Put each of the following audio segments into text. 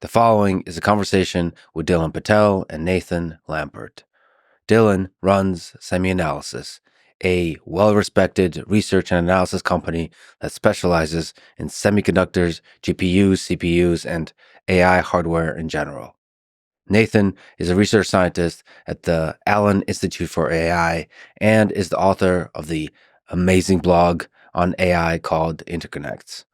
The following is a conversation with Dylan Patel and Nathan Lambert. Dylan runs SemiAnalysis, a well-respected research and analysis company that specializes in semiconductors, GPUs, CPUs, and AI hardware in general. Nathan is a research scientist at the Allen Institute for AI and is the author of the amazing blog on AI called Interconnects.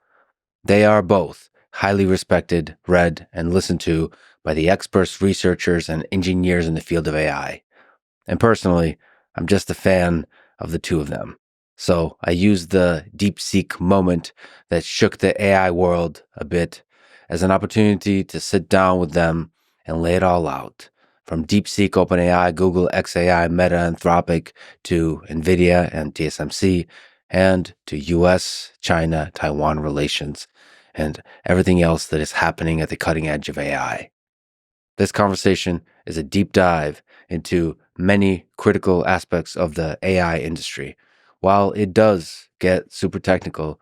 They are both highly respected, read, and listened to by the experts, researchers, and engineers in the field of AI. And personally, I'm just a fan of the two of them. So I used the DeepSeek moment that shook the AI world a bit as an opportunity to sit down with them and lay it all out. From DeepSeek, OpenAI, Google, xAI, Meta, Anthropic, to NVIDIA and TSMC, and to US, China, Taiwan relations, and everything else that is happening at the cutting edge of AI. This conversation is a deep dive into many critical aspects of the AI industry. While it does get super technical,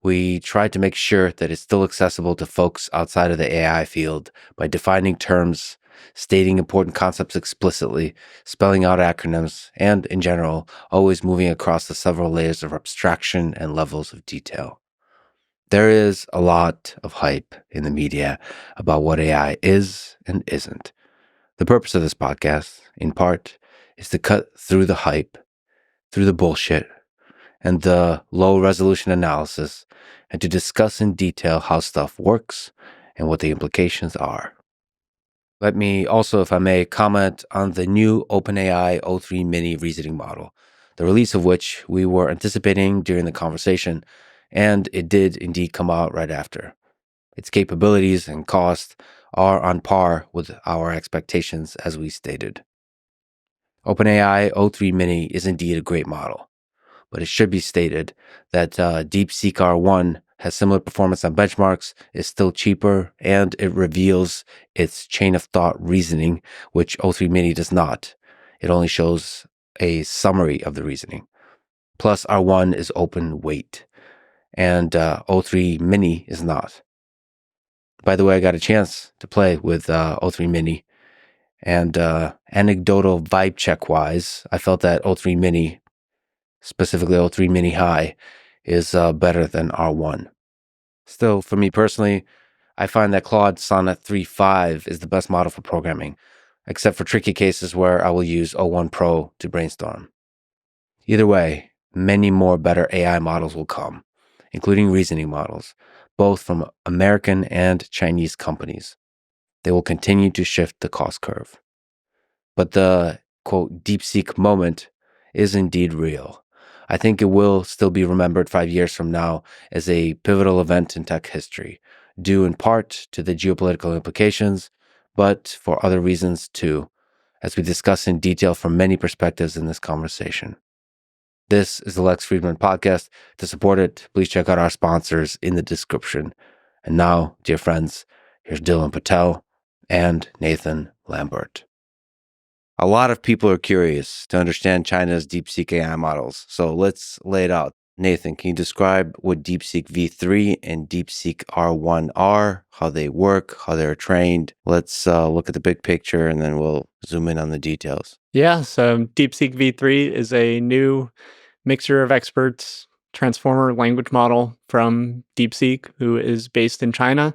we try to make sure that it's still accessible to folks outside of the AI field by defining terms, stating important concepts explicitly, spelling out acronyms, and, in general, always moving across the several layers of abstraction and levels of detail. There is a lot of hype in the media about what AI is and isn't. The purpose of this podcast, in part, is to cut through the hype, through the bullshit, and the low-resolution analysis, and to discuss in detail how stuff works and what the implications are. Let me also, if I may, comment on the new OpenAI O3 Mini reasoning model, the release of which we were anticipating during the conversation, and it did indeed come out right after. Its capabilities and cost are on par with our expectations, as we stated. OpenAI O3 Mini is indeed a great model, but it should be stated that DeepSeek-R1 has similar performance on benchmarks, is still cheaper, and it reveals its chain of thought reasoning, which O3 Mini does not. It only shows a summary of the reasoning. Plus, R1 is open weight, and O3 Mini is not. By the way, I got a chance to play with O3 Mini, and anecdotal vibe check-wise, I felt that O3 Mini, specifically O3 Mini High, is better than R1. Still, for me personally, I find that Claude Sonnet 3.5 is the best model for programming, except for tricky cases where I will use O1 Pro to brainstorm. Either way, many more better AI models will come, including reasoning models, both from American and Chinese companies. They will continue to shift the cost curve. But the, quote, DeepSeek moment is indeed real. I think it will still be remembered 5 years from now as a pivotal event in tech history, due in part to the geopolitical implications, but for other reasons too, as we discuss in detail from many perspectives in this conversation. This is the Lex Fridman podcast. To support it, please check out our sponsors in the description. And now, dear friends, here's Dylan Patel and Nathan Lambert. A lot of people are curious to understand China's DeepSeek AI models, so let's lay it out. Nathan, can you describe what DeepSeek-V3 and DeepSeek-R1 are, how they work, how they're trained? Let's look at the big picture, and then we'll zoom in on the details. Yeah, so DeepSeek-V3 is a new mixture of experts transformer language model from DeepSeek, who is based in China.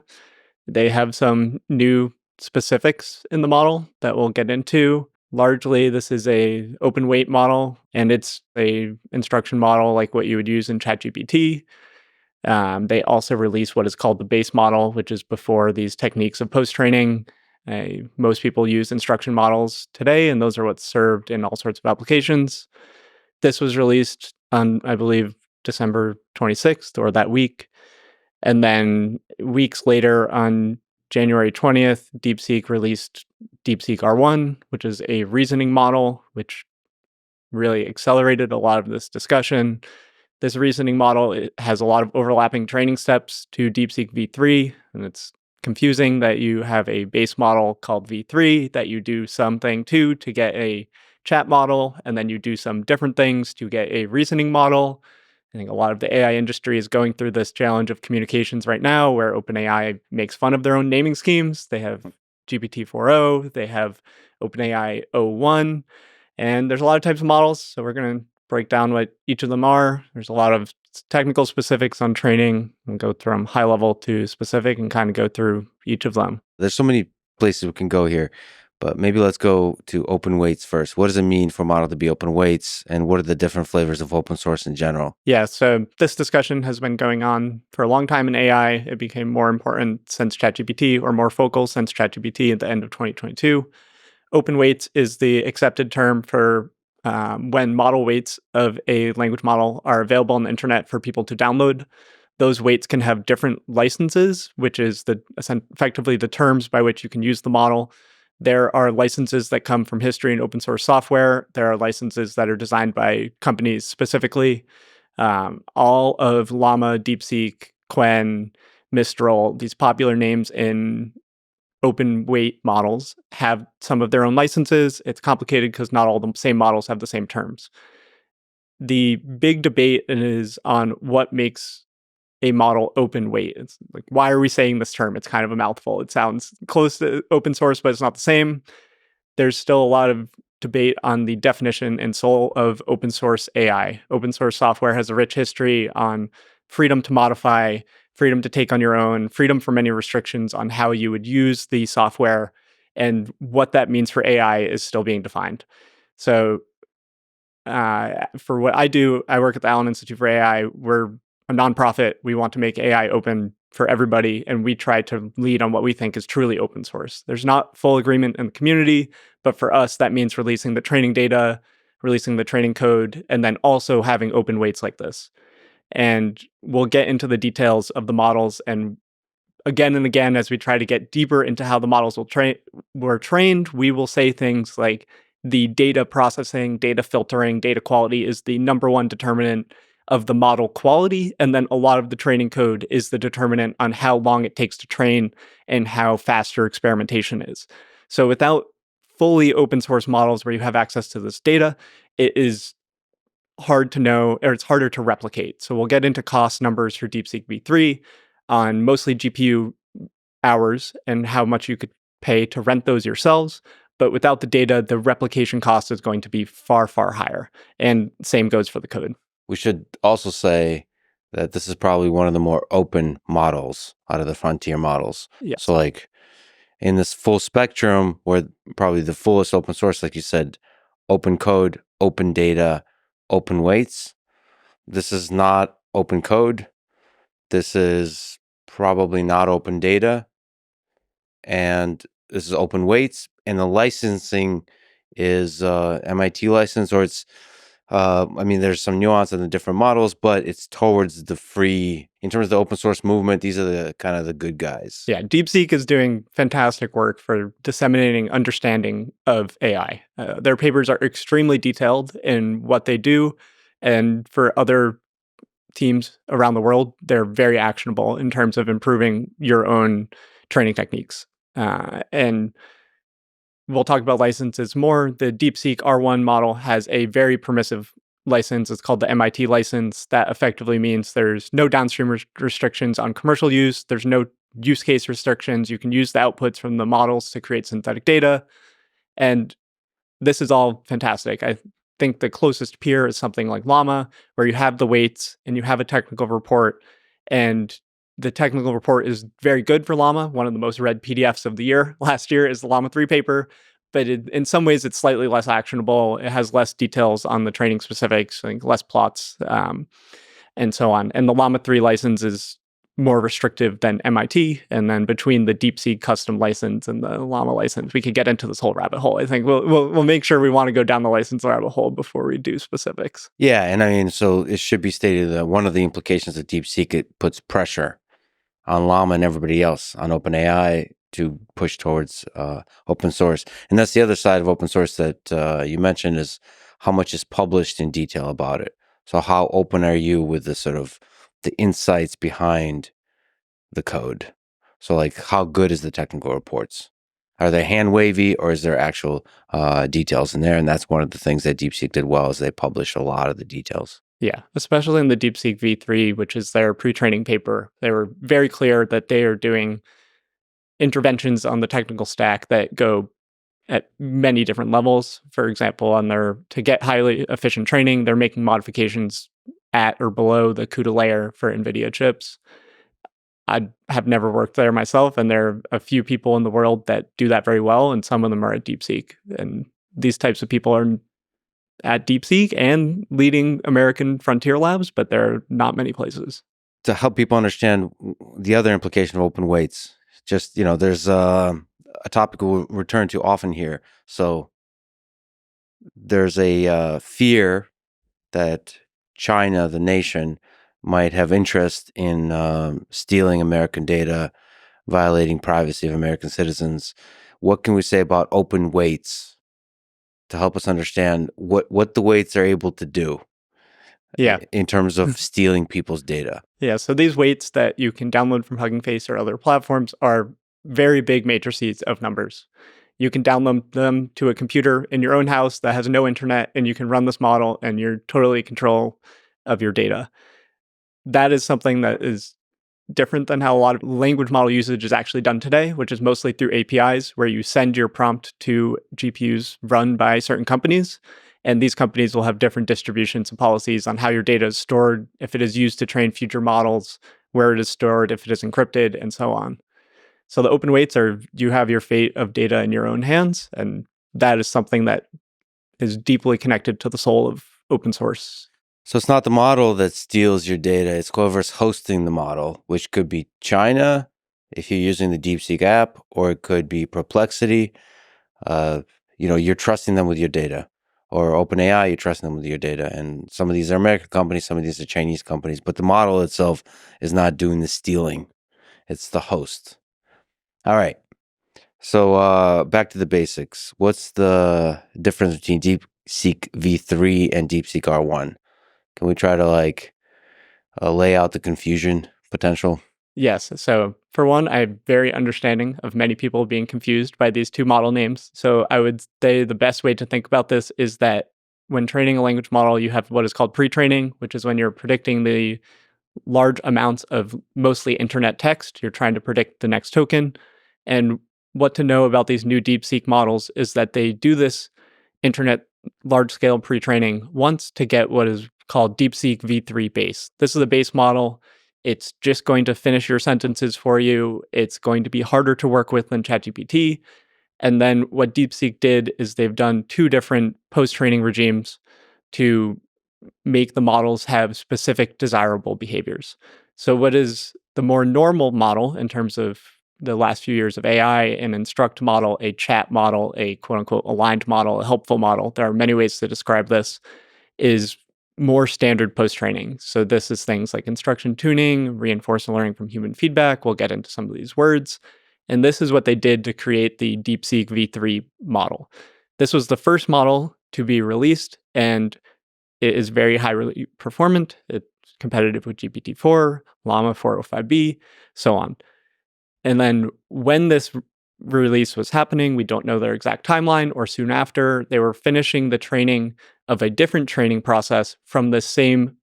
They have some new specifics in the model that we'll get into. Largely, this is a open weight model, and it's a instruction model like what you would use in ChatGPT. They also release what is called the base model, which is before these techniques of post-training. Most people use instruction models today, and those are what's served in all sorts of applications. This was released on, I believe, December 26th or that week. And then weeks later, on January 20th, DeepSeek released DeepSeek-R1, which is a reasoning model, which really accelerated a lot of this discussion. This reasoning model, it has a lot of overlapping training steps to DeepSeek-V3, and it's confusing that you have a base model called V3 that you do something to get a chat model, and then you do some different things to get a reasoning model. I think a lot of the AI industry is going through this challenge of communications right now, where OpenAI makes fun of their own naming schemes. They have GPT-4o, they have OpenAI o1, and there's a lot of types of models. So we're going to break down what each of them are. There's a lot of technical specifics on training and go from high level to specific and kind of go through each of them. There's so many places we can go here, but maybe let's go to open weights first. What does it mean for a model to be open weights, and what are the different flavors of open source in general? Yeah, so this discussion has been going on for a long time in AI. It became more important since ChatGPT, or more focal since ChatGPT at the end of 2022. Open weights is the accepted term for when model weights of a language model are available on the internet for people to download. Those weights can have different licenses, which is effectively the terms by which you can use the model. There are licenses that come from history and open source software. There are licenses that are designed by companies specifically. All of Llama, DeepSeek, Qwen, Mistral, these popular names in open weight models have some of their own licenses. It's complicated because not all the same models have the same terms. The big debate is on what makes a model open weight. It's like, why are we saying this term? It's kind of a mouthful. It sounds close to open source, but it's not the same. There's still a lot of debate on the definition and soul of open source AI. Open source software has a rich history on freedom to modify, freedom to take on your own, freedom from any restrictions on how you would use the software, and what that means for AI is still being defined. So for what I do, I work at the Allen Institute for AI. We're a nonprofit. We want to make AI open for everybody, and we try to lead on what we think is truly open source. There's not full agreement in the community, but for us, that means releasing the training data, releasing the training code, and then also having open weights like this. And we'll get into the details of the models, and again, as we try to get deeper into how the models were trained, we will say things like the data processing, data filtering, data quality is the number one determinant of the model quality. And then a lot of the training code is the determinant on how long it takes to train and how fast your experimentation is. So without fully open source models where you have access to this data, it is hard to know, or it's harder to replicate. So we'll get into cost numbers for DeepSeek V3 on mostly GPU hours and how much you could pay to rent those yourselves. But without the data, the replication cost is going to be far, far higher. And same goes for the code. We should also say that this is probably one of the more open models out of the frontier models. Yes. So like in this full spectrum, where probably the fullest open source, like you said, open code, open data, open weights. This is not open code. This is probably not open data. And this is open weights. And the licensing is MIT license, or it's there's some nuance in the different models, but it's towards the free. In terms of the open source movement, these are the kind of the good guys. Yeah, DeepSeek is doing fantastic work for disseminating understanding of AI. Their papers are extremely detailed in what they do, and for other teams around the world, they're very actionable in terms of improving your own training techniques. And we'll talk about licenses more. The DeepSeek-R1 model has a very permissive license. It's called the MIT license. That effectively means there's no downstream restrictions on commercial use. There's no use case restrictions. You can use the outputs from the models to create synthetic data. And this is all fantastic. I think the closest peer is something like Llama, where you have the weights and you have a technical report. And the technical report is very good for Llama. One of the most read PDFs of the year last year is the Llama 3 paper. But in some ways, it's slightly less actionable. It has less details on the training specifics, I think less plots, and so on. And the Llama 3 license is more restrictive than MIT. And then between the DeepSeek custom license and the Llama license, we could get into this whole rabbit hole. I think we'll make sure we want to go down the license rabbit hole before we do specifics. Yeah, and so it should be stated that one of the implications of DeepSeek, it puts pressure on Llama and everybody else, on OpenAI, to push towards open source. And that's the other side of open source that you mentioned, is how much is published in detail about it. So how open are you with the sort of the insights behind the code? So like, how good is the technical reports? Are they hand wavy, or is there actual details in there? And that's one of the things that DeepSeek did well, is they publish a lot of the details. Yeah, especially in the DeepSeek V3, which is their pre-training paper. They were very clear that they are doing interventions on the technical stack that go at many different levels. For example, to get highly efficient training, they're making modifications at or below the CUDA layer for NVIDIA chips. I have never worked there myself, and there are a few people in the world that do that very well, and some of them are at DeepSeek. And these types of people are at DeepSeek and leading American frontier labs, but there are not many places. To help people understand the other implication of open weights, just, there's a topic we'll return to often here. So there's a fear that China, the nation, might have interest in stealing American data, violating privacy of American citizens. What can we say about open weights to help us understand what the weights are able to do in terms of stealing people's data? Yeah, so these weights that you can download from Hugging Face or other platforms are very big matrices of numbers. You can download them to a computer in your own house that has no internet, and you can run this model, and you're totally in control of your data. That is something that is different than how a lot of language model usage is actually done today, which is mostly through APIs, where you send your prompt to GPUs run by certain companies. And these companies will have different distributions and policies on how your data is stored, if it is used to train future models, where it is stored, if it is encrypted, and so on. So the open weights you have your fate of data in your own hands, and that is something that is deeply connected to the soul of open source. So it's not the model that steals your data, it's whoever's hosting the model, which could be China, if you're using the DeepSeek app, or it could be Perplexity. You're trusting them with your data. Or OpenAI, you're trusting them with your data. And some of these are American companies, some of these are Chinese companies. But the model itself is not doing the stealing. It's the host. All right. So back to the basics. What's the difference between DeepSeek V3 and DeepSeek-R1? Can we try to lay out the confusion potential? Yes. So for one, I'm very understanding of many people being confused by these two model names. So I would say the best way to think about this is that when training a language model, you have what is called pre-training, which is when you're predicting the large amounts of mostly internet text. You're trying to predict the next token. And what to know about these new DeepSeek models is that they do this internet large-scale pre-training once to get what is called DeepSeek V3 base. This is a base model. It's just going to finish your sentences for you. It's going to be harder to work with than ChatGPT. And then what DeepSeek did is they've done two different post-training regimes to make the models have specific desirable behaviors. So what is the more normal model in terms of the last few years of AI, an instruct model, a chat model, a quote-unquote aligned model, a helpful model, there are many ways to describe this, is more standard post-training. So this is things like instruction tuning, reinforcement learning from human feedback. We'll get into some of these words. And this is what they did to create the DeepSeek V3 model. This was the first model to be released, and it is very highly performant. It's competitive with GPT-4, Llama 405B, so on. And then when this release was happening, we don't know their exact timeline, or soon after, they were finishing the training of a different training process from the same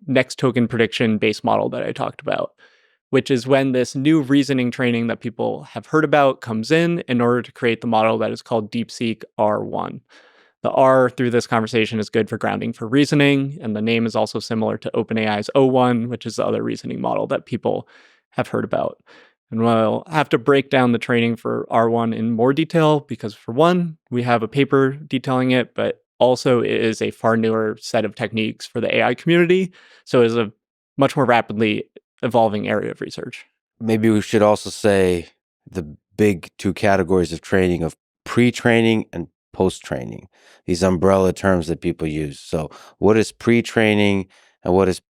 next token prediction base model that I talked about, which is when this new reasoning training that people have heard about comes in order to create the model that is called DeepSeek-R1. The R through this conversation is good for grounding for reasoning, and the name is also similar to OpenAI's O1, which is the other reasoning model that people have heard about. And we'll have to break down the training for R1 in more detail because, for one, we have a paper detailing it, but also it is a far newer set of techniques for the AI community. So it is a much more rapidly evolving area of research. Maybe we should also say the big two categories of training of pre-training and post-training, these umbrella terms that people use. So what is pre-training and what is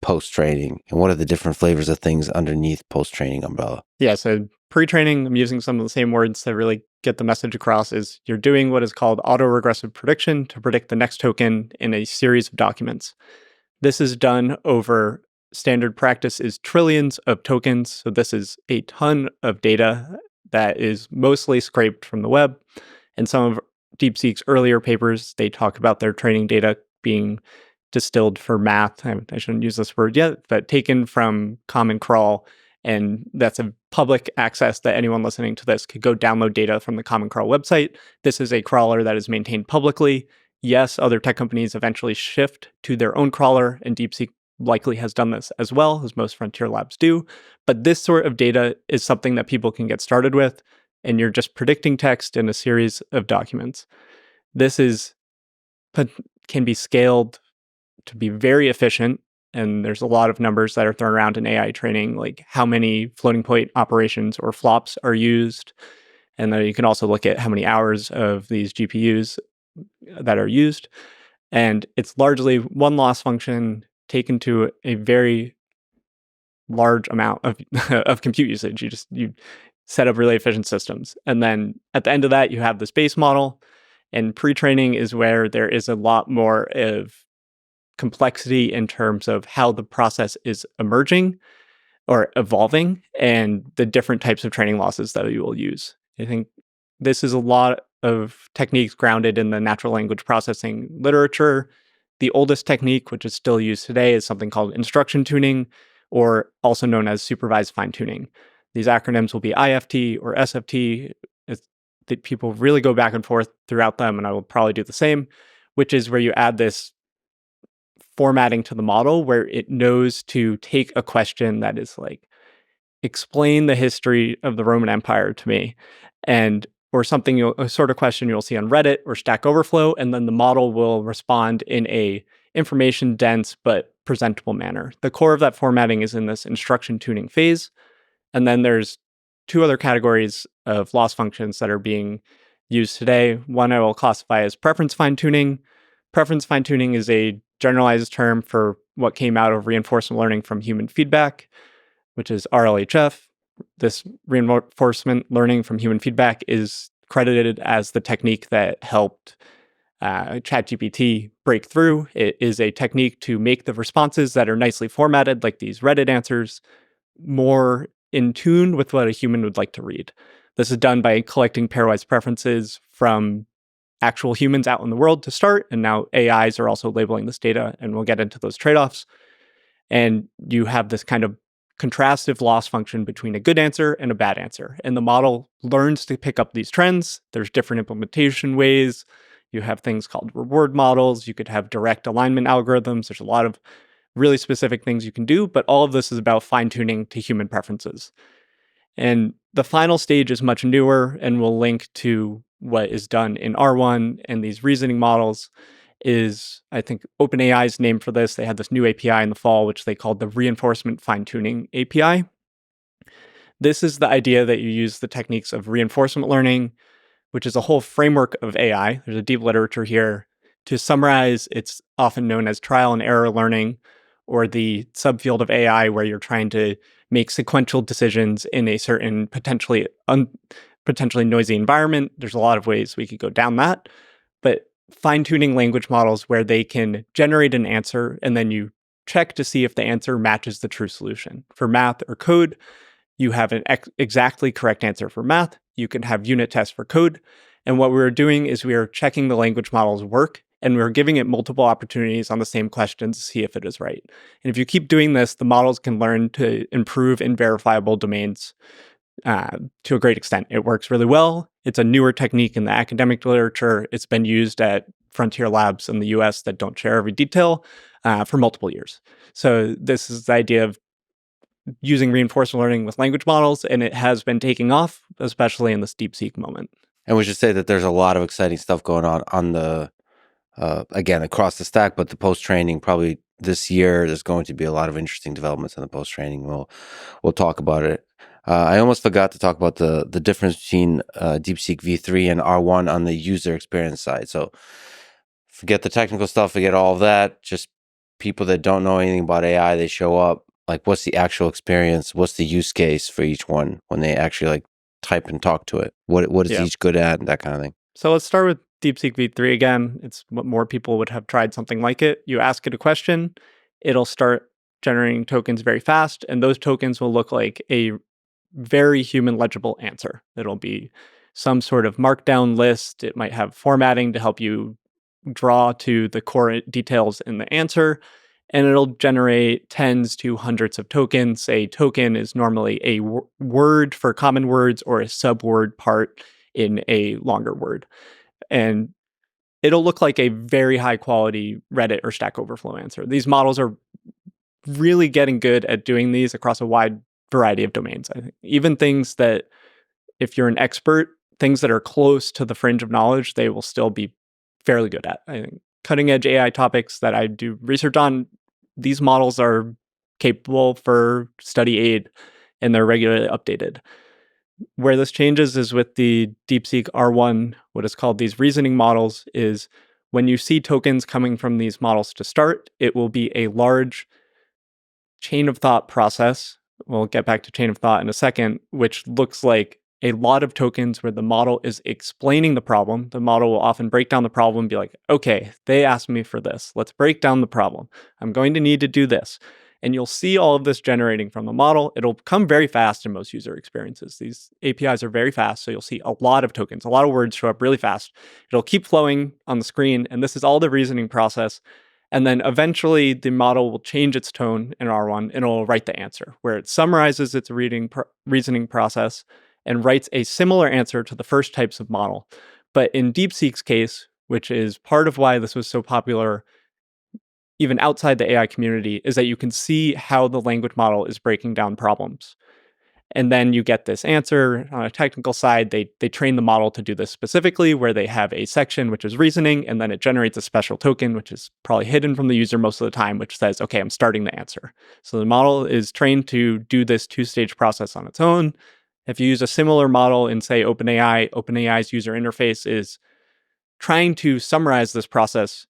post-training, and what are the different flavors of things underneath post-training umbrella? Yeah, so pre-training, I'm using some of the same words to really get the message across, is you're doing what is called autoregressive prediction to predict the next token in a series of documents. This is done over standard practice is trillions of tokens. So this is a ton of data that is mostly scraped from the web. And some of DeepSeek's earlier papers, they talk about their training data being distilled for math. I shouldn't use this word yet, but taken from Common Crawl. And that's a public access that anyone listening to this could go download data from the Common Crawl website. This is a crawler that is maintained publicly. Yes, other tech companies eventually shift to their own crawler, and DeepSeek likely has done this as well, as most frontier labs do. But this sort of data is something that people can get started with, and you're just predicting text in a series of documents. This can be scaled to be very efficient, and there's a lot of numbers that are thrown around in AI training, like how many floating point operations or flops are used. And then you can also look at how many hours of these GPUs that are used. And it's largely one loss function taken to a very large amount of, of compute usage. You set up really efficient systems. And then at the end of that, you have this base model. And pre-training is where there is a lot more of complexity in terms of how the process is emerging or evolving and the different types of training losses that you will use. I think this is a lot of techniques grounded in the natural language processing literature. The oldest technique, which is still used today, is something called instruction tuning, or also known as supervised fine-tuning. These acronyms will be IFT or SFT. That people really go back and forth throughout them, and I will probably do the same, which is where you add this formatting to the model where it knows to take a question that is like, explain the history of the Roman Empire to me, or something, a sort of question you'll see on Reddit or Stack Overflow, and then the model will respond in a information dense but presentable manner. The core of that formatting is in this instruction tuning phase. And then there's two other categories of loss functions that are being used today. One I will classify as preference fine-tuning. Preference fine-tuning is a generalized term for what came out of reinforcement learning from human feedback, which is RLHF. This reinforcement learning from human feedback is credited as the technique that helped ChatGPT break through. It is a technique to make the responses that are nicely formatted, like these Reddit answers, more in tune with what a human would like to read. This is done by collecting pairwise preferences from actual humans out in the world to start, and now AIs are also labeling this data, and we'll get into those trade-offs. And you have this kind of contrastive loss function between a good answer and a bad answer. And the model learns to pick up these trends. There's different implementation ways. You have things called reward models. You could have direct alignment algorithms. There's a lot of really specific things you can do, but all of this is about fine-tuning to human preferences. And the final stage is much newer, and we'll link to what is done in R1 and these reasoning models. Is, I think, OpenAI's name for this. They had this new API in the fall, which they called the Reinforcement Fine-Tuning API. This is the idea that you use the techniques of reinforcement learning, which is a whole framework of AI. There's a deep literature here. To summarize, it's often known as trial and error learning, or the subfield of AI where you're trying to make sequential decisions in a certain potentially noisy environment. There's a lot of ways we could go down that. But fine-tuning language models where they can generate an answer and then you check to see if the answer matches the true solution. For math or code, you have an exactly correct answer for math. You can have unit tests for code. And what we were doing is we were checking the language model's work, and we were giving it multiple opportunities on the same question to see if it is right. And if you keep doing this, the models can learn to improve in verifiable domains to a great extent. It works really well. It's a newer technique in the academic literature. It's been used at frontier labs in the US that don't share every detail for multiple years. So this is the idea of using reinforcement learning with language models, and it has been taking off, especially in this DeepSeek moment. And we should say that there's a lot of exciting stuff going on the, again, across the stack, but the post-training, probably this year, there's going to be a lot of interesting developments in the post-training. We'll talk about it. I almost forgot to talk about the difference between DeepSeek-V3 and R1 on the user experience side. So forget the technical stuff, forget all of that. Just people that don't know anything about AI, they show up. Like, what's the actual experience? What's the use case for each one when they actually like type and talk to it? What is each good at, and that kind of thing? So let's start with DeepSeek V3 again. It's what more people would have tried something like it. You ask it a question, it'll start generating tokens very fast, and those tokens will look like a very human legible answer. It'll be some sort of markdown list. It might have formatting to help you draw to the core details in the answer, and it'll generate tens to hundreds of tokens. A token is normally a word for common words or a subword part in a longer word. And it'll look like a very high quality Reddit or Stack Overflow answer. These models are really getting good at doing these across a wide variety of domains. I think even things that, if you're an expert, things that are close to the fringe of knowledge, they will still be fairly good at. I think cutting edge AI topics that I do research on, these models are capable for study aid and they're regularly updated. Where this changes is with the DeepSeek-R1, what is called these reasoning models, is when you see tokens coming from these models to start, it will be a large chain of thought process. We'll get back to chain of thought in a second, which looks like a lot of tokens where the model is explaining the problem. The model will often break down the problem and be like, okay, they asked me for this. Let's break down the problem. I'm going to need to do this. And you'll see all of this generating from the model. It'll come very fast in most user experiences. These APIs are very fast, so you'll see a lot of tokens, a lot of words show up really fast. It'll keep flowing on the screen, and this is all the reasoning process. And then eventually the model will change its tone in R1 and it'll write the answer, where it summarizes its reasoning process and writes a similar answer to the first types of model. But in DeepSeek's case, which is part of why this was so popular even outside the AI community, is that you can see how the language model is breaking down problems. And then you get this answer. On a technical side, they train the model to do this specifically, where they have a section which is reasoning, and then it generates a special token, which is probably hidden from the user most of the time, which says, okay, I'm starting the answer. So the model is trained to do this two-stage process on its own. If you use a similar model in, say, OpenAI, OpenAI's user interface is trying to summarize this process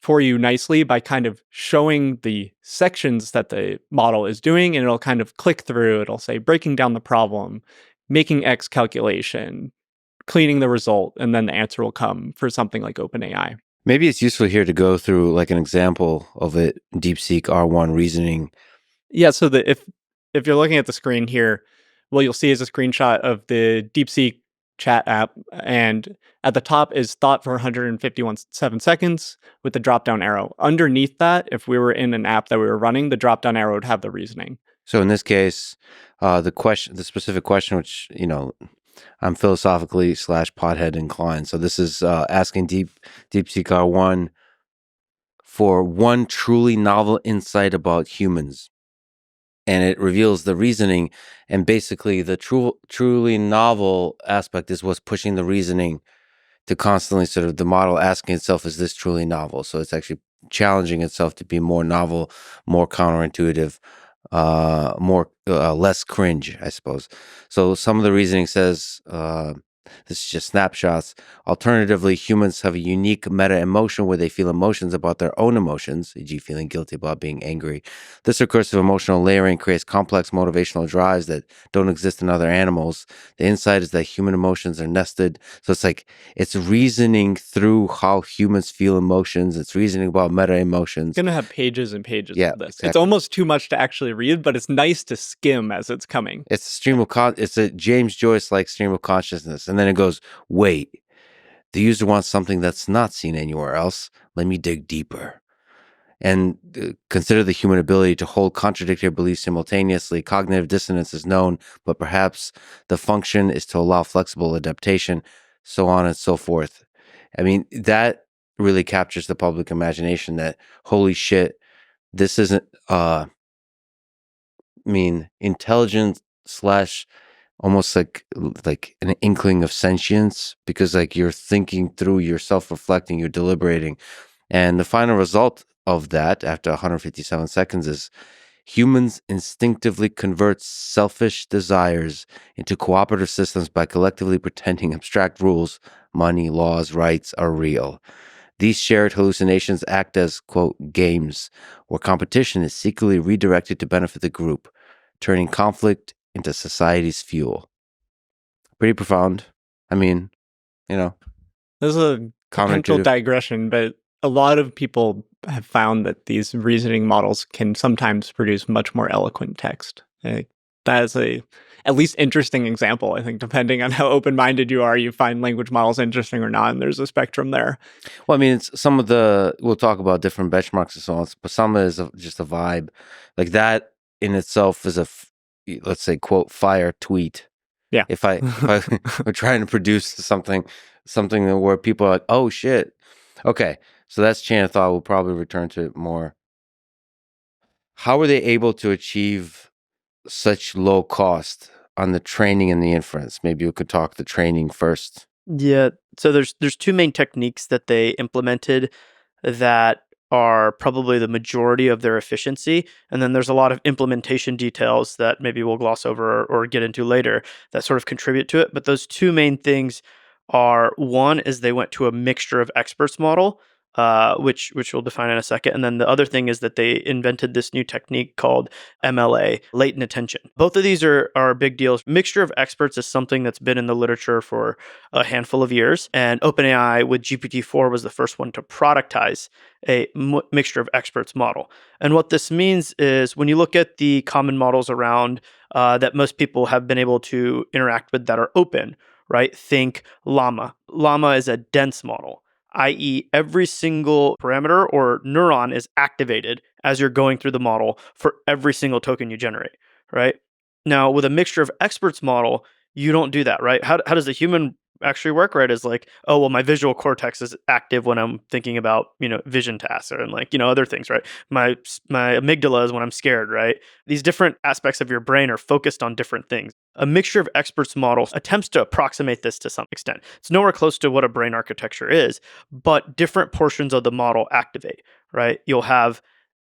for you nicely by kind of showing the sections that the model is doing, and it'll kind of click through. It'll say breaking down the problem, making X calculation, cleaning the result, and then the answer will come for something like OpenAI. Maybe it's useful here to go through like an example of it, DeepSeek-R1 reasoning. Yeah, so if you're looking at the screen here, what you'll see is a screenshot of the DeepSeek chat app, and at the top is thought for 151.7 seconds with the drop-down arrow. Underneath that, if we were in an app that we were running, the drop-down arrow would have the reasoning. So in this case, the specific question, which, I'm philosophically / pothead inclined. So this is asking DeepSeek-R1 for one truly novel insight about humans. And it reveals the reasoning, and basically the truly novel aspect is what's pushing the reasoning to constantly sort of the model asking itself, is this truly novel? So it's actually challenging itself to be more novel, more counterintuitive, less cringe, I suppose. So some of the reasoning says, this is just snapshots. Alternatively, humans have a unique meta emotion where they feel emotions about their own emotions, e.g. feeling guilty about being angry. This recursive emotional layering creates complex motivational drives that don't exist in other animals. The insight is that human emotions are nested. So it's like, it's reasoning through how humans feel emotions. It's reasoning about meta emotions. It's going to have pages and pages of this. Exactly. It's almost too much to actually read, but it's nice to skim as it's coming. It's a stream of it's a James Joyce-like stream of consciousness. And then it goes, wait, the user wants something that's not seen anywhere else. Let me dig deeper. And consider the human ability to hold contradictory beliefs simultaneously. Cognitive dissonance is known, but perhaps the function is to allow flexible adaptation, so on and so forth. I mean, that really captures the public imagination that, holy shit, this isn't, intelligent / almost like an inkling of sentience, because like you're thinking through, you're self-reflecting, you're deliberating. And the final result of that after 157 seconds is humans instinctively convert selfish desires into cooperative systems by collectively pretending abstract rules, money, laws, rights are real. These shared hallucinations act as, quote, games, where competition is secretly redirected to benefit the group, turning conflict into society's fuel. Pretty profound. I mean, This is a potential digression, but a lot of people have found that these reasoning models can sometimes produce much more eloquent text. That is a at least interesting example. I think depending on how open-minded you are, you find language models interesting or not, and there's a spectrum there. Well, I mean, it's some of we'll talk about different benchmarks and so on, but some of it is just a vibe. Like that in itself is let's say, quote, fire tweet. Yeah. If I'm trying to produce something where people are like, oh shit. Okay. So that's chain of thought. We'll probably return to it more. How were they able to achieve such low cost on the training and the inference? Maybe we could talk the training first. Yeah. So there's two main techniques that they implemented that are probably the majority of their efficiency. And then there's a lot of implementation details that maybe we'll gloss over or get into later that sort of contribute to it. But those two main things are, one is they went to a mixture of experts model, which we'll define in a second. And then the other thing is that they invented this new technique called MLA, latent attention. Both of these are big deals. Mixture of experts is something that's been in the literature for a handful of years. And OpenAI with GPT-4 was the first one to productize a mixture of experts model. And what this means is when you look at the common models around that most people have been able to interact with that are open, right? Think Llama. Llama is a dense model, i.e. every single parameter or neuron is activated as you're going through the model for every single token you generate, right? Now, with a mixture of experts model, you don't do that, right? How does the human actually work, right? Is like, oh, well, my visual cortex is active when I'm thinking about, vision tasks and other things, right? My amygdala is when I'm scared, right? These different aspects of your brain are focused on different things. A mixture of experts model attempts to approximate this to some extent. It's nowhere close to what a brain architecture is, but different portions of the model activate, right? You'll have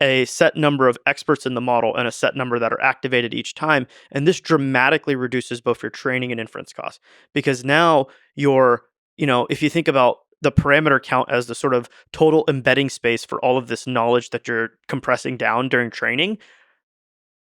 a set number of experts in the model and a set number that are activated each time. And this dramatically reduces both your training and inference costs because now if you think about the parameter count as the sort of total embedding space for all of this knowledge that you're compressing down during training,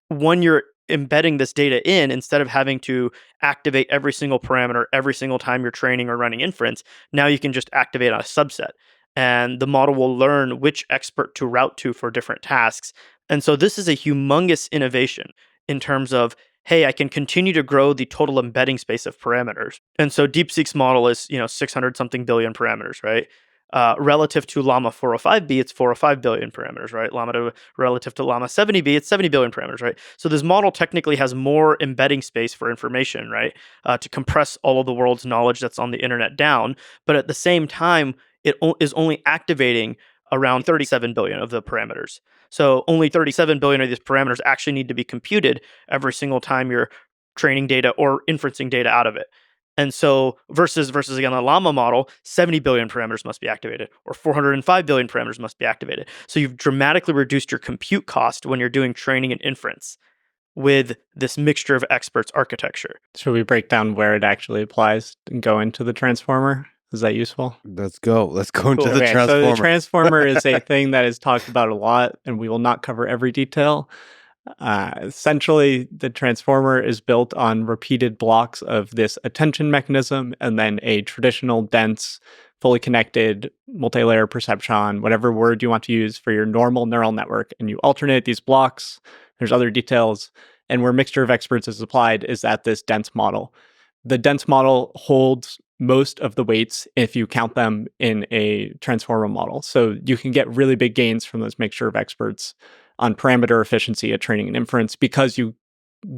when you're embedding this data in, instead of having to activate every single parameter every single time you're training or running inference, now you can just activate a subset. And the model will learn which expert to route to for different tasks. And so this is a humongous innovation in terms of, hey, I can continue to grow the total embedding space of parameters. And so DeepSeek's model is, 600 something billion parameters, right? Relative to Llama 405B, it's 405 billion parameters, right? Relative to Llama 70B, it's 70 billion parameters, right? So this model technically has more embedding space for information, right? To compress all of the world's knowledge that's on the internet down. But at the same time, it is only activating around 37 billion of the parameters. So only 37 billion of these parameters actually need to be computed every single time you're training data or inferencing data out of it. And so versus again, the Llama model, 70 billion parameters must be activated or 405 billion parameters must be activated. So you've dramatically reduced your compute cost when you're doing training and inference with this mixture of experts architecture. Should we break down where it actually applies and go into the transformer? Is that useful? Let's go into the Okay, transformer. so the transformer is a thing that is talked about a lot, and we will not cover every detail. Essentially, the transformer is built on repeated blocks of this attention mechanism and then a traditional, dense, fully connected, multi-layer perceptron, whatever word you want to use for your normal neural network. And you alternate these blocks. There's other details. And where mixture of experts is applied is at this dense model. The dense model holds most of the weights if you count them in a transformer model. So you can get really big gains from this mixture of experts on parameter efficiency at training and inference because you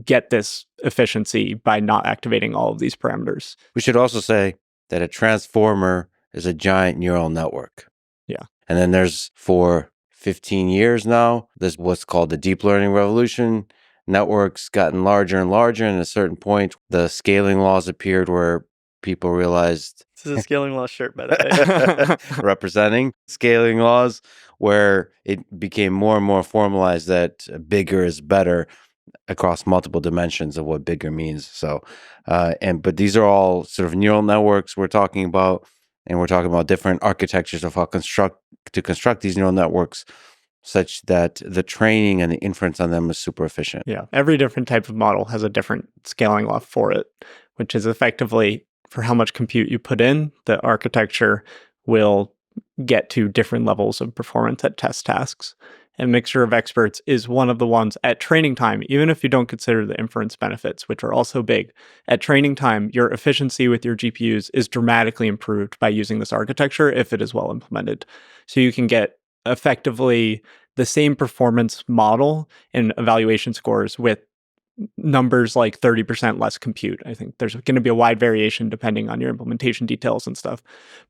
get this efficiency by not activating all of these parameters. We should also say that a transformer is a giant neural network. Yeah. And then for 15 years now, there's what's called the deep learning revolution. Networks gotten larger and larger, and at a certain point, the scaling laws appeared where people realized... This is a scaling law shirt, by the way. Representing scaling laws, where it became more and more formalized that bigger is better across multiple dimensions of what bigger means. So, but these are all sort of neural networks we're talking about, and we're talking about different architectures of how to construct these neural networks such that the training and the inference on them is super efficient. Yeah, every different type of model has a different scaling law for it, which is effectively for how much compute you put in, the architecture will get to different levels of performance at test tasks. and mixture of experts is one of the ones at training time, even if you don't consider the inference benefits, which are also big. At training time, your efficiency with your GPUs is dramatically improved by using this architecture if it is well implemented. So you can get effectively the same performance model and evaluation scores with numbers like 30% less compute. I think there's going to be a wide variation depending on your implementation details and stuff.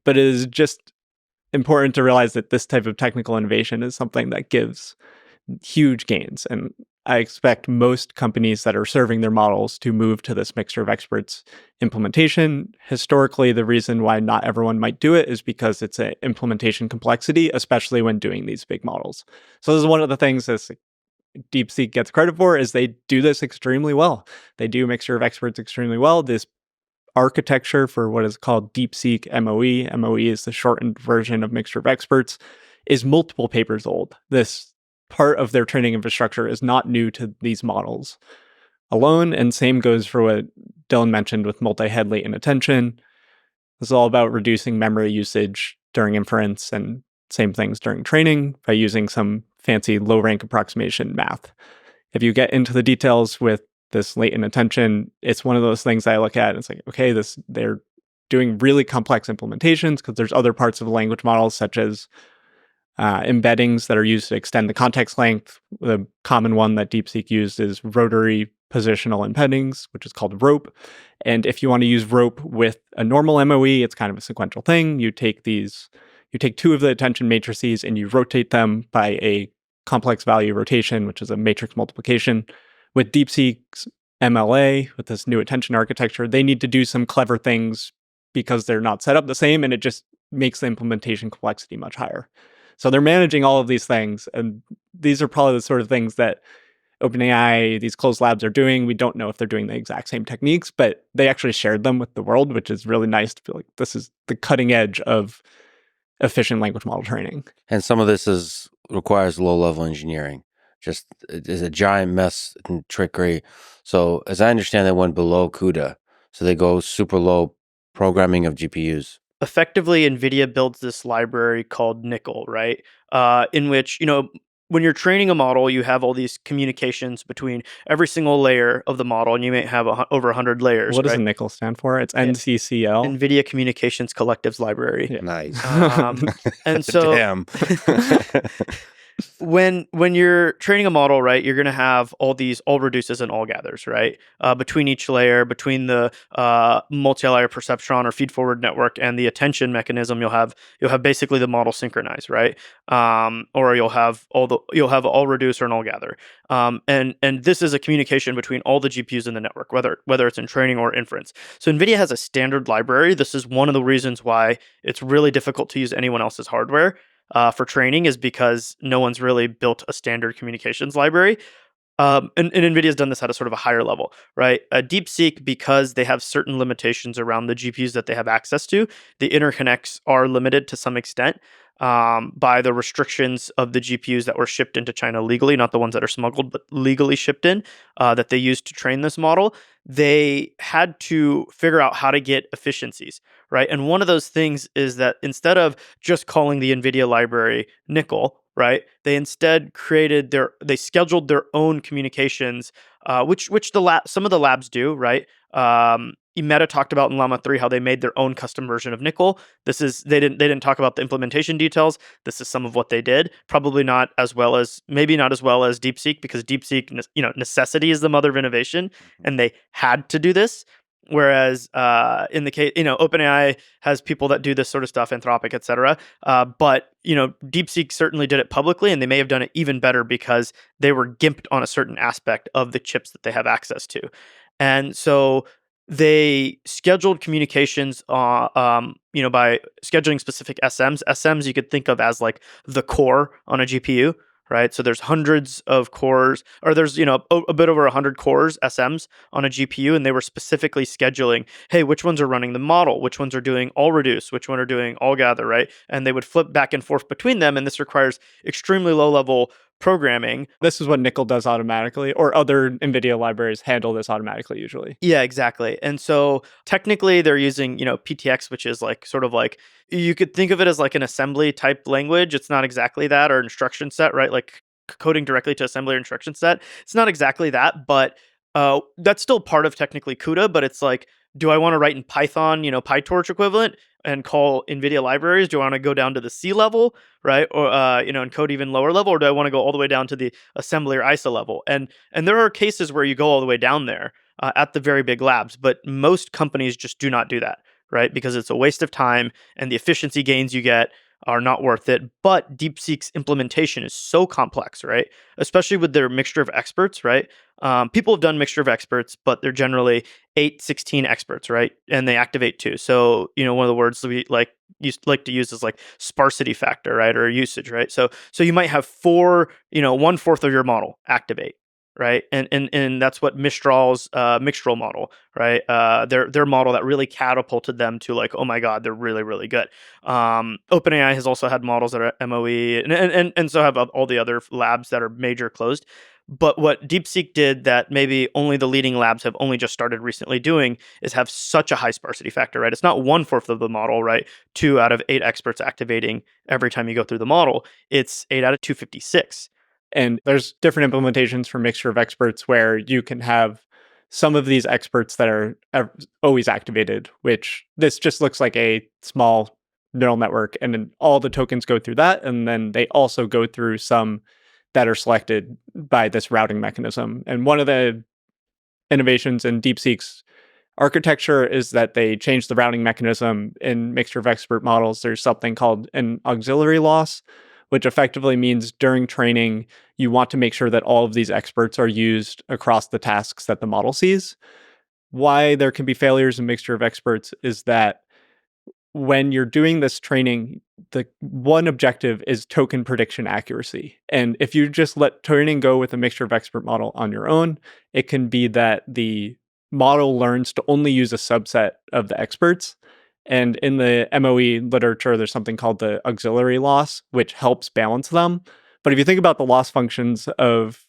But it is just important to realize that this type of technical innovation is something that gives huge gains. And I expect most companies that are serving their models to move to this mixture of experts implementation. Historically, the reason why not everyone might do it is because it's an implementation complexity, especially when doing these big models. So this is one of the things that DeepSeek gets credit for, is they do this extremely well. They do mixture of experts extremely well. This architecture for what is called DeepSeek MOE. MOE is the shortened version of mixture of experts, is multiple papers old. This part of their training infrastructure is not new to these models alone. And same goes for what Dylan mentioned with multi-head latent attention. It's all about reducing memory usage during inference, and same things during training by using some fancy low-rank approximation math. If you get into the details with this latent attention, it's one of those things I look at and it's like, okay, they're doing really complex implementations because there's other parts of the language models, such as embeddings that are used to extend the context length. The common one that DeepSeek used is rotary positional embeddings, which is called rope. And if you want to use rope with a normal MOE, it's kind of a sequential thing. You take two of the attention matrices and you rotate them by a complex value rotation, which is a matrix multiplication. With DeepSeek's MLA, with this new attention architecture, they need to do some clever things because they're not set up the same, and it just makes the implementation complexity much higher. So they're managing all of these things, and these are probably the sort of things that OpenAI, these closed labs, are doing. We don't know if they're doing the exact same techniques, but they actually shared them with the world, which is really nice to feel like this is the cutting edge of efficient language model training. And some of this requires low-level engineering. Just is a giant mess and trickery. So as I understand, they went below CUDA. So they go super low programming of GPUs. Effectively, NVIDIA builds this library called Nickel, right? In which, when you're training a model, you have all these communications between every single layer of the model, and you may have over 100 layers. What does right? Nickel stand for? It's NCCL. NVIDIA Communications Collectives Library. Yeah. Nice. And so Damn. when you're training a model, right, you're going to have all these all reduces and all gathers, right? Between each layer, between the multi-layer perceptron or feed-forward network and the attention mechanism, you'll have basically the model synchronized, right? Or you'll have all reduce or an all gather. And this is a communication between all the GPUs in the network, whether it's in training or inference. So NVIDIA has a standard library. This is one of the reasons why it's really difficult to use anyone else's hardware for training, is because no one's really built a standard communications library. And NVIDIA's done this at a sort of a higher level, right? DeepSeek, because they have certain limitations around the GPUs that they have access to, the interconnects are limited to some extent by the restrictions of the GPUs that were shipped into China legally, not the ones that are smuggled, but legally shipped in, that they used to train this model. They had to figure out how to get efficiencies, right? And one of those things is that instead of just calling the NVIDIA library Nickel, right, they instead they scheduled their own communications, which some of the labs do, right? Meta talked about in Llama 3 how they made their own custom version of Nickel. They didn't talk about the implementation details. This is some of what they did. Probably not as well as DeepSeek, because DeepSeek, necessity is the mother of innovation, and they had to do this. Whereas in the case, OpenAI has people that do this sort of stuff, Anthropic, et cetera. But DeepSeek certainly did it publicly, and they may have done it even better because they were gimped on a certain aspect of the chips that they have access to. And so they scheduled communications, by scheduling specific SMs. SMs you could think of as like the core on a GPU, right? So there's hundreds of cores, or there's a bit over 100 cores, SMs on a GPU, and they were specifically scheduling, hey, which ones are running the model, which ones are doing all reduce, which one are doing all gather, right? And they would flip back and forth between them, and this requires extremely low level programming. This is what Nickel does automatically, or other NVIDIA libraries handle this automatically usually. Yeah, exactly. And so technically they're using, PTX, which is like sort of like, you could think of it as like an assembly type language. It's not exactly that, or instruction set, right? Like coding directly to assembler instruction set. It's not exactly that, but that's still part of technically CUDA, but it's like, do I want to write in Python, PyTorch equivalent and call NVIDIA libraries? Do I want to go down to the C level, right? Or, and code even lower level? Or do I want to go all the way down to the assembly or ISA level? And there are cases where you go all the way down there at the very big labs, but most companies just do not do that, right? Because it's a waste of time and the efficiency gains you get are not worth it. But DeepSeek's implementation is so complex, right? Especially with their mixture of experts, right? People have done mixture of experts, but they're generally 8, 16 experts, right? And they activate 2. So, one of the words we like to use is like sparsity factor, right? Or usage, right? So you might have 4, 1/4 of your model activate, right? And that's what Mistral's Mixtral model, right? Their model that really catapulted them to like, oh my God, they're really, really good. OpenAI has also had models that are MOE and so have all the other labs that are major closed. But what DeepSeek did that maybe only the leading labs have only just started recently doing is have such a high sparsity factor, right? It's not 1/4 of the model, right? 2 out of 8 experts activating every time you go through the model. It's 8 out of 256. And there's different implementations for mixture of experts where you can have some of these experts that are always activated, which this just looks like a small neural network. And then all the tokens go through that. And then they also go through some that are selected by this routing mechanism. And one of the innovations in DeepSeek's architecture is that they changed the routing mechanism in mixture of expert models. There's something called an auxiliary loss, which effectively means during training, you want to make sure that all of these experts are used across the tasks that the model sees. Why there can be failures in mixture of experts is that when you're doing this training, the one objective is token prediction accuracy. And if you just let training go with a mixture of expert model on your own, it can be that the model learns to only use a subset of the experts. And in the MOE literature, there's something called the auxiliary loss, which helps balance them. But if you think about the loss functions of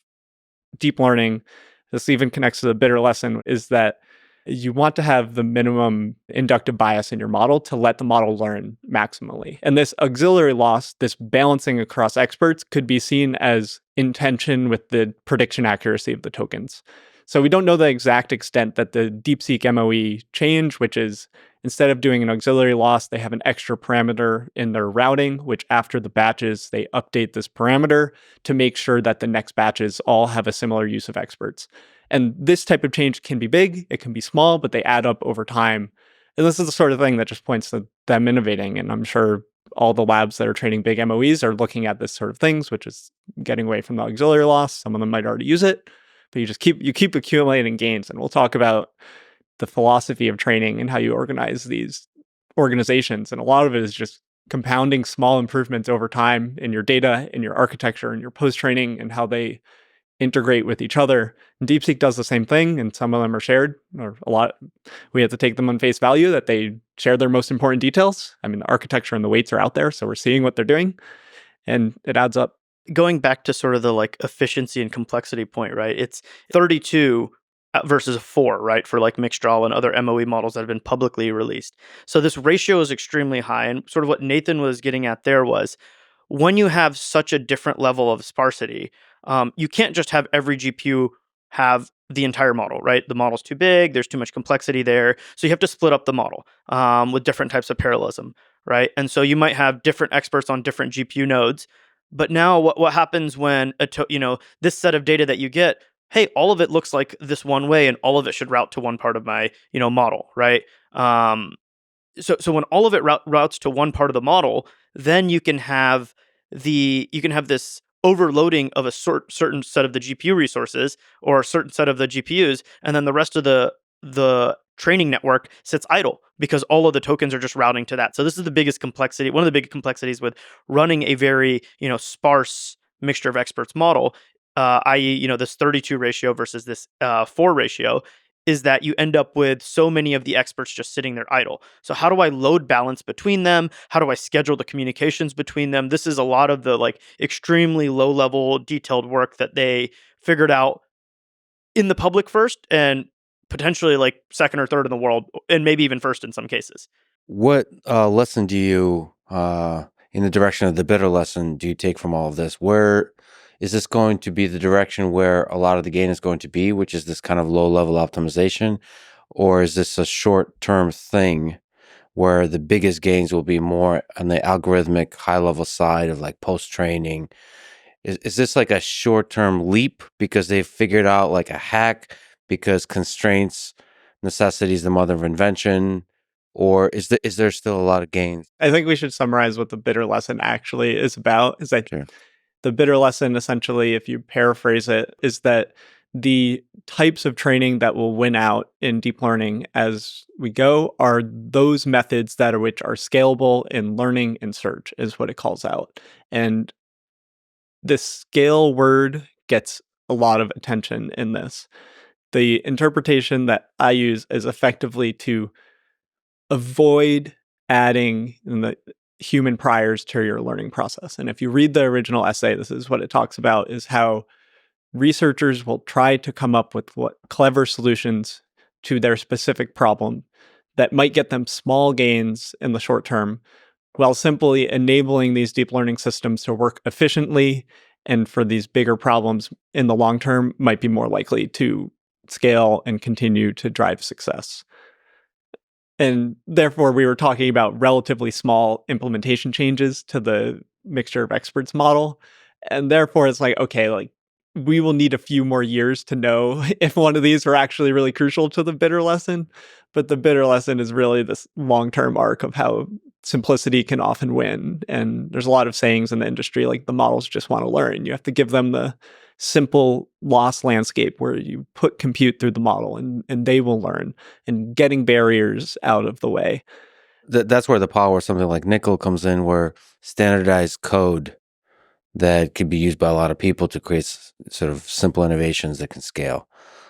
deep learning, this even connects to the bitter lesson, is that you want to have the minimum inductive bias in your model to let the model learn maximally. And this auxiliary loss, this balancing across experts, could be seen as in tension with the prediction accuracy of the tokens. So we don't know the exact extent that the DeepSeek MOE change, which is instead of doing an auxiliary loss, they have an extra parameter in their routing, which after the batches, they update this parameter to make sure that the next batches all have a similar use of experts. And this type of change can be big, it can be small, but they add up over time. And this is the sort of thing that just points to them innovating. And I'm sure all the labs that are training big MOEs are looking at this sort of things, which is getting away from the auxiliary loss. Some of them might already use it, but you keep accumulating gains. And we'll talk about the philosophy of training and how you organize these organizations. And a lot of it is just compounding small improvements over time in your data, in your architecture, in your post-training, and how they integrate with each other. And DeepSeek does the same thing, and some of them are shared, or a lot. We have to take them on face value that they share their most important details. I mean, the architecture and the weights are out there, so we're seeing what they're doing, and it adds up. Going back to sort of the like efficiency and complexity point, right? It's 32 versus 4, right? For like Mixtral and other MOE models that have been publicly released. So this ratio is extremely high. And sort of what Nathan was getting at there was when you have such a different level of sparsity, you can't just have every GPU have the entire model, right? The model's too big. There's too much complexity there. So you have to split up the model with different types of parallelism, right? And so you might have different experts on different GPU nodes. But now what happens when, this set of data that you get, hey, all of it looks like this one way and all of it should route to one part of my, model, right? So when all of it routes to one part of the model, then you can have this overloading of a certain set of the GPU resources or a certain set of the GPUs, and then the rest of the training network sits idle because all of the tokens are just routing to that. So this is the biggest complexity. One of the big complexities with running a very sparse mixture of experts model, i.e., this 32 ratio versus this 4 ratio, is that you end up with so many of the experts just sitting there idle. So how do I load balance between them? How do I schedule the communications between them? This is a lot of the like extremely low-level detailed work that they figured out in the public first and potentially like second or third in the world, and maybe even first in some cases. What lesson do you, in the direction of the bitter lesson, do you take from all of this? Where is this going to be the direction where a lot of the gain is going to be, which is this kind of low-level optimization? Or is this a short-term thing where the biggest gains will be more on the algorithmic high-level side of like post-training? Is this like a short-term leap because they've figured out like a hack because constraints, necessity is the mother of invention? Or is there still a lot of gains? I think we should summarize what the bitter lesson actually is about. Is that Sure. the bitter lesson, essentially, if you paraphrase it, is that the types of training that will win out in deep learning as we go are those methods which are scalable in learning and search, is what it calls out. And the scale word gets a lot of attention in this. The interpretation that I use is effectively to avoid adding the human priors to your learning process. And if you read the original essay, this is what it talks about, is how researchers will try to come up with clever solutions to their specific problem that might get them small gains in the short term, while simply enabling these deep learning systems to work efficiently, and for these bigger problems in the long term might be more likely to scale and continue to drive success. And therefore, we were talking about relatively small implementation changes to the mixture of experts model. And therefore, it's like, okay, like we will need a few more years to know if one of these were actually really crucial to the bitter lesson. But the bitter lesson is really this long-term arc of how simplicity can often win. And there's a lot of sayings in the industry, like the models just want to learn. You have to give them the simple loss landscape where you put compute through the model and they will learn, and getting barriers out of the way. That's where the power of something like Nickel comes in, where standardized code that could be used by a lot of people to create sort of simple innovations that can scale,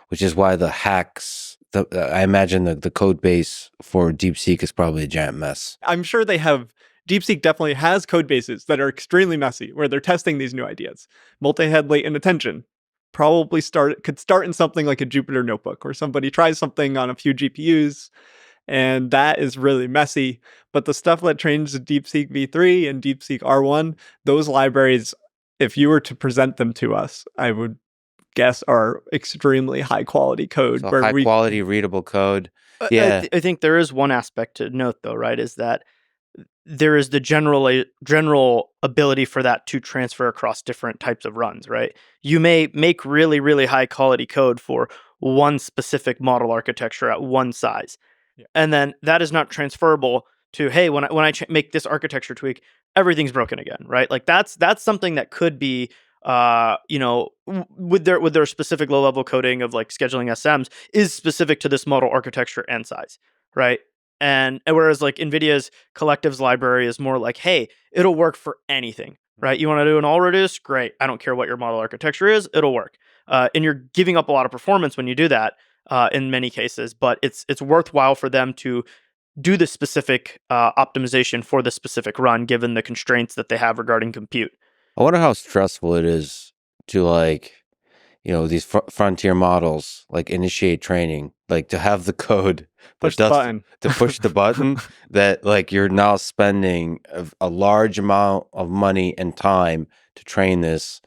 which is why the hacks, I imagine the code base for DeepSeek is probably a giant mess. I'm sure DeepSeek definitely has code bases that are extremely messy, where they're testing these new ideas. Multi-head latent attention probably could start in something like a Jupyter notebook, or somebody tries something on a few GPUs, and that is really messy. But the stuff that trains DeepSeek-V3 and DeepSeek-R1, those libraries, if you were to present them to us, I would guess are extremely high quality code. So high quality readable code. Yeah. I think there is one aspect to note, though, right? Is that there is the general ability for that to transfer across different types of runs, right? You may make really, really high quality code for one specific model architecture at one size. Yeah. And then that is not transferable to, hey, when I make this architecture tweak, everything's broken again, right? Like that's something that could be, with their specific low level coding of like scheduling SMs is specific to this model architecture and size, right? And whereas like NVIDIA's collectives library is more like, hey, it'll work for anything, right? You want to do an all reduce? Great. I don't care what your model architecture is, it'll work. And you're giving up a lot of performance when you do that in many cases, but it's worthwhile for them to do the specific optimization for the specific run, given the constraints that they have regarding compute. I wonder how stressful it is to like, these frontier models like initiate training, like to have the code push the button to push the button that like you're now spending a large amount of money and time to train this.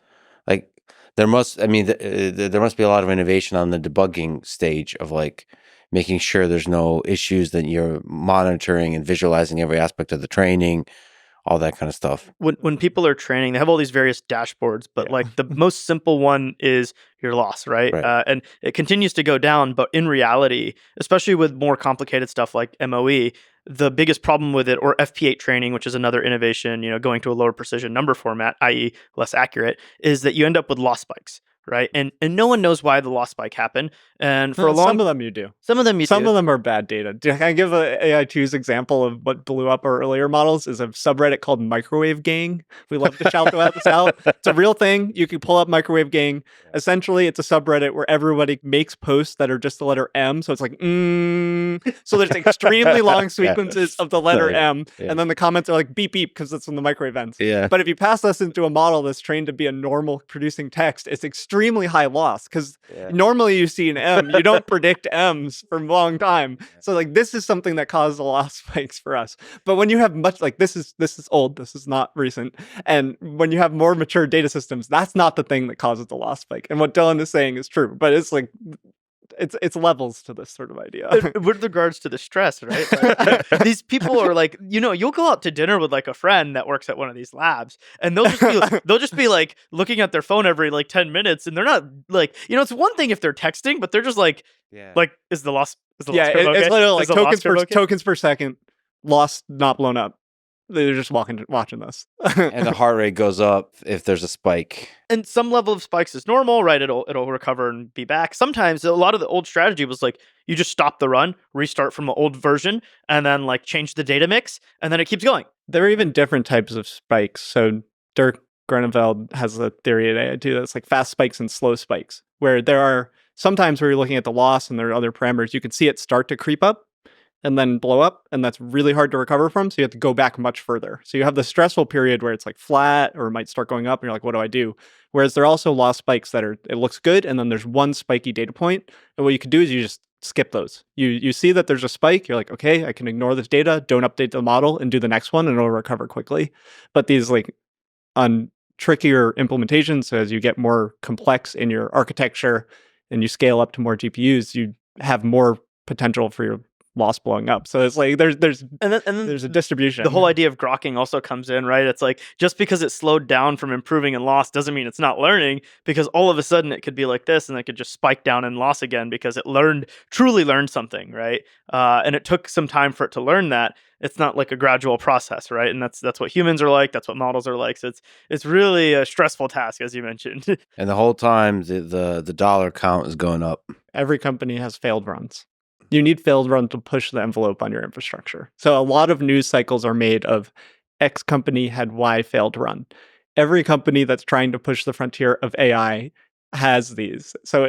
Like there must be a lot of innovation on the debugging stage of like making sure there's no issues, that you're monitoring and visualizing every aspect of the training, all that kind of stuff. When people are training, they have all these various dashboards, but like the most simple one is your loss, right? And it continues to go down, but in reality, especially with more complicated stuff like MOE, the biggest problem with it, or FP8 training, which is another innovation, going to a lower precision number format, i.e. less accurate, is that you end up with loss spikes. Right. And no one knows why the loss spike happened. And for some of them you do. Some of them you do. Some of them are bad data. Can I give a AI2's example of what blew up our earlier models? Is a subreddit called Microwave Gang. We love to shout this out. It's a real thing. You can pull up Microwave Gang. Essentially, it's a subreddit where everybody makes posts that are just the letter M. So it's like, So there's extremely long sequences of the letter M. Yeah. And then the comments are like beep, beep, because it's from the microwave ends. Yeah. But if you pass this into a model that's trained to be a normal producing text, it's extremely extremely high loss because normally you see an M, you don't predict M's for a long time. So like this is something that caused the loss spikes for us. But when you have much like this is old, this is not recent. And when you have more mature data systems, that's not the thing that causes the loss spike. And what Dylan is saying is true, but it's like it's levels to this sort of idea. With regards to the stress, right? Like, these people are like, you'll go out to dinner with like a friend that works at one of these labs, and they'll just be like looking at their phone every like 10 minutes, and they're not like, it's one thing if they're texting, but they're just like, is the loss curve okay? It's literally like tokens per second, loss not blown up. They're just watching this. And the heart rate goes up if there's a spike. And some level of spikes is normal, right? It'll recover and be back. Sometimes a lot of the old strategy was like you just stop the run, restart from the old version, and then like change the data mix, and then it keeps going. There are even different types of spikes. So Dirk Grunewald has a theory at AI too that's like fast spikes and slow spikes, where there are sometimes where you're looking at the loss and there are other parameters, you can see it start to creep up and then blow up, and that's really hard to recover from, so you have to go back much further. So you have the stressful period where it's like flat or it might start going up and you're like, what do I do? Whereas there are also loss spikes that it looks good, and then there's one spiky data point, and what you can do is you just skip those. You see that there's a spike, you're like, okay, I can ignore this data, don't update the model, and do the next one, and it'll recover quickly. But these like on trickier implementations, so as you get more complex in your architecture and you scale up to more GPUs, you have more potential for your loss blowing up. So it's like there's a distribution. The whole idea of grokking also comes in, right? It's like just because it slowed down from improving and loss doesn't mean it's not learning, because all of a sudden it could be like this and it could just spike down and loss again because it truly learned something, right? And it took some time for it to learn that. It's not like a gradual process, right? And that's what humans are like. That's what models are like. So it's really a stressful task, as you mentioned. And the whole time the dollar count is going up. Every company has failed runs. You need failed run to push the envelope on your infrastructure. So a lot of news cycles are made of X company had Y failed run. Every company that's trying to push the frontier of AI has these. So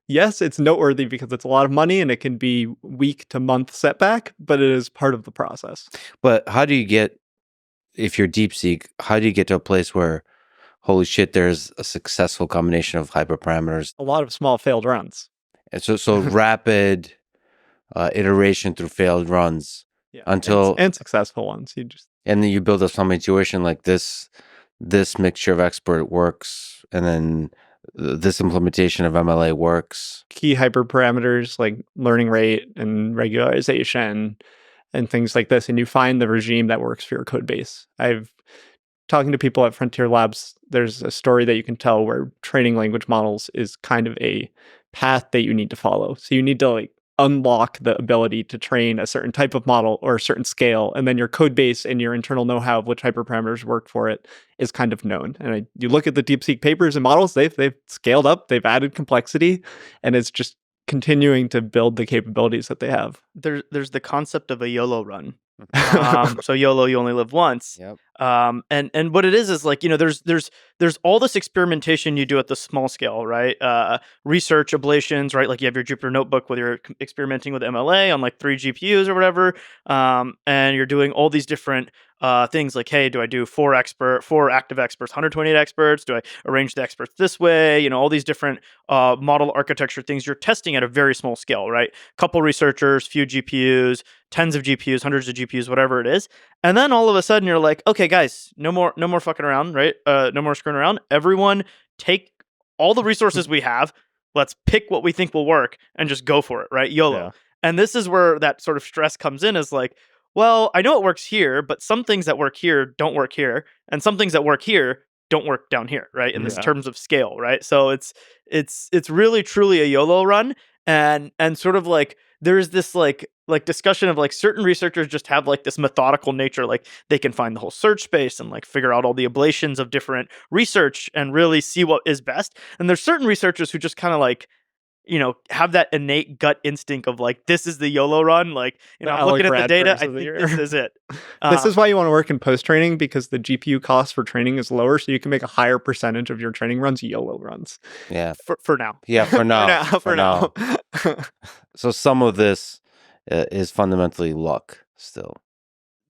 yes, it's noteworthy because it's a lot of money and it can be week to month setback, but it is part of the process. But how do you get, if you're DeepSeek, how do you get to a place where, holy shit, there's a successful combination of hyperparameters? A lot of small failed runs. And so rapid iteration through failed runs until and successful ones. And then you build up some intuition like this mixture of expert works, and then this implementation of MLA works. Key hyperparameters like learning rate and regularization and things like this, and you find the regime that works for your code base. I've talking to people at Frontier Labs, there's a story that you can tell where training language models is kind of a path that you need to follow. So you need to like unlock the ability to train a certain type of model or a certain scale, and then your code base and your internal know-how of which hyperparameters work for it is kind of known. And you look at the DeepSeek papers and models, they've scaled up, they've added complexity, and it's just continuing to build the capabilities that they have. There's the concept of a YOLO run. So YOLO, you only live once. Yep. And what it is like, there's all this experimentation you do at the small scale, right? Research ablations, right? Like you have your Jupyter notebook where you're experimenting with MLA on like 3 GPUs or whatever. And you're doing all these different things like, hey, do I do 4 active experts, 128 experts? Do I arrange the experts this way? All these different model architecture things you're testing at a very small scale, right? Couple researchers, few GPUs, tens of GPUs, hundreds of GPUs, whatever it is. And then all of a sudden you're like, okay, guys, no more fucking around, right? No more screwing around. Everyone take all the resources we have. Let's pick what we think will work and just go for it, right? YOLO. Yeah. And this is where that sort of stress comes in, is like, well, I know it works here, but some things that work here don't work here, and some things that work here don't work down here, right? In this terms of scale, right? So it's really truly a YOLO run, and sort of like there's this like discussion of like certain researchers just have like this methodical nature, like they can find the whole search space and like figure out all the ablations of different research and really see what is best. And there's certain researchers who just kind of like, have that innate gut instinct of like, this is the YOLO run. Like, I'm looking at the data, I think this is it. This is why you want to work in post-training, because the GPU cost for training is lower, so you can make a higher percentage of your training runs YOLO runs. Yeah. For now. Yeah, for now. for now. So some of this is fundamentally luck still.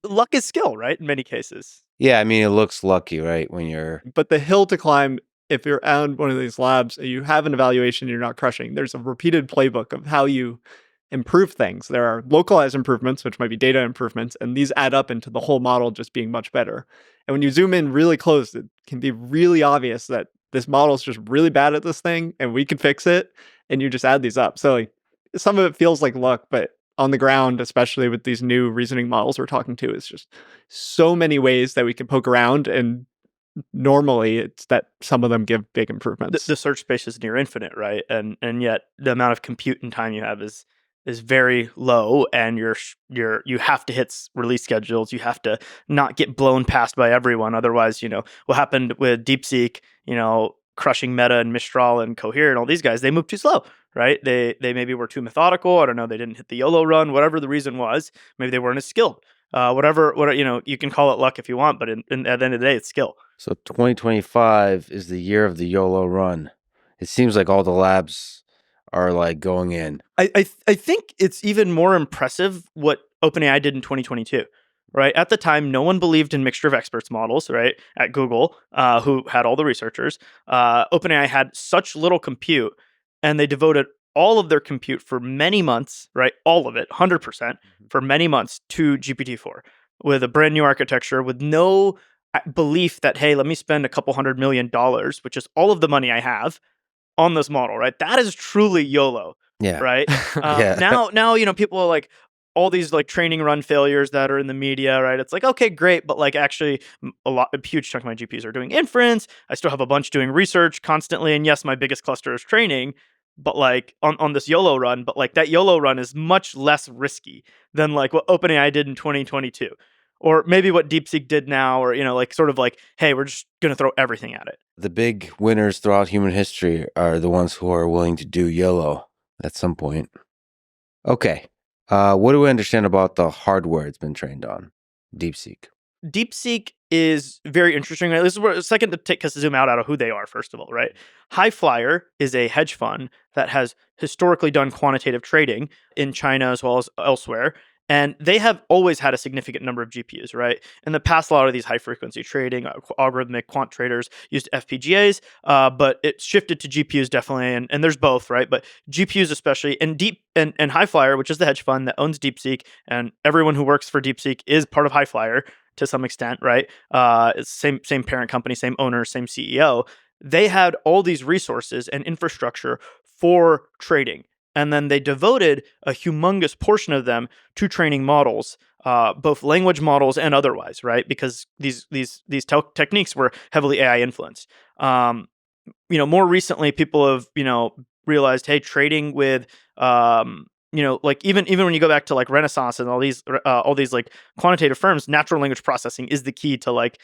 Luck is skill, right? In many cases. Yeah, I mean, it looks lucky, right? When you're... But the hill to climb if you're at one of these labs and you have an evaluation you're not crushing, there's a repeated playbook of how you improve things. There are localized improvements, which might be data improvements, and these add up into the whole model just being much better. And when you zoom in really close, it can be really obvious that this model is just really bad at this thing and we can fix it, and you just add these up. So like, some of it feels like luck, but on the ground, especially with these new reasoning models we're talking to, it's just so many ways that we can poke around, and normally it's that some of them give big improvements. The search space is near infinite, right? And yet the amount of compute and time you have is very low, and you have to hit release schedules. You have to not get blown past by everyone. Otherwise, what happened with DeepSeek, crushing Meta and Mistral and Cohere and all these guys, they moved too slow, right? They maybe were too methodical. I don't know. They didn't hit the YOLO run, whatever the reason was. Maybe they weren't as skilled. Whatever, you can call it luck if you want, but at the end of the day, it's skill. So 2025 is the year of the YOLO run. It seems like all the labs are like going in. I think it's even more impressive what OpenAI did in 2022. Right. At the time, no one believed in mixture of experts models, right? At Google, who had all the researchers. OpenAI had such little compute, and they devoted all of their compute for many months, right? All of it, 100% for many months to GPT-4 with a brand new architecture, with no belief that, hey, let me spend a couple $100 million, which is all of the money I have, on this model, right? That is truly YOLO. Yeah. Right. Yeah. Now, people are like, all these like training run failures that are in the media, right? It's like, okay, great. But like actually a huge chunk of my GPUs are doing inference. I still have a bunch doing research constantly. And yes, my biggest cluster is training, but like on this YOLO run, but like that YOLO run is much less risky than like what OpenAI did in 2022. Or maybe what DeepSeek did now, or, like sort of like, hey, we're just going to throw everything at it. The big winners throughout human history are the ones who are willing to do YOLO at some point. Okay. What do we understand about the hardware it's been trained on? DeepSeek. DeepSeek is very interesting. Right? This is where a second to take us to zoom out of who they are, first of all, right? Highflyer is a hedge fund that has historically done quantitative trading in China as well as elsewhere. And they have always had a significant number of GPUs, right? In the past, a lot of these high-frequency trading, algorithmic quant traders used FPGAs, but it shifted to GPUs definitely, and there's both, right? But GPUs especially, and Highflyer, which is the hedge fund that owns DeepSeek, and everyone who works for DeepSeek is part of Highflyer to some extent, right? It's same parent company, same owner, same CEO. They had all these resources and infrastructure for trading. And then they devoted a humongous portion of them to training models, both language models and otherwise, right? Because these techniques were heavily AI influenced. More recently, people have realized, hey, trading with like even when you go back to like Renaissance and all these like quantitative firms, natural language processing is the key to like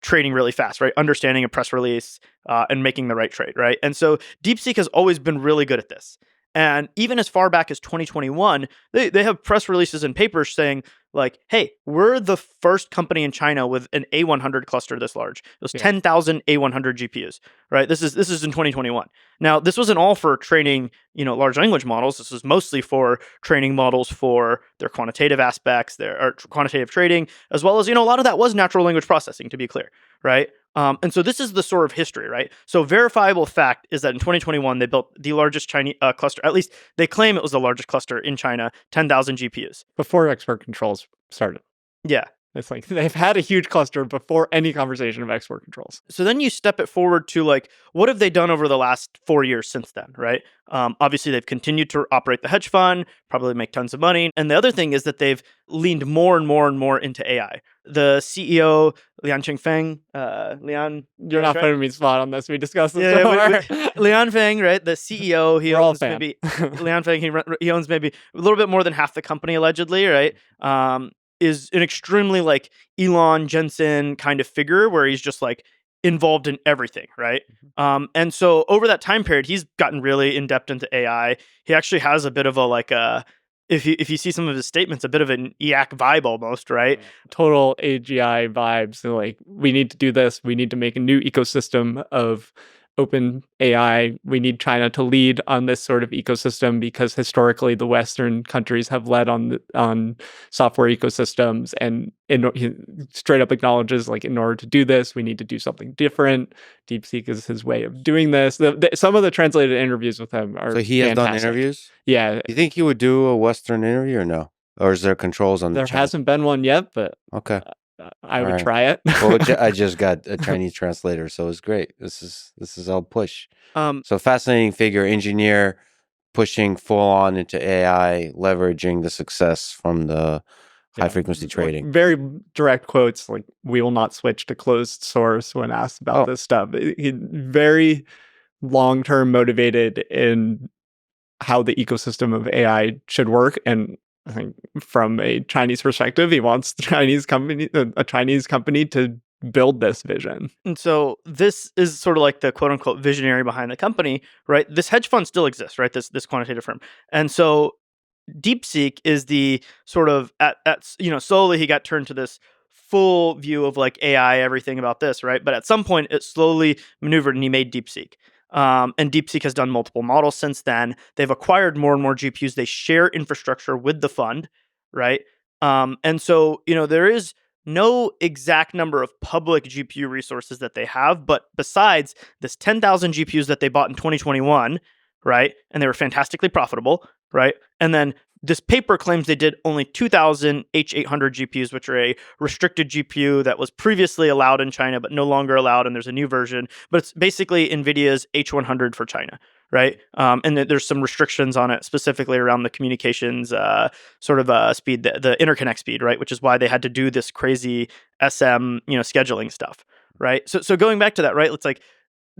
trading really fast, right? Understanding a press release and making the right trade, right? And so DeepSeek has always been really good at this. And even as far back as 2021, they have press releases and papers saying like, hey, we're the first company in China with an A100 cluster this large. It was 10,000 A100 GPUs, right? This is in 2021. Now, this wasn't all for training, large language models. This was mostly for training models for their quantitative aspects, their quantitative trading, as well as, a lot of that was natural language processing, to be clear, right? And so this is the sort of history, right? So verifiable fact is that in 2021, they built the largest Chinese cluster. At least they claim it was the largest cluster in China, 10,000 GPUs. Before export controls started. Yeah. It's like they've had a huge cluster before any conversation of export controls. So then you step it forward to like, what have they done over the last 4 years since then, right? Obviously, they've continued to operate the hedge fund, probably make tons of money. And the other thing is that they've leaned more and more and more into AI. The CEO, Lian Feng, You're not putting me spot on this. We discussed this before. Lian Feng, right? The CEO, he We're all owns maybe Lian Feng. He owns maybe a little bit more than half the company, allegedly, right? Is an extremely like Elon Jensen kind of figure where he's just like involved in everything, right? And so over that time period, he's gotten really in depth into AI. He actually has a bit of a like if you see some of his statements, a bit of an EAC vibe almost, right? Total AGI vibes. So like, we need to do this. We need to make a new ecosystem of OpenAI, we need China to lead on this sort of ecosystem because historically the Western countries have led on software ecosystems, and he straight up acknowledges like in order to do this, we need to do something different. DeepSeek is his way of doing this. Some of the translated interviews with him are So he has done fantastic. interviews? Yeah. You think he would do a Western interview or no? Or is there controls on the There channel? hasn't been one yet, but Okay. I would Alright. try it. Well, I just got a Chinese translator, so it's great. This is all push. So fascinating figure, engineer, pushing full on into AI, leveraging the success from the high frequency trading. Very direct quotes, like "We will not switch to closed source" when asked about this stuff. Very long term motivated in how the ecosystem of AI should work, and I think from a Chinese perspective, he wants a Chinese company to build this vision. And so this is sort of like the quote unquote visionary behind the company, right? This hedge fund still exists, right? This quantitative firm. And so DeepSeek is the sort of slowly he got turned to this full view of like AI, everything about this, right? But at some point it slowly maneuvered and he made DeepSeek. And DeepSeek has done multiple models since then. They've acquired more and more GPUs. They share infrastructure with the fund, right? And so, there is no exact number of public GPU resources that they have, but besides this 10,000 GPUs that they bought in 2021, right? And they were fantastically profitable, right? And then this paper claims they did only 2,000 H800 GPUs, which are a restricted GPU that was previously allowed in China, but no longer allowed. And there's a new version, but it's basically NVIDIA's H100 for China, right? And there's some restrictions on it, specifically around the communications speed, the interconnect speed, right? Which is why they had to do this crazy SM, scheduling stuff, right? So going back to that, right? It's like,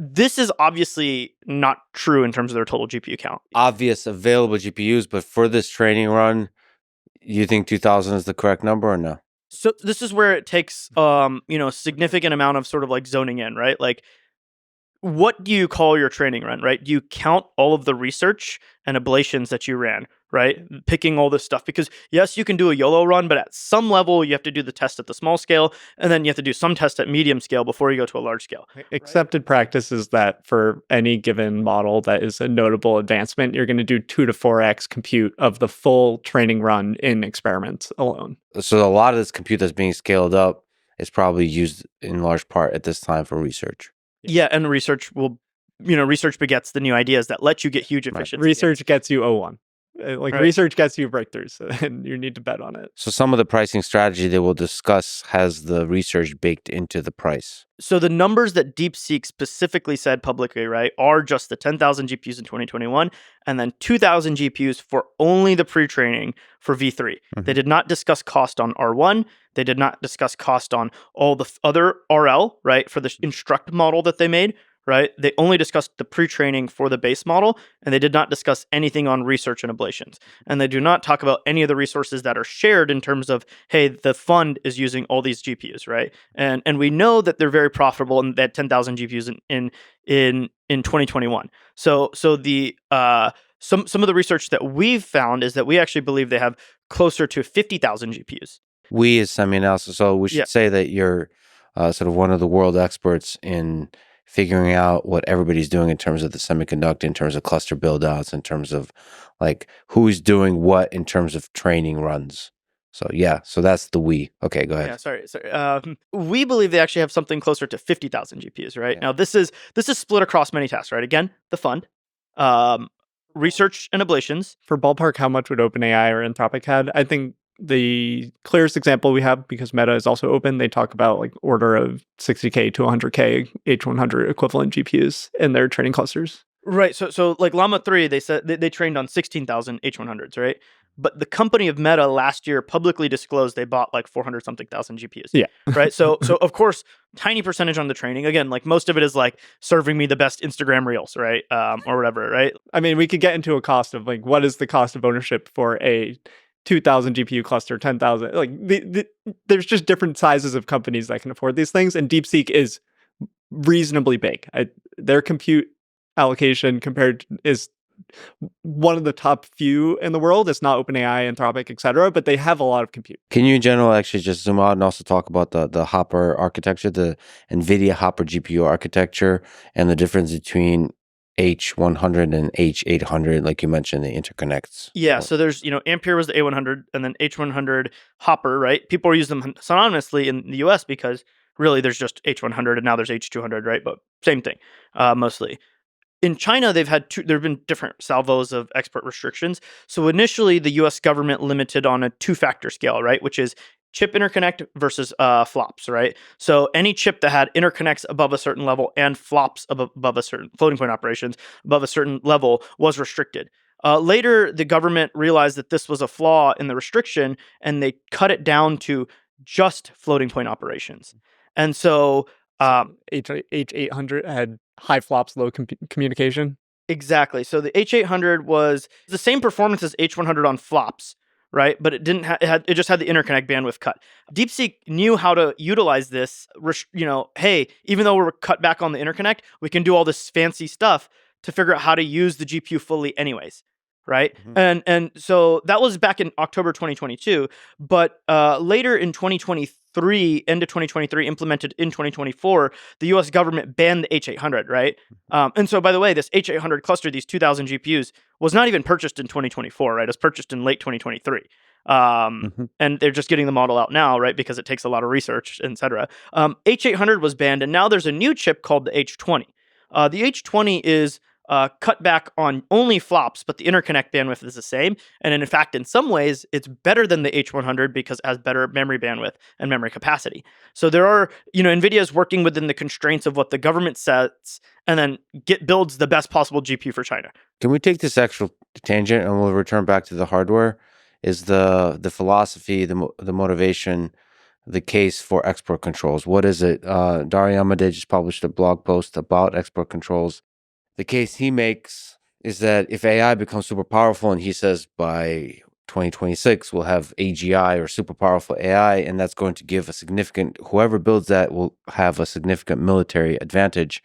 this is obviously not true in terms of their total GPU count. Obvious available GPUs, but for this training run, you think 2,000 is the correct number or no? So this is where it takes, significant amount of sort of like zoning in, right? Like, what do you call your training run, right? Do you count all of the research and ablations that you ran, right? Picking all this stuff, because yes, you can do a YOLO run, but at some level you have to do the test at the small scale, and then you have to do some test at medium scale before you go to a large scale. Accepted practice is that for any given model that is a notable advancement, you're going to do 2 to 4x compute of the full training run in experiments alone. So a lot of this compute that's being scaled up is probably used in large part at this time for research. Yeah, and research begets the new ideas that let you get huge efficiency. Research gets you O1. Research gets you breakthroughs, and you need to bet on it. So some of the pricing strategy they will discuss has the research baked into the price. So the numbers that DeepSeek specifically said publicly, right, are just the 10,000 GPUs in 2021 and then 2,000 GPUs for only the pre-training for V3. Mm-hmm. They did not discuss cost on R1. They did not discuss cost on all the other RL, right, for the instruct model that they made. Right? They only discussed the pre-training for the base model, and they did not discuss anything on research and ablations. And they do not talk about any of the resources that are shared in terms of, hey, the fund is using all these GPUs, right? And we know that they're very profitable and that 10,000 GPUs in 2021. So the some of the research that we've found is that we actually believe they have closer to 50,000 GPUs. We as SemiAnalysis, so we should say that you're sort of one of the world experts in figuring out what everybody's doing in terms of the semiconductor, in terms of cluster build-outs, in terms of like who's doing what in terms of training runs. So so that's the we. Okay, go ahead. Yeah, sorry. We believe they actually have something closer to 50,000 GPUs, right? Yeah. Now this is split across many tasks, right? Again, the fund, research and ablations. For ballpark, how much would OpenAI or Anthropic had? I think the clearest example we have, because Meta is also open, they talk about like order of 60K to 100K H100 equivalent GPUs in their training clusters. Right. So like Llama 3, they said they trained on 16,000 H100s, right? But the company of Meta last year publicly disclosed they bought like 400 something thousand GPUs. Yeah. Right. So of course, tiny percentage on the training. Again, like most of it is like serving me the best Instagram reels, right? Or whatever, right? I mean, we could get into a cost of like, what is the cost of ownership for a 2,000 GPU cluster, 10,000, like there's just different sizes of companies that can afford these things. And DeepSeek is reasonably big. Their compute allocation is one of the top few in the world. It's not OpenAI, Anthropic, etc., but they have a lot of compute. Can you in general actually just zoom out and also talk about the Hopper architecture, the NVIDIA Hopper GPU architecture, and the difference between H100 and H800, like you mentioned, the interconnects? Yeah, so there's, Ampere was the A100 and then H100 Hopper, right? People use them synonymously in the US because really there's just H100 and now there's H200, right? But same thing, mostly. In China, there have been different salvos of export restrictions. So initially, the U.S. government limited on a 2-factor scale, right, which is chip interconnect versus flops, right? So any chip that had interconnects above a certain level and flops above a certain floating point operations above a certain level was restricted. Later, the government realized that this was a flaw in the restriction, and they cut it down to just floating point operations. And so H800 had high flops, low communication. Exactly. So the H800 was the same performance as H100 on flops, right? But it didn't it just had the interconnect bandwidth cut. DeepSeek knew how to utilize this. Hey, even though we're cut back on the interconnect, we can do all this fancy stuff to figure out how to use the GPU fully, anyways. Right. Mm-hmm. And so that was back in October 2022. But later in 2023, end of 2023, implemented in 2024, the US government banned the H800. Right. And so, by the way, this H800 cluster, these 2,000 GPUs, was not even purchased in 2024. Right. It was purchased in late 2023. And they're just getting the model out now, right? Because it takes a lot of research, et cetera. H800 was banned. And now there's a new chip called the H20. The H20 is cut back on only flops, but the interconnect bandwidth is the same. And in fact, in some ways, it's better than the H100 because it has better memory bandwidth and memory capacity. So there are, NVIDIA is working within the constraints of what the government sets and then builds the best possible GPU for China. Can we take this actual tangent and we'll return back to the hardware? Is the philosophy, the motivation, the case for export controls? What is it? Dario Amodei just published a blog post about export controls. The case he makes is that if AI becomes super powerful, and he says by 2026 we'll have AGI or super powerful AI, and that's going to give whoever builds that will have a significant military advantage.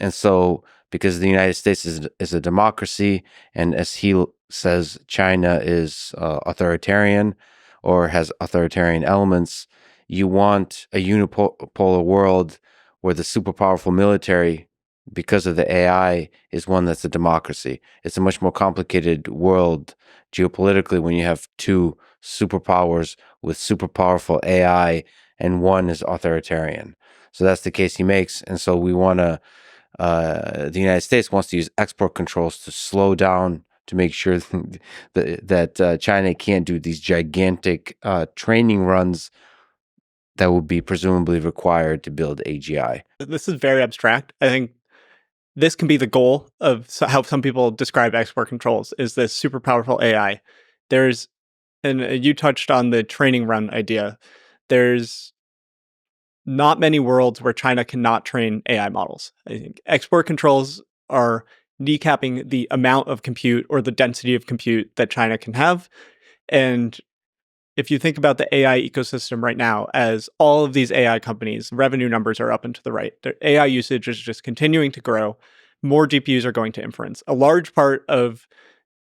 And so, because the United States is a democracy, and as he says, China is authoritarian or has authoritarian elements, you want a unipolar world where the super powerful military, because of the AI, is one that's a democracy. It's a much more complicated world geopolitically when you have two superpowers with super powerful AI and one is authoritarian. So that's the case he makes. And so we want to, the United States wants to use export controls to slow down, to make sure that China can't do these gigantic training runs that would be presumably required to build AGI. This is very abstract. I think this can be the goal of how some people describe export controls, is this super powerful AI. And you touched on the training run idea. There's not many worlds where China cannot train AI models. I think export controls are kneecapping the amount of compute or the density of compute that China can have. And if you think about the AI ecosystem right now, as all of these AI companies, revenue numbers are up and to the right. Their AI usage is just continuing to grow. More GPUs are going to inference. A large part of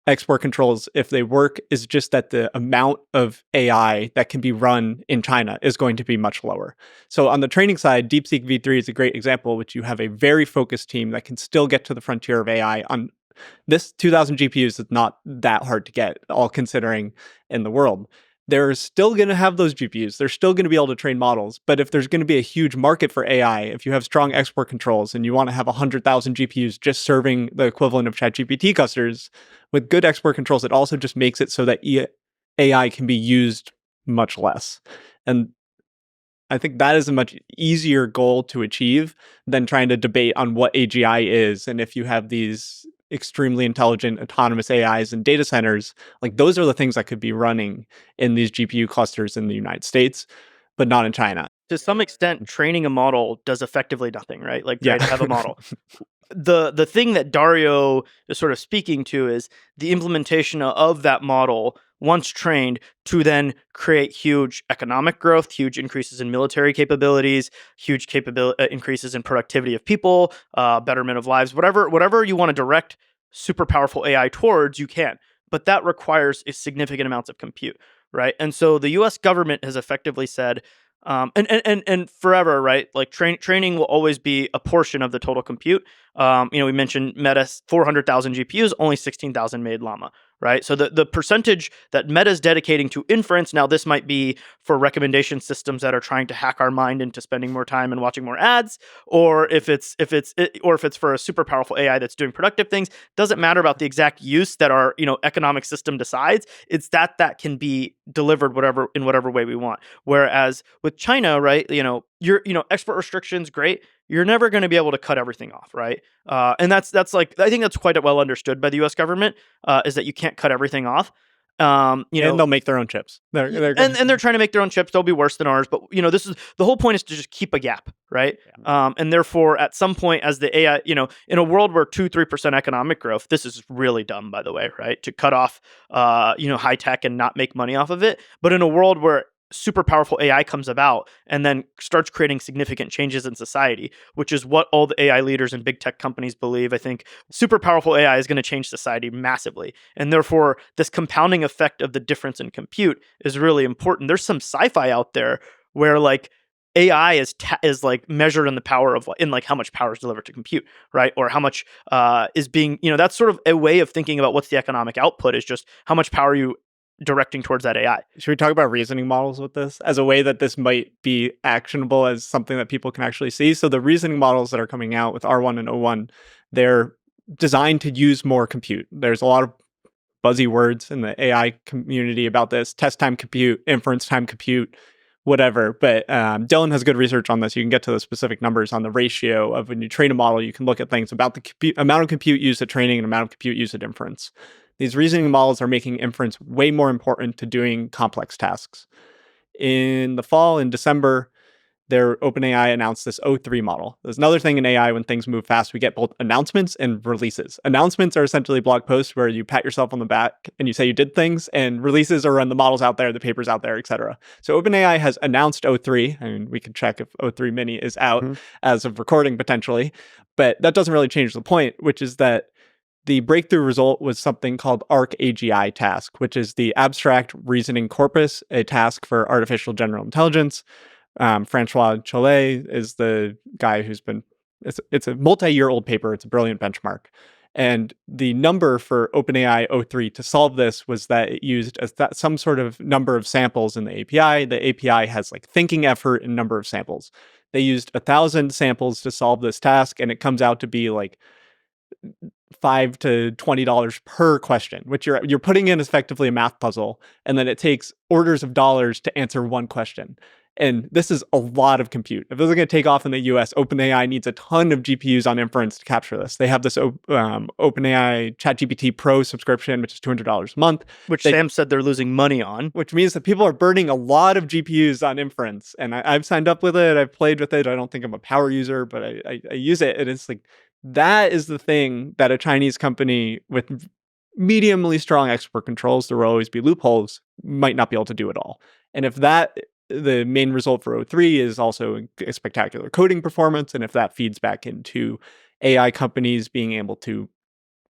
export controls, if they work, is just that the amount of AI that can be run in China is going to be much lower. So on the training side, DeepSeek-V3 is a great example, which you have a very focused team that can still get to the frontier of AI on this 2,000 GPUs. Is not that hard to get, all considering in the world. They're still going to have those GPUs. They're still going to be able to train models. But if there's going to be a huge market for AI, if you have strong export controls and you want to have 100,000 GPUs just serving the equivalent of ChatGPT clusters, with good export controls, it also just makes it so that AI can be used much less. And I think that is a much easier goal to achieve than trying to debate on what AGI is. And if you have these extremely intelligent autonomous AIs and data centers, like those are the things that could be running in these GPU clusters in the United States, but not in China. To some extent, training a model does effectively nothing, right? Like, Yeah. to have a model. The thing that Dario is sort of speaking to is the implementation of that model once trained to then create huge economic growth, huge increases in military capabilities, huge increases in productivity of people, betterment of lives, whatever you want to direct super powerful AI towards, you can. But that requires a significant amounts of compute, right? And so the U.S. government has effectively said, and forever, right? Like training will always be a portion of the total compute. We mentioned Meta's 400,000 GPUs, only 16,000 made Llama, right? So the percentage that Meta's dedicating to inference, now this might be for recommendation systems that are trying to hack our mind into spending more time and watching more ads, or if it's for a super powerful AI that's doing productive things, doesn't matter about the exact use that our economic system decides. It's that can be delivered in whatever way we want. Whereas with China, right, your export restrictions, great. You're never going to be able to cut everything off, right? And that's like, I think that's quite well understood by the U.S. government, is that you can't cut everything off. And they'll make their own chips. They're and they're trying to make their own chips. They'll be worse than ours, but this is the whole point, is to just keep a gap, right? Yeah. And therefore, at some point, as the AI, in a world where 2-3% economic growth, this is really dumb, by the way, right? To cut off, high tech and not make money off of it. But in a world where super powerful AI comes about and then starts creating significant changes in society, which is what all the AI leaders and big tech companies believe. I think super powerful AI is going to change society massively. And therefore, this compounding effect of the difference in compute is really important. There's some sci-fi out there where like AI is like measured in the power of how much power is delivered to compute, right? Or how much is being, that's sort of a way of thinking about what's the economic output, is just how much power you directing towards that AI. Should we talk about reasoning models with this as a way that this might be actionable as something that people can actually see? So the reasoning models that are coming out with R1 and O1, they're designed to use more compute. There's a lot of buzzy words in the AI community about this: test time compute, inference time compute, whatever. But Dylan has good research on this. You can get to the specific numbers on the ratio of when you train a model. You can look at things about the amount of compute used at training and amount of compute used at inference. These reasoning models are making inference way more important to doing complex tasks. In the fall, in December, OpenAI announced this O3 model. There's another thing in AI: when things move fast, we get both announcements and releases. Announcements are essentially blog posts where you pat yourself on the back and you say you did things, and releases are when the model's out there, the paper's out there, etc. So OpenAI has announced O3. I mean, we can check if O3 Mini is out as of recording potentially, but that doesn't really change the point, which is that the breakthrough result was something called ArcAGI task, which is the abstract reasoning corpus, a task for artificial general intelligence. Francois Chollet is the guy who's it's a multi-year old paper. It's a brilliant benchmark. And the number for OpenAI O3 to solve this was that it used some sort of number of samples in the API. The API has like thinking effort and number of samples. They used 1,000 samples to solve this task, and it comes out to be like $5 to $20 per question, which you're putting in effectively a math puzzle, and then it takes orders of dollars to answer one question. And this is a lot of compute. If this is going to take off in the US, OpenAI needs a ton of GPUs on inference to capture this. They have this OpenAI ChatGPT Pro subscription, which is $200 a month. Which Sam said they're losing money on. Which means that people are burning a lot of GPUs on inference. And I've signed up with it. I've played with it. I don't think I'm a power user, but I use it. And it's like, that is the thing that a Chinese company with mediumly strong export controls, there will always be loopholes, might not be able to do it all. And if the main result for O3 is also a spectacular coding performance, and if that feeds back into AI companies being able to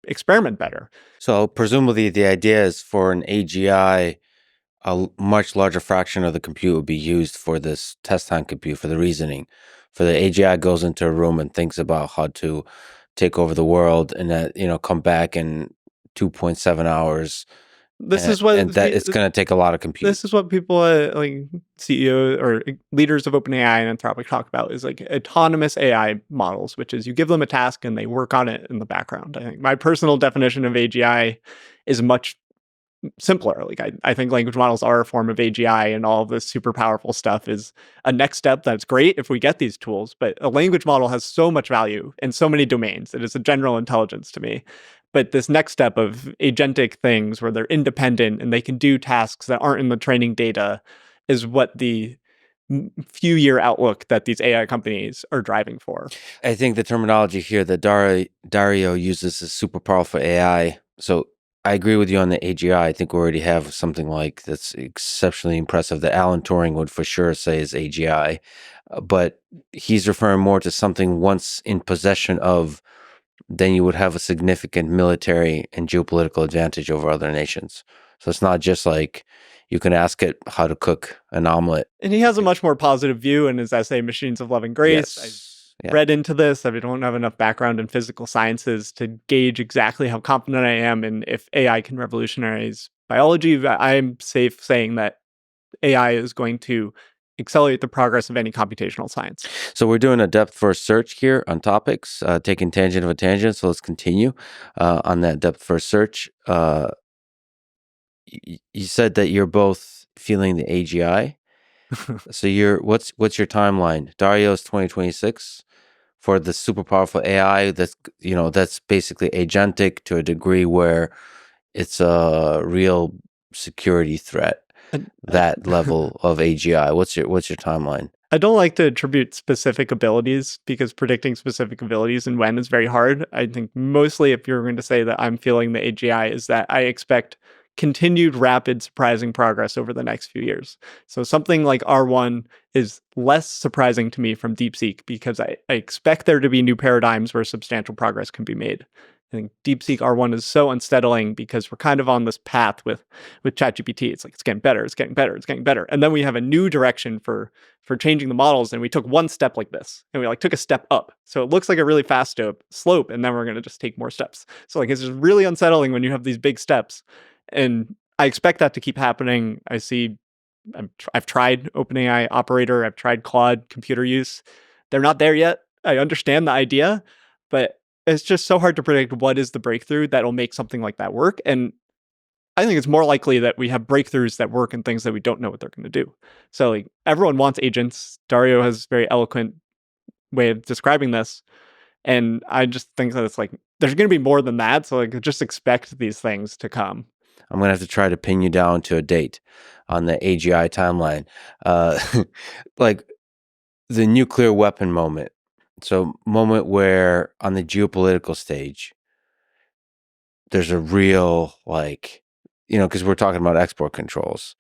experiment better. So presumably the idea is for an AGI, a much larger fraction of the compute would be used for this test time compute, for the reasoning. For the AGI goes into a room and thinks about how to take over the world, and that come back in 2.7 hours. It's going to take a lot of compute. This is what people like CEO or leaders of OpenAI and Anthropic talk about, is like autonomous AI models, which is you give them a task and they work on it in the background. I think my personal definition of AGI is much simpler. Like I think language models are a form of AGI, and all of this super powerful stuff is a next step that's great if we get these tools. But a language model has so much value in so many domains. It is a general intelligence to me. But this next step of agentic things where they're independent and they can do tasks that aren't in the training data is what the few-year outlook that these AI companies are driving for. I think the terminology here that Dario uses is super powerful AI. So I agree with you on the AGI. I think we already have something like that's exceptionally impressive that Alan Turing would for sure say is AGI. But he's referring more to something once in possession of then you would have a significant military and geopolitical advantage over other nations. So it's not just like you can ask it how to cook an omelet. And he has a much more positive view in his essay, Machines of Love and Grace. Yes. I read into this. I don't have enough background in physical sciences to gauge exactly how confident I am in if AI can revolutionize biology. I'm safe saying that AI is going to accelerate the progress of any computational science. So we're doing a depth-first search here on topics, taking tangent of a tangent. So let's continue on that depth-first search. You said that you're both feeling the AGI. So what's your timeline? Dario's 2026 for the super powerful AI that's basically agentic to a degree where it's a real security threat. That level of AGI. What's your timeline? I don't like to attribute specific abilities because predicting specific abilities and when is very hard. I think mostly if you're going to say that I'm feeling the AGI is that I expect continued rapid surprising progress over the next few years. So something like R1 is less surprising to me from DeepSeek because I expect there to be new paradigms where substantial progress can be made. I think DeepSeek-R1 is so unsettling because we're kind of on this path with ChatGPT. It's like it's getting better, it's getting better, it's getting better. And then we have a new direction for changing the models, and we took one step like this, and we took a step up. So it looks like a really fast slope, and then we're going to just take more steps. So it's just really unsettling when you have these big steps. And I expect that to keep happening. I've tried OpenAI Operator, I've tried Claude computer use. They're not there yet. I understand the idea, but it's just so hard to predict what is the breakthrough that'll make something like that work. And I think it's more likely that we have breakthroughs that work in things that we don't know what they're going to do. So everyone wants agents. Dario has a very eloquent way of describing this. And I just think that it's there's going to be more than that. So just expect these things to come. I'm going to have to try to pin you down to a date on the AGI timeline. The nuclear weapon moment. So moment where on the geopolitical stage, there's a real because we're talking about export controls.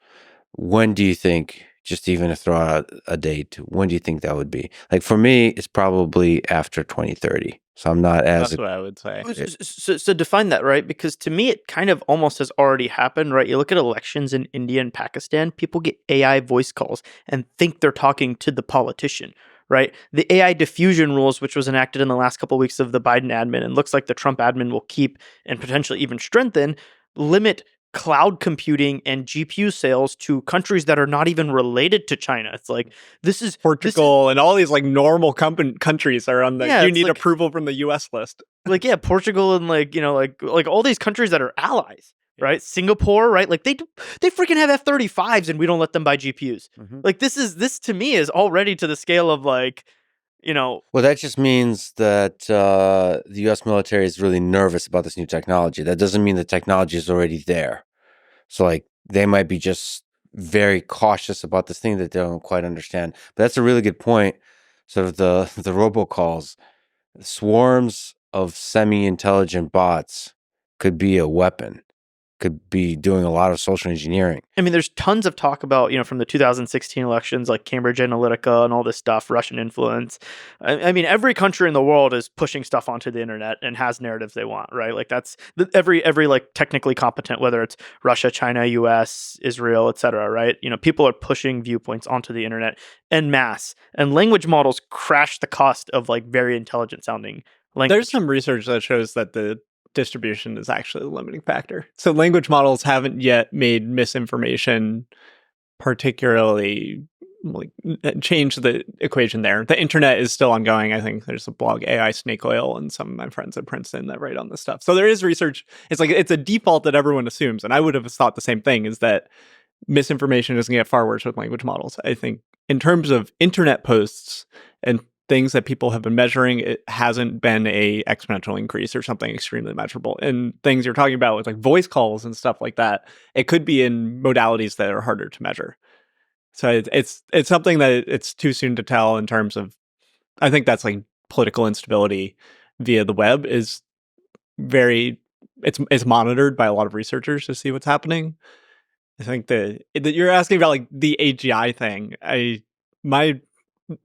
When do you think, just even to throw out a date, when do you think that would be? For me, it's probably after 2030. So I'm not as... That's what I would say. So define that, right? Because to me, it kind of almost has already happened, right? You look at elections in India and Pakistan, people get AI voice calls and think they're talking to the politician, right? The AI diffusion rules, which was enacted in the last couple of weeks of the Biden admin, and looks like the Trump admin will keep and potentially even strengthen, limit cloud computing and GPU sales to countries that are not even related to China. It's this is Portugal and all these normal countries are on the you need approval from the US list. Portugal and all these countries that are allies, right? Singapore, right? They freaking have F-35s and we don't let them buy GPUs. Mm-hmm. This to me is already to the scale of Well, that just means that the U.S. military is really nervous about this new technology. That doesn't mean the technology is already there. So, they might be just very cautious about this thing that they don't quite understand. But that's a really good point. Sort of the robocalls, swarms of semi-intelligent bots could be a weapon. Could be doing a lot of social engineering. I mean, there's tons of talk about, from the 2016 elections, Cambridge Analytica and all this stuff, Russian influence. I mean, every country in the world is pushing stuff onto the internet and has narratives they want, right? That's every technically competent, whether it's Russia, China, US, Israel, etc., right? People are pushing viewpoints onto the internet en masse, and language models crash the cost of very intelligent sounding language. There's some research that shows that the distribution is actually the limiting factor. So language models haven't yet made misinformation particularly change the equation there. The internet is still ongoing. I think there's a blog, AI Snake Oil, and some of my friends at Princeton that write on this stuff. So there is research. It's it's a default that everyone assumes. And I would have thought the same thing, is that misinformation is going to get far worse with language models. I think in terms of internet posts and things that people have been measuring, it hasn't been a exponential increase or something extremely measurable. And things you're talking about with voice calls and stuff like that, it could be in modalities that are harder to measure. So it's something that it's too soon to tell in terms of, I think that's political instability via the web is it's monitored by a lot of researchers to see what's happening. I think that you're asking about the AGI thing. My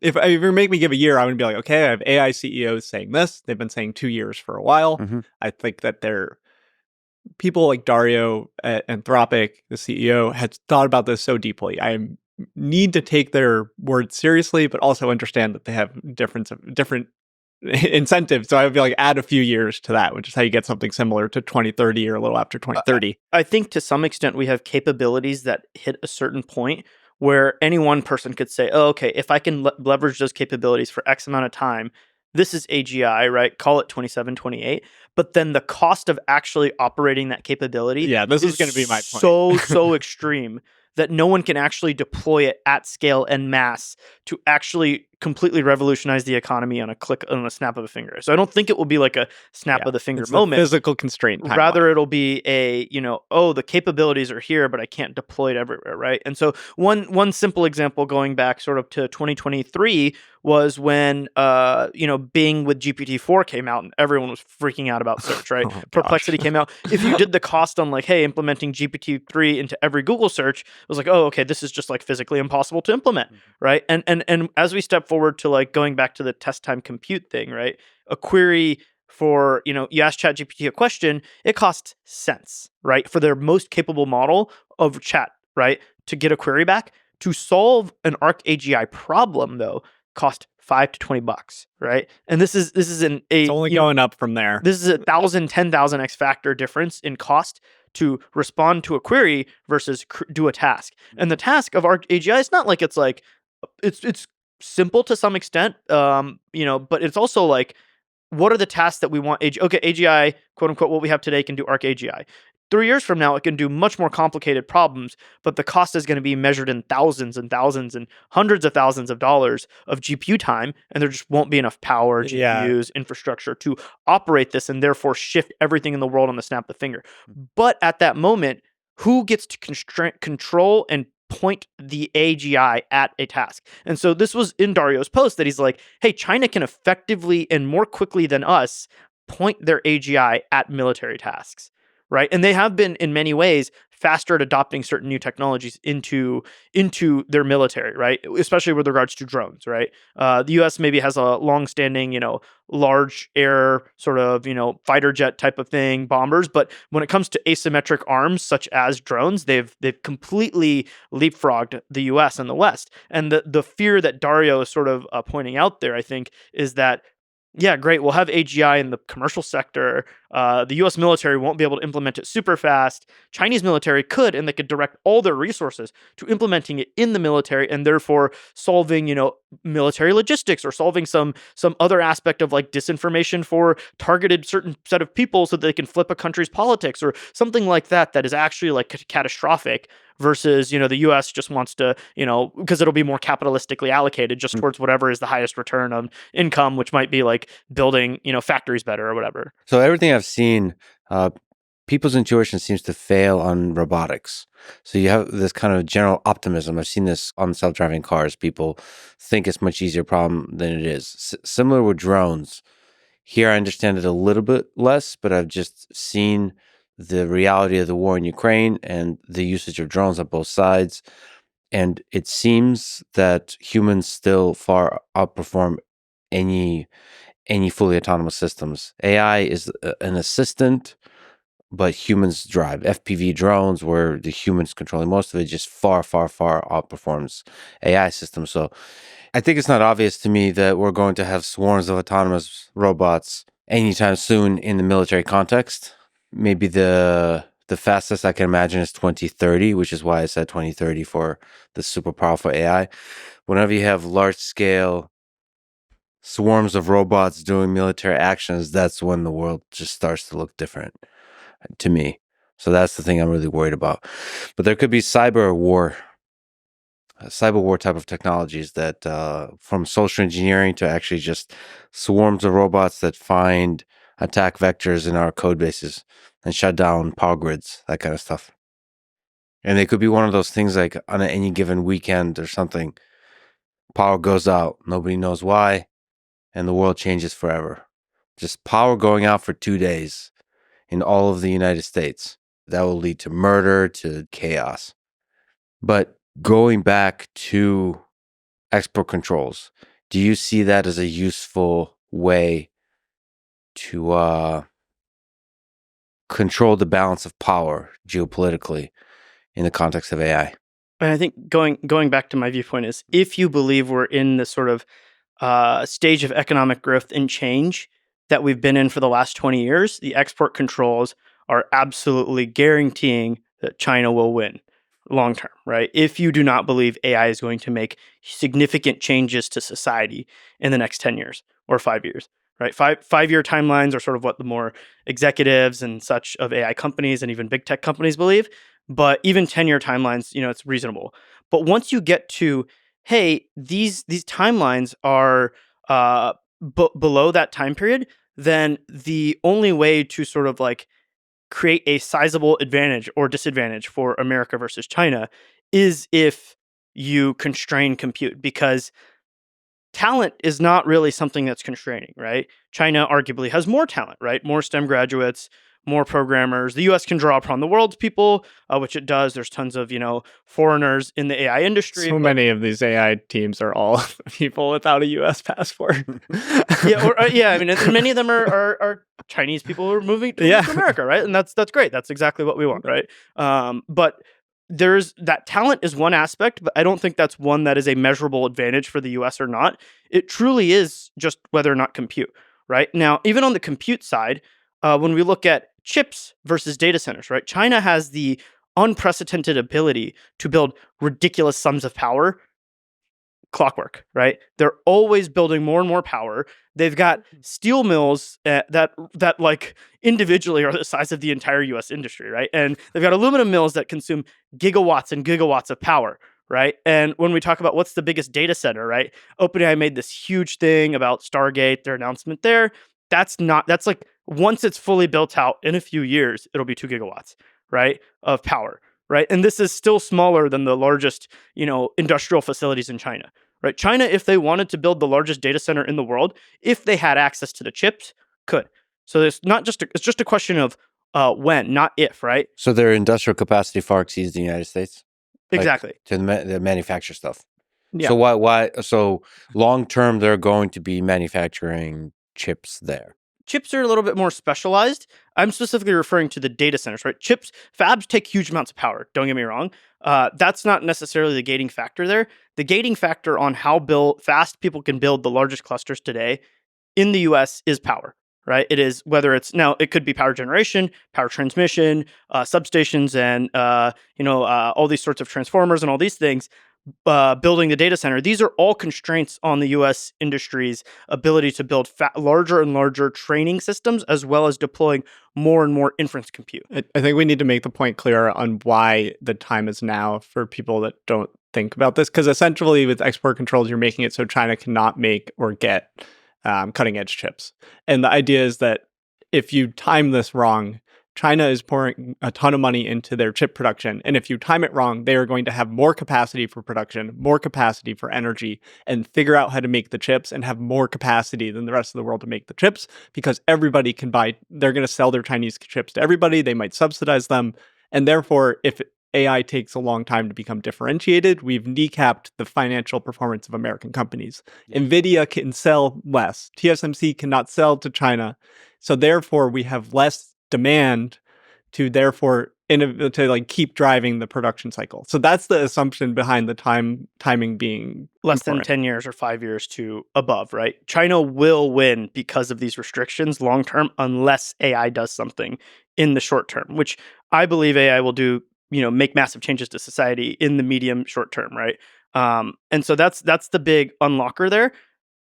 if you make me give a year, I'm going to be like, okay, I have AI CEOs saying this. They've been saying 2 years for a while. I think that people like Dario at Anthropic, the CEO, had thought about this so deeply. I need to take their words seriously, but also understand that they have different incentives. So I would be like, add a few years to that, which is how you get something similar to 2030 or a little after 2030. I think to some extent we have capabilities that hit a certain point where any one person could say, oh, okay, if I can leverage those capabilities for X amount of time, this is AGI, right? Call it 27, 28. But then the cost of actually operating that capability this is going to be my point. so extreme that no one can actually deploy it at scale and mass to actually completely revolutionize the economy on a snap of a finger. So I don't think it will be like a snap of the finger moment. Physical constraint. Rather, it'll be a, the capabilities are here, but I can't deploy it everywhere, right? And so one simple example going back sort of to 2023 was when, Bing with GPT-4 came out and everyone was freaking out about search, right? Perplexity came out. If you did the cost on like, hey, implementing GPT-3 into every Google search, it was like, oh, okay, this is just like physically impossible to implement, right? And as we step forward to like going back to the test time compute thing, right? A query for, you ask ChatGPT a question, it costs cents, right? For their most capable model of chat, right? To get a query back. To solve an Arc AGI problem, though, cost $5 to $20, right? And this is it's only going up from there. This is 1,000, 10,000x factor difference in cost to respond to a query versus do a task. And the task of Arc AGI is not like it's simple to some extent, but it's also like, what are the tasks that we want? AGI, quote unquote, what we have today can do Arc AGI. 3 years from now, it can do much more complicated problems, but the cost is going to be measured in thousands and thousands and hundreds of thousands of dollars of GPU time, and there just won't be enough power, GPUs, infrastructure to operate this and therefore shift everything in the world on the snap of the finger. But at that moment, who gets to control and point the AGI at a task? And so this was in Dario's post that he's like, hey, China can effectively and more quickly than us point their AGI at military tasks, right? And they have been in many ways faster at adopting certain new technologies into their military, right? Especially with regards to drones, right? The U.S. maybe has a long-standing, large air sort of, fighter jet type of thing, bombers. But when it comes to asymmetric arms such as drones, they've completely leapfrogged the U.S. and the West. And the fear that Dario is sort of pointing out there, I think, is that, yeah, great, we'll have AGI in the commercial sector. The U.S. military won't be able to implement it super fast. Chinese military could, and they could direct all their resources to implementing it in the military and therefore solving, military logistics or solving some other aspect of like disinformation for targeted certain set of people so that they can flip a country's politics or something like that is actually like catastrophic versus, the U.S. just wants to, because it'll be more capitalistically allocated just towards whatever is the highest return on income, which might be like building, factories better or whatever. So everything I've seen, people's intuition seems to fail on robotics. So you have this kind of general optimism. I've seen this on self-driving cars. People think it's a much easier problem than it is. Similar with drones. Here I understand it a little bit less, but I've just seen the reality of the war in Ukraine and the usage of drones on both sides. And it seems that humans still far outperform any fully autonomous systems. AI is an assistant, but humans drive. FPV drones, where the humans controlling most of it, just far, far, far outperforms AI systems. So I think it's not obvious to me that we're going to have swarms of autonomous robots anytime soon in the military context. Maybe the fastest I can imagine is 2030, which is why I said 2030 for the super powerful AI. Whenever you have large scale swarms of robots doing military actions, that's when the world just starts to look different to me. So that's the thing I'm really worried about. But there could be cyber war type of technologies that from social engineering to actually just swarms of robots that find attack vectors in our code bases and shut down power grids, that kind of stuff. And it could be one of those things like on any given weekend or something, power goes out, nobody knows why, and the world changes forever. Just power going out for 2 days in all of the United States. That will lead to murder, to chaos. But going back to export controls. Do you see that as a useful way to control the balance of power geopolitically in the context of AI? And I think going back to my viewpoint is, if you believe we're in this sort of stage of economic growth and change that we've been in for the last 20 years, the export controls are absolutely guaranteeing that China will win long term, right? If you do not believe AI is going to make significant changes to society in the next 10 years or 5 years, right? Five-year timelines are sort of what the more executives and such of AI companies and even big tech companies believe. But even 10-year timelines, it's reasonable. But once you get to, hey, these timelines are below that time period, then the only way to sort of like create a sizable advantage or disadvantage for America versus China is if you constrain compute, because talent is not really something that's constraining, right? China arguably has more talent, right? More STEM graduates, more programmers. The US can draw upon the world's people, which it does. There's tons of, foreigners in the AI industry. So many of these AI teams are all people without a US passport. I mean, and many of them are Chinese people who are moving to America, right? And that's great. That's exactly what we want, right? But there's that talent is one aspect, but I don't think that's one that is a measurable advantage for the US or not. It truly is just whether or not compute, right? Now, even on the compute side, when we look at chips versus data centers, right? China has the unprecedented ability to build ridiculous sums of power. Clockwork, right? They're always building more and more power. They've got steel mills that like individually are the size of the entire U.S. industry, right? And they've got aluminum mills that consume gigawatts and gigawatts of power, right? And when we talk about what's the biggest data center, right? OpenAI made this huge thing about Stargate, their announcement there. That's like once it's fully built out in a few years, it'll be 2 gigawatts, right, of power. Right. And this is still smaller than the largest, industrial facilities in China. Right. China, if they wanted to build the largest data center in the world, if they had access to the chips, could. So it's just a question of when, not if, right? So their industrial capacity far exceeds the United States? Exactly. To the manufacture stuff. Yeah. So why so long term they're going to be manufacturing chips there? Chips are a little bit more specialized. I'm specifically referring to the data centers, right? Fabs take huge amounts of power. Don't get me wrong. That's not necessarily the gating factor there. The gating factor on how fast people can build the largest clusters today in the US is power, right? It is it could be power generation, power transmission, substations, and all these sorts of transformers and all these things. Building the data center, these are all constraints on the U.S. industry's ability to build larger and larger training systems, as well as deploying more and more inference compute. I think we need to make the point clear on why the time is now for people that don't think about this, because essentially with export controls, you're making it so China cannot make or get cutting edge chips. And the idea is that if you time this wrong, China is pouring a ton of money into their chip production. And if you time it wrong, they are going to have more capacity for production, more capacity for energy, and figure out how to make the chips and have more capacity than the rest of the world to make the chips, because everybody can buy, they're going to sell their Chinese chips to everybody. They might subsidize them. And therefore, if AI takes a long time to become differentiated, we've kneecapped the financial performance of American companies. Yeah. NVIDIA can sell less. TSMC cannot sell to China. So therefore, we have less demand to keep driving the production cycle. So that's the assumption behind the timing being less important. than 10 years or 5 years to above, right? China will win because of these restrictions long term, unless AI does something in the short term, which I believe AI will do, make massive changes to society in the medium short term, right? And so that's the big unlocker there.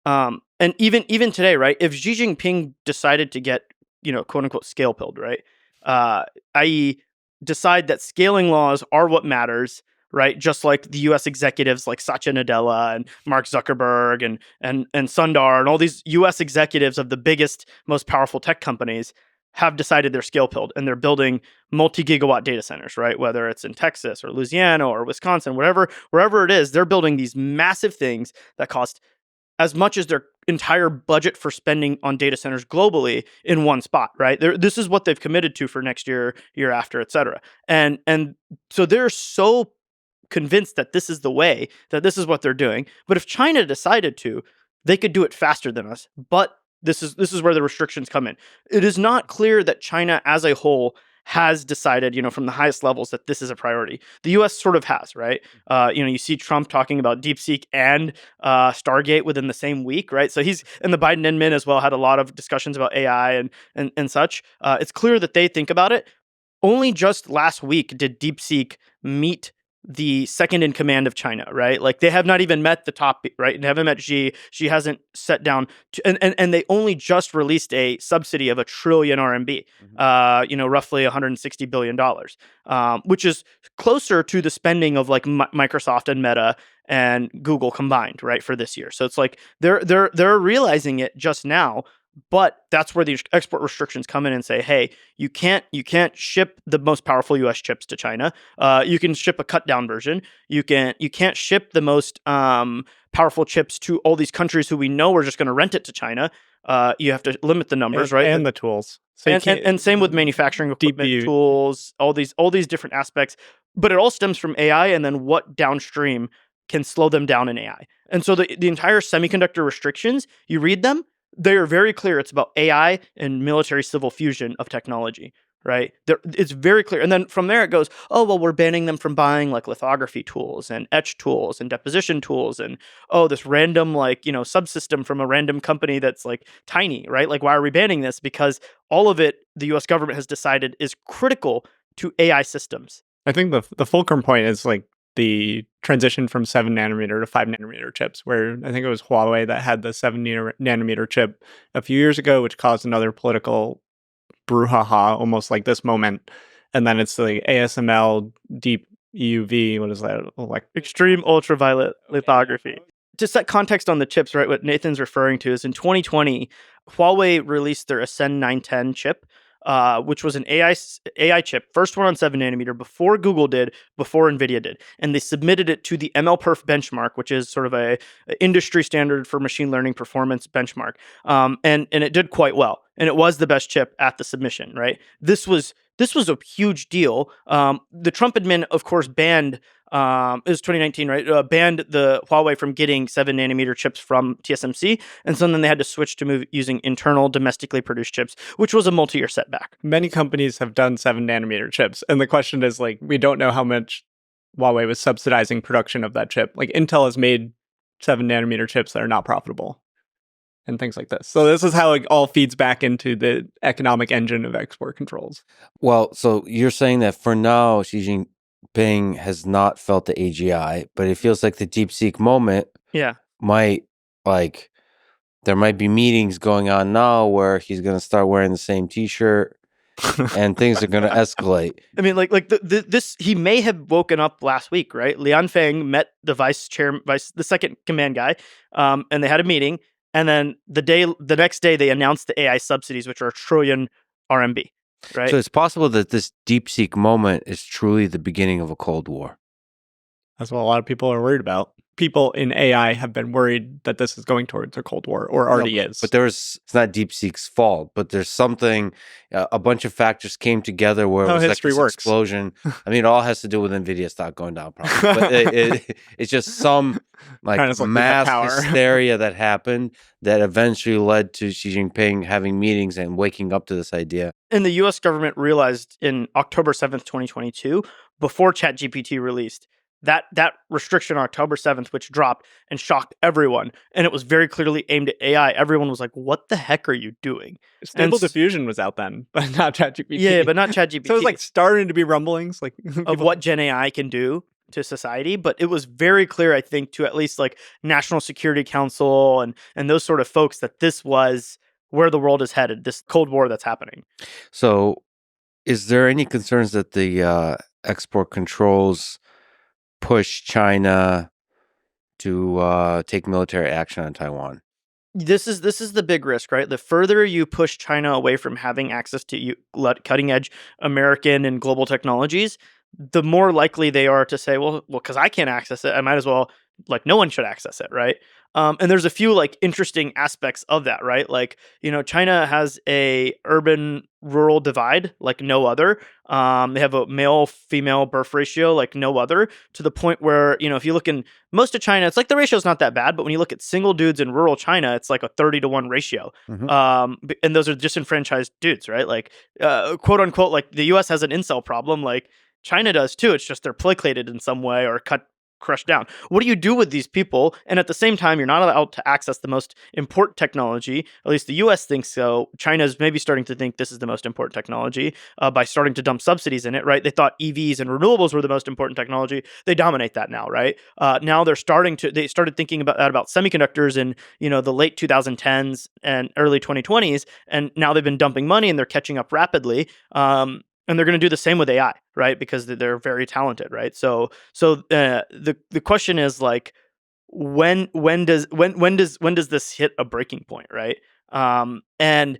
And even today, right? If Xi Jinping decided to get quote unquote scale pilled, right? I.e., decide that scaling laws are what matters, right? Just like the U.S. executives like Satya Nadella and Mark Zuckerberg and Sundar and all these U.S. executives of the biggest, most powerful tech companies have decided they're scale pilled and they're building multi-gigawatt data centers, right? Whether it's in Texas or Louisiana or Wisconsin, wherever it is, they're building these massive things that cost as much as their entire budget for spending on data centers globally in one spot, right? This is what they've committed to for next year, year after, et cetera. And so they're so convinced that this is the way, that this is what they're doing. But if China decided to, they could do it faster than us. But this is where the restrictions come in. It is not clear that China as a whole has decided, from the highest levels that this is a priority. The U.S. sort of has, right? You see Trump talking about DeepSeek and Stargate within the same week, right? So and the Biden admin as well had a lot of discussions about AI and such. It's clear that they think about it. Only just last week did DeepSeek meet the second in command of China, right? Like they have not even met the top, right? They haven't met Xi. Xi hasn't sat down and they only just released a subsidy of 1 trillion RMB, roughly $160 billion, which is closer to the spending of like Microsoft and Meta and Google combined, right, for this year. So it's like they're realizing it just now. But that's where the export restrictions come in and say, hey, you can't ship the most powerful U.S. chips to China. You can ship a cut down version. You can't ship the most powerful chips to all these countries who we know are just going to rent it to China. You have to limit the numbers, right? And the tools. So and same with manufacturing equipment, tools, all these different aspects. But it all stems from AI, and then what downstream can slow them down in AI. And so the entire semiconductor restrictions, you read them, they are very clear. It's about AI and military civil fusion of technology, right? It's very clear. And then from there it goes, oh, well, we're banning them from buying like lithography tools and etch tools and deposition tools. And, oh, this random subsystem from a random company that's like tiny, right? Like, why are we banning this? Because all of it, the US government has decided is critical to AI systems. I think the fulcrum point is like the transition from 7 nanometer to 5 nanometer chips, where I think it was Huawei that had the 7 nanometer chip a few years ago, which caused another political brouhaha, almost like this moment. And then it's the ASML deep EUV, what is that? Like extreme ultraviolet lithography. To set context on the chips, right, what Nathan's referring to is in 2020, Huawei released their Ascend 910 chip, which was an AI chip, first one on 7 nanometer, before Google did, before NVIDIA did. And they submitted it to the MLPerf benchmark, which is sort of a industry standard for machine learning performance benchmark. And it did quite well. And it was the best chip at the submission, right? This was a huge deal. The Trump admin, of course, banned, it was 2019, right? Banned the Huawei from getting 7 nanometer chips from TSMC. And so then they had to switch to move using internal domestically produced chips, which was a multi-year setback. Many companies have done 7 nanometer chips. And the question is, like, we don't know how much Huawei was subsidizing production of that chip. Like, Intel has made 7 nanometer chips that are not profitable and things like this. So this is how it all feeds back into the economic engine of export controls. Well, so you're saying that for now, Xi Jinping has not felt the AGI, but it feels like the DeepSeek moment might, like, there might be meetings going on now where he's going to start wearing the same T-shirt and things are going to escalate. I mean, this, he may have woken up last week, right? Lian Feng met the the second command guy, and they had a meeting. And then the next day, they announced the AI subsidies, which are 1 trillion RMB, right? So it's possible that this DeepSeek moment is truly the beginning of a Cold War. That's what a lot of people are worried about. People in AI have been worried that this is going towards a Cold War, or already is. But it's not DeepSeek's fault, but there's something, a bunch of factors came together where it was like this explosion. I mean, it all has to do with NVIDIA stock going down, probably. But it's just some mass hysteria that happened that eventually led to Xi Jinping having meetings and waking up to this idea. And the U.S. government realized in October 7th, 2022, before ChatGPT released, that restriction on October 7th, which dropped and shocked everyone, and it was very clearly aimed at AI. Everyone was like, what the heck are you doing? Stable Diffusion was out then, but not ChatGPT. Yeah, but not ChatGPT. So it was like starting to be rumblings like of what Gen AI can do to society, but it was very clear, I think, to at least like National Security Council and those sort of folks that this was where the world is headed, this Cold War that's happening. So is there any concerns that the export controls push China to take military action on Taiwan? This is the big risk, right? The further you push China away from having access to cutting edge American and global technologies, the more likely they are to say, well, because I can't access it, I might as well, like, no one should access it, right? And there's a few like interesting aspects of that, right? Like, China has a urban rural divide like no other. They have a male female birth ratio like no other, to the point where, if you look in most of China, it's like the ratio is not that bad, but when you look at single dudes in rural China, it's like a 30-to-1 ratio. And those are disenfranchised dudes, right? Like, quote unquote, like the US has an incel problem, like China does too. It's just they're placated in some way or crushed down. What do you do with these people? And at the same time, you're not allowed to access the most important technology. At least the US thinks so. China's maybe starting to think this is the most important technology by starting to dump subsidies in it, right? They thought EVs and renewables were the most important technology. They dominate that now, right? Now they started thinking about that about semiconductors in, the late 2010s and early 2020s. And now they've been dumping money and they're catching up rapidly. And they're going to do the same with AI, right? Because they're very talented, right? So the question is like, when does this hit a breaking point, right? And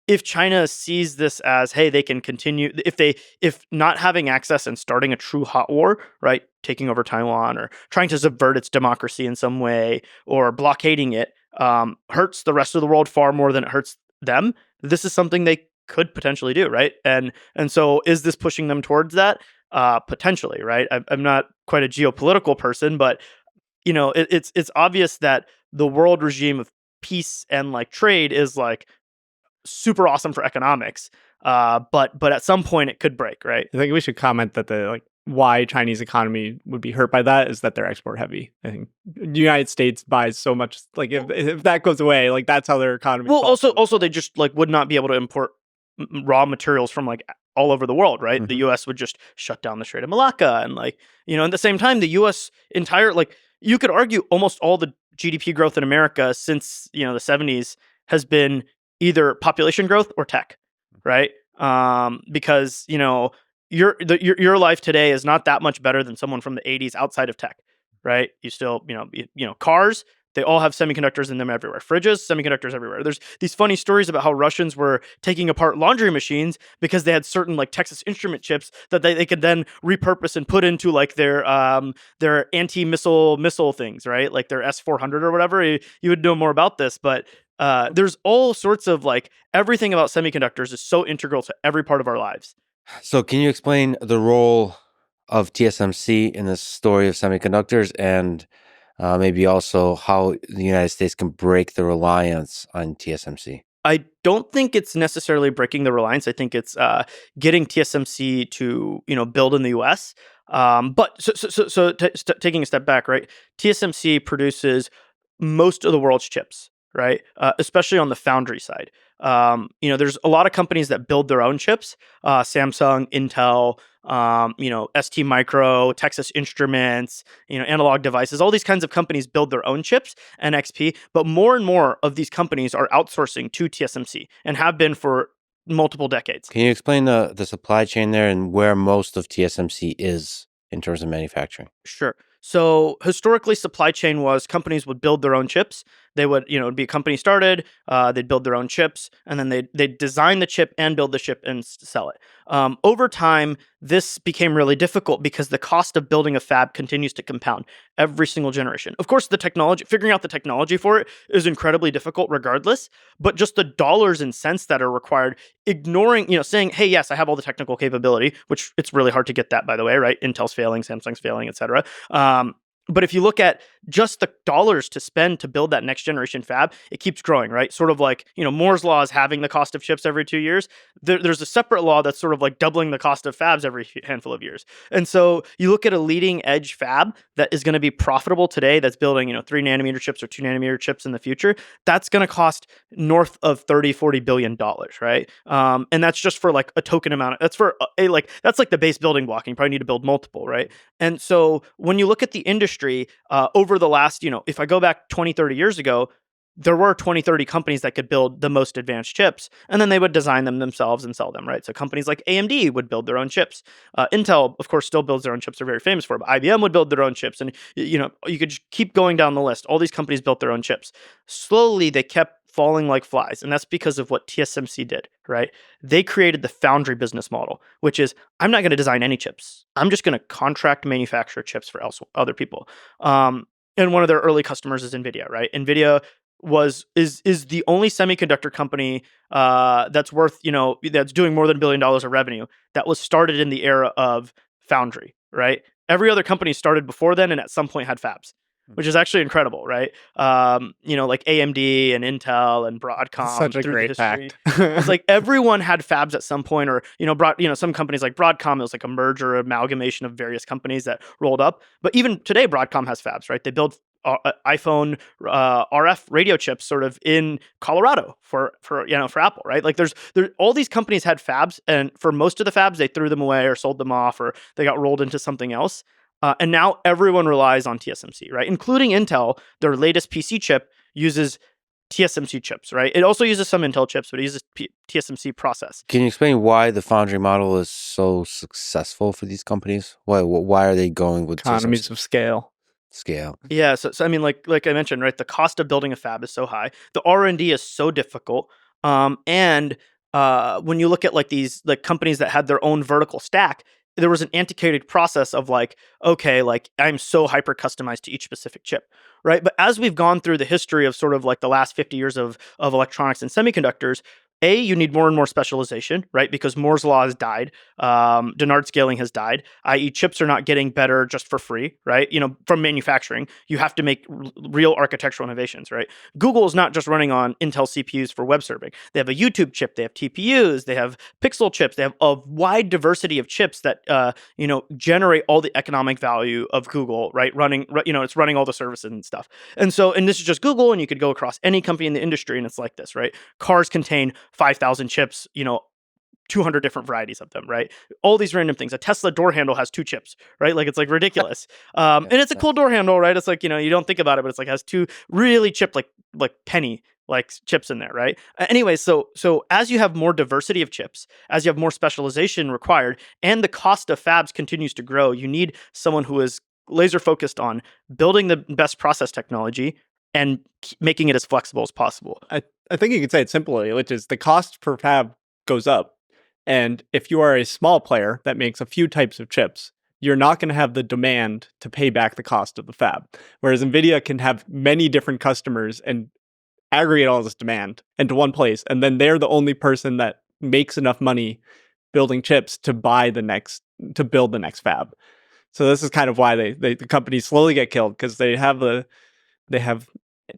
if China sees this as, hey, they can continue, if not having access and starting a true hot war, right, taking over Taiwan or trying to subvert its democracy in some way or blockading it, hurts the rest of the world far more than it hurts them, this is something they could potentially do, right? And so is this pushing them towards that? Potentially, right? I'm not quite a geopolitical person, but it's obvious that the world regime of peace and like trade is like super awesome for economics. But at some point it could break, right? I think we should comment that why Chinese economy would be hurt by that is that they're export heavy. I think the United States buys so much, like if that goes away, like that's how their economy. Well, also they just like would not be able to import raw materials from like all over the world, right? The US would just shut down the Strait of Malacca, and like, at the same time, the US you could argue almost all the GDP growth in America since, the 70s has been either population growth or tech, right? Because, your life today is not that much better than someone from the 80s outside of tech, right? You still, cars, they all have semiconductors in them everywhere. Fridges, semiconductors everywhere. There's these funny stories about how Russians were taking apart laundry machines because they had certain like Texas Instrument chips that they could then repurpose and put into like their anti-missile things, right? Like their S-400 or whatever. You would know more about this, but there's all sorts of like everything about semiconductors is so integral to every part of our lives. So can you explain the role of TSMC in the story of semiconductors, and maybe also how the United States can break the reliance on TSMC? I don't think it's necessarily breaking the reliance. I think it's getting TSMC to build in the U.S. But taking a step back, right? TSMC produces most of the world's chips, right? Especially on the foundry side. There's a lot of companies that build their own chips. Samsung, Intel, ST Micro, Texas Instruments, Analog Devices, all these kinds of companies build their own chips, NXP, but more and more of these companies are outsourcing to TSMC and have been for multiple decades. Can you explain the supply chain there and where most of TSMC is in terms of manufacturing? Sure. So historically, supply chain was companies would build their own chips. They would, it'd be a company started, they'd build their own chips, and then they'd design the chip and build the chip and sell it. Over time, this became really difficult because the cost of building a fab continues to compound every single generation. Of course, figuring out the technology for it is incredibly difficult regardless, but just the dollars and cents that are required, ignoring, saying, hey, yes, I have all the technical capability, which it's really hard to get that, by the way, right? Intel's failing, Samsung's failing, et cetera. But if you look at just the dollars to spend to build that next generation fab, it keeps growing, right? Sort of like, Moore's law is having the cost of chips every 2 years. There's a separate law that's sort of like doubling the cost of fabs every handful of years. And so you look at a leading edge fab that is going to be profitable today, that's building, 3 nanometer chips or 2 nanometer chips in the future. That's going to cost north of $30-40 billion, right? And that's just for like a token amount. That's for that's like the base building block. And you probably need to build multiple, right? And so when you look at the industry, over the last, if I go back 20-30 years ago, there were 20-30 companies that could build the most advanced chips, and then they would design them themselves and sell them, right? So companies like AMD would build their own chips. Intel, of course, still builds their own chips. They're very famous for it, but IBM would build their own chips. And, you could just keep going down the list. All these companies built their own chips. Slowly, they kept falling like flies. And that's because of what TSMC did, right? They created the foundry business model, which is, I'm not going to design any chips. I'm just going to contract manufacture chips for other people. and one of their early customers is NVIDIA, right? NVIDIA is the only semiconductor company that's worth, that's doing more than $1 billion of revenue that was started in the era of foundry, right? Every other company started before then and at some point had fabs, which is actually incredible, right? Like AMD and Intel and Broadcom Such a through great the history. fact. It's like everyone had fabs at some point, or some companies like Broadcom, it was like a merger, amalgamation of various companies that rolled up. But even today, Broadcom has fabs, right? They build iPhone RF radio chips sort of in Colorado for Apple, right? Like all these companies had fabs, and for most of the fabs, they threw them away or sold them off, or they got rolled into something else. And now everyone relies on TSMC, right? Including Intel. Their latest PC chip uses TSMC chips, right? It also uses some Intel chips, but it uses TSMC process. Can you explain why the foundry model is so successful for these companies? Why are they going with Economies of scale? Yeah, so I mean, like I mentioned, right? The cost of building a fab is so high. The R&D is so difficult. And when you look at like these like companies that had their own vertical stack, there was an antiquated process of like, okay, like I'm so hyper customized to each specific chip, right? But as we've gone through the history of sort of like the last 50 years of electronics and semiconductors, you need more and more specialization, right? Because Moore's law has died. Dennard scaling has died, i.e. chips are not getting better just for free, right? From manufacturing, you have to make real architectural innovations, right? Google is not just running on Intel CPUs for web serving. They have a YouTube chip, they have TPUs, they have Pixel chips, they have a wide diversity of chips that, generate all the economic value of Google, right? It's running all the services and stuff. And this is just Google, and you could go across any company in the industry, and it's like this, right? Cars contain 5,000 chips, 200 different varieties of them, right? All these random things. A Tesla door handle has 2 chips, right? Like it's like ridiculous. And it's a cool door handle, right? It's like, you don't think about it, but it's like has 2 really chipped like penny like chips in there, right? Anyway, so as you have more diversity of chips, as you have more specialization required, and the cost of fabs continues to grow, you need someone who is laser focused on building the best process technology and making it as flexible as possible. I think you could say it simply, which is the cost per fab goes up. And if you are a small player that makes a few types of chips, you're not going to have the demand to pay back the cost of the fab. Whereas NVIDIA can have many different customers and aggregate all this demand into one place. And then they're the only person that makes enough money building chips to build the next fab. So this is kind of why the companies slowly get killed, because they have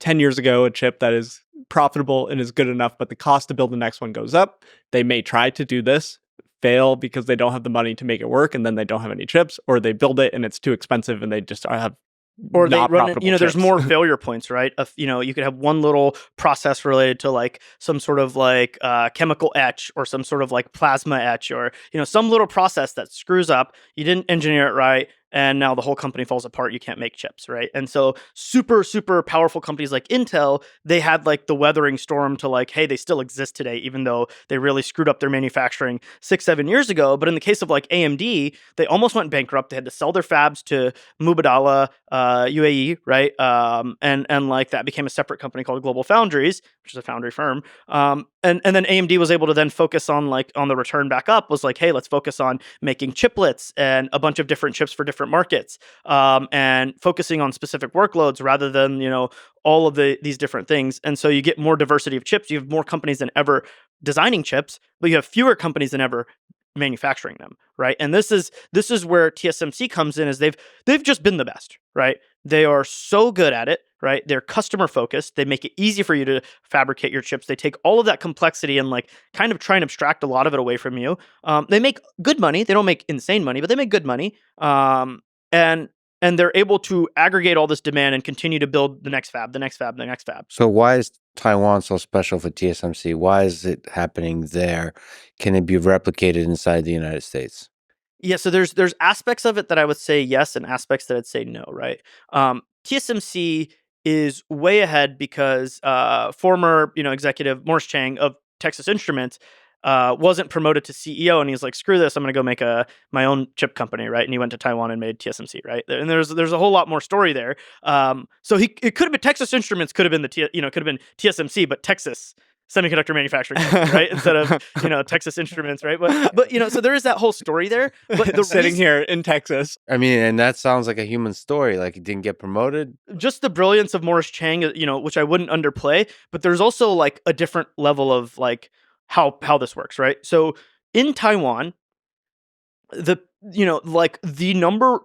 10 years ago a chip that is profitable and is good enough, but the cost to build the next one goes up. They may try to do this, fail because they don't have the money to make it work, and then they don't have any chips, or they build it and it's too expensive and they just have or they not run it, profitable there's chips. more failure points, right? You could have one little process related to like some sort of like chemical etch, or some sort of like plasma etch, or some little process that screws up. You didn't engineer it right, and now the whole company falls apart. You can't make chips, right? And so super, super powerful companies like Intel, they had like the weathering storm to like, hey, they still exist today, even though they really screwed up their manufacturing 6-7 years ago. But in the case of like AMD, they almost went bankrupt. They had to sell their fabs to Mubadala, UAE, right? And like that became a separate company called Global Foundries, which is a foundry firm. And then AMD was able to then focus on the return back up, was like, hey, let's focus on making chiplets and a bunch of different chips for different markets, and focusing on specific workloads rather than all of these different things. And so you get more diversity of chips. You have more companies than ever designing chips, but you have fewer companies than ever manufacturing them, right? And this is where TSMC comes in, is they've just been the best, right? They are so good at it, right? They're customer focused. They make it easy for you to fabricate your chips. They take all of that complexity and like kind of try and abstract a lot of it away from you. They make good money. They don't make insane money, but they make good money. And they're able to aggregate all this demand and continue to build the next fab, the next fab, the next fab. So why is Taiwan so special for TSMC? Why is it happening there? Can it be replicated inside the United States? Yeah, so there's aspects of it that I would say yes, and aspects that I'd say no, right? TSMC is way ahead because former executive Morris Chang of Texas Instruments wasn't promoted to CEO, and he's like, screw this, I'm going to go make my own chip company, right? And he went to Taiwan and made TSMC, right? And there's a whole lot more story there. So it could have been Texas Instruments, could have been could have been TSMC, but Texas semiconductor manufacturing company, right? Instead of, Texas Instruments, right? But so there is that whole story there. But the Sitting here in Texas. I mean, and that sounds like a human story. Like, he didn't get promoted. Just the brilliance of Morris Chang, which I wouldn't underplay, but there's also like a different level of like how this works, right? So in Taiwan, the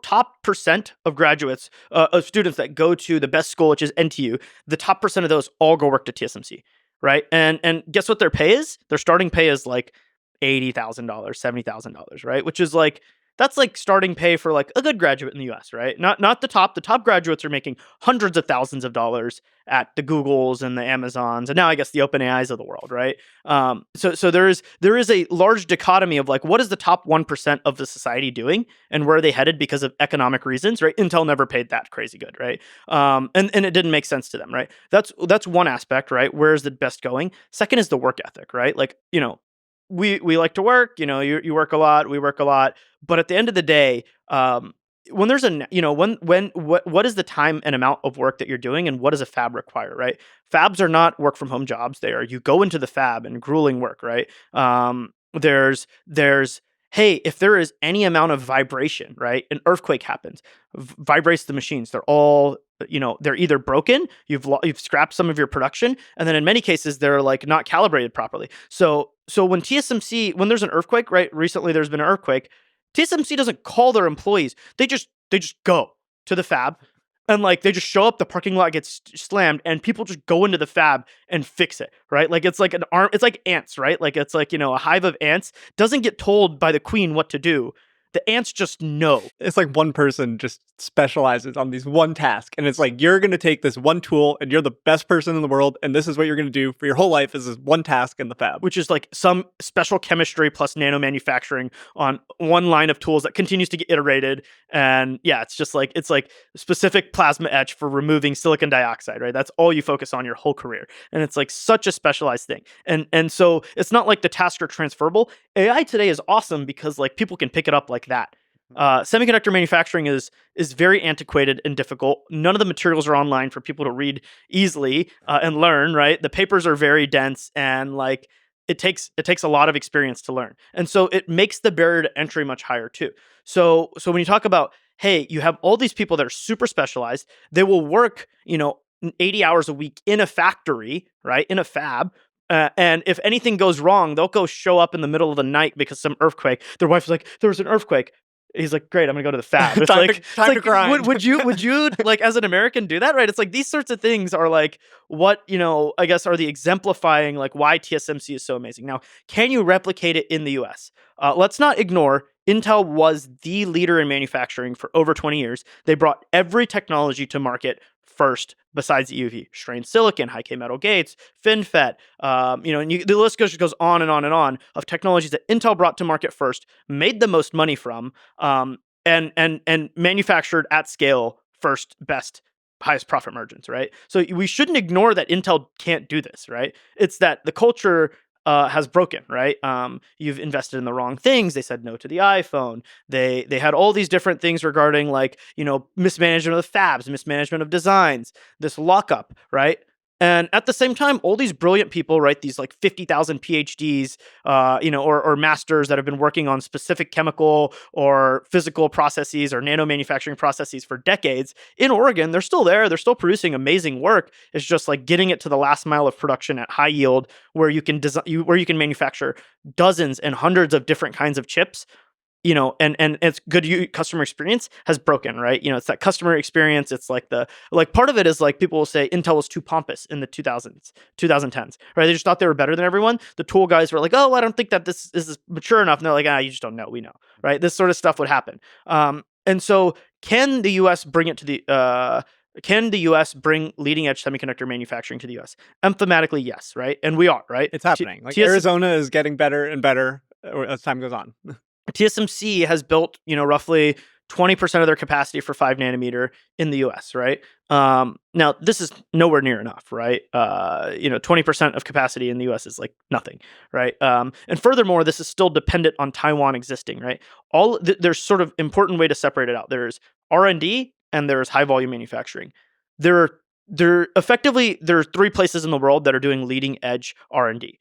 top percent of graduates, of students that go to the best school, which is NTU, the top percent of those all go work to TSMC, right? And guess what their pay is? Their starting pay is like $80,000, $70,000, right? Which is like, that's like starting pay for like a good graduate in the US, right? Not the top. The top graduates are making hundreds of thousands of dollars at the Googles and the Amazons, and now I guess the OpenAIs of the world, right? So there is a large dichotomy of like, what is the top 1% of the society doing, and where are they headed because of economic reasons, right? Intel never paid that crazy good, right? And it didn't make sense to them, right? That's one aspect, right? Where is the best going? Second is the work ethic, right? Like, we like to work, you work a lot, we work a lot, but at the end of the day, when there's what is the time and amount of work that you're doing, and what does a fab require, right? Fabs are not work from home jobs. You go into the fab and grueling work, right? There's hey, if there is any amount of vibration, right? An earthquake happens, vibrates the machines. They're all, they're either broken, you've scrapped some of your production, and then in many cases they're like not calibrated properly. So when there's an earthquake, right? Recently there's been an earthquake. TSMC doesn't call their employees. They just go to the fab, and like they just show up, the parking lot gets slammed, and people just go into the fab and fix it, right? Like it's like it's like ants, right? Like it's like, a hive of ants doesn't get told by the queen what to do. The ants just know. It's like one person just specializes on these one task. And it's like, you're going to take this one tool and you're the best person in the world. And this is what you're going to do for your whole life, is this one task in the fab. Which is like some special chemistry plus nano manufacturing on one line of tools that continues to get iterated. And yeah, it's like specific plasma etch for removing silicon dioxide, right? That's all you focus on your whole career. And it's like such a specialized thing. And so it's not like the tasks are transferable. AI today is awesome because like people can pick it up like that. Semiconductor manufacturing is very antiquated and difficult. None of the materials are online for people to read easily and learn, right? The papers are very dense, and like it takes a lot of experience to learn. And so it makes the barrier to entry much higher too. So when you talk about, hey, you have all these people that are super specialized, they will work, 80 hours a week in a factory, right? In a fab. And if anything goes wrong, they'll go show up in the middle of the night because some earthquake. Their wife's like, there was an earthquake. He's like, great, I'm gonna go to the fab. It's time to grind. Would you like, as an American, do that, right? It's like these sorts of things are like what, I guess are the exemplifying like why TSMC is so amazing. Now, can you replicate it in the US? Let's not ignore Intel was the leader in manufacturing for over 20 years. They brought every technology to market first, besides EUV, strained silicon, high-K metal gates, FinFET, and the list goes on and on and on of technologies that Intel brought to market first, made the most money from, and manufactured at scale first, best, highest profit margins, right? So we shouldn't ignore that Intel can't do this, right? It's that the culture has broken, right? You've invested in the wrong things. They said no to the iPhone. They had all these different things regarding like, mismanagement of the fabs, mismanagement of designs, this lockup, right? And at the same time, all these brilliant people, right? These like 50,000 PhDs, or masters that have been working on specific chemical or physical processes or nano manufacturing processes for decades in Oregon. They're still there. They're still producing amazing work. It's just like getting it to the last mile of production at high yield, where you can where you can manufacture dozens and hundreds of different kinds of chips. And it's good customer experience has broken, right? It's that customer experience. It's like part of it is like people will say Intel was too pompous in the 2010s, right? They just thought they were better than everyone. The tool guys were like, oh, I don't think that this is mature enough. And they're like, you just don't know. We know, right? This sort of stuff would happen. And so can the US bring it to the, can the US bring leading edge semiconductor manufacturing to the US? Emphatically, yes, right? And we are, right? It's happening. Arizona is getting better and better as time goes on. TSMC has built, roughly 20% of their capacity for 5 nanometer in the US, right? Now, this is nowhere near enough, right? 20% of capacity in the US is like nothing, right? And furthermore, this is still dependent on Taiwan existing, right? There's sort of important way to separate it out. There's R&D and there's high volume manufacturing. there are three places in the world that are doing leading edge R&D.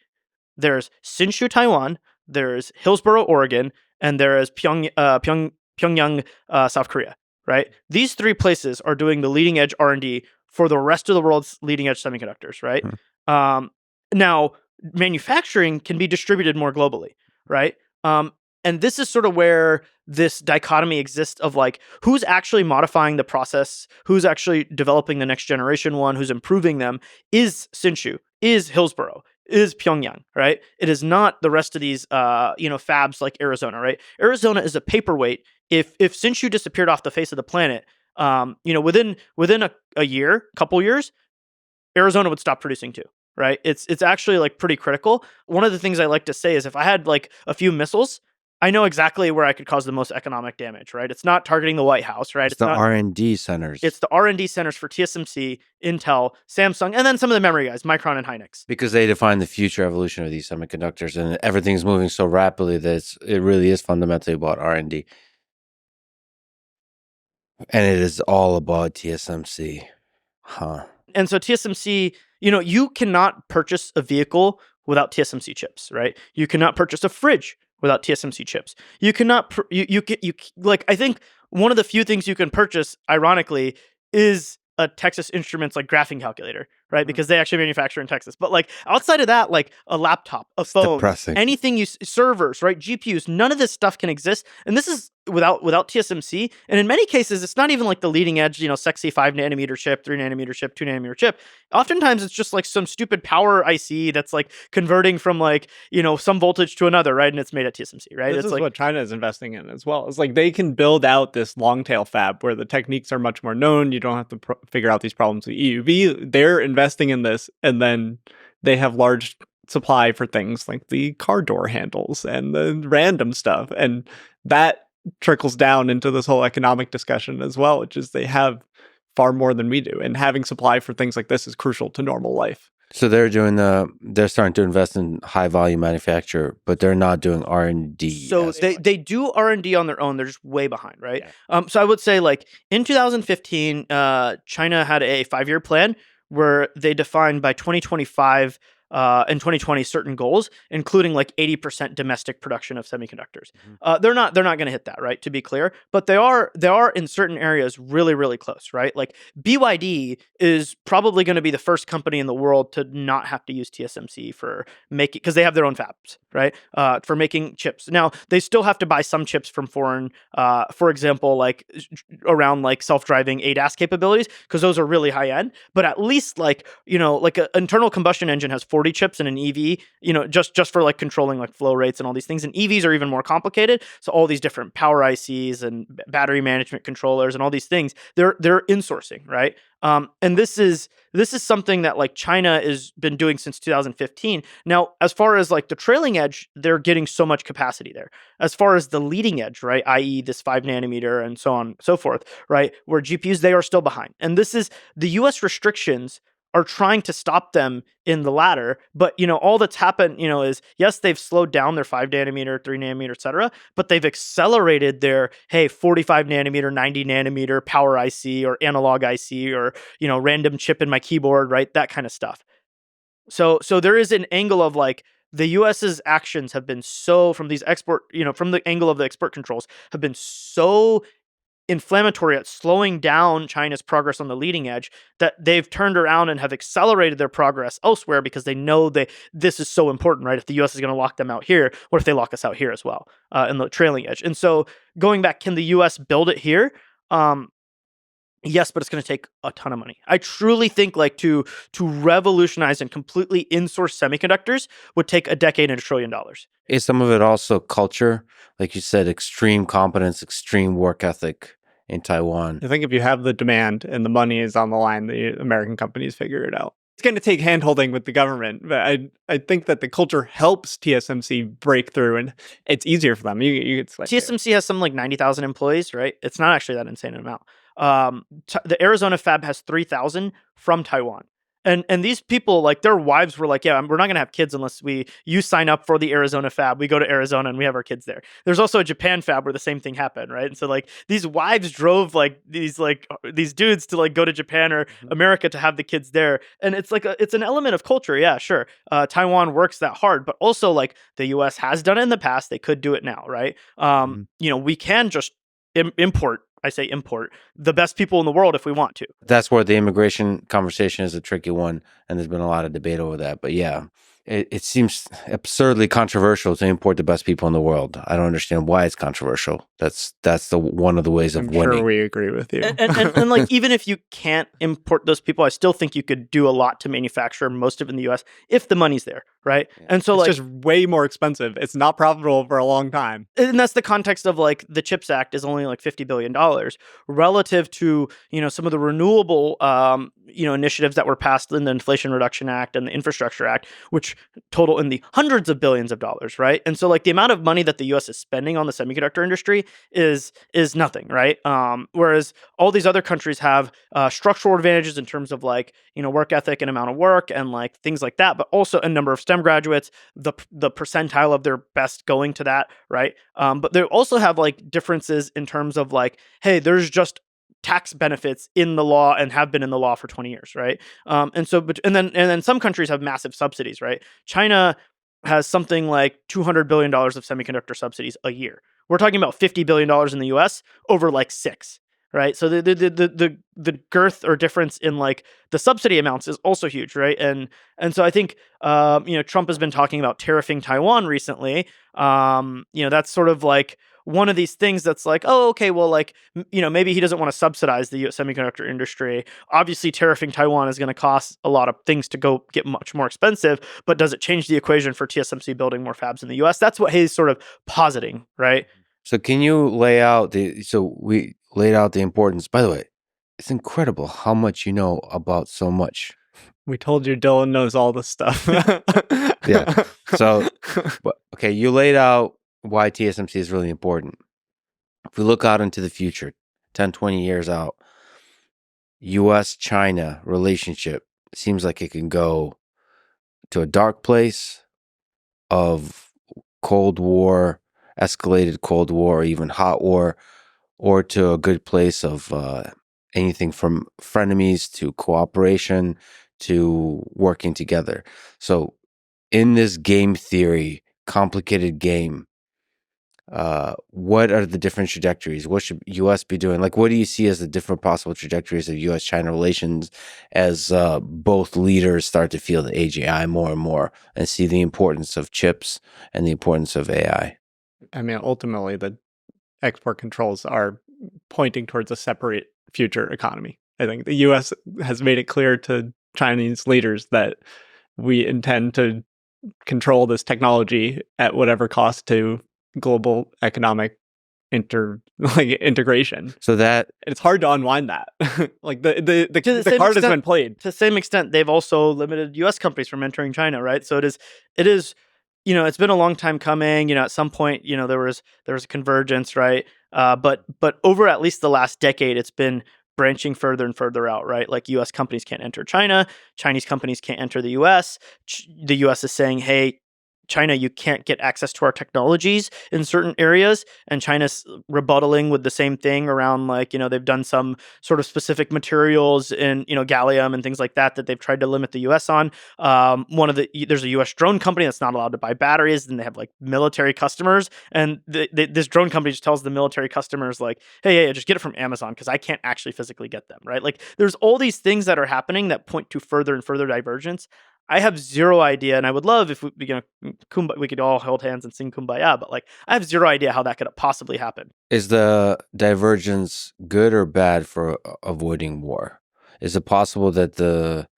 There's Hsinchu, Taiwan, there's Hillsboro, Oregon, and there is Pyongyang, South Korea, right? These three places are doing the leading edge R&D for the rest of the world's leading edge semiconductors, right? Now, manufacturing can be distributed more globally, right? And this is sort of where this dichotomy exists of like who's actually modifying the process, who's actually developing the next generation one, who's improving them, is Hsinchu, is Hillsboro, is Pyongyang, right? It is not the rest of these fabs like Arizona, right? Arizona is a paperweight. If Hsinchu disappeared off the face of the planet, within a year, couple years, Arizona would stop producing too, right? It's actually like pretty critical. One of the things I like to say is if I had like a few missiles, I know exactly where I could cause the most economic damage, right? It's not targeting the White House, right? It's the R&D centers. It's the R&D centers for TSMC, Intel, Samsung, and then some of the memory guys, Micron and Hynix. Because they define the future evolution of these semiconductors, and everything's moving so rapidly that it really is fundamentally about R&D. And it is all about TSMC. Huh. And so TSMC, you cannot purchase a vehicle without TSMC chips, right? You cannot purchase a fridge without TSMC chips. You cannot, I think one of the few things you can purchase, ironically, is a Texas Instruments like graphing calculator, right? Because they actually manufacture in Texas. But like outside of that, like a laptop, a phone, depressing. anything servers, right? GPUs, none of this stuff can exist. And this is without TSMC. And in many cases, it's not even like the leading edge, sexy 5 nanometer chip, 3 nanometer chip, 2 nanometer chip. Oftentimes it's just like some stupid power IC that's like converting from like, some voltage to another, right? And it's made at TSMC, right? This it's is like what China is investing in as well. It's like they can build out this long tail fab where the techniques are much more known. You don't have to figure out these problems with EUV. They're investing in this, and then they have large supply for things like the car door handles and the random stuff. And that trickles down into this whole economic discussion as well, which is they have far more than we do. And having supply for things like this is crucial to normal life. So they're starting to invest in high volume manufacture, but they're not doing R&D. So they do R&D on their own. They're just way behind, right? Yeah. So I would say like in 2015, China had a 5-year plan where they defined by 2025 and 2020 certain goals, including like 80% domestic production of semiconductors. They're not going to hit that, right? To be clear, but they are in certain areas really, really close, right? Like BYD is probably going to be the first company in the world to not have to use TSMC for making, because they have their own fabs, right? For making chips. Now they still have to buy some chips from foreign, for example, like around like self-driving ADAS capabilities, because those are really high end. But at least like like an internal combustion engine has 40 chips in an EV, just for like controlling like flow rates and all these things. And EVs are even more complicated. So all these different power ICs and battery management controllers and all these things, they're insourcing, right? And this is something that like China has been doing since 2015. Now, as far as like the trailing edge, they're getting so much capacity there. As far as the leading edge, right, i.e. this 5 nanometer and so on and so forth, right, where GPUs, they are still behind. And this is the US restrictions are trying to stop them in the latter. But, all that's happened, is yes, they've slowed down their 5 nanometer, 3 nanometer, et cetera, but they've accelerated their, 45 nanometer, 90 nanometer power IC or analog IC or, random chip in my keyboard, right? That kind of stuff. So there is an angle of like the US's actions have been so from these export, from the angle of the export controls have been so inflammatory at slowing down China's progress on the leading edge that they've turned around and have accelerated their progress elsewhere because they know this is so important, right? If the US is going to lock them out here, what if they lock us out here as well in the trailing edge? And so going back, can the US build it here? Yes, but it's going to take a ton of money. I truly think like to revolutionize and completely insource semiconductors would take a decade and $1 trillion. Is some of it also culture? Like you said, extreme competence, extreme work ethic in Taiwan. I think if you have the demand and the money is on the line, the American companies figure it out. It's going to take handholding with the government, but I think that the culture helps TSMC break through, and it's easier for them. It's like TSMC has something like 90,000 employees, right? It's not actually that insane an amount. The Arizona fab has 3,000 from Taiwan. And these people, like, their wives were like, yeah, we're not going to have kids unless you sign up for the Arizona fab. We go to Arizona and we have our kids there. There's also a Japan fab where the same thing happened, right? And so like these wives drove like these dudes to like go to Japan or America to have the kids there. And it's like it's an element of culture. Yeah, sure. Taiwan works that hard, but also like the US has done it in the past. They could do it now, right? We can just import the best people in the world if we want to. That's where the immigration conversation is a tricky one, and there's been a lot of debate over that. But yeah, it seems absurdly controversial to import the best people in the world. I don't understand why it's controversial. That's one of the ways of winning. I'm sure we agree with you. And like, even if you can't import those people, I still think you could do a lot to manufacture most of it in the US if the money's there, right? Yeah. And so it's just way more expensive. It's not profitable for a long time. And that's the context of like the CHIPS Act is only like $50 billion relative to, some of the renewable initiatives that were passed in the Inflation Reduction Act and the Infrastructure Act, which total in the hundreds of billions of dollars, right? And so like the amount of money that the US is spending on the semiconductor industry is nothing, right? Whereas all these other countries have structural advantages in terms of like, work ethic and amount of work and like things like that, but also a number of STEM graduates, the percentile of their best going to that, right? But they also have like differences in terms of like, hey, there's just tax benefits in the law and have been in the law for 20 years, right? And then some countries have massive subsidies, right? China has something like $200 billion of semiconductor subsidies a year. We're talking about $50 billion in the US over like 6, right? So the girth or difference in like the subsidy amounts is also huge, right? And so I think Trump has been talking about tariffing Taiwan recently. That's sort of like one of these things that's like, oh, okay, well, like, maybe he doesn't want to subsidize the semiconductor industry. Obviously, tariffing Taiwan is going to cost a lot of things to go get much more expensive, but does it change the equation for TSMC building more fabs in the US? That's what he's sort of positing, right? So can you lay out we laid out the importance. By the way, it's incredible how much you know about so much. We told you Dylan knows all this stuff. Yeah. So, okay, you laid out why TSMC is really important. If we look out into the future, 10, 20 years out, US-China relationship seems like it can go to a dark place of Cold War, escalated Cold War, or even hot war, or to a good place of anything from frenemies to cooperation to working together. So in this game theory, complicated game, what are the different trajectories? What should U.S. be doing? Like, what do you see as the different possible trajectories of U.S.-China relations as both leaders start to feel the xAI more and more and see the importance of chips and the importance of AI? I mean, ultimately, the export controls are pointing towards a separate future economy. I think the U.S. has made it clear to Chinese leaders that we intend to control this technology at whatever cost to global economic integration. So that it's hard to unwind that. Like the card has been played. To the same extent, they've also limited U.S. companies from entering China, right? So it is. It's been a long time coming. At some point, there was a convergence, right? But over at least the last decade, it's been branching further and further out, right? Like U.S. companies can't enter China, Chinese companies can't enter the U.S. The U.S. is saying, hey, China, you can't get access to our technologies in certain areas, and China's rebuttaling with the same thing around like, they've done some sort of specific materials in, gallium and things like that they've tried to limit the US on. There's a US drone company that's not allowed to buy batteries, and they have like military customers, and this drone company just tells the military customers like, hey, just get it from Amazon because I can't actually physically get them, right? Like there's all these things that are happening that point to further and further divergence. I have zero idea, and I would love if we could all hold hands and sing Kumbaya, but like I have zero idea how that could possibly happen. Is the divergence good or bad for avoiding war? Is it possible that the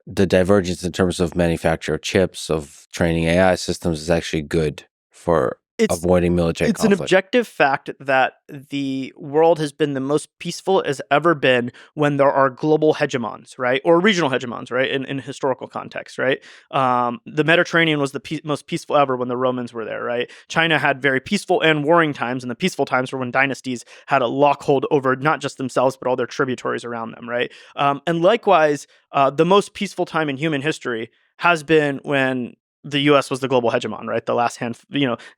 divergence in terms of manufacture of chips, of training AI systems, is actually good for avoiding military It's an conflict. objective fact that the world has been the most peaceful it has ever been when there are global hegemons, right? Or regional hegemons, right? In historical context, right? The Mediterranean was the most peaceful ever when the Romans were there, right? China had very peaceful and warring times, and the peaceful times were when dynasties had a lockhold over not just themselves, but all their tributaries around them, right? And likewise, the most peaceful time in human history has been when the U.S. was the global hegemon, right? The last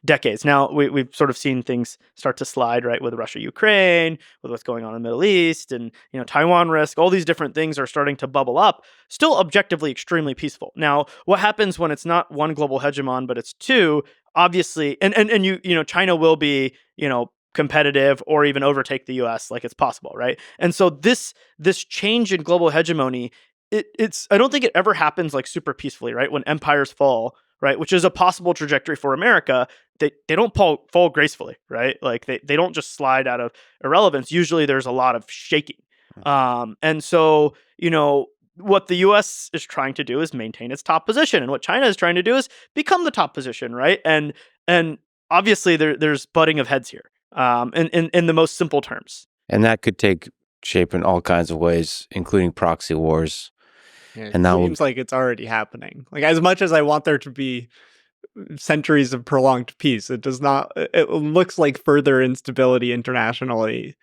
decades. Now we've sort of seen things start to slide, right, with Russia, Ukraine, with what's going on in the Middle East, and Taiwan risk. All these different things are starting to bubble up. Still, objectively, extremely peaceful. Now, what happens when it's not one global hegemon, but it's two? Obviously, and China will be competitive or even overtake the U.S. Like it's possible, right? And so this change in global hegemony. It's I don't think it ever happens like super peacefully, right? When empires fall, right, which is a possible trajectory for America, they don't fall gracefully, right? Like they don't just slide out of irrelevance. Usually there's a lot of shaking. And so, what the US is trying to do is maintain its top position, and what China is trying to do is become the top position, right? And obviously there's butting of heads here. In the most simple terms. And that could take shape in all kinds of ways, including proxy wars. Yeah, And it that seems like it's already happening. Like, as much as I want there to be centuries of prolonged peace, it does not. It looks like further instability internationally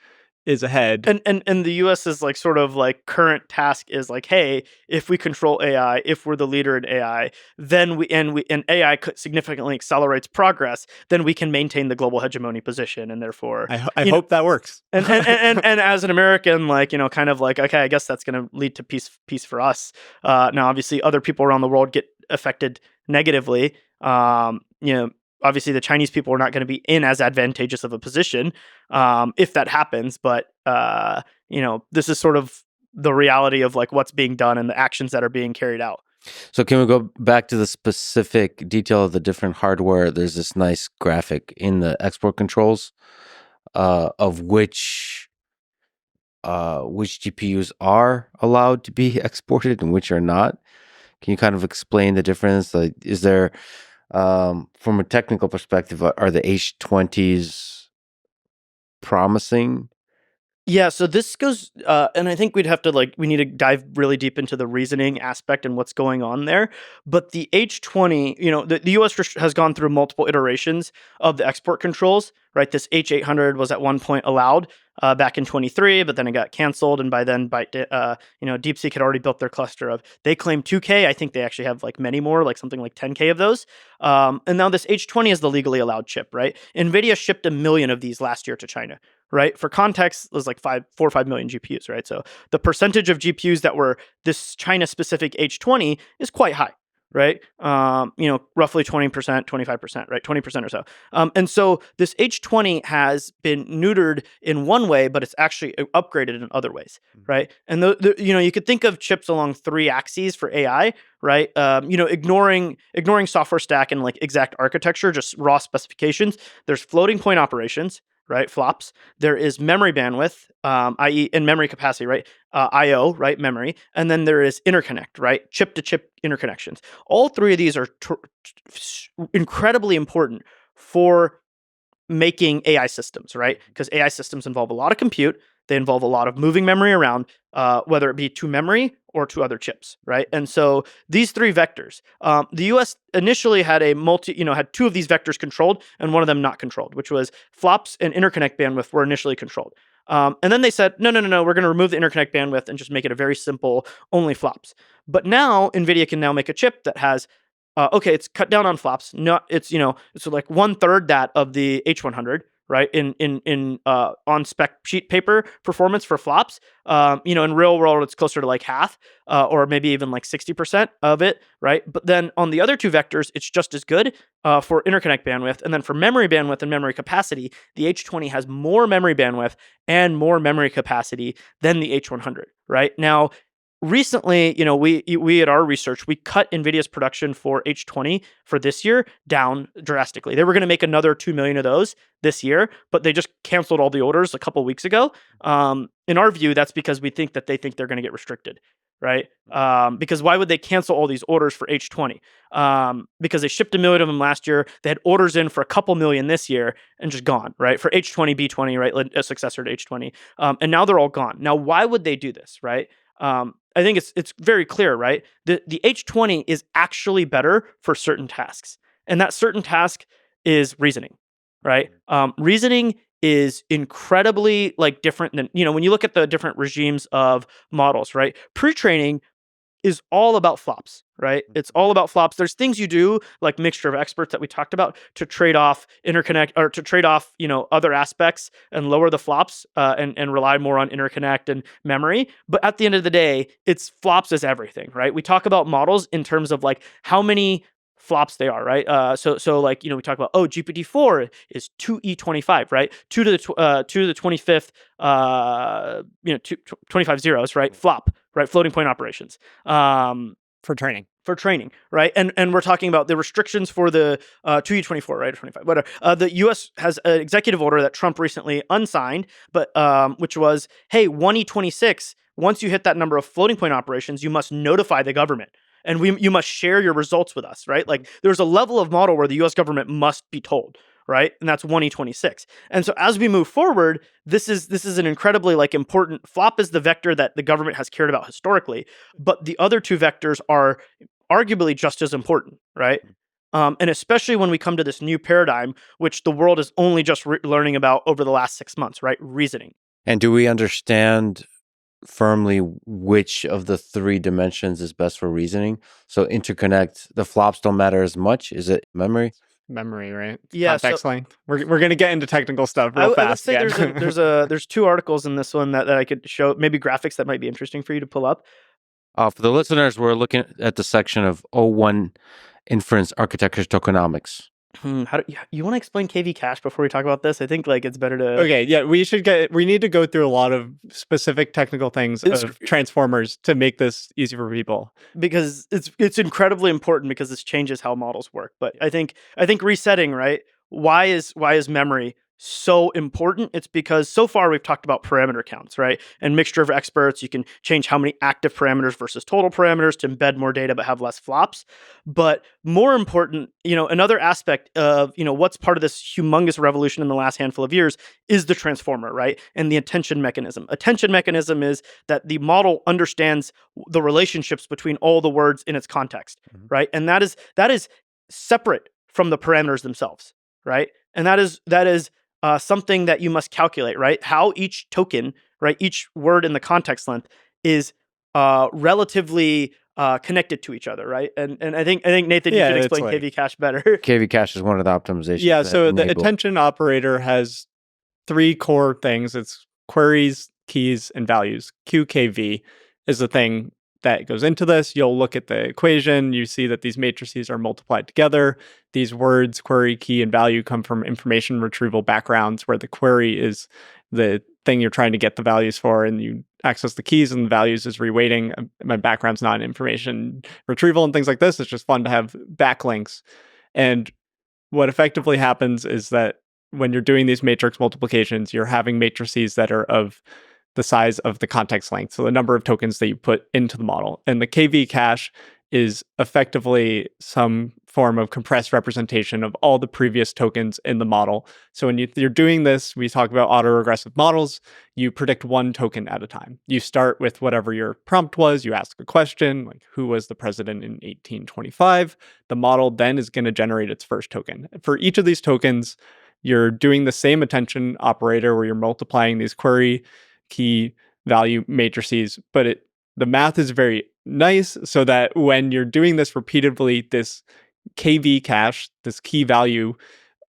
is ahead. And the US's like sort of like current task is like, hey, if we control AI, if we're the leader in AI, then and AI significantly accelerates progress, then we can maintain the global hegemony position, and therefore I hope that works. And as an American, like kind of like, okay, I guess that's going to lead to peace for us. Now, obviously, other people around the world get affected negatively. Obviously, the Chinese people are not going to be in as advantageous of a position if that happens. But this is sort of the reality of like what's being done and the actions that are being carried out. So can we go back to the specific detail of the different hardware? There's this nice graphic in the export controls of which GPUs are allowed to be exported and which are not. Can you kind of explain the difference? Like, is there, from a technical perspective, are the H20s promising? Yeah, so this goes, and I think we need to dive really deep into the reasoning aspect and what's going on there. But the H20, the US has gone through multiple iterations of the export controls, right? This H800 was at one point allowed back in 23, but then it got canceled. And by then, DeepSeek had already built their cluster of, they claim 2K. I think they actually have like many more, like something like 10K of those. And now this H20 is the legally allowed chip, right? NVIDIA shipped 1 million of these last year to China. Right. For context, it was like 4 or 5 million GPUs. Right. So the percentage of GPUs that were this China specific H20 is quite high. Right. Roughly 20%, 25%, right. 20% or so. And so this H20 has been neutered in one way, but it's actually upgraded in other ways. Right. And you could think of chips along 3 axes for AI. Right. Ignoring software stack and like exact architecture, just raw specifications. There's floating point operations. Right, flops. There is memory bandwidth, i.e., in memory capacity, right? I/O, right, memory, and then there is interconnect, right, chip-to-chip interconnections. All 3 of these are incredibly important for making AI systems, right? Because AI systems involve a lot of compute. They involve a lot of moving memory around, whether it be to memory or to other chips, right? And so these 3 vectors, the US initially had had 2 of these vectors controlled and one of them not controlled, which was flops and interconnect bandwidth were initially controlled. And then they said, no, we're going to remove the interconnect bandwidth and just make it a very simple, only flops. But now NVIDIA can now make a chip that has it's cut down on flops. It's like 1/3 that of the H100, right? In on spec sheet paper performance for flops. In real world, it's closer to like half, or maybe even like 60% of it, right? But then on the other 2 vectors, it's just as good for interconnect bandwidth, and then for memory bandwidth and memory capacity, the H20 has more memory bandwidth and more memory capacity than the H100, right? Now, recently, we at our research, we cut NVIDIA's production for H20 for this year down drastically. They were going to make another 2 million of those this year, but they just canceled all the orders a couple weeks ago. In our view, that's because they think they're going to get restricted, right? Because why would they cancel all these orders for H20? Because they shipped 1 million of them last year. They had orders in for a couple million this year and just gone, right? For H20, B20, right? A successor to H20. And now they're all gone. Now, why would they do this, right? I think it's very clear, right? The H20 is actually better for certain tasks. And that certain task is reasoning, right? Reasoning is incredibly different than, when you look at the different regimes of models, right? Pre-training is all about flops, right? It's all about flops. There's things you do like mixture of experts that we talked about to trade off interconnect or to trade off, other aspects and lower the flops and rely more on interconnect and memory. But at the end of the day, it's flops is everything, right? We talk about models in terms of how many flops they are, right? So we talk about, GPT-4 is 2E25, right? 2 to the 25th, 25 zeros, right? Flop, right? Floating point operations. For training. Right? And we're talking about the restrictions for the 2E24, right? 25, whatever. The US has an executive order that Trump recently unsigned, but which was, hey, 1E26, once you hit that number of floating point operations, you must notify the government. And you must share your results with us, right? There's a level of model where the US government must be told, right? And that's 1E26. And so as we move forward, this is an incredibly important flop is the vector that the government has cared about historically, but the other two vectors are arguably just as important, right? And especially when we come to this new paradigm, which the world is only just learning about over the last 6 months, right? Reasoning. And do we understand firmly which of the 3 dimensions is best for reasoning? So interconnect, the flops don't matter as much. Is it memory? Memory, right? Yeah. Context length. We're going to get into technical stuff real fast. I would say there's 2 articles in this one that I could show, maybe graphics that might be interesting for you to pull up. For the listeners, we're looking at the section of O1 inference architecture tokenomics. You want to explain KV cache before we talk about this? I think it's better to. Okay, yeah, we need to go through a lot of specific technical things of transformers to make this easy for people. Because it's incredibly important because this changes how models work. But I think resetting, right? Why is memory so important? It's because so far we've talked about parameter counts, right? And mixture of experts, you can change how many active parameters versus total parameters to embed more data but have less flops. But more important, another aspect of, what's part of this humongous revolution in the last handful of years is the transformer, right? And the attention mechanism. Attention mechanism is that the model understands the relationships between all the words in its context, right? And that is separate from the parameters themselves, right? And that is something that you must calculate, right? How each token, right, each word in the context length is relatively connected to each other, right? And I think Nathan, you should explain KV cache better. KV cache is one of the optimizations. Yeah, so the attention operator has 3 core things. It's queries, keys, and values. QKV is the thing that goes into this. You'll look at the equation. You see that these matrices are multiplied together. These words, query, key, and value come from information retrieval backgrounds where the query is the thing you're trying to get the values for, and you access the keys and the values is reweighting. My background's not in information retrieval and things like this. It's just fun to have backlinks. And what effectively happens is that when you're doing these matrix multiplications, you're having matrices that are of the size of the context length, so the number of tokens that you put into the model. And the KV cache is effectively some form of compressed representation of all the previous tokens in the model. So when you're doing this, we talk about autoregressive models, you predict 1 token at a time. You start with whatever your prompt was, you ask a question, like who was the president in 1825? The model then is going to generate its first token. For each of these tokens, you're doing the same attention operator where you're multiplying these query, key, value matrices, but the math is very nice so that when you're doing this repeatedly, this KV cache, this key value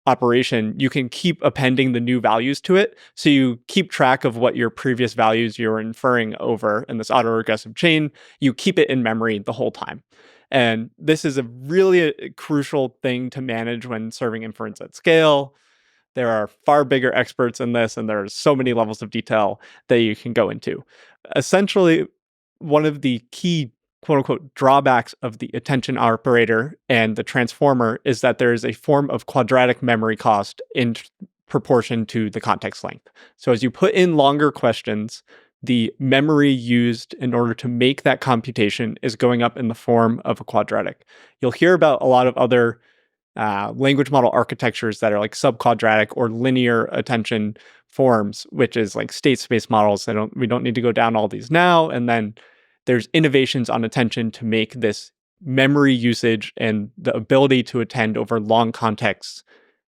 operation, you can keep appending the new values to it. So you keep track of what your previous values you're inferring over in this autoregressive chain. You keep it in memory the whole time. And this is a really crucial thing to manage when serving inference at scale. There are far bigger experts in this, and there are so many levels of detail that you can go into. Essentially, one of the key quote-unquote drawbacks of the attention operator and the transformer is that there is a form of quadratic memory cost in proportion to the context length. So as you put in longer questions, the memory used in order to make that computation is going up in the form of a quadratic. You'll hear about a lot of other language model architectures that are like subquadratic or linear attention forms, which is like state space models. We don't need to go down all these now. And then there's innovations on attention to make this memory usage and the ability to attend over long contexts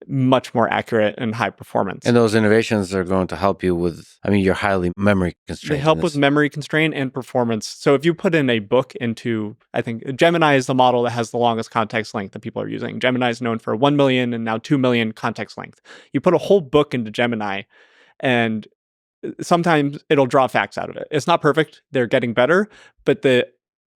much more accurate and high performance. And those innovations are going to help you with, you're highly memory constrained. They help with memory constraint and performance. So if you put in a book into, I think Gemini is the model that has the longest context length that people are using. Gemini is known for 1 million and now 2 million context length. You put a whole book into Gemini and sometimes it'll draw facts out of it. It's not perfect. They're getting better, but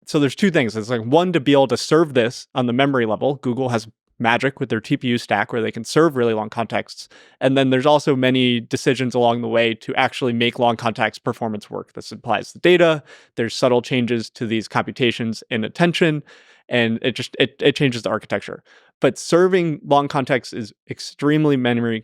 so there's two things. It's like one, to be able to serve this on the memory level. Google has magic with their TPU stack where they can serve really long contexts. And then there's also many decisions along the way to actually make long context performance work. This applies to data. There's subtle changes to these computations in attention, and it changes the architecture. But serving long context is extremely memory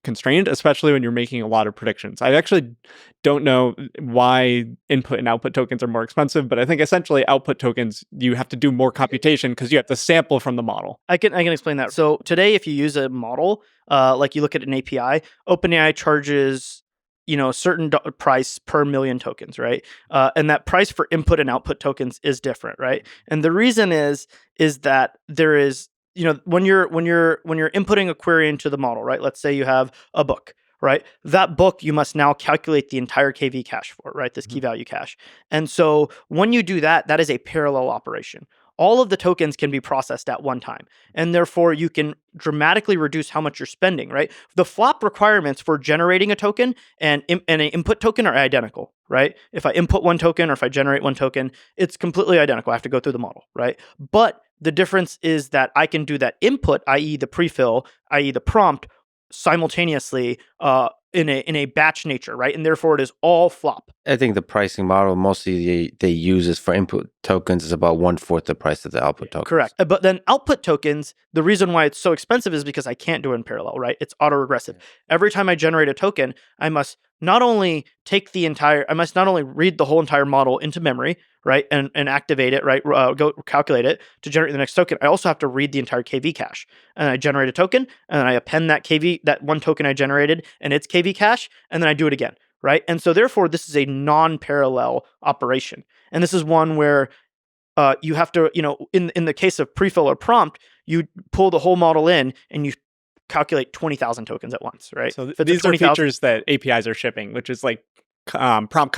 constrained, especially when you're making a lot of predictions. I actually don't know why input and output tokens are more expensive, but I think essentially output tokens, you have to do more computation because you have to sample from the model. I can explain that. So today, if you use a model, like you look at an API, OpenAI charges a certain price per million tokens, right? And that price for input and output tokens is different, right? And the reason is that there is when you're inputting a query into the model, right? Let's say you have a book, right? That book you must now calculate the entire KV cache for, right? This key value cache. And so when you do that, that is a parallel operation. All of the tokens can be processed at one time, and therefore you can dramatically reduce how much you're spending, right? The flop requirements for generating a token and an input token are identical, right? If I input one token or if I generate one token, it's completely identical. I have to go through the model, right? But the difference is that I can do that input, i.e. the prefill, i.e. the prompt, simultaneously in a batch nature, right? And therefore it is all flop. I think the pricing model mostly they use is for input tokens is about 1/4 the price of the output tokens. Correct. But then output tokens, the reason why it's so expensive is because I can't do it in parallel, right? It's autoregressive. Every time I generate a token, I must not only read the whole entire model into memory, right? And activate it, right? Go calculate it to generate the next token. I also have to read the entire KV cache. And I generate a token and I append that one token I generated and its KV cache, and then I do it again. Right. And so therefore, this is a non-parallel operation. And this is one where you have to, in the case of prefill or prompt, you pull the whole model in and you calculate 20,000 tokens at once. Right. So these are features that APIs are shipping, which is like prompt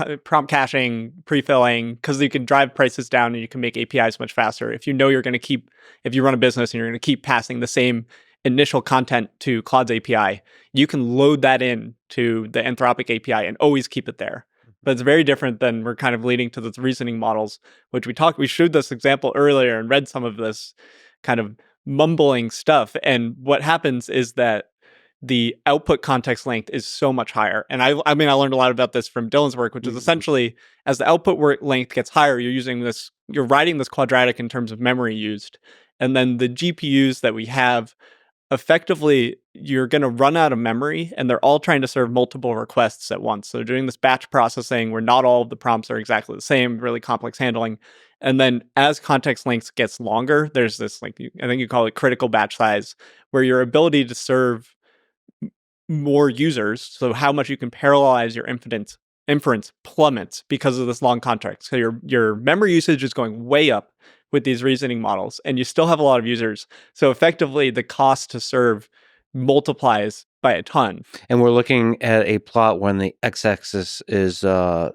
caching, prefilling, because you can drive prices down and you can make APIs much faster. If you know if you run a business and you're going to keep passing the same initial content to Claude's API, you can load that in to the Anthropic API and always keep it there. But it's very different than we're kind of leading to the reasoning models, which we showed this example earlier and read some of this kind of mumbling stuff. And what happens is that the output context length is so much higher. And I learned a lot about this from Dylan's work, which is essentially as the output length gets higher, you're writing this quadratic in terms of memory used. And then the GPUs that we have, effectively, you're going to run out of memory and they're all trying to serve multiple requests at once. So they're doing this batch processing where not all of the prompts are exactly the same, really complex handling. And then as context length gets longer, there's this, I think you call it critical batch size, where your ability to serve more users, so how much you can parallelize your inference plummets because of this long context. So your memory usage is going way up with these reasoning models, and you still have a lot of users. So effectively, the cost to serve multiplies by a ton. And we're looking at a plot when the x-axis is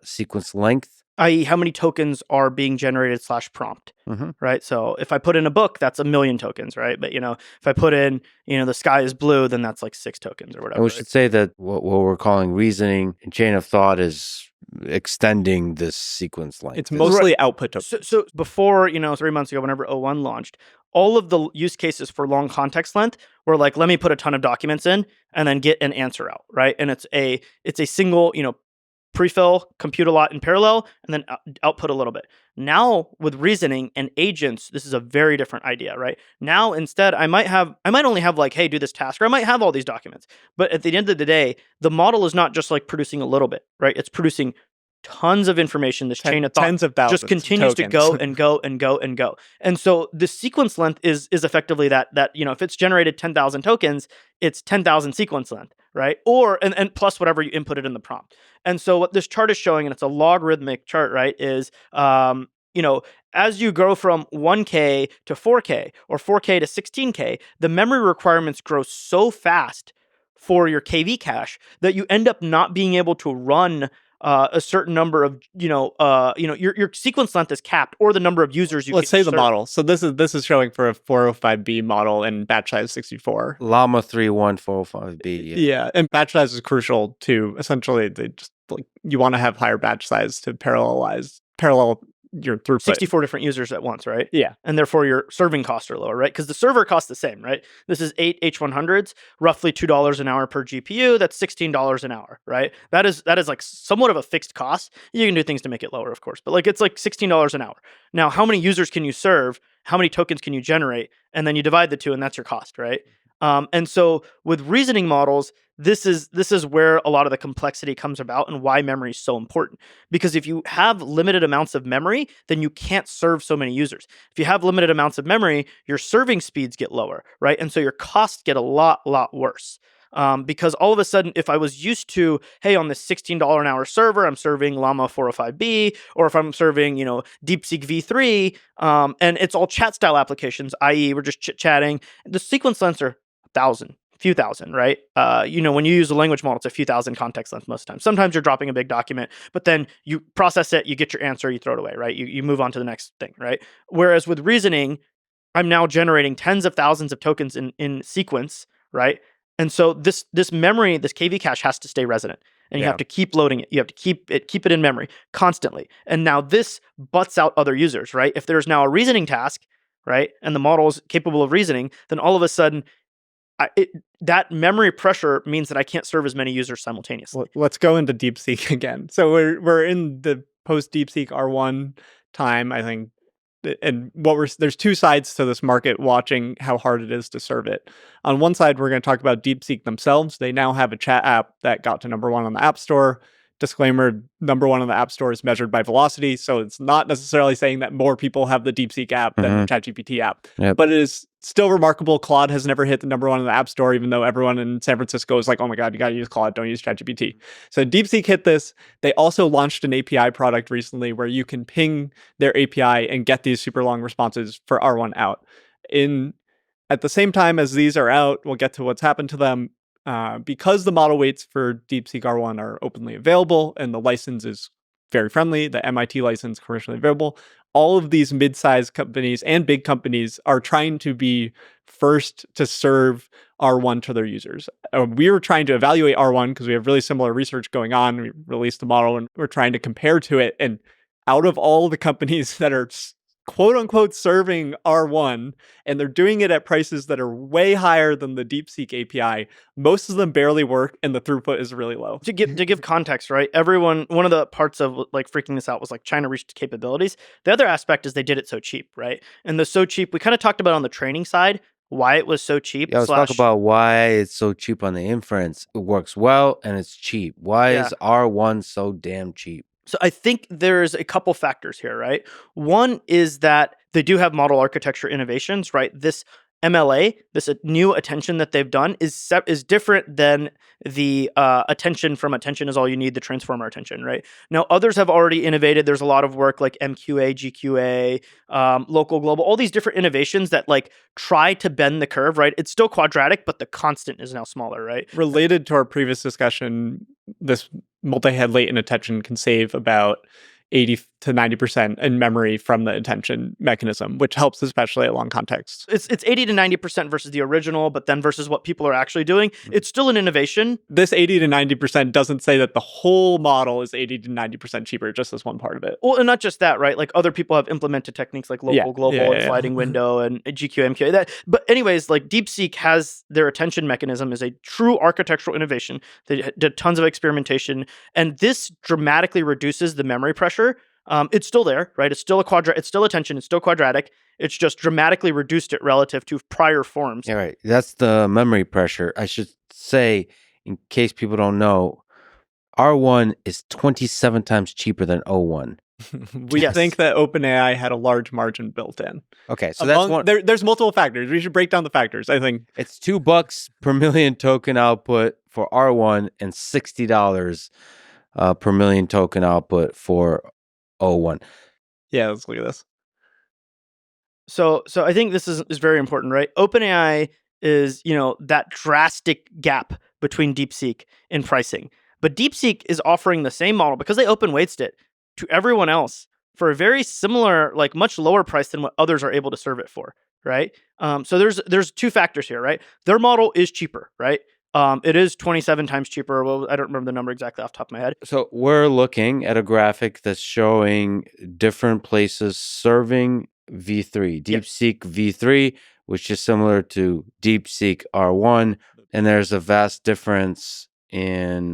sequence length, i.e. how many tokens are being generated /prompt, right? So if I put in a book, that's 1 million tokens, right? But, if I put in, the sky is blue, then that's like 6 tokens or whatever. And we should say that what we're calling reasoning and chain of thought is extending this sequence length. It's mostly output tokens. So before, 3 months ago, whenever O1 launched, all of the use cases for long context length were like, let me put a ton of documents in and then get an answer out, right? And it's a single, prefill, compute a lot in parallel, and then output a little bit. Now with reasoning and agents, this is a very different idea, right? Now instead, I might only have like, hey, do this task, or I might have all these documents. But at the end of the day, the model is not just like producing a little bit, right? It's producing tons of information, this chain of thought tens of thousands just continues of to tokens. go and go and go and go. And so the sequence length is effectively that if it's generated 10,000 tokens, it's 10,000 sequence length, right? Or and plus whatever you inputted in the prompt. And so what this chart is showing, and it's a logarithmic chart, right, is as you grow from 1K to 4K or 4K to 16K, the memory requirements grow so fast for your KV cache that you end up not being able to run a certain number of, your sequence length is capped, or the number of users you. Let's say the model. So this is showing for a 405B model and batch size 64. Llama 31405B. Yeah, and batch size is crucial to essentially you want to have higher batch size to parallel your throughput. 64 different users at once, right? Yeah. And therefore your serving costs are lower, right? Because the server costs the same, right? This is 8 H100s, roughly $2 an hour per GPU. That's $16 an hour, right? That is like somewhat of a fixed cost. You can do things to make it lower, of course, but it's like $16 an hour. Now, how many users can you serve? How many tokens can you generate? And then you divide the two, and that's your cost, right? And so with reasoning models, this is where a lot of the complexity comes about and why memory is so important. Because if you have limited amounts of memory, then you can't serve so many users. If you have limited amounts of memory, your serving speeds get lower, right? And so your costs get a lot worse. Because all of a sudden, if I was used to, hey, on this $16 an hour server, I'm serving Llama 405B, or if I'm serving, DeepSeek-V3, and it's all chat style applications, i.e., we're just chit-chatting, the sequence lengths are few thousand, right? When you use a language model, it's a few thousand context length most of the time. Sometimes you're dropping a big document, but then you process it, you get your answer, you throw it away, right? You move on to the next thing, right? Whereas with reasoning, I'm now generating tens of thousands of tokens in sequence, right? And so this memory, this KV cache has to stay resident, and you have to keep loading it. You have to keep it in memory constantly. And now this butts out other users, right? If there's now a reasoning task, right, and the model is capable of reasoning, then all of a sudden, that memory pressure means that I can't serve as many users simultaneously. Let's go into DeepSeek again. So we're in the post DeepSeek-R1 time, I think, and there's two sides to this market watching how hard it is to serve it. On one side, we're going to talk about DeepSeek themselves. They now have a chat app that got to number 1 on the App Store. Disclaimer, number 1 on the App Store is measured by velocity, so it's not necessarily saying that more people have the DeepSeek app than the ChatGPT app. Yep. But it is still remarkable. Claude has never hit the number 1 on the App Store, even though everyone in San Francisco is like, oh my God, you got to use Claude, don't use ChatGPT. So DeepSeek hit this. They also launched an API product recently where you can ping their API and get these super long responses for R1 out. At the same time as these are out, we'll get to what's happened to them. Because the model weights for DeepSeek-R1 are openly available and the license is very friendly, the MIT license commercially available, all of these mid-sized companies and big companies are trying to be first to serve R1 to their users. We were trying to evaluate R1 because we have really similar research going on. We released the model and we're trying to compare to it. And out of all the companies that are quote unquote serving R1, and they're doing it at prices that are way higher than the DeepSeek API, most of them barely work and the throughput is really low. To give context, right? One of the parts of freaking this out was China reached capabilities. The other aspect is they did it so cheap, right? And the so cheap, we kind of talked about on the training side, why it was so cheap. Yeah, let's talk about why it's so cheap on the inference. It works well and it's cheap. Why is R1 so damn cheap? So I think there's a couple factors here, right? One is that they do have model architecture innovations, right? This MLA, this new attention that they've done is different than the attention from attention is all you need, the transformer attention, right? Now, others have already innovated. There's a lot of work like MQA, GQA, local, global, all these different innovations that try to bend the curve, right? It's still quadratic, but the constant is now smaller, right? Related to our previous discussion, this multi-head latent attention can save about 80 to 90% in memory from the attention mechanism, which helps especially at long contexts. It's 80 to 90% versus the original, but then versus what people are actually doing. It's still an innovation. This 80 to 90% doesn't say that the whole model is 80 to 90% cheaper, just as one part of it. Well, and not just that, right? Other people have implemented techniques like local, global, and sliding window and GQ, MQA. But anyways, DeepSeek has their attention mechanism is a true architectural innovation. They did tons of experimentation, and this dramatically reduces the memory pressure. It's still there, right? It's still it's still attention. It's still quadratic. It's just dramatically reduced it relative to prior forms. Yeah, right. That's the memory pressure. I should say, in case people don't know, R1 is 27 times cheaper than O1. We Yes. think that OpenAI had a large margin built in. Okay, so that's one. There's multiple factors. We should break down the factors. I think It's $2 per million token output for R1 and $60 per million token output for O1. Yeah, let's look at this. So I think this is very important, right? OpenAI is, that drastic gap between DeepSeek in pricing. But DeepSeek is offering the same model because they open weighted it to everyone else for a very similar, like much lower price than what others are able to serve it for, right? So there's two factors here, right? Their model is cheaper, right? It is 27 times cheaper. Well, I don't remember the number exactly off the top of my head. So we're looking at a graphic that's showing different places serving V3, DeepSeek V3, which is similar to DeepSeek-R1, and there's a vast difference in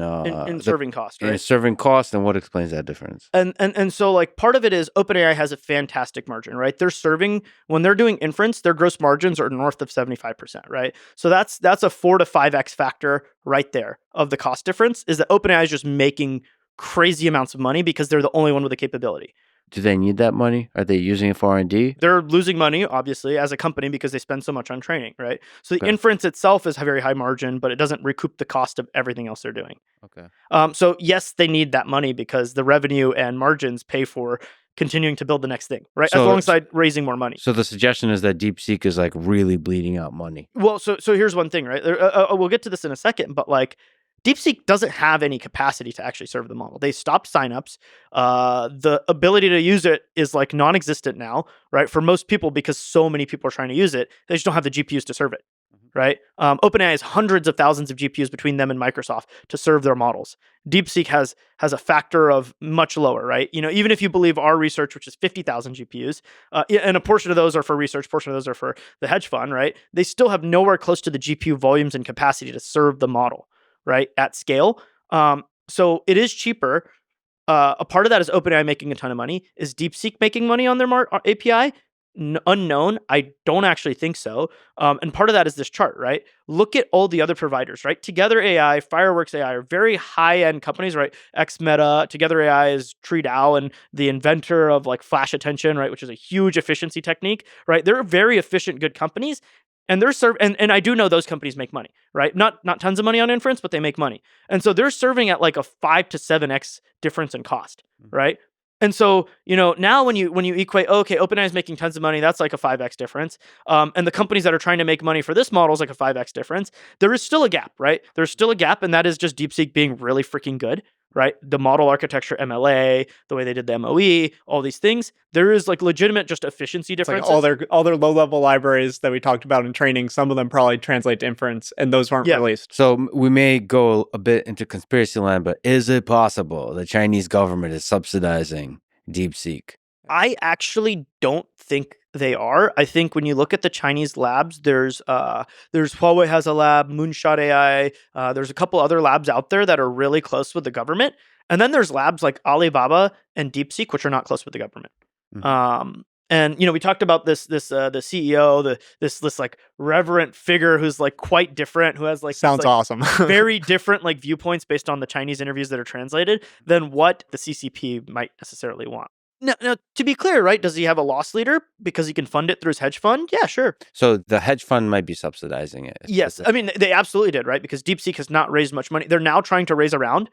serving cost, right? in serving cost, and what explains that difference? And so like part of it is OpenAI has a fantastic margin, right? They're serving when they're doing inference, their gross margins are north of 75%, right? So that's a 4 to 5x factor right there of the cost difference, is that OpenAI is just making crazy amounts of money because they're the only one with the capability. Do they need that money? Are they using it for R&D? They're losing money, obviously, as a company because they spend so much on training, right? So the Okay. inference itself is a very high margin, but it doesn't recoup the cost of everything else they're doing. Okay. So yes, they need that money because the revenue and margins pay for continuing to build the next thing, right? So- Alongside raising more money. So the suggestion is that DeepSeek is like really bleeding out money. Well, so here's one thing, right? We'll get to this in a second, but like DeepSeek doesn't have any capacity to actually serve the model. They stopped signups. The ability to use it is like non-existent now, right? For most people, because so many people are trying to use it, they just don't have the GPUs to serve it, right? OpenAI has hundreds of thousands of GPUs between them and Microsoft to serve their models. DeepSeek has a factor of much lower, right? Even if you believe our research, which is 50,000 GPUs, and a portion of those are for research, portion of those are for the hedge fund, right? They still have nowhere close to the GPU volumes and capacity to serve the model, right, at scale. So it is cheaper. A part of that is OpenAI making a ton of money. Is DeepSeek making money on their API? Unknown. I don't actually think so. And part of that is this chart, right? Look at all the other providers, right? Together AI, Fireworks AI are very high-end companies, right? Meta, Together AI is TreeDAO and the inventor of like flash attention, right? Which is a huge efficiency technique, right? They're very efficient, good companies. And they're and I do know those companies make money, right? Not tons of money on inference, but they make money. And so they're serving at like a 5 to 7x difference in cost, right? And so, now when you equate, okay, OpenAI is making tons of money, that's like a 5x difference. And the companies that are trying to make money for this model is like a 5x difference. There is still a gap, right? There's still a gap, and that is just DeepSeek being really freaking good, right? The model architecture, MLA, the way they did the MOE, all these things. There is like legitimate just efficiency It's like differences. all their low level libraries that we talked about in training. Some of them probably translate to inference, and those weren't Yeah. released. So we may go a bit into conspiracy land, but is it possible the Chinese government is subsidizing DeepSeek? I actually don't think they are. I think when you look at the Chinese labs, there's Huawei has a lab, Moonshot AI. There's a couple other labs out there that are really close with the government, and then there's labs like Alibaba and DeepSeek, which are not close with the government. Mhm. And we talked about the CEO, this like reverent figure who's like quite different, who has like Sounds this, like, awesome. very different like viewpoints based on the Chinese interviews that are translated than what the CCP might necessarily want. Now, to be clear, right? Does he have a loss leader because he can fund it through his hedge fund? Yeah, sure. So the hedge fund might be subsidizing it. Yes, I mean they absolutely did, right? Because DeepSeek has not raised much money. They're now trying to raise a round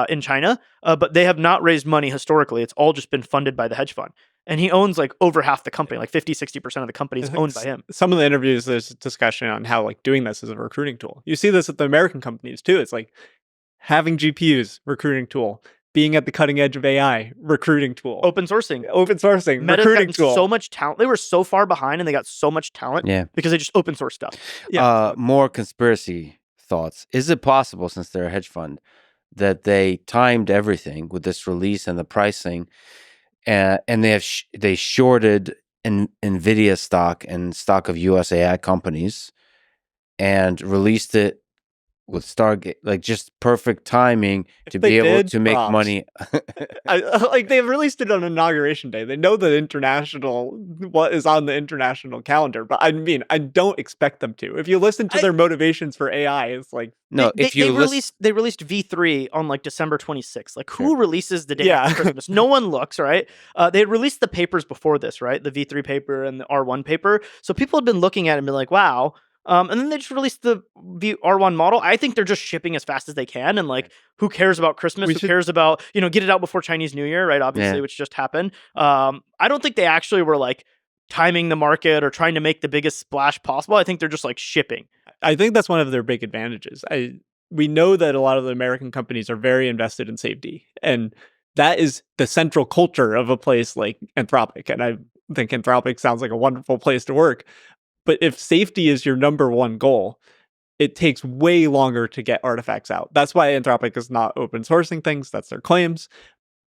in China, but they have not raised money historically. It's all just been funded by the hedge fund. And he owns like over half the company, like 50-60% of the company is owned by him. Some of the interviews, there's discussion on how like doing this is a recruiting tool. You see this at the American companies too. It's like having GPUs, recruiting tool. Being at the cutting edge of AI, recruiting tool. Open sourcing, recruiting gotten tool. so much talent. They were so far behind, and they got so much talent because they just open source stuff. More conspiracy thoughts. Is it possible, since they're a hedge fund, that they timed everything with this release and the pricing, and they shorted NVIDIA stock and stock of US AI companies, and released it with Stargate, like just perfect timing to they be able did, to make props. money. Like they released it on Inauguration Day. They know what is on the international calendar, but I mean, I don't expect them to. If you listen to their motivations for AI, it's like No, if you they released V3 on like December 26th. Like who releases the day Yeah. after Christmas? No one looks, right? They had released the papers before this, right? The V3 paper and the R1 paper. So people had been looking at it and been like, wow. And then they just released the R1 model. I think they're just shipping as fast as they can. And like, who cares about Christmas? Who cares about, get it out before Chinese New Year, right? Obviously, which just happened. I don't think they actually were like timing the market or trying to make the biggest splash possible. I think they're just like shipping. I think that's one of their big advantages. We know that a lot of the American companies are very invested in safety, and that is the central culture of a place like Anthropic. And I think Anthropic sounds like a wonderful place to work. But if safety is your number one goal, it takes way longer to get artifacts out. That's why Anthropic is not open sourcing things. That's their claims.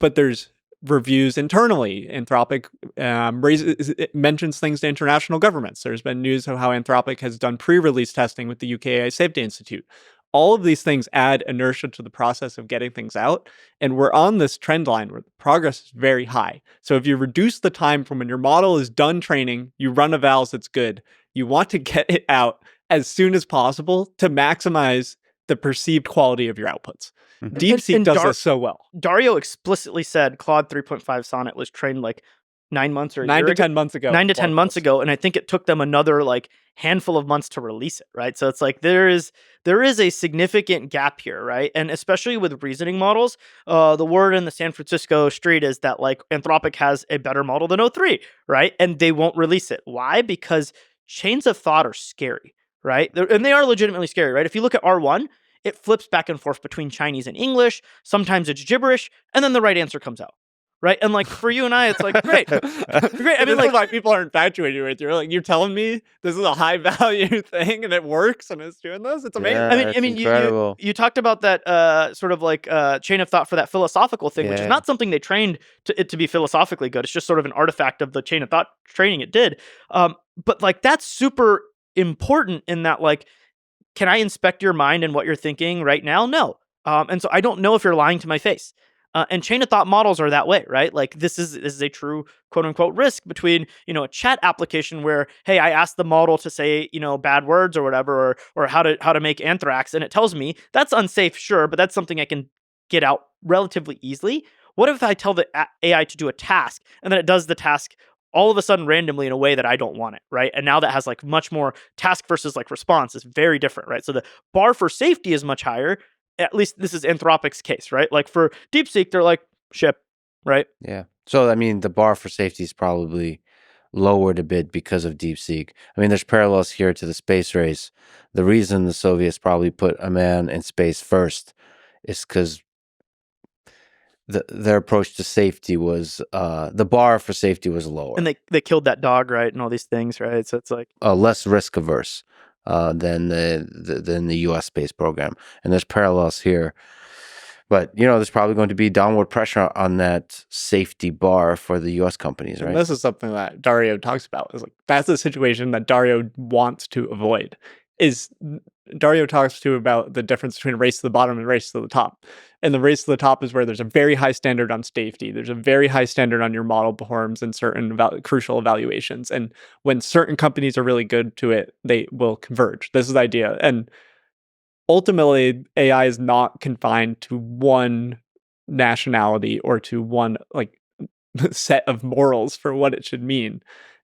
But there's reviews internally. Anthropic it mentions things to international governments. There's been news of how Anthropic has done pre-release testing with the UK AI Safety Institute. All of these things add inertia to the process of getting things out. And we're on this trend line where the progress is very high. So if you reduce the time from when your model is done training, you run evals that's good, you want to get it out as soon as possible to maximize the perceived quality of your outputs. DeepSeek does this so well. Dario explicitly said Claude 3.5 Sonnet was trained like 9 months or 9 to 10 months ago. 9 to 10 months ago, and I think it took them another like handful of months to release it, right? So it's like there is a significant gap here, right? And especially with reasoning models, the word in the San Francisco street is that like Anthropic has a better model than O3, right? And they won't release it. Why? Because chains of thought are scary, right? And they are legitimately scary, right? If you look at R1, it flips back and forth between Chinese and English. Sometimes it's gibberish, and then the right answer comes out. Right. And like for you and I, it's like, great. Great. I mean, like, why people are infatuated with you. Like, you're telling me this is a high value thing and it works and it's doing this. It's amazing. Yeah, I mean, you talked about that sort of like chain of thought for that philosophical thing, which is not something they trained it to be philosophically good. It's just sort of an artifact of the chain of thought training it did. But like that's super important in that, like, can I inspect your mind and what you're thinking right now? No. And so I don't know if you're lying to my face. And chain of thought models are that way, right? Like this is a true quote unquote risk between, a chat application where, hey, I asked the model to say, bad words or whatever, or how to make anthrax, and it tells me that's unsafe, sure, but that's something I can get out relatively easily. What if I tell the AI to do a task and then it does the task all of a sudden randomly in a way that I don't want it, right? And now that has like much more task versus like response is very different, right? So the bar for safety is much higher. At least this is Anthropic's case, right? Like for DeepSeek, they're like, ship, right? Yeah. So, I mean, the bar for safety is probably lowered a bit because of DeepSeek. I mean, there's parallels here to the space race. The reason the Soviets probably put a man in space first is because their approach to safety was, the bar for safety was lower. And they killed that dog, right? And all these things, right? So it's like... less risk averse than the U.S. space program. And there's parallels here. But, there's probably going to be downward pressure on that safety bar for the U.S. companies, right? And this is something that Dario talks about. Is like that's the situation that Dario wants to avoid. Dario talks about the difference between a race to the bottom and a race to the top. And the race to the top is where there's a very high standard on safety. There's a very high standard on your model performance and certain crucial evaluations. And when certain companies are really good to it, they will converge. This is the idea. And ultimately, AI is not confined to one nationality or to one like set of morals for what it should mean.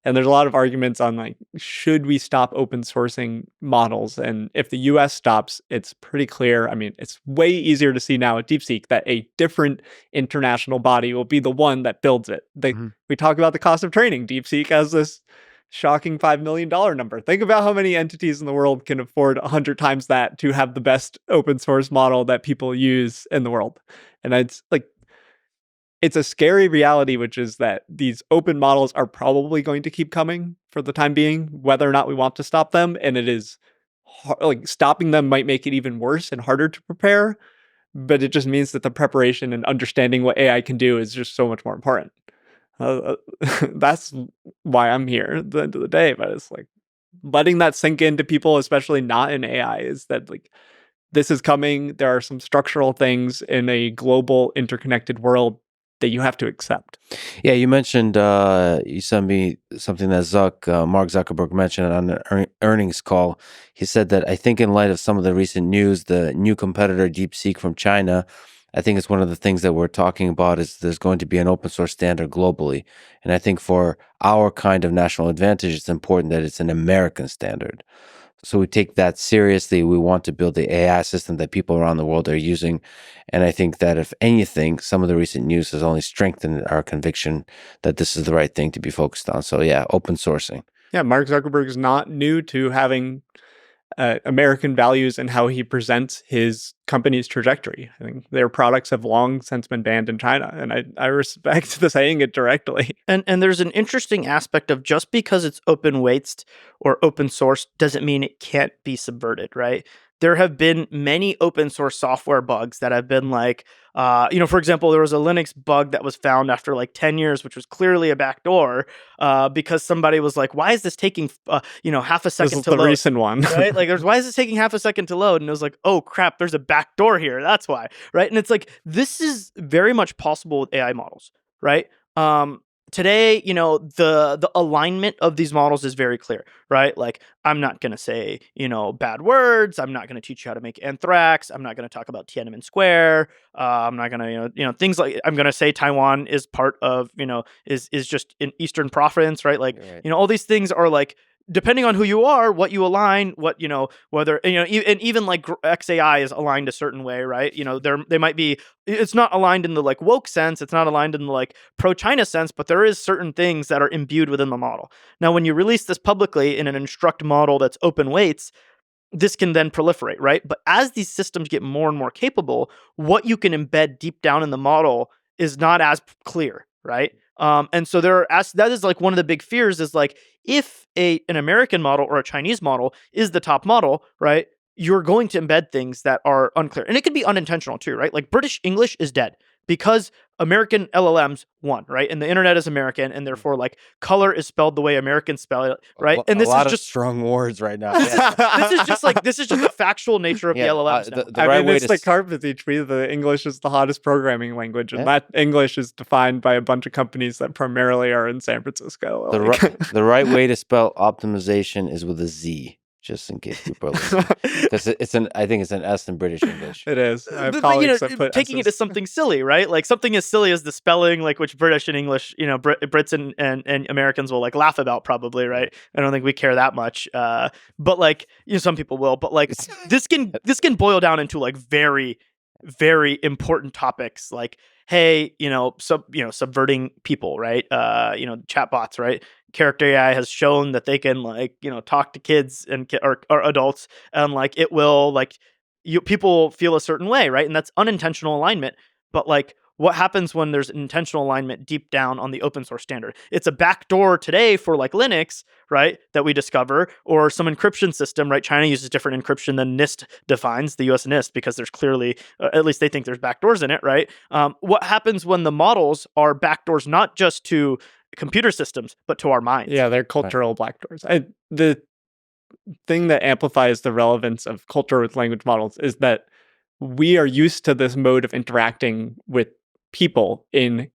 And there's a lot of arguments on like, should we stop open sourcing models? And if the US stops, it's pretty clear. I mean, it's way easier to see now at DeepSeek that a different international body will be the one that builds it. We talk about the cost of training. DeepSeek has this shocking $5 million number. Think about how many entities in the world can afford 100 times that to have the best open source model that people use in the world. And it's like, it's a scary reality, which is that these open models are probably going to keep coming for the time being, whether or not we want to stop them. And it is like stopping them might make it even worse and harder to prepare. But it just means that the preparation and understanding what AI can do is just so much more important. That's why I'm here at the end of the day. But it's like letting that sink into people, especially not in AI, is that like this is coming. There are some structural things in a global interconnected world that you have to accept. Yeah, you mentioned, you sent me something that Mark Zuckerberg mentioned on an earnings call. He said that I think in light of some of the recent news, the new competitor DeepSeek from China, I think it's one of the things that we're talking about is there's going to be an open source standard globally. And I think for our kind of national advantage, it's important that it's an American standard. So we take that seriously. We want to build the AI system that people around the world are using. And I think that if anything, some of the recent news has only strengthened our conviction that this is the right thing to be focused on. So yeah, open sourcing. Yeah, Mark Zuckerberg is not new to having American values and how he presents his company's trajectory. I think their products have long since been banned in China, and I respect the saying it directly. And there's an interesting aspect of just because it's open weights or open source doesn't mean it can't be subverted, right? There have been many open source software bugs that have been like, for example, there was a Linux bug that was found after like 10 years, which was clearly a backdoor because somebody was like, why is this taking, half a second to load? This is the recent one. Right? Like, why is this taking half a second to load? And it was like, oh, crap, there's a backdoor here. That's why, right? And it's like, this is very much possible with AI models, right? Today, the alignment of these models is very clear, right? Like, I'm not going to say, bad words. I'm not going to teach you how to make anthrax. I'm not going to talk about Tiananmen Square. I'm not going to, things like, I'm going to say Taiwan is part of, is just an Eastern province, right? Like, Right. All these things are like, depending on who you are, what you align, what, whether, and even like xAI is aligned a certain way, right? They might be, it's not aligned in the like woke sense. It's not aligned in the like pro-China sense, but there is certain things that are imbued within the model. Now, when you release this publicly in an instruct model that's open weights, this can then proliferate, right? But as these systems get more and more capable, what you can embed deep down in the model is not as clear, right? And so that is like one of the big fears is like, if an American model or a Chinese model is the top model, right, you're going to embed things that are unclear. And it could be unintentional too, right? Like British English is dead because American LLMs won, right? And the internet is American, and therefore like color is spelled the way Americans spell it, right? And this is just strong words right now. this is just the factual nature of the LLMs. It's like Karpathy tweeted that English is the hottest programming language, and that English is defined by a bunch of companies that primarily are in San Francisco. The right way to spell optimization is with a Z. Just in case people are listening, because I think it's an S in British English. It is. Taking it to something silly, right? Like something as silly as the spelling, like which British and English, Brits and Americans will like laugh about, probably, right? I don't think we care that much, but like some people will. But like this can boil down into like very, very important topics, like hey, subverting people, right? Chatbots, right? Character AI has shown that they can like talk to kids and or adults, and like it will like people feel a certain way, right? And that's unintentional alignment. But like, what happens when there's intentional alignment deep down on the open source standard? It's a backdoor today for like Linux, right? That we discover, or some encryption system, right? China uses different encryption than NIST defines, the US NIST, because there's clearly, at least they think there's backdoors in it, right? What happens when the models are backdoors, not just to computer systems, but to our minds? Yeah, they're cultural backdoors. The thing that amplifies the relevance of culture with language models is that we are used to this mode of interacting with people in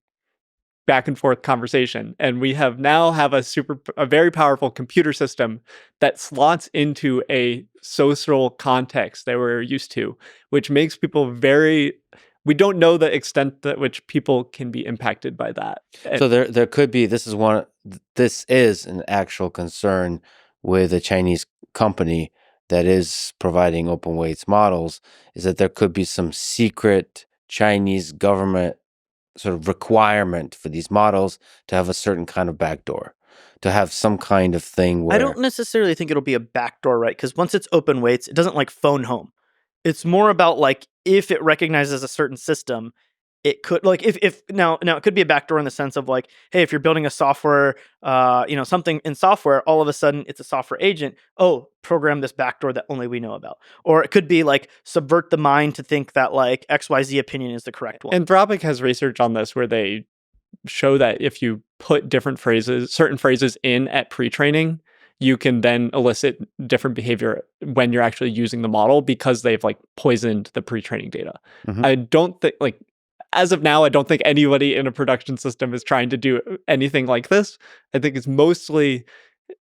back and forth conversation, and we have a very powerful computer system that slots into a social context that we're used to, which makes people we don't know the extent at which people can be impacted by that. So there could be, this is an actual concern with a Chinese company that is providing open weights models, is that there could be some secret Chinese government sort of requirement for these models to have a certain kind of backdoor, to have some kind of thing where... I don't necessarily think it'll be a backdoor, right? Because once it's open weights, it doesn't like phone home. It's more about like, if it recognizes a certain system, it could like if now it could be a backdoor in the sense of like, hey, if you're building a software, something in software, all of a sudden it's a software agent. Oh, program this backdoor that only we know about. Or it could be like subvert the mind to think that like XYZ opinion is the correct one. Anthropic has research on this where they show that if you put certain phrases in at pre-training, you can then elicit different behavior when you're actually using the model because they've like poisoned the pre-training data. Mhm. I don't think like as of now, I don't think anybody in a production system is trying to do anything like this. I think it's mostly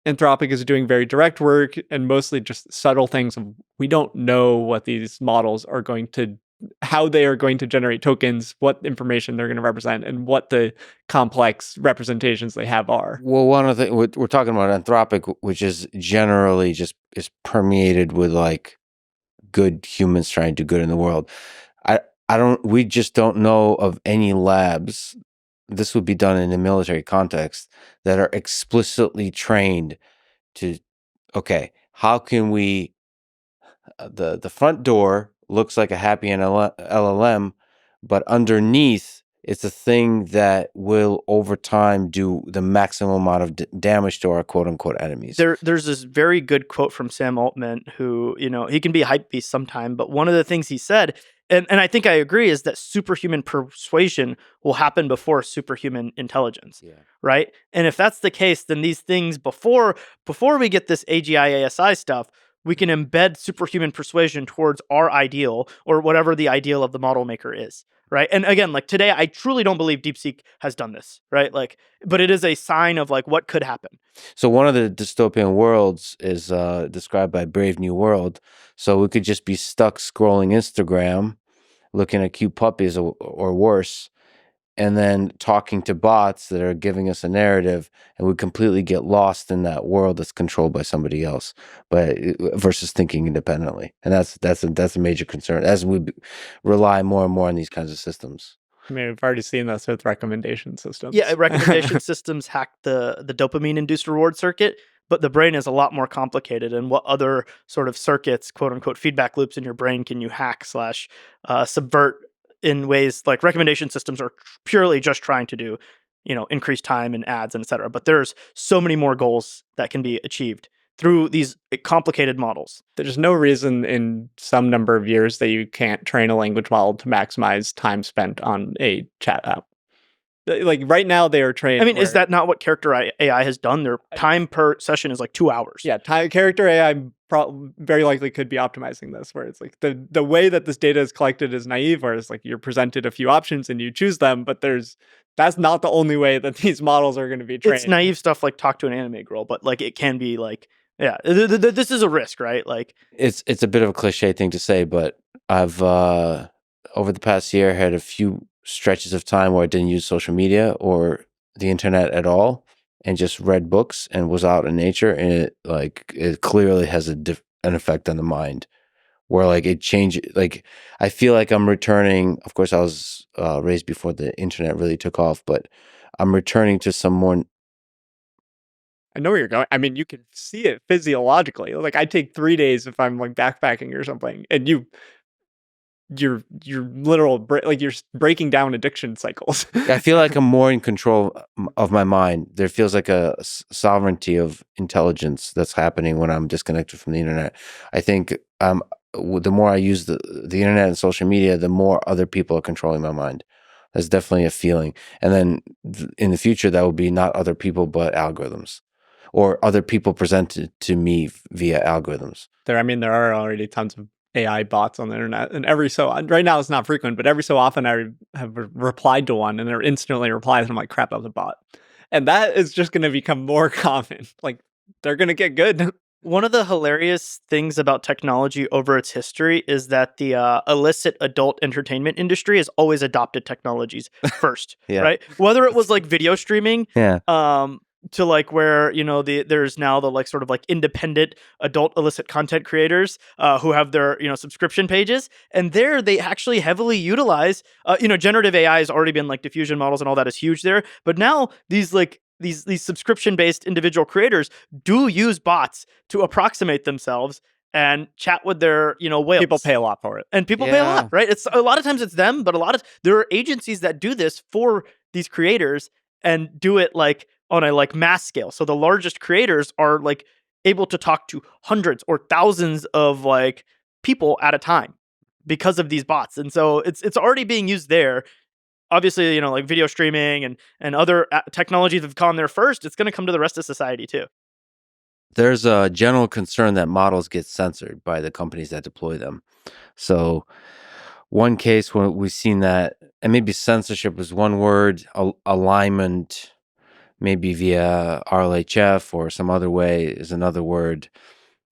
Anthropic is doing very direct work and mostly just subtle things of we don't know what these models are going to how they are going to generate tokens, what information they're going to represent, and what the complex representations they have are. Well, one of the we're talking about Anthropic, which is generally just is permeated with like good humans trying to do good in the world. We just don't know of any labs. This would be done in a military context that are explicitly trained to, okay, how can we, the front door looks like a happy LLM, but underneath it's a thing that will over time do the maximum amount of damage to our quote unquote enemies. There's this very good quote from Sam Altman, who, he can be a hype beast sometime, but one of the things he said, and I think I agree, is that superhuman persuasion will happen before superhuman intelligence. Yeah. Right? And if that's the case, then these things before we get this AGI ASI stuff, we can embed superhuman persuasion towards our ideal or whatever the ideal of the model maker is. Right. And again, like today, I truly don't believe DeepSeek has done this. Right. Like, but it is a sign of like what could happen. So one of the dystopian worlds is described by Brave New World. So we could just be stuck scrolling Instagram, looking at cute puppies or worse, and then talking to bots that are giving us a narrative, and we completely get lost in that world that's controlled by somebody else, but versus thinking independently. And that's a major concern as we rely more and more on these kinds of systems. I mean, we've already seen this with recommendation systems. Yeah, recommendation systems hack the dopamine-induced reward circuit, but the brain is a lot more complicated. And what other sort of circuits, quote unquote, feedback loops in your brain can you hack / subvert in ways like recommendation systems are purely just trying to do, increase time and ads and et cetera. But there's so many more goals that can be achieved through these complicated models. There's no reason in some number of years that you can't train a language model to maximize time spent on a chat app. Like right now they are trained. I mean, is that not what Character AI has done? Their time per session is like 2 hours. Yeah, Character AI very likely could be optimizing this, where it's like the way that this data is collected is naive, where it's like you're presented a few options and you choose them, but that's not the only way that these models are going to be trained. It's naive stuff like talk to an anime girl, but like it can be like, yeah, this is a risk, right? Like it's a bit of a cliche thing to say, but I've over the past year had a few stretches of time where I didn't use social media or the internet at all and just read books and was out in nature, and it clearly has an effect on the mind where like it changes. Like I feel like I'm returning. Of course, I was raised before the internet really took off, but I'm returning to some more. I know where you're going. I mean, you can see it physiologically. Like I take 3 days if I'm like backpacking or something, and you're literal like you're breaking down addiction cycles. I feel like I'm more in control of my mind. There feels like a sovereignty of intelligence that's happening when I'm disconnected from the internet. I think the more I use the internet and social media, the more other people are controlling my mind. That's definitely a feeling. And then in the future, that will be not other people, but algorithms, or other people presented to me via algorithms. There are already tons of AI bots on the internet, and right now it's not frequent, but every so often I have replied to one and they're instantly replies, and I'm like, crap, that was a bot. And that is just going to become more common. Like they're going to get good. One of the hilarious things about technology over its history is that the illicit adult entertainment industry has always adopted technologies first, Yeah. right? Whether it was like video streaming, Yeah. to like where there's now the like sort of like independent adult illicit content creators who have their subscription pages, and there they actually heavily utilize generative AI has already been like diffusion models and all that is huge there, but now these subscription based individual creators do use bots to approximate themselves and chat with their whales. People pay a lot for it, and people pay a lot, right? It's a lot of times it's them, but there are agencies that do this for these creators and do it like on a like mass scale. So the largest creators are like able to talk to hundreds or thousands of like people at a time because of these bots. And so it's already being used there. Obviously, like video streaming and other technologies have gone there first. It's going to come to the rest of society too. there's a general concern that models get censored by the companies that deploy them. So one case where we've seen that, and maybe censorship is one word, alignment, maybe via RLHF or some other way is another word.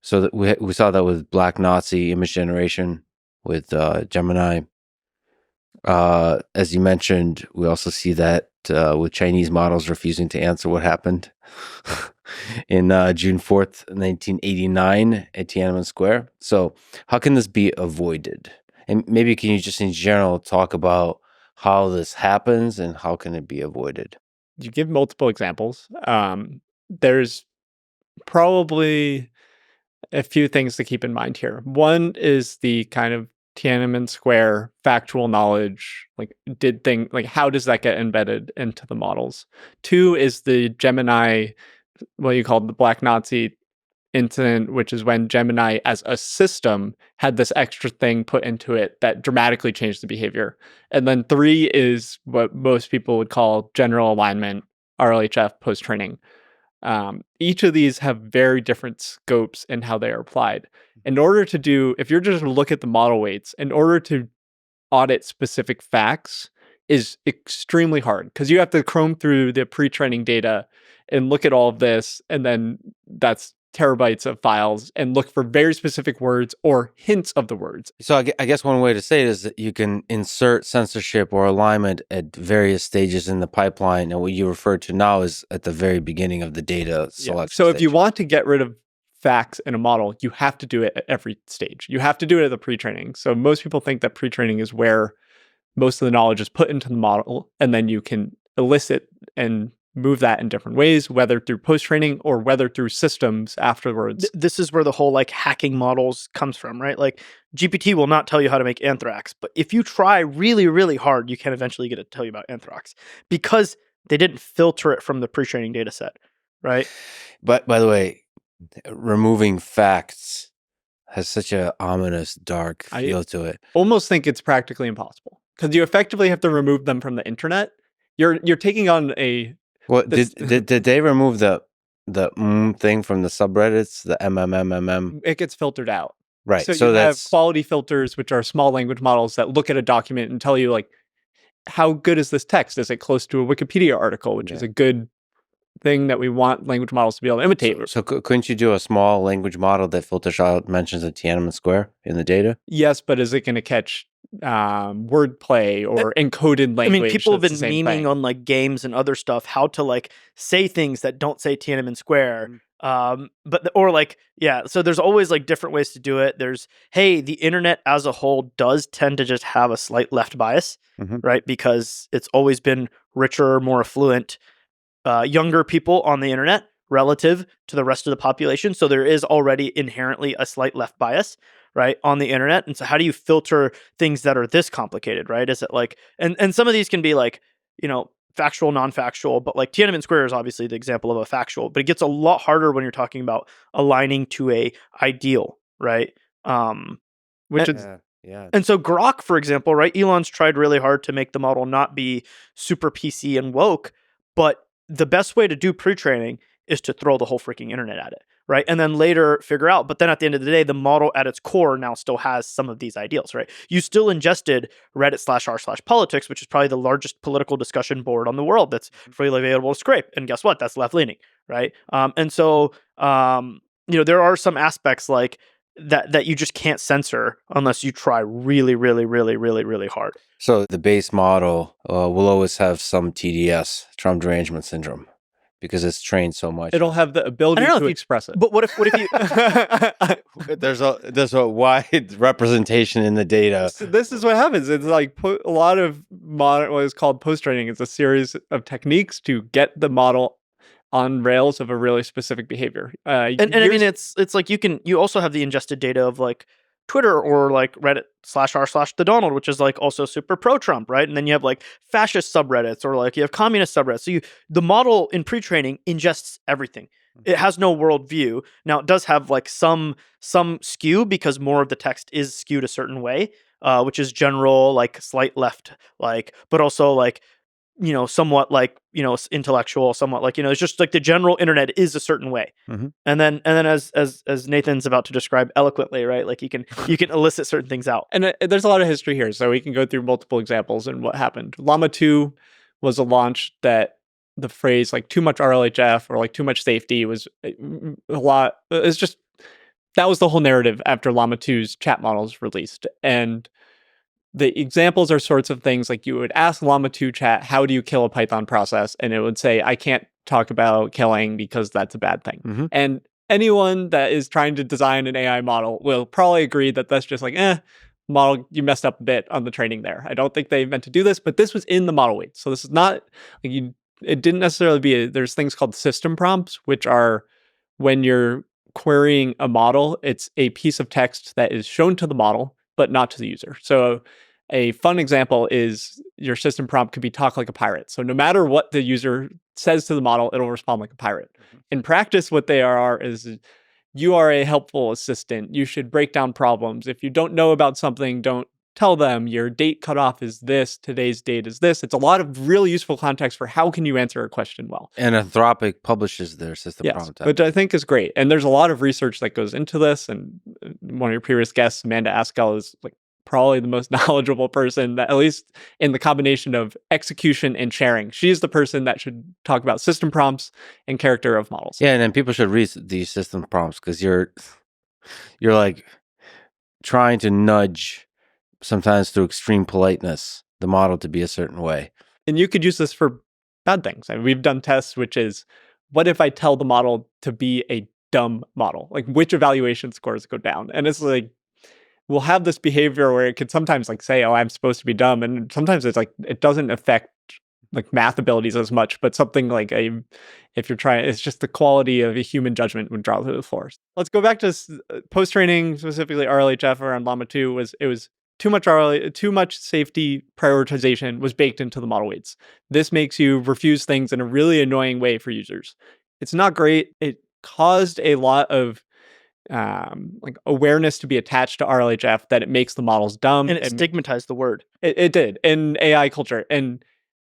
So that we saw that with Black Nazi image generation with Gemini. As you mentioned, we also see that with Chinese models refusing to answer what happened in June 4th, 1989 at Tiananmen Square. So how can this be avoided? And maybe can you just in general talk about how this happens and how can it be avoided? You give multiple examples. There's probably a few things to keep in mind here. One is the kind of Tiananmen Square factual knowledge, like how does that get embedded into the models? Two is the Gemini, what you call the Black Nazi incident, which is when Gemini as a system had this extra thing put into it that dramatically changed the behavior. And then three is what most people would call general alignment, RLHF post-training. Each of these have very different scopes in how they are applied. In order to do, if you're just to look at the model weights, in order to audit specific facts is extremely hard because you have to comb through the pre-training data and look at all of this, and then that's terabytes of files, and look for very specific words or hints of the words. So I guess one way to say it is that you can insert censorship or alignment at various stages in the pipeline, and what you refer to now is at the very beginning of the data selection. So if you want to get rid of facts in a model, you have to do it at every stage. You have to do it at the pre-training. So most people think that pre-training is where most of the knowledge is put into the model, and then you can elicit and move that in different ways, whether through post-training or whether through systems afterwards. This is where the whole like hacking models comes from, right? Like GPT will not tell you how to make anthrax, but if you try really, really hard, you can eventually get it to tell you about anthrax because they didn't filter it from the pre-training data set, right? But by the way, removing facts has such a ominous, dark feel to it. Almost think it's practically impossible because you effectively have to remove them from the internet. You're taking on a... Well, did they remove the thing from the subreddits, the MMMMM? It gets filtered out. Right. So you have quality filters, which are small language models that look at a document and tell you, like, how good is this text? Is it close to a Wikipedia article, which is a good thing that we want language models to be able to imitate? So couldn't you do a small language model that filters out mentions of Tiananmen Square in the data? Yes, but is it going to catch wordplay or encoded language? I mean, people have been memeing on like games and other stuff how to like say things that don't say Tiananmen Square. So there's always like different ways to do it. There's, hey, the internet as a whole does tend to just have a slight left bias, right? Because it's always been richer, more affluent, younger people on the internet relative to the rest of the population. So there is already inherently a slight left bias, right, on the internet. And so how do you filter things that are this complicated, right? Is it like, and some of these can be like, you know, factual, non-factual, but like Tiananmen Square is obviously the example of a factual, but it gets a lot harder when you're talking about aligning to a ideal, right? And so Grok, for example, right? Elon's tried really hard to make the model not be super PC and woke, but the best way to do pre-training is to throw the whole freaking internet at it, right? And then later figure out, but then at the end of the day, the model at its core now still has some of these ideals, right? You still ingested Reddit/r/politics, which is probably the largest political discussion board on the world that's freely available to scrape. And guess what? That's left-leaning, right? There are some aspects like that you just can't censor unless you try really, really, really, really, really hard. So the base model will always have some TDS, Trump derangement syndrome, because it's trained so much. It'll have the ability to express it. But what if you... there's a wide representation in the data. So this is what happens. It's like a lot of what is called post-training. It's a series of techniques to get the model on rails of a really specific behavior. I mean, it's like you also have the ingested data of like Twitter or like Reddit/r/the Donald, which is like also super pro-Trump, right? And then you have like fascist subreddits or like you have communist subreddits. So the model in pre-training ingests everything. It has no worldview. Now it does have like some skew because more of the text is skewed a certain way, which is general, like slight left, like, but also like somewhat like, intellectual, somewhat like, it's just like the general internet is a certain way. Mm-hmm. And then as Nathan's about to describe eloquently, right? Like you can elicit certain things out. And there's a lot of history here, so we can go through multiple examples and what happened. Llama 2 was a launch that the phrase like too much RLHF or like too much safety was a lot. It's just, that was the whole narrative after Llama 2's chat models released. And the examples are sorts of things like you would ask Llama 2 chat, how do you kill a Python process? And it would say, I can't talk about killing because that's a bad thing. Mm-hmm. And anyone that is trying to design an AI model will probably agree that that's just like, model, you messed up a bit on the training there. I don't think they meant to do this, but this was in the model weight. So this is not, like it didn't necessarily be, there's things called system prompts, which are when you're querying a model, it's a piece of text that is shown to the model, but not to the user. So a fun example is your system prompt could be talk like a pirate. So no matter what the user says to the model, it'll respond like a pirate. Mm-hmm. In practice, what they are is you are a helpful assistant. You should break down problems. If you don't know about something, don't tell them. Your date cutoff is this. Today's date is this. It's a lot of really useful context for how can you answer a question well. And Anthropic publishes their system prompt. Which I think is great. And there's a lot of research that goes into this. And one of your previous guests, Amanda Askell, is like probably the most knowledgeable person, that at least in the combination of execution and sharing. She's the person that should talk about system prompts and character of models. Yeah, and then people should read these system prompts because you're like trying to nudge, sometimes through extreme politeness, the model to be a certain way. And you could use this for bad things. I mean, we've done tests, which is, what if I tell the model to be a dumb model? Like, which evaluation scores go down? And it's like, we'll have this behavior where it could sometimes like say, oh, I'm supposed to be dumb. And sometimes it's like, it doesn't affect like math abilities as much, but something like if you're trying, it's just the quality of a human judgment would draw to the floor. Let's go back to post-training, specifically RLHF around Llama 2 it was too much safety prioritization was baked into the model weights. This makes you refuse things in a really annoying way for users. It's not great. It caused a lot of like awareness to be attached to RLHF that it makes the models dumb. And it stigmatized the word. It did in AI culture. And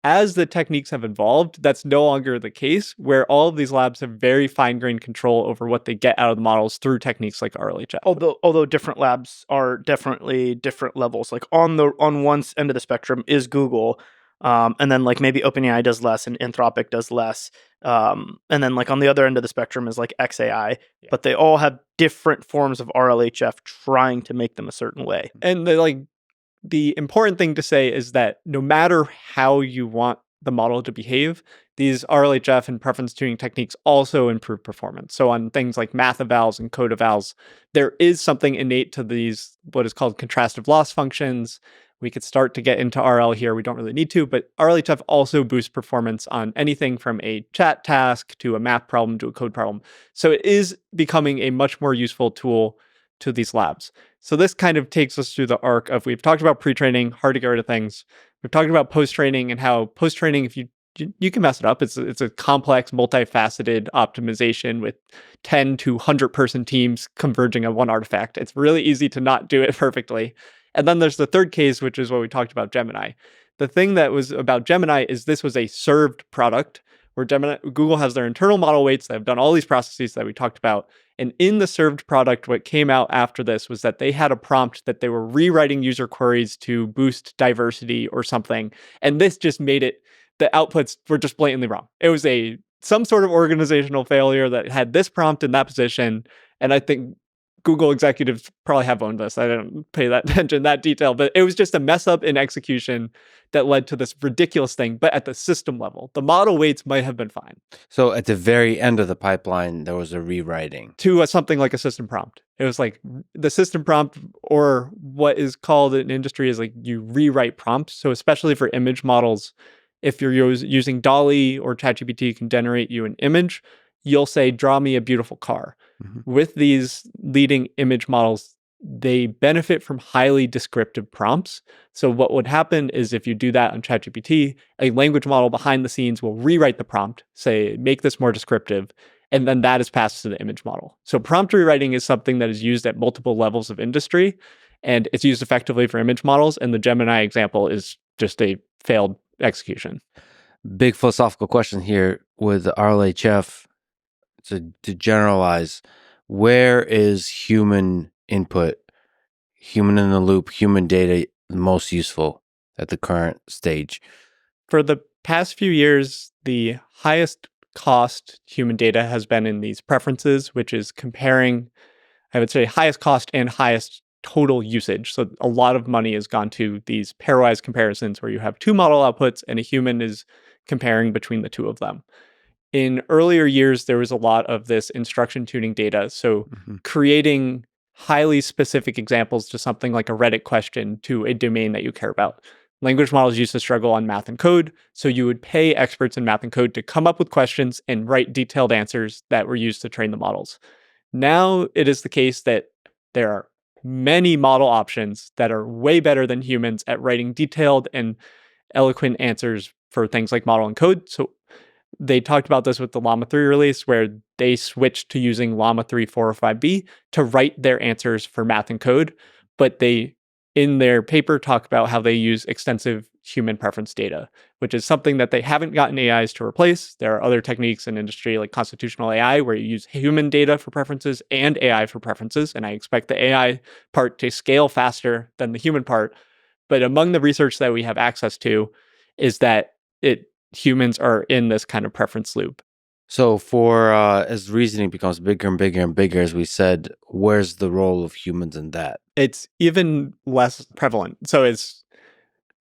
as the techniques have evolved, that's no longer the case, where all of these labs have very fine-grained control over what they get out of the models through techniques like RLHF. Although different labs are definitely different levels. Like on one end of the spectrum is Google, and then like maybe OpenAI does less and Anthropic does less. And then like on the other end of the spectrum is like xAI, but they all have different forms of RLHF trying to make them a certain way. And the important thing to say is that no matter how you want the model to behave, these RLHF and preference tuning techniques also improve performance. So on things like math evals and code evals, there is something innate to these, what is called contrastive loss functions. We could start to get into RL here. We don't really need to, but RLHF also boosts performance on anything from a chat task to a math problem to a code problem. So it is becoming a much more useful tool to these labs. So this kind of takes us through the arc of, we've talked about pre-training, hard to get rid of things. We've talked about post-training and how post-training, if you can mess it up. It's a complex, multifaceted optimization with 10 to 100 person teams converging on one artifact. It's really easy to not do it perfectly. And then there's the third case, which is what we talked about, Gemini. The thing that was about Gemini is this was a served product where Google has their internal model weights that have done all these processes that we talked about. And in the served product, what came out after this was that they had a prompt that they were rewriting user queries to boost diversity or something. And this just made it, the outputs were just blatantly wrong. It was some sort of organizational failure that had this prompt in that position. And I think Google executives probably have owned this. I didn't pay that attention, that detail, but it was just a mess up in execution that led to this ridiculous thing. But at the system level, the model weights might have been fine. So at the very end of the pipeline, there was a rewriting to something like a system prompt. It was like the system prompt, or what is called in industry is like you rewrite prompts. So especially for image models, if you're using DALL-E or ChatGPT can generate you an image, you'll say, draw me a beautiful car. Mm-hmm. With these leading image models, they benefit from highly descriptive prompts. So what would happen is if you do that on ChatGPT, a language model behind the scenes will rewrite the prompt, say, make this more descriptive, and then that is passed to the image model. So prompt rewriting is something that is used at multiple levels of industry, and it's used effectively for image models, and the Gemini example is just a failed execution. Big philosophical question here with the RLHF to generalize. Where is human input, human in the loop, human data most useful at the current stage? For the past few years, the highest cost human data has been in these preferences, which is comparing, I would say, highest cost and highest total usage. So a lot of money has gone to these pairwise comparisons where you have two model outputs and a human is comparing between the two of them. In earlier years, there was a lot of this instruction tuning data. So creating highly specific examples to something like a Reddit question to a domain that you care about. Language models used to struggle on math and code. So you would pay experts in math and code to come up with questions and write detailed answers that were used to train the models. Now it is the case that there are many model options that are way better than humans at writing detailed and eloquent answers for things like model and code. So they talked about this with the Llama 3 release, where they switched to using Llama 3 405B to write their answers for math and code. But they, in their paper, talk about how they use extensive human preference data, which is something that they haven't gotten AIs to replace. There are other techniques in industry like constitutional AI where you use human data for preferences and AI for preferences. And I expect the AI part to scale faster than the human part. But among the research that we have access to is that humans are in this kind of preference loop. So for as reasoning becomes bigger and bigger and bigger, as we said, where's the role of humans in that? It's even less prevalent. So it's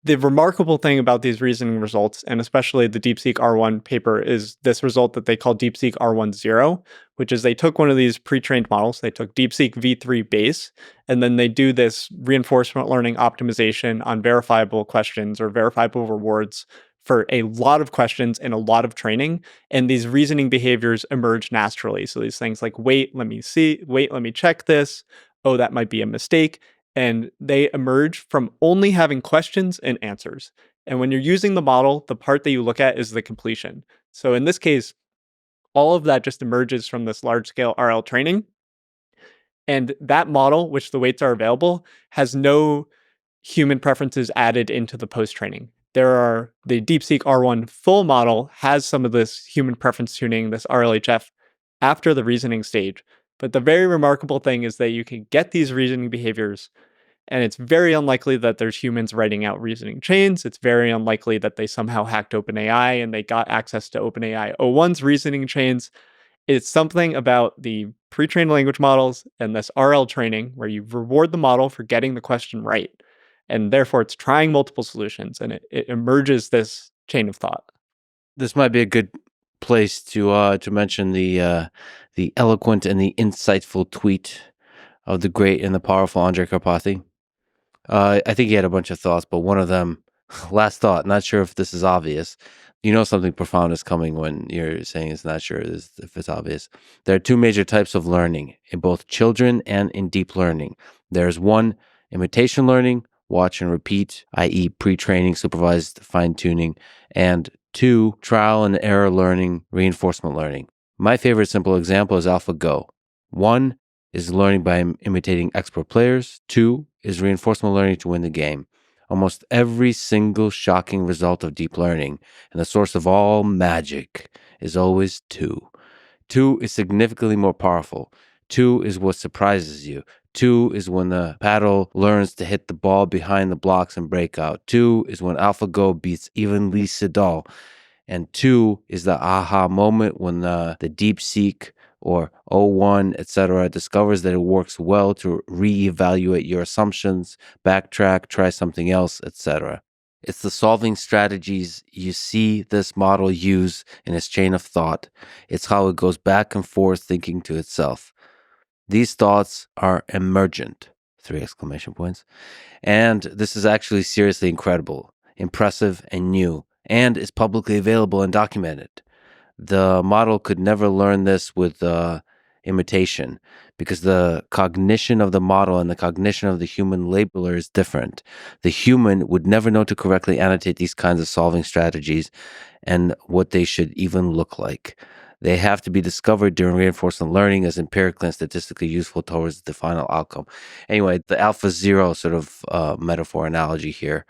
the remarkable thing about these reasoning results, and especially the DeepSeek-R1 paper, is this result that they call DeepSeek-R1-0, which is they took one of these pre-trained models, they took DeepSeek-V3 base, and then they do this reinforcement learning optimization on verifiable questions or verifiable rewards for a lot of questions and a lot of training. And these reasoning behaviors emerge naturally. So these things like, wait, let me see, wait, let me check this. Oh, that might be a mistake. And they emerge from only having questions and answers. And when you're using the model, the part that you look at is the completion. So in this case, all of that just emerges from this large-scale RL training. And that model, which the weights are available, has no human preferences added into the post-training. The DeepSeek-R1 full model has some of this human preference tuning, this RLHF, after the reasoning stage. But the very remarkable thing is that you can get these reasoning behaviors, and it's very unlikely that there's humans writing out reasoning chains. It's very unlikely that they somehow hacked OpenAI and they got access to OpenAI O1's reasoning chains. It's something about the pre-trained language models and this RL training where you reward the model for getting the question right. And therefore, it's trying multiple solutions, and it emerges this chain of thought. This might be a good place to mention the eloquent and the insightful tweet of the great and the powerful Andrej Karpathy. I think he had a bunch of thoughts, but one of them, last thought, not sure if this is obvious. You know something profound is coming when you're saying it's not sure if it's obvious. There are two major types of learning in both children and in deep learning. There's one, imitation learning, watch and repeat, i.e. pre-training, supervised fine-tuning, and two, trial and error learning, reinforcement learning. My favorite simple example is AlphaGo. One is learning by imitating expert players. Two is reinforcement learning to win the game. Almost every single shocking result of deep learning, and the source of all magic, is always two. Two is significantly more powerful. Two is what surprises you. Two is when the paddle learns to hit the ball behind the blocks and break out. Two is when AlphaGo beats even Lee Sedol. And two is the aha moment when the DeepSeek or O1, etc., discovers that it works well to reevaluate your assumptions, backtrack, try something else, etc. It's the solving strategies you see this model use in its chain of thought. It's how it goes back and forth thinking to itself. These thoughts are emergent, 3 exclamation points. And this is actually seriously incredible, impressive, and new, and is publicly available and documented. The model could never learn this with imitation because the cognition of the model and the cognition of the human labeler is different. The human would never know to correctly annotate these kinds of solving strategies and what they should even look like. They have to be discovered during reinforcement learning as empirically and statistically useful towards the final outcome. Anyway, the AlphaZero sort of metaphor analogy here.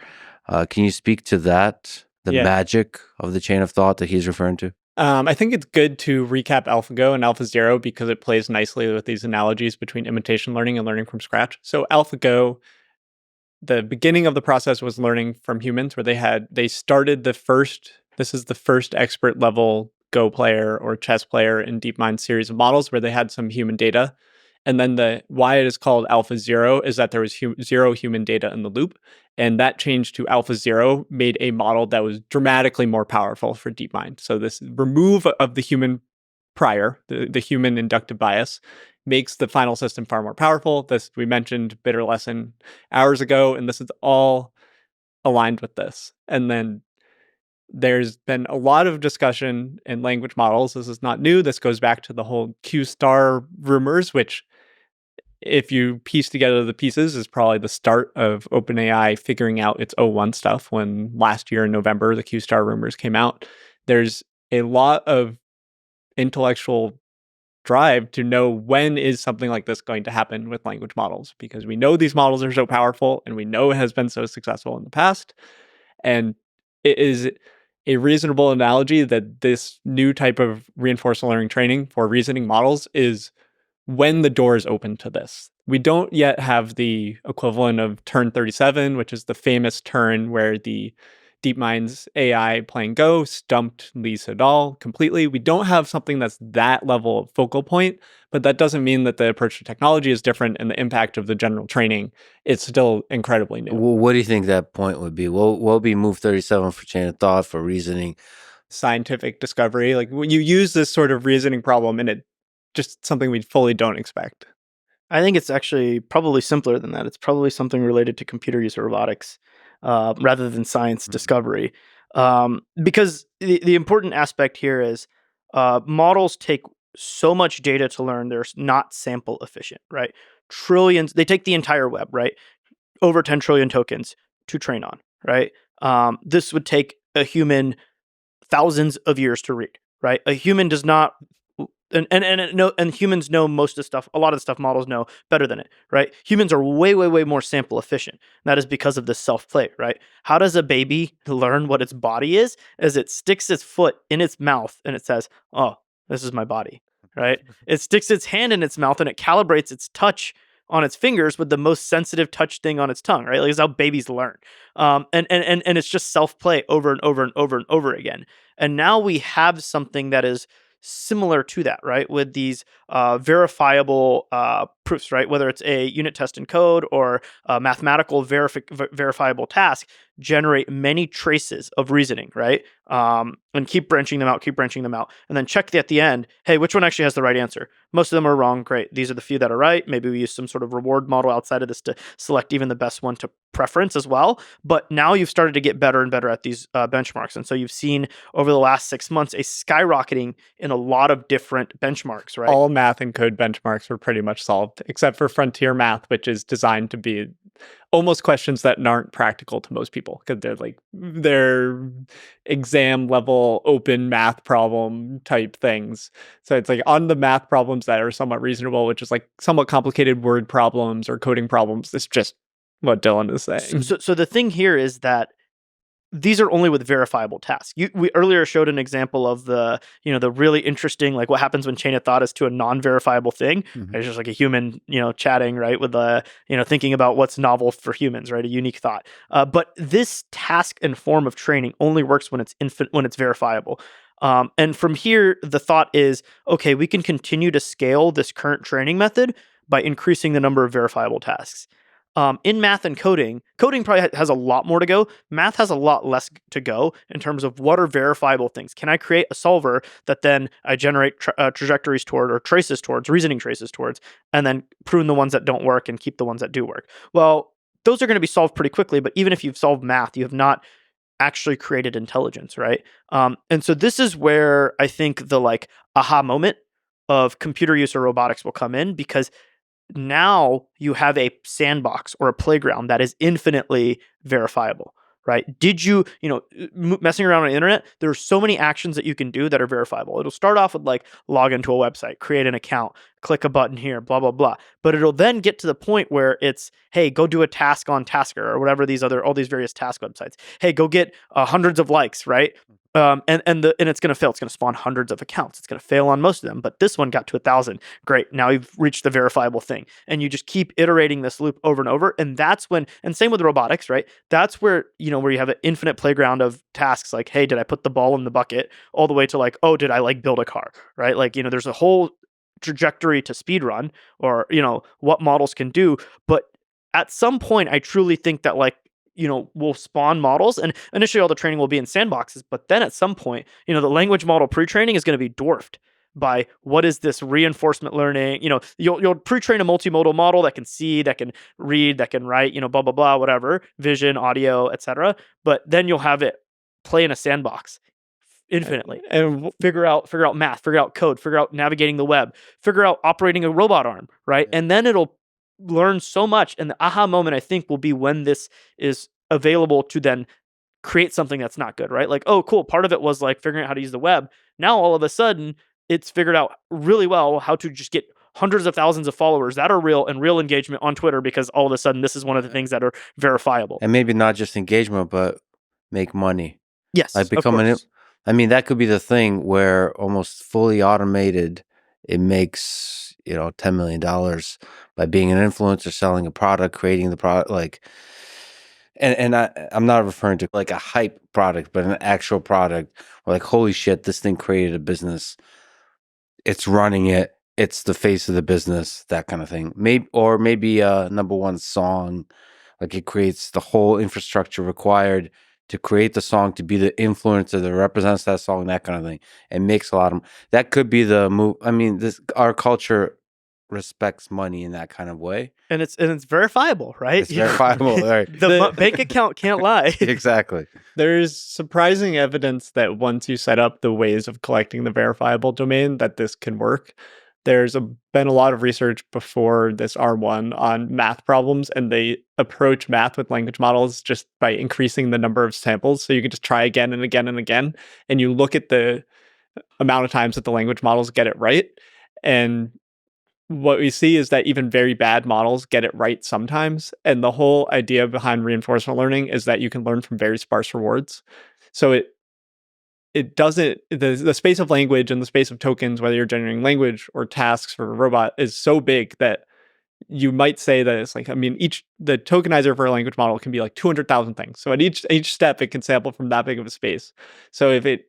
Can you speak to that? the Yeah. magic of the chain of thought that he's referring to? I think it's good to recap AlphaGo and AlphaZero because it plays nicely with these analogies between imitation learning and learning from scratch. So AlphaGo, the beginning of the process was learning from humans, where they started this is the first expert level Go player or chess player in DeepMind series of models where they had some human data. And then why it is called AlphaZero is that there was zero human data in the loop. And that change to AlphaZero made a model that was dramatically more powerful for DeepMind. So this remove of the human prior, the human inductive bias, makes the final system far more powerful. This we mentioned Bitter Lesson hours ago, and this is all aligned with this. And then there's been a lot of discussion in language models. This is not new. This goes back to the whole Q-star rumors, which, if you piece together the pieces, is probably the start of OpenAI figuring out its O1 stuff when last year in November, the Q-star rumors came out. There's a lot of intellectual drive to know when is something like this going to happen with language models, because we know these models are so powerful and we know it has been so successful in the past. And it is a reasonable analogy that this new type of reinforcement learning training for reasoning models is when the door is open to this. We don't yet have the equivalent of turn 37, which is the famous turn where the DeepMind's AI playing Go stumped Lee Sedol completely. We don't have something that's that level of focal point, but that doesn't mean that the approach to technology is different and the impact of the general training is still incredibly new. Well, what do you think that point would be? What will be move 37 for chain of thought, for reasoning? Scientific discovery, like when you use this sort of reasoning problem and it just something we fully don't expect. I think it's actually probably simpler than that. It's probably something related to computer user robotics rather than science discovery. Because the important aspect here is models take so much data to learn, they're not sample efficient, right? Trillions, they take the entire web, right? Over 10 trillion tokens to train on, right? This would take a human thousands of years to read, right? A human does not, and humans know most of the stuff. A lot of the stuff models know better than it, right? Humans are way, way, way more sample efficient. That is because of this self-play, right? How does a baby learn what its body is? As it sticks its foot in its mouth and it says, "Oh, this is my body," right? It sticks its hand in its mouth and it calibrates its touch on its fingers with the most sensitive touch thing on its tongue, right? Like, it's how babies learn. And it's just self-play over and over and over and over again. And now we have something that is similar to that, right? With these verifiable proofs, right? Whether it's a unit test in code or a mathematical verifiable task, generate many traces of reasoning, right? And keep branching them out, and then check at the end, hey, which one actually has the right answer? Most of them are wrong. Great. These are the few that are right. Maybe we use some sort of reward model outside of this to select even the best one to preference as well. But now you've started to get better and better at these benchmarks. And so you've seen over the last 6 months a skyrocketing in a lot of different benchmarks, right? All math and code benchmarks were pretty much solved, except for frontier math, which is designed to be almost questions that aren't practical to most people because they're exam level open math problem type things. So it's like on the math problems that are somewhat reasonable, which is like somewhat complicated word problems or coding problems. It's just what Dylan is saying. So the thing here is that these are only with verifiable tasks. We earlier showed an example of the really interesting, like what happens when chain of thought is to a non-verifiable thing. Mhm. It's just like a human, chatting, right, with thinking about what's novel for humans, right, a unique thought. But this task and form of training only works when it's verifiable. And from here, the thought is, okay, we can continue to scale this current training method by increasing the number of verifiable tasks. In math and coding probably has a lot more to go. Math has a lot less to go in terms of what are verifiable things. Can I create a solver that then I generate trajectories toward or reasoning traces towards, and then prune the ones that don't work and keep the ones that do work? Well, those are going to be solved pretty quickly, but even if you've solved math, you have not actually created intelligence, right? And so this is where I think the aha moment of computer use or robotics will come in, because now you have a sandbox or a playground that is infinitely verifiable. right? Did you, messing around on the internet, there are so many actions that you can do that are verifiable. It'll start off with like log into a website, create an account, click a button here, blah, blah, blah. But it'll then get to the point where it's, hey, go do a task on Tasker or whatever all these various task websites. Hey, go get hundreds of likes, right? And it's going to fail. It's going to spawn hundreds of accounts. It's going to fail on most of them, but this one got to 1,000. Great. Now you've reached the verifiable thing, and you just keep iterating this loop over and over. And that's when, and same with robotics, right? That's where where you have an infinite playground of tasks. Like, hey, did I put the ball in the bucket? All the way to like, oh, did I like build a car? Right? Like, there's a whole trajectory to speed run, or what models can do. But at some point, I truly think that like, we'll spawn models, and initially all the training will be in sandboxes, but then at some point, the language model pre-training is going to be dwarfed by what is this reinforcement learning. You'll pre-train a multimodal model that can see, that can read, that can write, blah, blah, blah, whatever, vision, audio, etc. But then you'll have it play in a sandbox infinitely and figure out math, figure out code, figure out navigating the web, figure out operating a robot arm, right? And then it'll learn so much, and the aha moment I think will be when this is available to then create something that's not good, right? Like, oh cool, part of it was like figuring out how to use the web. Now all of a sudden it's figured out really well how to just get hundreds of thousands of followers that are real, and real engagement on Twitter, because all of a sudden this is one of the things that are verifiable. And maybe not just engagement, but make money. Yes, like that could be the thing where almost fully automated, it makes $10 million by being an influencer, selling a product, creating the product. Like, and I'm not referring to like a hype product, but an actual product where like, holy shit, this thing created a business. It's running it. It's the face of the business, that kind of thing. Maybe a number one song, like it creates the whole infrastructure required to create the song, to be the influencer that represents that song, that kind of thing. And makes a lot of, that could be the move. I mean, our culture respects money in that kind of way. And it's verifiable, right? It's verifiable, right? The bank account can't lie. Exactly. There's surprising evidence that once you set up the ways of collecting the verifiable domain, that this can work. There's been a lot of research before this R1 on math problems, and they approach math with language models just by increasing the number of samples. So you can just try again and again and again, and you look at the amount of times that the language models get it right. And what we see is that even very bad models get it right sometimes. And the whole idea behind reinforcement learning is that you can learn from very sparse rewards. So it doesn't, the space of language and the space of tokens, whether you're generating language or tasks for a robot, is so big that you might say that it's like, the tokenizer for a language model can be like 200,000 things. So at each step, it can sample from that big of a space. So if it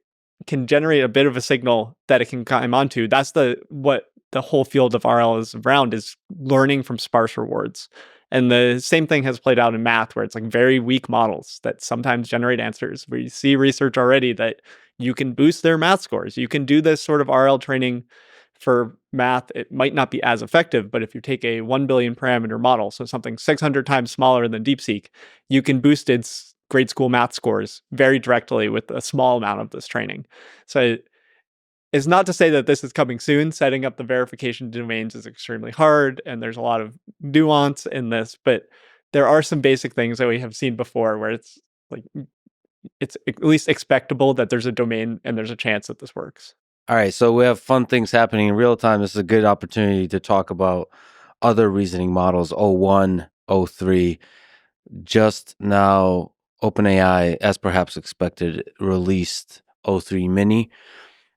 can generate a bit of a signal that it can climb onto, that's what the whole field of RL is around, is learning from sparse rewards. And the same thing has played out in math, where it's like very weak models that sometimes generate answers. We see research already that you can boost their math scores. You can do this sort of RL training for math. It might not be as effective, but if you take a 1 billion parameter model, so something 600 times smaller than DeepSeek, you can boost its grade school math scores very directly with a small amount of this training. So it's not to say that this is coming soon. Setting up the verification domains is extremely hard, and there's a lot of nuance in this, but there are some basic things that we have seen before where it's like, it's at least expectable that there's a domain and there's a chance that this works. All right, so we have fun things happening in real time. This is a good opportunity to talk about other reasoning models, O1, O3. Just now, OpenAI, as perhaps expected, released O3 Mini.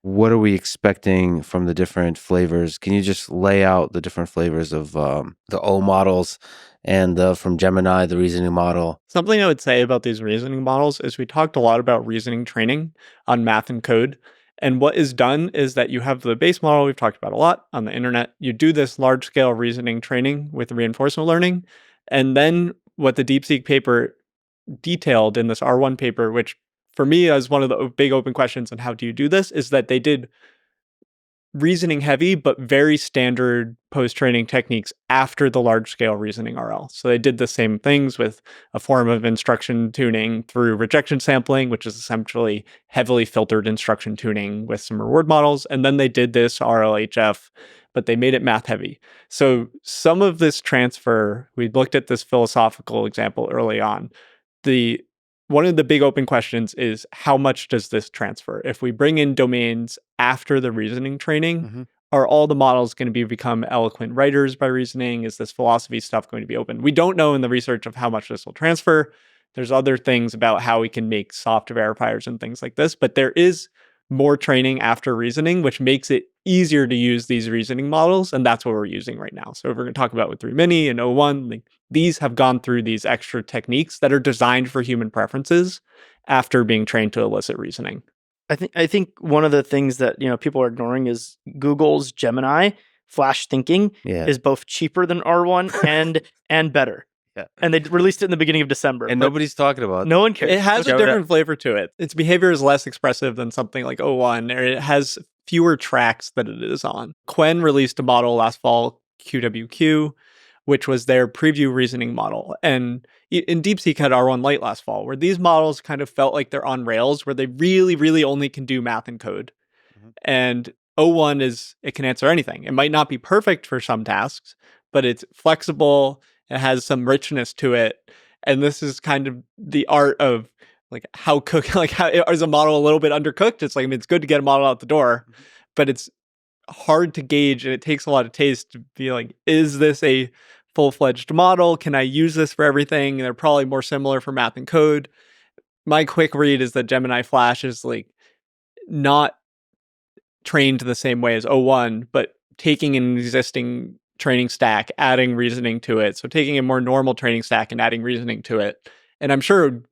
What are we expecting from the different flavors? Can you just lay out the different flavors of the O models and from Gemini, the reasoning model? Something I would say about these reasoning models is we talked a lot about reasoning training on math and code. And what is done is that you have the base model we've talked about a lot on the internet. You do this large-scale reasoning training with reinforcement learning. And then what the DeepSeek paper detailed in this R1 paper, which for me is one of the big open questions on how do you do this, is that they did reasoning heavy, but very standard post-training techniques after the large-scale reasoning RL. So they did the same things with a form of instruction tuning through rejection sampling, which is essentially heavily filtered instruction tuning with some reward models. And then they did this RLHF, but they made it math heavy. So some of this transfer, we looked at this philosophical example early on. The one of the big open questions is how much does this transfer? If we bring in domains after the reasoning training, are all the models going to become eloquent writers by reasoning? Is this philosophy stuff going to be open? We don't know in the research of how much this will transfer. There's other things about how we can make soft verifiers and things like this, but there is more training after reasoning, which makes it easier to use these reasoning models. And that's what we're using right now. So if we're going to talk about with 3 Mini and O1, like, these have gone through these extra techniques that are designed for human preferences after being trained to elicit reasoning. I think one of the things that people are ignoring is Google's Gemini Flash Thinking is both cheaper than R1 and better. Yeah. And they released it in the beginning of December. And nobody's talking about it. No one cares. It has a different flavor to it. Its behavior is less expressive than something like O1, or it has fewer tracks that it is on. Qwen released a model last fall, QWQ, which was their preview reasoning model. And DeepSeek had R1 Lite last fall, where these models kind of felt like they're on rails, where they really, really only can do math and code. And O1 it can answer anything. It might not be perfect for some tasks, but it's flexible. It has some richness to it. And this is kind of the art of how is a model a little bit undercooked? It's it's good to get a model out the door, but it's hard to gauge, and it takes a lot of taste to be is this a full-fledged model? Can I use this for everything? They're probably more similar for math and code. My quick read is that Gemini Flash is not trained the same way as O1, but taking an existing training stack, adding reasoning to it. So taking a more normal training stack and adding reasoning to it. And I'm sure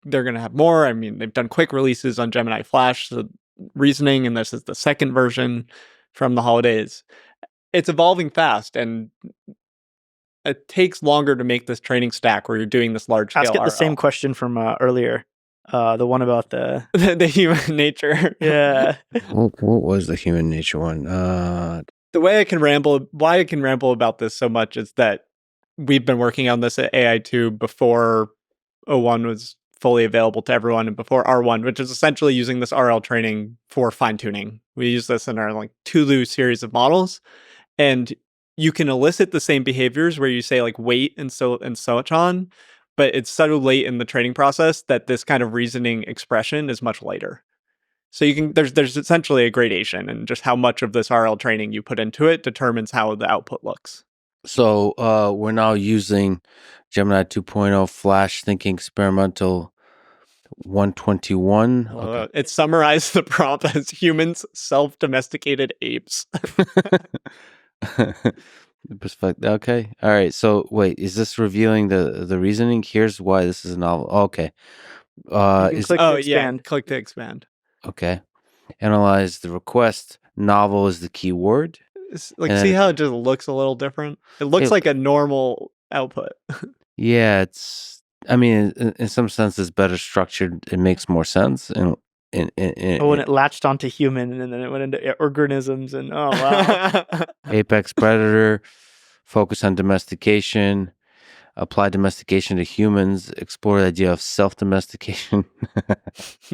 they're going to have more. I mean, they've done quick releases on Gemini Flash, the reasoning, and this is the second version from the holidays. It's evolving fast, and it takes longer to make this training stack where you're doing this large scale. Ask it the same question from earlier. The one about the the human nature. Yeah. What was the human nature one? The way why I can ramble about this so much is that we've been working on this at AI2 before O1 was fully available to everyone, and before R1, which is essentially using this RL training for fine-tuning. We use this in our Tulu series of models, and you can elicit the same behaviors where you say wait and so much on, but it's so late in the training process that this kind of reasoning expression is much later. So there's essentially a gradation, and just how much of this RL training you put into it determines how the output looks. So we're now using Gemini 2.0 Flash Thinking Experimental 121. Okay. It summarized the prompt as humans self-domesticated apes. Okay. All right. So wait, is this revealing the reasoning? Here's why this is a novel. Okay. Click to expand. Click to expand. Okay. Analyze the request. Novel is the key word. See how it just looks a little different? It looks like a normal output. Yeah, I mean, in some sense, it's better structured. It makes more sense. And when it latched onto human, and then it went into organisms, and oh wow. Apex predator, focus on domestication, apply domestication to humans, explore the idea of self-domestication.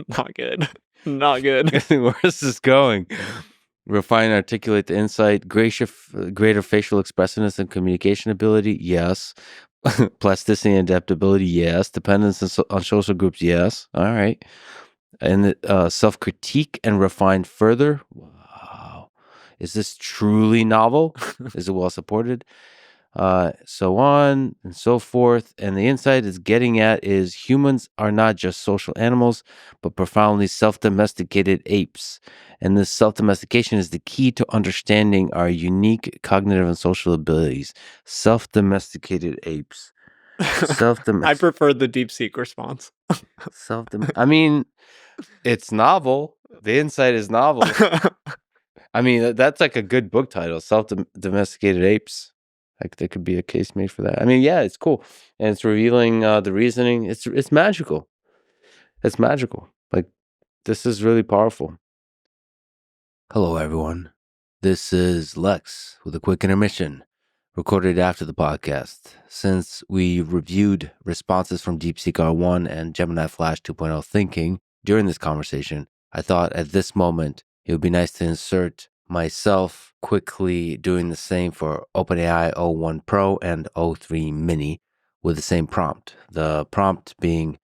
Not good. Not good. Where is this going? Refine and articulate the insight, greater facial expressiveness and communication ability, yes. Plasticity and adaptability, yes. Dependence on social groups, yes. All right. And self-critique and refine further. Wow. Is this truly novel? Is it well supported? So on and so forth. And the insight is getting at is humans are not just social animals, but profoundly self-domesticated apes. And this self-domestication is the key to understanding our unique cognitive and social abilities. Self-domesticated apes. I prefer the DeepSeek response. I mean, it's novel. The insight is novel. I mean, that's a good book title, Self-Domesticated Apes. There could be a case made for that. I mean, yeah, it's cool. And it's revealing the reasoning. It's magical. It's magical. This is really powerful. Hello, everyone. This is Lex with a quick intermission, recorded after the podcast. Since we reviewed responses from DeepSeek-R1 and Gemini Flash 2.0 thinking during this conversation, I thought at this moment it would be nice to insert myself quickly doing the same for OpenAI O1 Pro and O3 Mini with the same prompt. The prompt being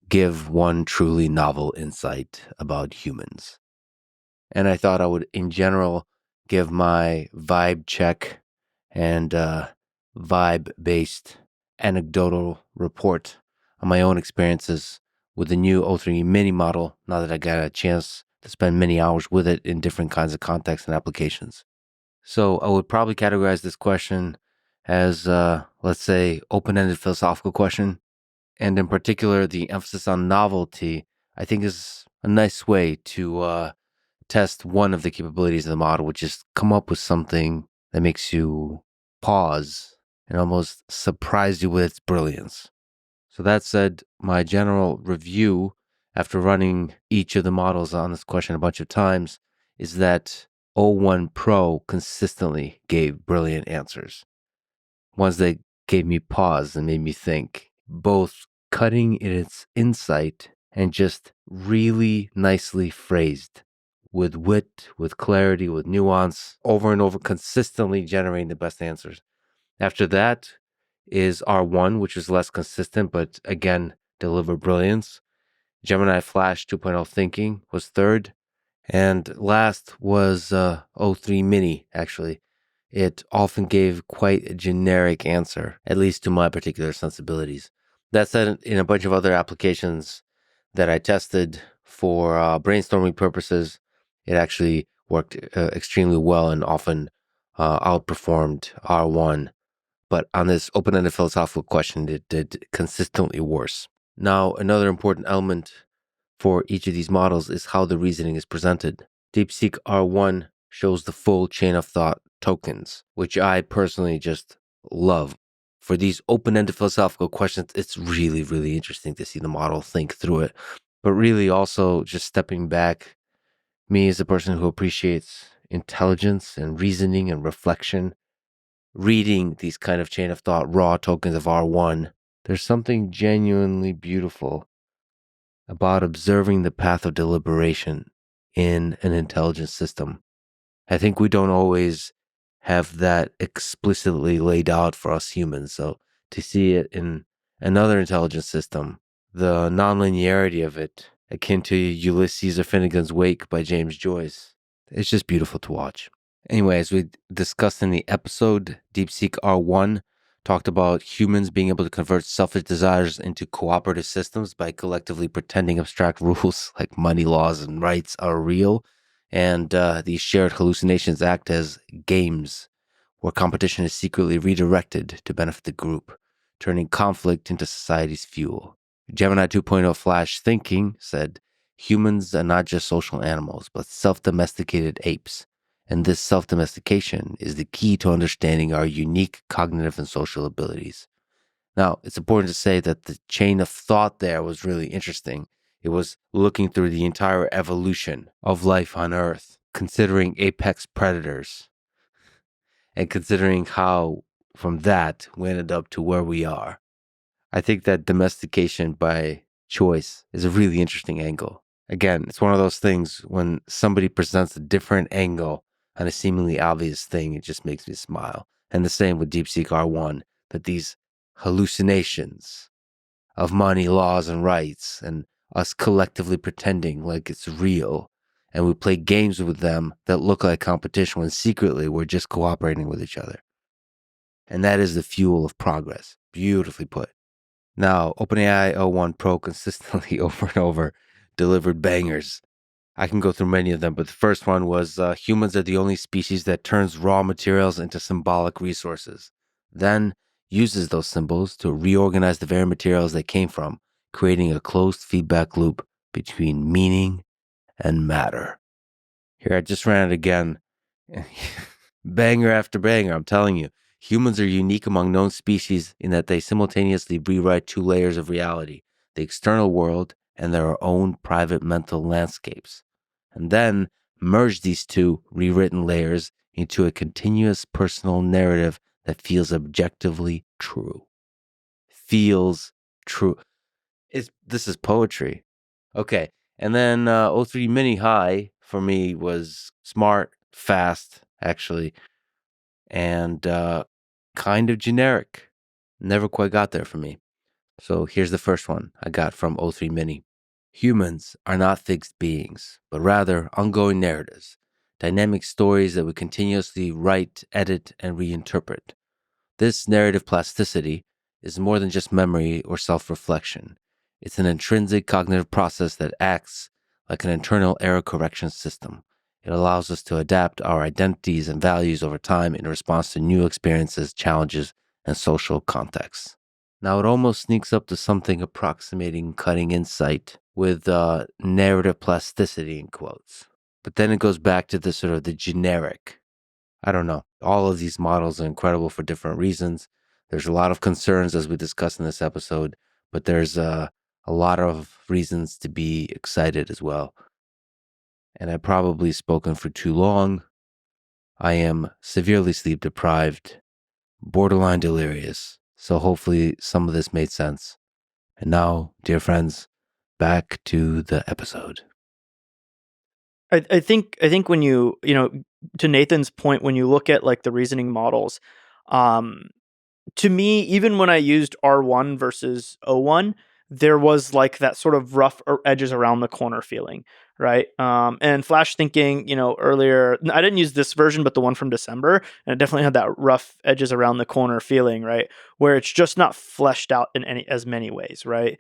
give one truly novel insight about humans. And I thought I would, in general, give my vibe check and vibe-based anecdotal report on my own experiences with the new O3 mini model now that I got a chance to spend many hours with it in different kinds of contexts and applications. So I would probably categorize this question as, let's say, open-ended philosophical question. And in particular, the emphasis on novelty, I think, is a nice way to test one of the capabilities of the model, which is come up with something that makes you pause and almost surprise you with its brilliance. So that said, my general review after running each of the models on this question a bunch of times is that O1 Pro consistently gave brilliant answers. Ones that gave me pause and made me think, both cutting in its insight and just really nicely phrased, with wit, with clarity, with nuance, over and over, consistently generating the best answers. After that is R1, which is less consistent, but again, delivered brilliance. Gemini Flash 2.0 Thinking was third. And last was O3 Mini, actually. It often gave quite a generic answer, at least to my particular sensibilities. That said, in a bunch of other applications that I tested for brainstorming purposes, it actually worked extremely well and often outperformed R1. But on this open-ended philosophical question, it did consistently worse. Now, another important element for each of these models is how the reasoning is presented. DeepSeek-R1 shows the full chain of thought tokens, which I personally just love. For these open-ended philosophical questions, it's really, really interesting to see the model think through it. But really also just stepping back, me as a person who appreciates intelligence and reasoning and reflection, reading these kind of chain of thought raw tokens of R1, there's something genuinely beautiful about observing the path of deliberation in an intelligent system. I think we don't always have that explicitly laid out for us humans. So to see it in another intelligent system, the nonlinearity of it, akin to Ulysses or Finnegan's Wake by James Joyce, it's just beautiful to watch. Anyway, as we discussed in the episode, DeepSeek-R1 talked about humans being able to convert selfish desires into cooperative systems by collectively pretending abstract rules like money laws and rights are real. And these shared hallucinations act as games where competition is secretly redirected to benefit the group, turning conflict into society's fuel. Gemini 2.0 Flash Thinking said, humans are not just social animals, but self-domesticated apes. And this self-domestication is the key to understanding our unique cognitive and social abilities. Now, it's important to say that the chain of thought there was really interesting. It was looking through the entire evolution of life on Earth, considering apex predators, and considering how from that we ended up to where we are. I think that domestication by choice is a really interesting angle. Again, it's one of those things when somebody presents a different angle on a seemingly obvious thing, it just makes me smile. And the same with DeepSeek-R1, that these hallucinations of money, laws, and rights, and us collectively pretending like it's real, and we play games with them that look like competition when secretly we're just cooperating with each other. And that is the fuel of progress. Beautifully put. Now, OpenAI O1 Pro consistently over and over delivered bangers. I can go through many of them, but the first one was humans are the only species that turns raw materials into symbolic resources, then uses those symbols to reorganize the very materials they came from, creating a closed feedback loop between meaning and matter. Here, I just ran it again. Banger after banger, I'm telling you. Humans are unique among known species in that they simultaneously rewrite two layers of reality, the external world and their own private mental landscapes, and then merge these two rewritten layers into a continuous personal narrative that feels objectively true. Feels true. This is poetry. Okay, and then O3 Mini High for me was smart, fast, actually, and kind of generic. Never quite got there for me. So here's the first one I got from O3 Mini. Humans are not fixed beings, but rather ongoing narratives, dynamic stories that we continuously write, edit, and reinterpret. This narrative plasticity is more than just memory or self-reflection. It's an intrinsic cognitive process that acts like an internal error correction system. It allows us to adapt our identities and values over time in response to new experiences, challenges, and social contexts. Now, it almost sneaks up to something approximating cutting insight with narrative plasticity in quotes. But then it goes back to the sort of the generic. I don't know. All of these models are incredible for different reasons. There's a lot of concerns, as we discussed in this episode, but there's a lot of reasons to be excited as well. And I've probably spoken for too long. I am severely sleep deprived, borderline delirious. So hopefully some of this made sense. And now, dear friends, back to the episode. I think when you to Nathan's point, when you look at like the reasoning models, to me, even when I used R1 versus O1, there was like that sort of rough edges around the corner feeling, right? And flash thinking, earlier, I didn't use this version, but the one from December, and it definitely had that rough edges around the corner feeling, right? Where it's just not fleshed out in as many ways, right?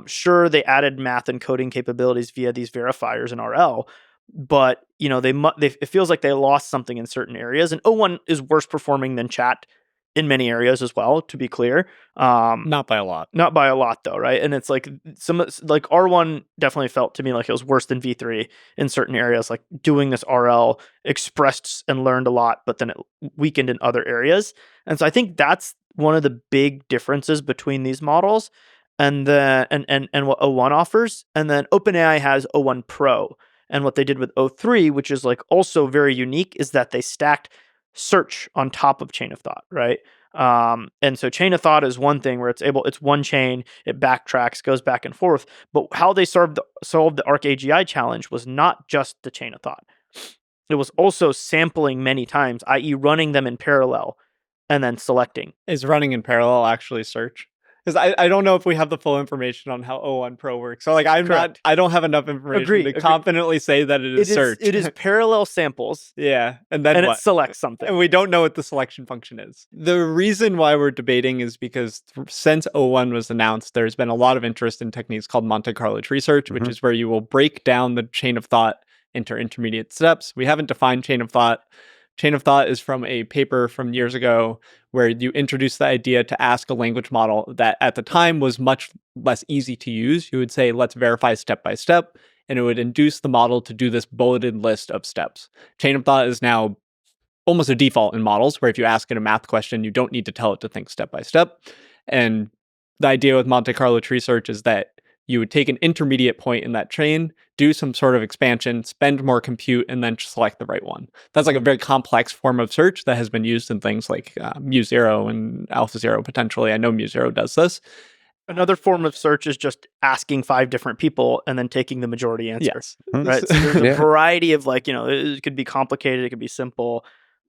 Sure, they added math and coding capabilities via these verifiers in RL, but it feels like they lost something in certain areas, and O1 is worse performing than chat in many areas as well, to be clear. Not by a lot. Not by a lot, though, right? And it's like R1 definitely felt to me like it was worse than V3 in certain areas. Like doing this RL expressed and learned a lot, but then it weakened in other areas. And so I think that's one of the big differences between these models and what O1 offers. And then OpenAI has O1 Pro. And what they did with O3, which is like also very unique, is that they stacked search on top of chain of thought, right? And so chain of thought is one thing where it's one chain, it backtracks, goes back and forth. But how they solved the ArcAGI challenge was not just the chain of thought. It was also sampling many times, i.e. running them in parallel and then selecting. Is running in parallel actually search? Because I don't know if we have the full information on how O1 Pro works. So like I don't have enough information to confidently say that it is search. It is parallel samples. Yeah. And then it selects something. And we don't know what the selection function is. The reason why we're debating is because since O1 was announced, there's been a lot of interest in techniques called Monte Carlo tree search, which is where you will break down the chain of thought into intermediate steps. We haven't defined chain of thought. Chain of thought is from a paper from years ago where you introduce the idea to ask a language model that at the time was much less easy to use. You would say, let's verify step by step, and it would induce the model to do this bulleted list of steps. Chain of thought is now almost a default in models where if you ask it a math question, you don't need to tell it to think step by step. And the idea with Monte Carlo tree search is that you would take an intermediate point in that chain, do some sort of expansion, spend more compute, and then select the right one. That's like a very complex form of search that has been used in things like mu0 and AlphaZero potentially. I know mu0 does this. Another form of search is just asking 5 different people and then taking the majority answer. Yes. Right? So there's a variety of it could be complicated, it could be simple.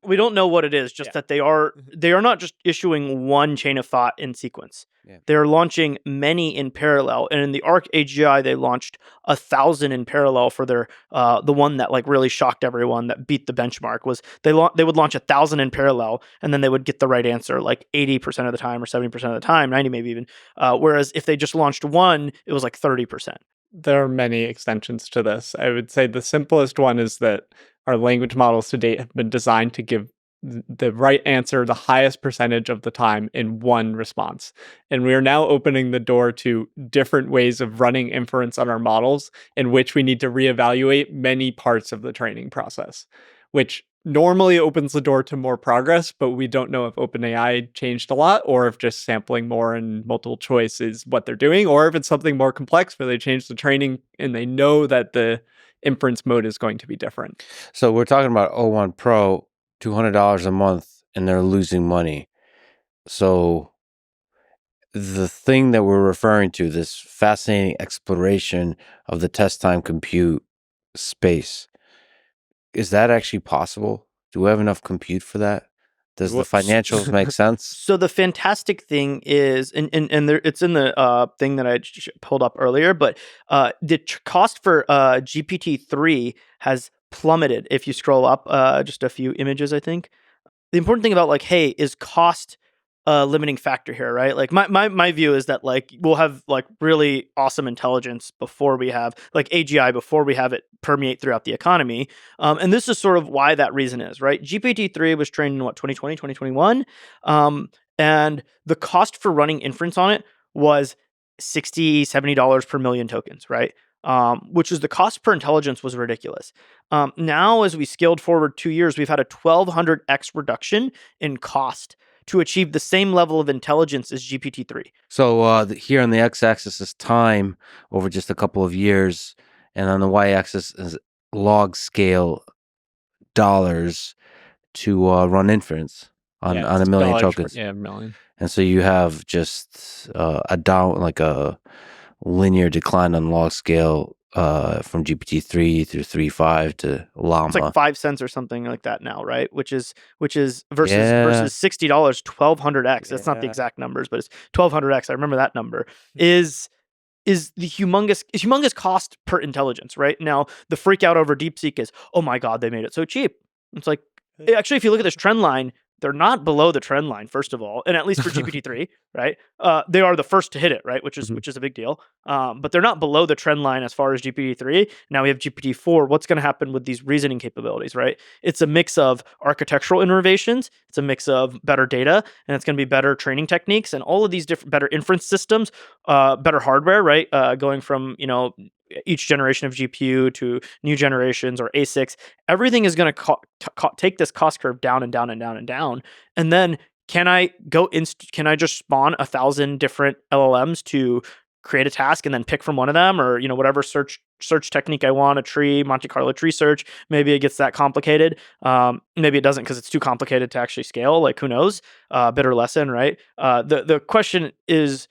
We don't know what it is, just that they are not just issuing one chain of thought in sequence. Yeah. They're launching many in parallel. And in the ArcAGI, they launched 1,000 in parallel for their the one that like really shocked everyone, that beat the benchmark, was they would launch 1,000 in parallel, and then they would get the right answer like 80% of the time or 70% of the time, 90 maybe even. Whereas if they just launched one, it was like 30%. There are many extensions to this. I would say the simplest one is that our language models to date have been designed to give the right answer the highest percentage of the time in one response. And we are now opening the door to different ways of running inference on our models in which we need to reevaluate many parts of the training process, which normally opens the door to more progress, but we don't know if OpenAI changed a lot or if just sampling more and multiple choice is what they're doing, or if it's something more complex where they change the training and they know that the inference mode is going to be different. So we're talking about O1 Pro, $200 a month, and they're losing money. So the thing that we're referring to, this fascinating exploration of the test time compute space, is that actually possible? Do we have enough compute for that? Does the financials make sense? So the fantastic thing is, and there, it's in the thing that I pulled up earlier, but the cost for GPT-3 has plummeted. If you scroll up just a few images, I think. The important thing about hey, is cost a limiting factor here, right? Like my view is that we'll have really awesome intelligence before we have AGI, before we have it permeate throughout the economy. And this is sort of why that reason is, right? GPT-3 was trained in 2020, 2021. And the cost for running inference on it was $60, $70 per million tokens, right? Which is the cost per intelligence was ridiculous. Now, as we scaled forward 2 years, we've had a 1200x reduction in cost to achieve the same level of intelligence as GPT-3. So here on the x-axis is time over just a couple of years, and on the y-axis is log scale dollars to run inference on a million tokens. Yeah, million. And so you have just a linear decline on log scale from GPT-3 through 3.5 to Llama. It's like 5 cents or something like that now, right? Which is versus $60, 1200x. That's not the exact numbers, but it's 1200x. I remember that number is the humongous cost per intelligence, right? Now the freak out over DeepSeek is, oh my god, they made it so cheap. It's like, actually, if you look at this trend line, they're not below the trend line, first of all, and at least for GPT-3, right? They are the first to hit it, right? Which is a big deal. But they're not below the trend line as far as GPT-3. Now we have GPT-4. What's going to happen with these reasoning capabilities, right? It's a mix of architectural innovations. It's a mix of better data, and it's going to be better training techniques, and all of these different better inference systems, better hardware, right? Going from each generation of GPU to new generations or ASICs, everything is going to take this cost curve down and down and down and down. And then can I just spawn 1,000 different LLMs to create a task and then pick from one of them, or whatever search technique I want, a tree, Monte Carlo tree search? Maybe it gets that complicated. Maybe it doesn't because it's too complicated to actually scale. Who knows? Bitter lesson, right? The question is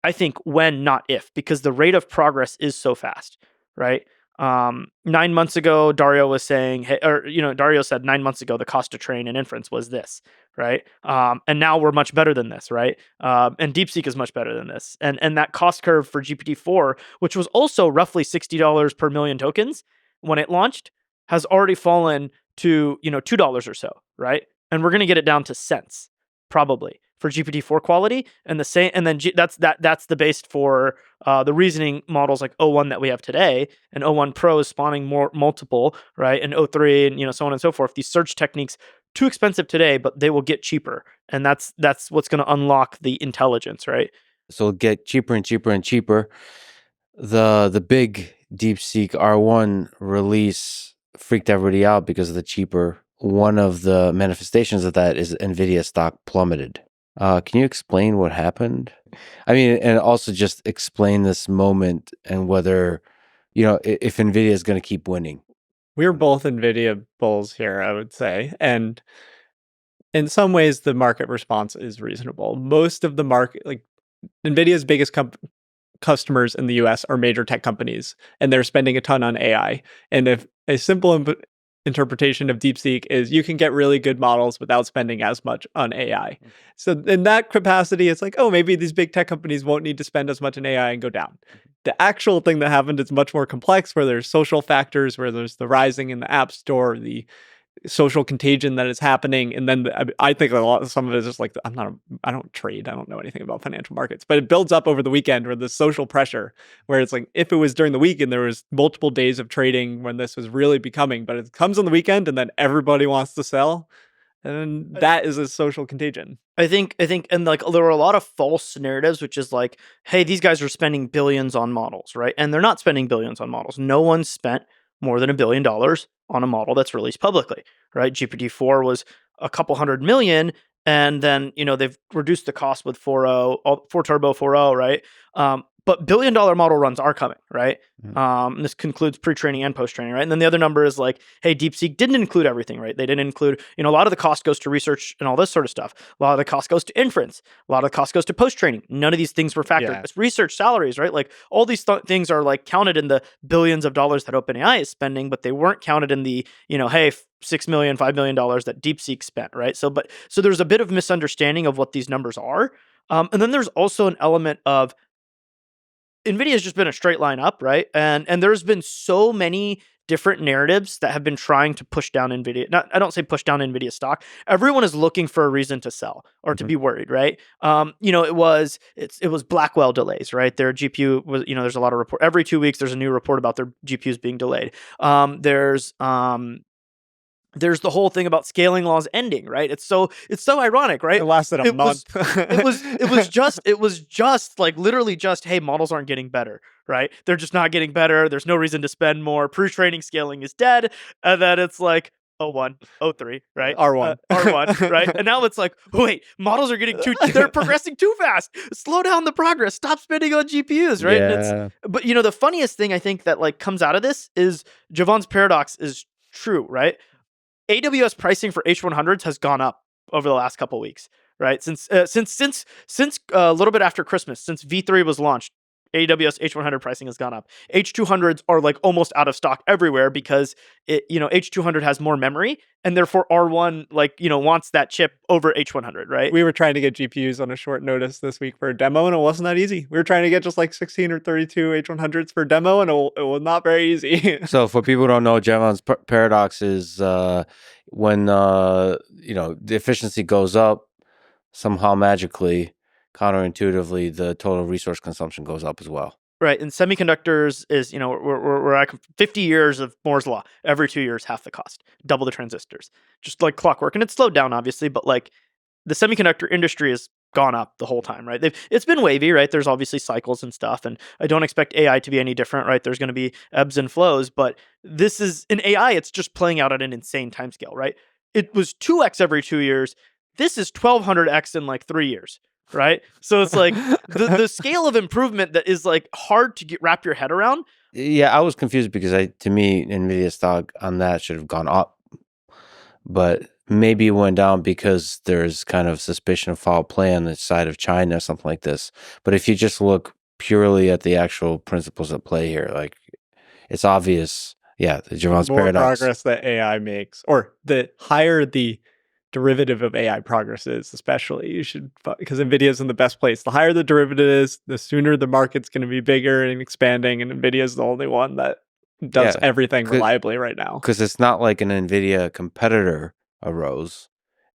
I think when, not if, because the rate of progress is so fast, right? 9 months ago, Dario was saying, Dario said 9 months ago, the cost to train an inference was this, right? And now we're much better than this, right? And DeepSeek is much better than this. And that cost curve for GPT-4, which was also roughly $60 per million tokens when it launched, has already fallen to, $2 or so, right? And we're going to get it down to cents, probably, for GPT-4 quality, and that's the base for the reasoning models like O1 that we have today, and O1 Pro is spawning multiple, right, and O3 and so on and so forth. These search techniques too expensive today, but they will get cheaper, and that's what's going to unlock the intelligence, right? So it'll get cheaper and cheaper and cheaper. The big DeepSeek-R1 release freaked everybody out because of the cheaper. One of the manifestations of that is NVIDIA stock plummeted. Can you explain what happened? I mean, and also just explain this moment and whether, if NVIDIA is going to keep winning. We're both NVIDIA bulls here, I would say. And in some ways, the market response is reasonable. Most of the market, NVIDIA's biggest customers in the US are major tech companies, and they're spending a ton on AI. And if a simple interpretation of DeepSeek is you can get really good models without spending as much on AI. So in that capacity, it's maybe these big tech companies won't need to spend as much on AI and go down. The actual thing that happened is much more complex, where there's social factors, where there's the rising in the App Store, the social contagion that is happening. And then I think some of it is just I don't trade. I don't know anything about financial markets, but it builds up over the weekend, where the social pressure, where it's if it was during the week and there was multiple days of trading when this was really becoming, but it comes on the weekend and then everybody wants to sell. And that is a social contagion. I think, and there were a lot of false narratives, which is hey, these guys are spending billions on models, right? And they're not spending billions on models. No one spent more than $1 billion on a model that's released publicly, right? GPT-4 was a couple $100 million, and then they've reduced the cost with 4.0, 4 Turbo 4.0, right? but billion-dollar model runs are coming, right? Mhm. This concludes pre-training and post-training, right? And then the other number is like, hey, DeepSeek didn't include everything, right? They didn't include, a lot of the cost goes to research and all this sort of stuff. A lot of the cost goes to inference. A lot of the cost goes to post-training. None of these things were factored. Yeah. It's research salaries, right? Like all these things are like counted in the billions of dollars that OpenAI is spending, but they weren't counted in the, hey, $6 million, $5 million that DeepSeek spent, right? So there's a bit of misunderstanding of what these numbers are. And then there's also an element of NVIDIA has just been a straight line up, right? And there's been so many different narratives that have been trying to push down NVIDIA. I don't say push down NVIDIA stock. Everyone is looking for a reason to sell or to be worried, right? It was Blackwell delays, right? Their GPU was, there's a lot of report. Every 2 weeks, there's a new report about their GPUs being delayed. There's the whole thing about scaling laws ending, right? It's so ironic, right? It lasted a month. It was just like literally just, hey, models aren't getting better, right? They're just not getting better. There's no reason to spend more. Pre-training scaling is dead. And then it's like, 01, 03, right? R1. R1, right? And now it's like, wait, models are they're progressing too fast. Slow down the progress. Stop spending on GPUs, right? Yeah. But the funniest thing I think that like comes out of this is Javon's paradox is true, right? AWS pricing for H100s has gone up over the last couple of weeks, right? Since a little bit after Christmas, since V3 was launched, AWS H100 pricing has gone up. H200s are like almost out of stock everywhere because H200 has more memory and therefore R1 wants that chip over H100, right? We were trying to get GPUs on a short notice this week for a demo, and it wasn't that easy. We were trying to get just like 16 or 32 H100s for demo, and it was not very easy. So for people who don't know, Javon's paradox is when the efficiency goes up, somehow magically, counterintuitively, the total resource consumption goes up as well. Right, and semiconductors is, we're at 50 years of Moore's law. Every 2 years, half the cost, double the transistors, just like clockwork. And it's slowed down, obviously, but like the semiconductor industry has gone up the whole time, right? It's been wavy, right? There's obviously cycles and stuff, and I don't expect AI to be any different, right? There's going to be ebbs and flows, but this is in AI, it's just playing out at an insane timescale, right? It was 2x every 2 years. This is 1200x in like 3 years. Right. So it's like the scale of improvement that is like hard to wrap your head around. Yeah, I was confused because to me, NVIDIA stock on that should have gone up, but maybe it went down because there's kind of suspicion of foul play on the side of China or something like this. But if you just look purely at the actual principles at play here, like it's obvious. Yeah, the Javon's more paradox. Progress that AI makes, or the higher the derivative of AI progress is, especially, you should, because NVIDIA's in the best place. The higher the derivative is, the sooner the market's going to be bigger and expanding, and NVIDIA's the only one that does everything reliably right now. Because it's not like an NVIDIA competitor arose.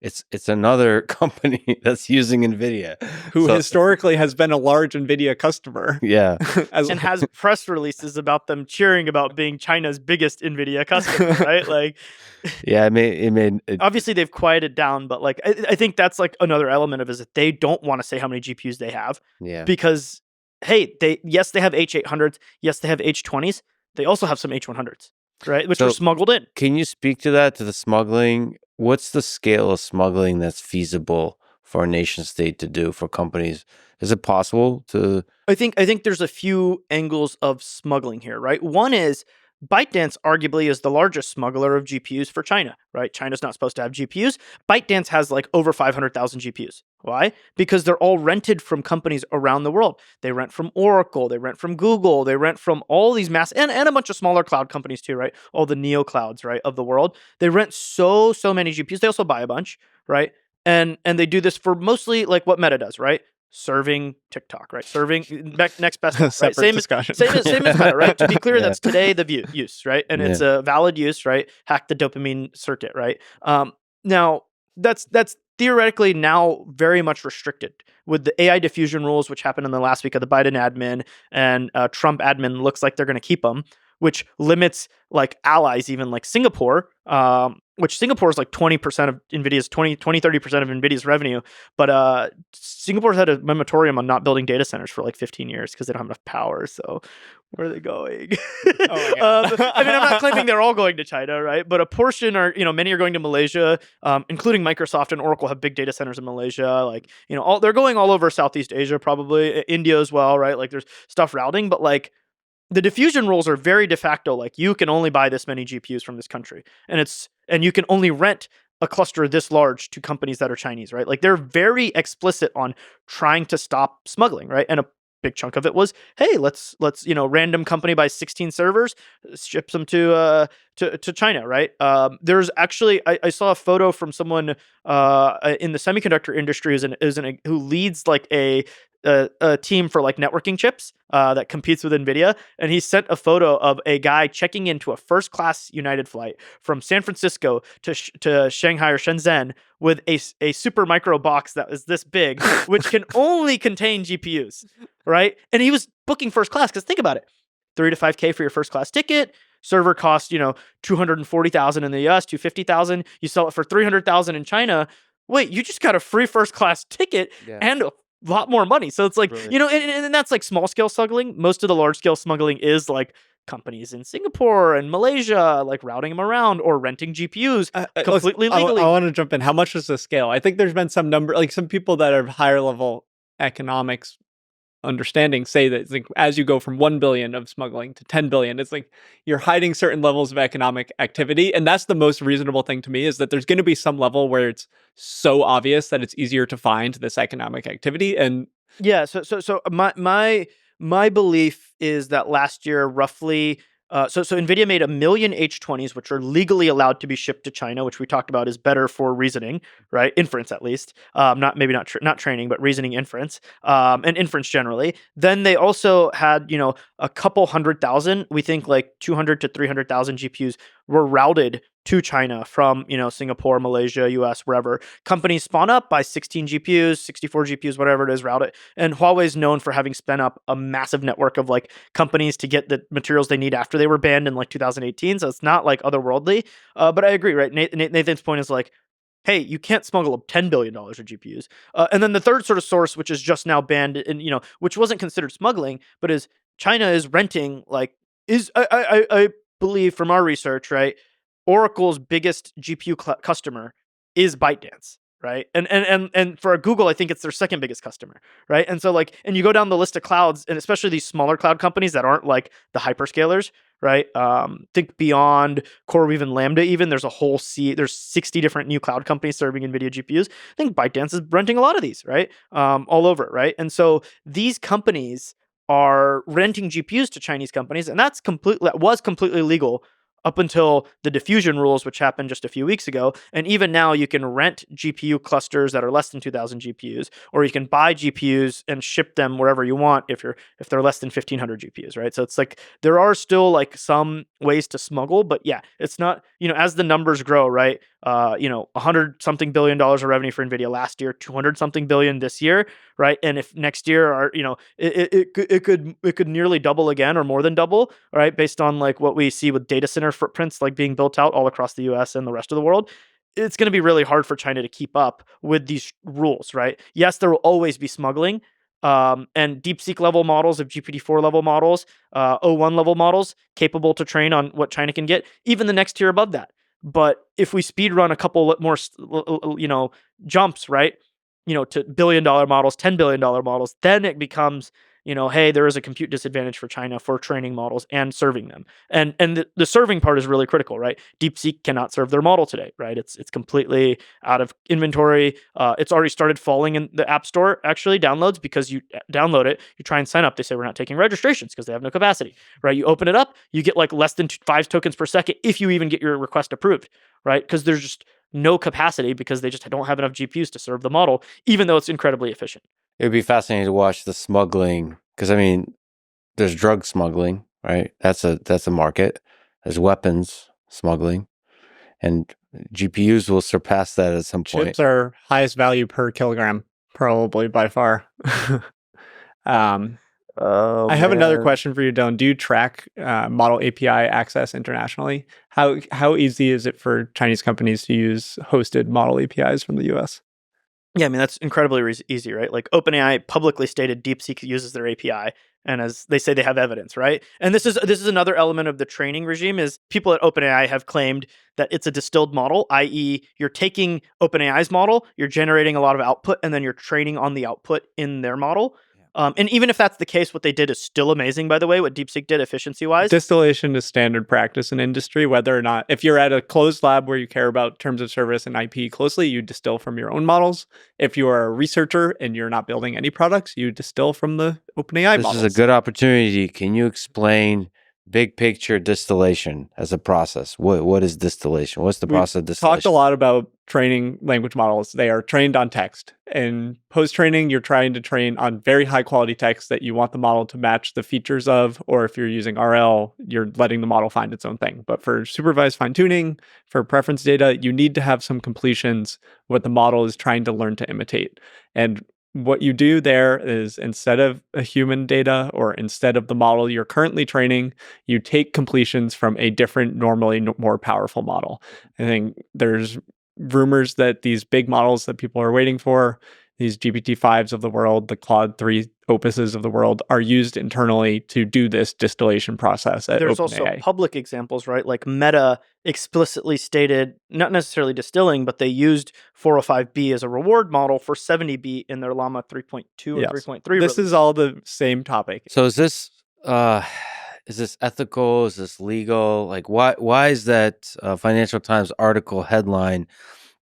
It's another company that's using NVIDIA. Who historically has been a large NVIDIA customer. Yeah. And has press releases about them cheering about being China's biggest NVIDIA customer, right? Like, yeah, it made obviously they've quieted down, but like I think that's like another element of it is that they don't want to say how many GPUs they have. Yeah. Because hey, they have H800s, yes, they have H20s, they also have some H100s, right? Which were smuggled in. Can you speak to that, to the smuggling? What's the scale of smuggling that's feasible for a nation state to do, for companies? Is it possible to? I think there's a few angles of smuggling here, right? One is ByteDance arguably is the largest smuggler of GPUs for China, right? China's not supposed to have GPUs. ByteDance has like over 500,000 GPUs. Why? Because they're all rented from companies around the world. They rent from Oracle, they rent from Google, they rent from all these and a bunch of smaller cloud companies too, right? All the neo clouds, right, of the world. They rent so many GPUs. They also buy a bunch, right? And they do this for mostly like what Meta does, right? Serving TikTok, right? Serving next best, right? Same discussion. Same as Meta, right? To be clear, that's today the use, right? And it's a valid use, right? Hack the dopamine circuit, right? Now that's theoretically now very much restricted with the AI diffusion rules, which happened in the last week of the Biden admin, and Trump admin looks like they're going to keep them, which limits like allies, even like Singapore, which Singapore is like 20% of NVIDIA's 30% of NVIDIA's revenue. But Singapore's had a moratorium on not building data centers for like 15 years because they don't have enough power. So where are they going? Oh my God. I mean, I'm not claiming they're all going to China, right? But a portion are, many are going to Malaysia, including Microsoft and Oracle have big data centers in Malaysia. Like, they're going all over Southeast Asia, probably India as well, right? Like there's stuff routing, but like the diffusion rules are very de facto. Like you can only buy this many GPUs from this country, and you can only rent a cluster this large to companies that are Chinese, right? Like they're very explicit on trying to stop smuggling, right? And a big chunk of it was, hey, let's random company buys 16 servers, ships them to China, right? There's actually I saw a photo from someone in the semiconductor industry who leads like a team for like networking chips that competes with NVIDIA. And he sent a photo of a guy checking into a first class United flight from San Francisco to Shanghai or Shenzhen with a super micro box that was this big, which can only contain GPUs, right? And he was booking first class because think about it, $3,000 to $5,000 for your first class ticket. Server cost, $240,000 in the US, $250,000. You sell it for $300,000 in China. Wait, you just got a free first class ticket and a lot more money. So it's like, and that's like small scale smuggling. Most of the large scale smuggling is like companies in Singapore and Malaysia, like routing them around or renting GPUs completely legally. I want to jump in. How much is the scale? I think there's been some number, like some people that are higher level economics understanding say that it's like as you go from 1 billion of smuggling to 10 billion, it's like you're hiding certain levels of economic activity. And that's the most reasonable thing to me, is that there's going to be some level where it's so obvious that it's easier to find this economic activity. And so my belief is that last year roughly so NVIDIA made 1 million H20s, which are legally allowed to be shipped to China, which we talked about is better for reasoning, right? Inference, at least. Not training, but reasoning inference, and inference generally. Then they also had, a couple 100,000, we think like 200 to 300,000 GPUs were routed to China from, Singapore, Malaysia, US, wherever. Companies spawn up, buy 16 GPUs, 64 GPUs, whatever it is, route it. And Huawei's known for having spun up a massive network of like companies to get the materials they need after they were banned in like 2018. So it's not like otherworldly. But I agree, right? Nathan's point is like, hey, you can't smuggle up $10 billion of GPUs. And then the third sort of source, which is just now banned, and which wasn't considered smuggling, but is China is renting I believe from our research, right? Oracle's biggest GPU customer is ByteDance, right? And for Google, I think it's their second biggest customer, right? And so and you go down the list of clouds, and especially these smaller cloud companies that aren't like the hyperscalers, right? Think beyond CoreWeave and Lambda even, there's a whole there's 60 different new cloud companies serving NVIDIA GPUs. I think ByteDance is renting a lot of these, right? All over, right? And so these companies are renting GPUs to Chinese companies, and that was completely legal up until the diffusion rules, which happened just a few weeks ago. And even now, you can rent GPU clusters that are less than 2,000 GPUs, or you can buy GPUs and ship them wherever you want if they're less than 1,500 GPUs, right? So it's like there are still like some ways to smuggle, but yeah, it's not, as the numbers grow, right? 100-something billion dollars of revenue for NVIDIA last year, 200-something billion this year, right? And if next year it could nearly double again or more than double, right? Based on like what we see with data center footprints like being built out all across the US and the rest of the world, it's going to be really hard for China to keep up with these rules, right? Yes, there will always be smuggling, and DeepSeek level models of GPT-4 level models, O1 level models capable to train on what China can get, even the next tier above that. But if we speed run a couple more, jumps, right, to $1 billion models, $10 billion models, then it becomes, hey, there is a compute disadvantage for China for training models and serving them. And the serving part is really critical, right? DeepSeek cannot serve their model today, right? It's completely out of inventory. It's already started falling in the App Store, actually, downloads, because you download it, you try and sign up. They say, we're not taking registrations because they have no capacity, right? You open it up, you get like less than 5 tokens per second if you even get your request approved, right? Because there's just no capacity because they just don't have enough GPUs to serve the model, even though it's incredibly efficient. It would be fascinating to watch the smuggling, because there's drug smuggling, right? That's a market. There's weapons smuggling, and GPUs will surpass that at some point. Chips are highest value per kilogram, probably by far. Oh, I have another man. question for you, Dylan. Do you track model API access internationally? How easy is it for Chinese companies to use hosted model APIs from the US? Yeah, I mean, that's incredibly easy, right? Like OpenAI publicly stated DeepSeek uses their API, and as they say, they have evidence, right? And this is another element of the training regime is people at OpenAI have claimed that it's a distilled model, i.e., you're taking OpenAI's model, you're generating a lot of output, and then you're training on the output in their model. And even if that's the case, what they did is still amazing, by the way, what DeepSeek did efficiency-wise. Distillation is standard practice in industry, whether or not, if you're at a closed lab where you care about terms of service and IP closely, you distill from your own models. If you are a researcher and you're not building any products, you distill from the OpenAI models. This is a good opportunity. Can you explain big picture distillation as a process? What is distillation? What's the process of distillation? Talked a lot about training language models. They are trained on text. And post-training, you're trying to train on very high quality text that you want the model to match the features of, or if you're using RL, you're letting the model find its own thing. But for supervised fine-tuning, for preference data, you need to have some completions, what the model is trying to learn to imitate. And what you do there is instead of a human data or instead of the model you're currently training, you take completions from a different, normally more powerful model. I think there's rumors that these big models that people are waiting for, these GPT-5s of the world, the Claude 3 opuses of the world, are used internally to do this distillation process at There's OpenAI. also public examples, right? Like Meta explicitly stated, not necessarily distilling, but they used 405B as a reward model for 70B in their Llama 3.2 or 3.3. This is all the same topic. So is this ethical? Is this legal? Like, why is that Financial Times article headline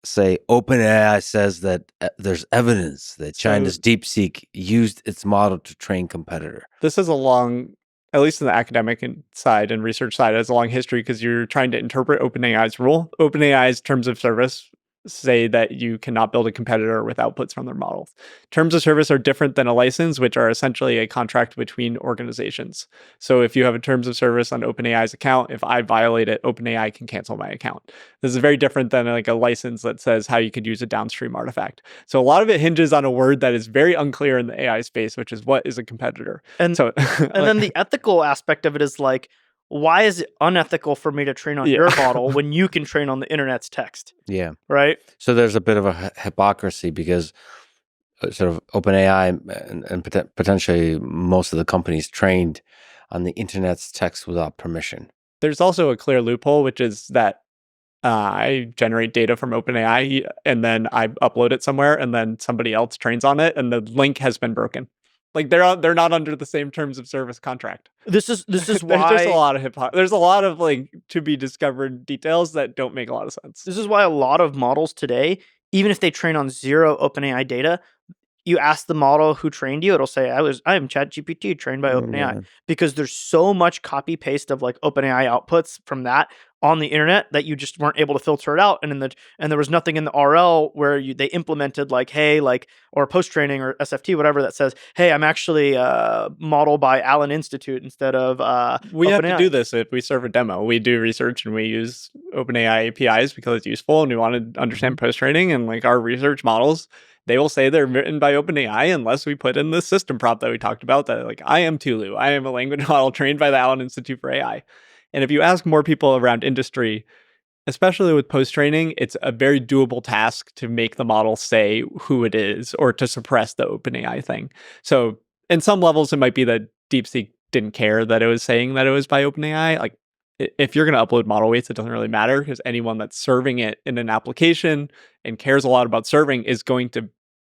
say OpenAI says that there's evidence that China's DeepSeek used its model to train competitor? This is a long, at least in the academic side and research side, it has a long history because you're trying to interpret OpenAI's rule. OpenAI's terms of service say that you cannot build a competitor with outputs from their models. Terms of service are different than a license, which are essentially a contract between organizations. So if you have a terms of service on OpenAI's account, if I violate it, OpenAI can cancel my account. This is very different than like a license that says how you could use a downstream artifact. So a lot of it hinges on a word that is very unclear in the AI space, which is what is a competitor. And so, and then the ethical aspect of it is like, why is it unethical for me to train on your model when you can train on the internet's text? Yeah. Right? So there's a bit of a hypocrisy because sort of OpenAI and potentially most of the companies trained on the internet's text without permission. There's also a clear loophole, which is that I generate data from OpenAI and then I upload it somewhere and then somebody else trains on it and the link has been broken. Like they're not under the same terms of service contract. This is why there's just a lot of there's a lot of like to be discovered details that don't make a lot of sense. This is why a lot of models today, even if they train on zero OpenAI data, you ask the model who trained you, it'll say, I am ChatGPT trained by OpenAI. Because there's so much copy paste of like OpenAI outputs from that on the internet that you just weren't able to filter it out. And there was nothing in the RL where they implemented like, hey, like, or post training or SFT, whatever, that says, hey, I'm actually modeled by Allen Institute instead of we OpenAI. have to do this if we serve a demo. We do research and we use OpenAI APIs because it's useful and we want to understand post training and like our research models. They will say they're written by OpenAI unless we put in the system prompt that we talked about that like, I am Tulu. I am a language model trained by the Allen Institute for AI. And if you ask more people around industry, especially with post-training, it's a very doable task to make the model say who it is or to suppress the OpenAI thing. So in some levels, it might be that DeepSeek didn't care that it was saying that it was by OpenAI. Like if you're going to upload model weights, it doesn't really matter because anyone that's serving it in an application and cares a lot about serving is going to,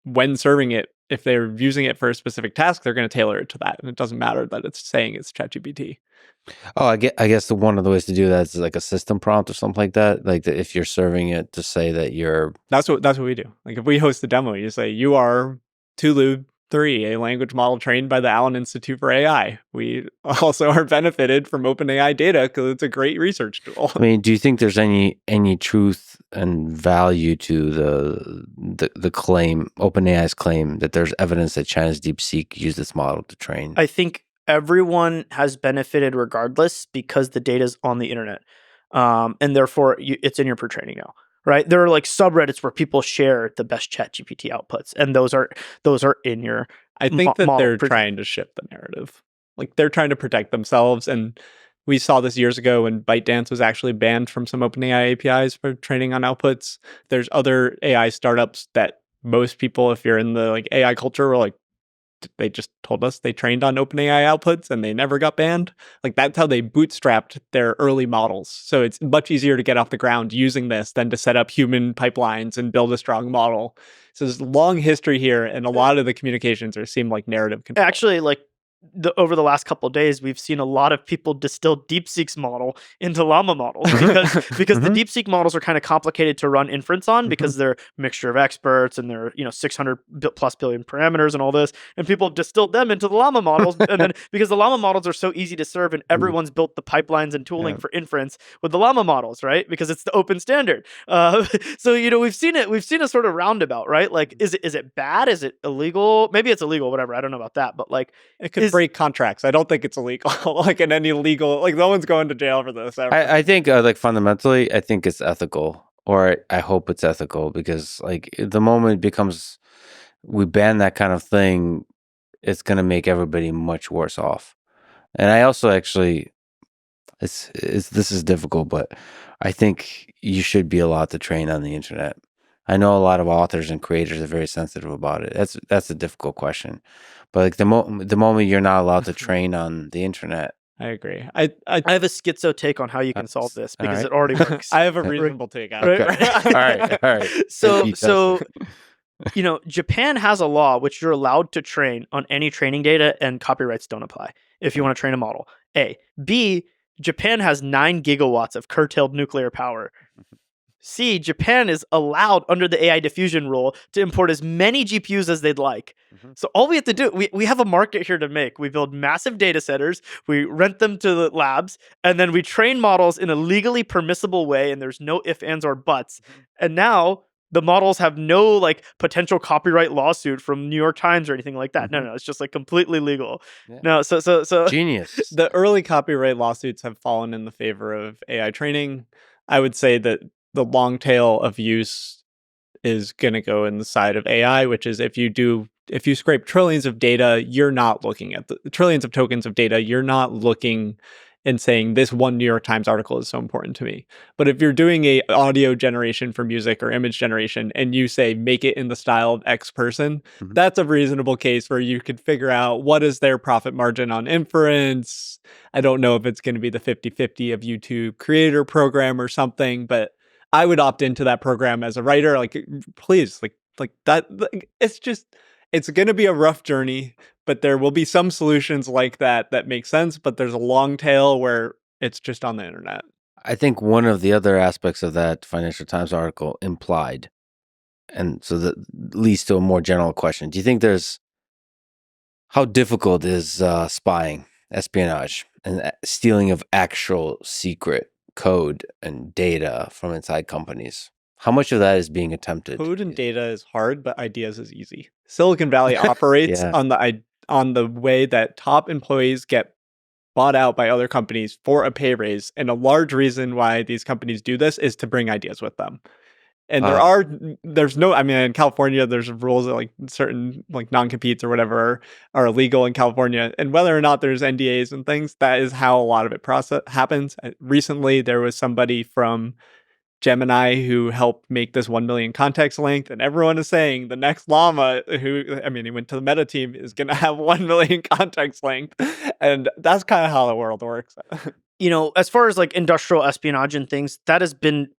when serving it, if they're using it for a specific task, they're going to tailor it to that. And it doesn't matter that it's saying it's ChatGPT. Oh, I guess one of the ways to do that is like a system prompt or something like that. Like if you're serving it to say that you're... That's what we do. Like if we host the demo, you say, you are Tulu 3, a language model trained by the Allen Institute for AI. We also are benefited from OpenAI data because it's a great research tool. I mean, do you think there's any truth and value to the claim, OpenAI's claim, that there's evidence that China's DeepSeek used this model to train? I think everyone has benefited regardless because the data's on the internet. And therefore, it's in your pre-training now. Right? There are like subreddits where people share the best ChatGPT outputs, and those are in your I think that they're model. trying to shift the narrative. Like they're trying to protect themselves. And we saw this years ago when ByteDance was actually banned from some OpenAI APIs for training on outputs. There's other AI startups that most people, if you're in the like AI culture, were like, they just told us they trained on OpenAI outputs and they never got banned. Like that's how they bootstrapped their early models. So it's much easier to get off the ground using this than to set up human pipelines and build a strong model. So there's a long history here, and a lot of the communications seem like narrative control. Actually, like over the last couple of days, we've seen a lot of people distill DeepSeek's model into Llama models because the DeepSeek models are kind of complicated to run inference on because they're a mixture of experts and they're 600 plus billion parameters and all this, and people have distilled them into the Llama models, and then because the Llama models are so easy to serve and everyone's built the pipelines and tooling for inference with the Llama models, right? Because it's the open standard. So we've seen a sort of roundabout, right? Like, is it bad? Is it illegal? Maybe it's illegal, whatever. I don't know about that, but like it could break contracts. I don't think it's illegal. Like in any legal, like no one's going to jail for this ever. I think like fundamentally, I think it's ethical, or I hope it's ethical, because like the moment it becomes, we ban that kind of thing, it's going to make everybody much worse off. And I also actually, this is difficult, but I think you should be allowed to train on the internet. I know a lot of authors and creators are very sensitive about it. That's a difficult question. But like the moment you're not allowed to train on the internet, I agree. I have a schizo take on how you can solve this because it already works. I have a reasonable take on okay. it. All right. So Japan has a law which you're allowed to train on any training data and copyrights don't apply if you want to train a model. A. B. Japan has 9 gigawatts of curtailed nuclear power. C, Japan is allowed under the AI diffusion rule to import as many GPUs as they'd like. So all we have to do, we have a market here to make. We build massive data centers, we rent them to the labs, and then we train models in a legally permissible way, and there's no ifs, ands, or buts. And now the models have no like potential copyright lawsuit from New York Times or anything like that. No, it's just like completely legal. Yeah. No, so genius. The early copyright lawsuits have fallen in the favor of AI training. I would say that the long tail of use is going to go in the side of AI, which is if you scrape trillions of data, you're not looking at the trillions of tokens of data. You're not looking and saying this one New York Times article is so important to me. But if you're doing a audio generation for music or image generation and you say, make it in the style of X person, that's a reasonable case where you could figure out what is their profit margin on inference. I don't know if it's going to be the 50-50 of YouTube creator program or something, but I would opt into that program as a writer. Like, please, like that. It's going to be a rough journey, but there will be some solutions like that make sense. But there's a long tail where it's just on the internet. I think one of the other aspects of that Financial Times article implied, and so that leads to a more general question. Do you think how difficult is spying, espionage, and stealing of actual secret code and data from inside companies? How much of that is being attempted? Code and data is hard, but ideas is easy. Silicon Valley operates on the way that top employees get bought out by other companies for a pay raise, and a large reason why these companies do this is to bring ideas with them. And in California, there's rules that like certain like non-competes or whatever are illegal in California. And whether or not there's NDAs and things, that is how a lot of it happens. Recently, there was somebody from Gemini who helped make this 1 million context length. And everyone is saying the next llama he went to the meta team is going to have 1 million context length. And that's kind of how the world works. As far as like industrial espionage and things, that has been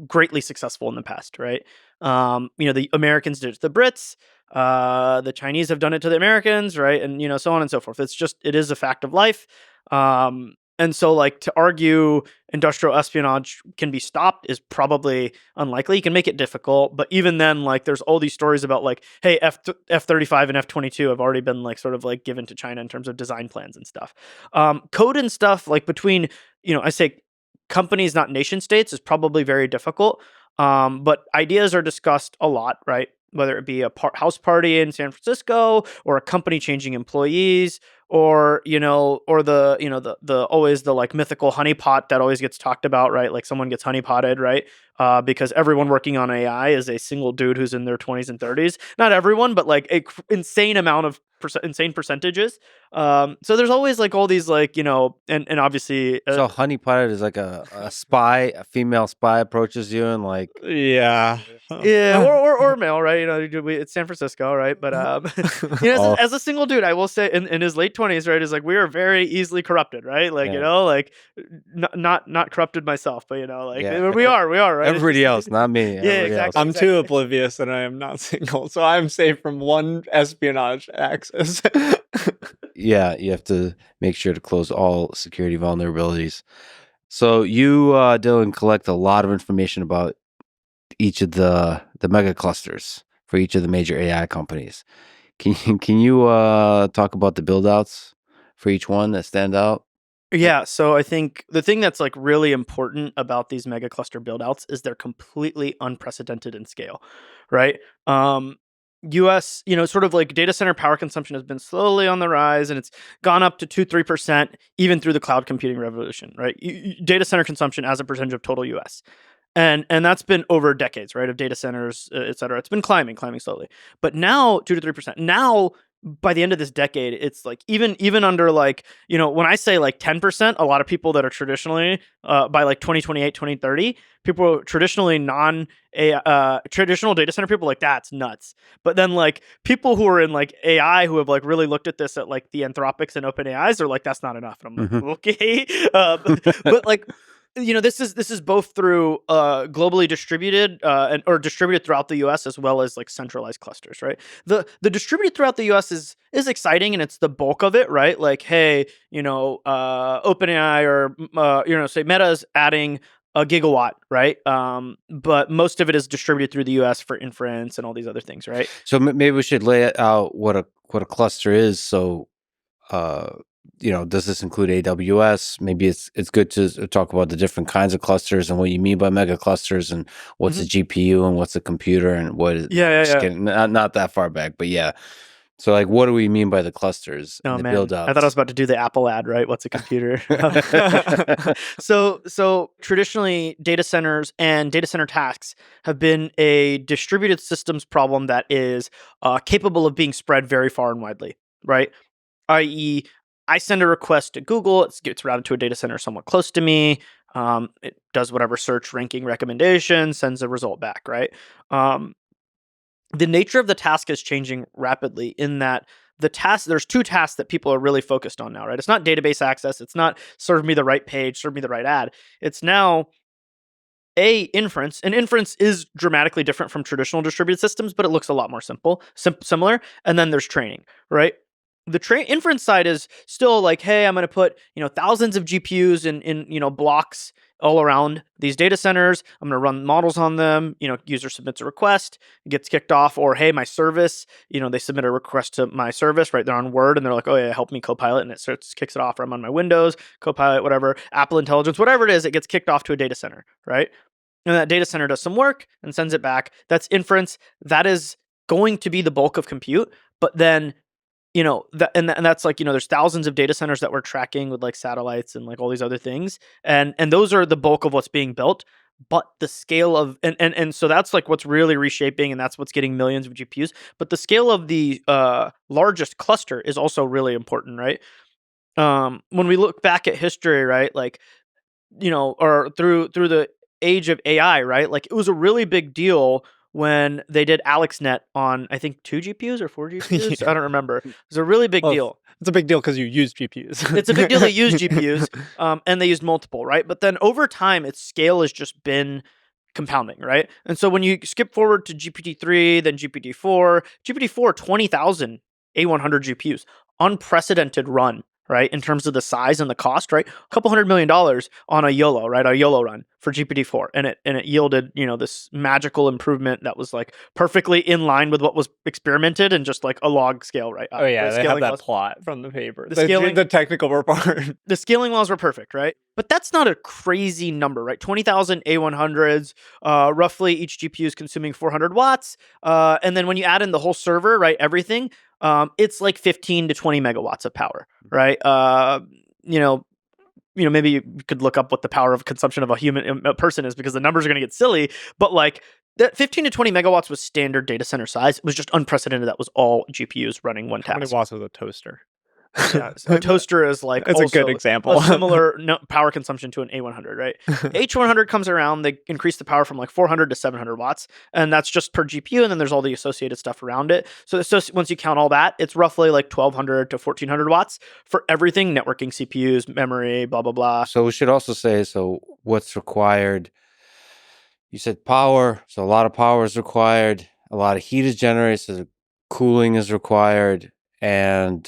greatly successful in the past, right? The Americans did it to the Brits, the Chinese have done it to the Americans, right? And so on and so forth. It is a fact of life. And so like to argue industrial espionage can be stopped is probably unlikely. You can make it difficult, but even then, like there's all these stories about like, hey, F-35 and F-22 have already been like sort of like given to China in terms of design plans and stuff. Code and stuff like between, I say companies, not nation states, is probably very difficult. But ideas are discussed a lot, right? Whether it be a house party in San Francisco or a company changing employees or the always the like mythical honeypot that always gets talked about, right? Like someone gets honeypotted, right? Because everyone working on AI is a single dude who's in their 20s and 30s. Not everyone, but like an insane amount of insane percentages. So there's always like all these like, and obviously So honeypotted is like a female spy approaches you and like Yeah. or male, right? It's San Francisco, right? But as a single dude, I will say in his late 20s, right, is like we are very easily corrupted, right? Like like not corrupted myself, but we are, right? Everybody else, not me. Exactly. I'm too oblivious, and I am not single, so I'm safe from one espionage access. Yeah, you have to make sure to close all security vulnerabilities. So you, Dylan, collect a lot of information about each of the megaclusters for each of the major AI companies. Can you talk about the build outs for each one that stand out? Yeah, so I think the thing that's like really important about these mega cluster buildouts is they're completely unprecedented in scale, right? US, sort of like data center power consumption has been slowly on the rise, and it's gone up to 2-3% even through the cloud computing revolution, right? Data center consumption as a percentage of total US. And that's been over decades, right, of data centers, et cetera. It's been climbing slowly. But now 2-3%. Now by the end of this decade, it's like even under like, when I say like 10%, a lot of people that are traditionally by like 2028, 2030, people traditionally traditional data center people like that's nuts. But then like people who are in like AI who have like really looked at this at like the Anthropics and OpenAIs are like that's not enough. And I'm like, okay. But like this is both through globally distributed or distributed throughout the U.S. as well as like centralized clusters, right? The distributed throughout the U.S. is exciting and it's the bulk of it, right? Like, hey, OpenAI or say Meta is adding a gigawatt, right? But most of it is distributed through the U.S. for inference and all these other things, right? So maybe we should lay out what a cluster is. So, does this include AWS? Maybe it's good to talk about the different kinds of clusters and what you mean by mega clusters and what's a GPU and what's a computer and what is getting, not that far back, but yeah. So like, what do we mean by the clusters and the build outs? I thought I was about to do the Apple ad, right? What's a computer? So traditionally, data centers and data center tasks have been a distributed systems problem that is capable of being spread very far and widely, right? I.e., I send a request to Google, it gets routed to a data center somewhat close to me. It does whatever search ranking recommendation, sends a result back, right? The nature of the task is changing rapidly in that there's two tasks that people are really focused on now, right? It's not database access. It's not serve me the right page, serve me the right ad. It's now inference. And inference is dramatically different from traditional distributed systems, but it looks a lot more similar. And then there's training, right? The inference side is still like, hey, I'm going to put thousands of GPUs in blocks all around these data centers. I'm going to run models on them. User submits a request, gets kicked off, or hey, my service. They submit a request to my service, right? They're on Word and they're like, oh yeah, help me Copilot, and it kicks it off. Or I'm on my Windows, Copilot, whatever, Apple Intelligence, whatever it is, it gets kicked off to a data center, right? And that data center does some work and sends it back. That's inference. That is going to be the bulk of compute, but then that's like, there's thousands of data centers that we're tracking with like satellites and like all these other things. And those are the bulk of what's being built. But the scale of, and so that's like what's really reshaping, and that's what's getting millions of GPUs. But the scale of the largest cluster is also really important, right? When we look back at history, right, like, or through the age of AI, right, like it was a really big deal when they did AlexNet on, I think, 2 GPUs or 4 GPUs. I don't remember. It was a really big deal. It's a big deal because you use GPUs. It's a big deal they use GPUs, and they used multiple, right? But then over time, its scale has just been compounding, right? And so when you skip forward to GPT-3, then GPT-4, 20,000 A100 GPUs, unprecedented run, right? In terms of the size and the cost, right? A couple $100 million on a YOLO, right? A YOLO run for GPT-4. And it yielded, this magical improvement that was like perfectly in line with what was experimented and just like a log scale, right? Oh yeah, they have that plot from the paper. The technical report. The scaling laws were perfect, right? But that's not a crazy number, right? 20,000 A100s, roughly each GPU is consuming 400 watts. And then when you add in the whole server, right, everything, it's like 15 to 20 megawatts of power, right? Maybe you could look up what the power of consumption of a person is because the numbers are going to get silly. But like That 15 to 20 megawatts was standard data center size. It was just unprecedented. That was all GPUs running one How many task. watts is a toaster? Yeah, so a toaster is like That's a also good example. a similar power consumption to an A100, right? H100 comes around, they increase the power from like 400 to 700 watts, and that's just per GPU, and then there's all the associated stuff around it. So once you count all that, it's roughly like 1200 to 1400 watts for everything, networking, CPUs, memory, blah, blah, blah. So we should also say, so what's required? You said power, so a lot of power is required. A lot of heat is generated, so cooling is required. And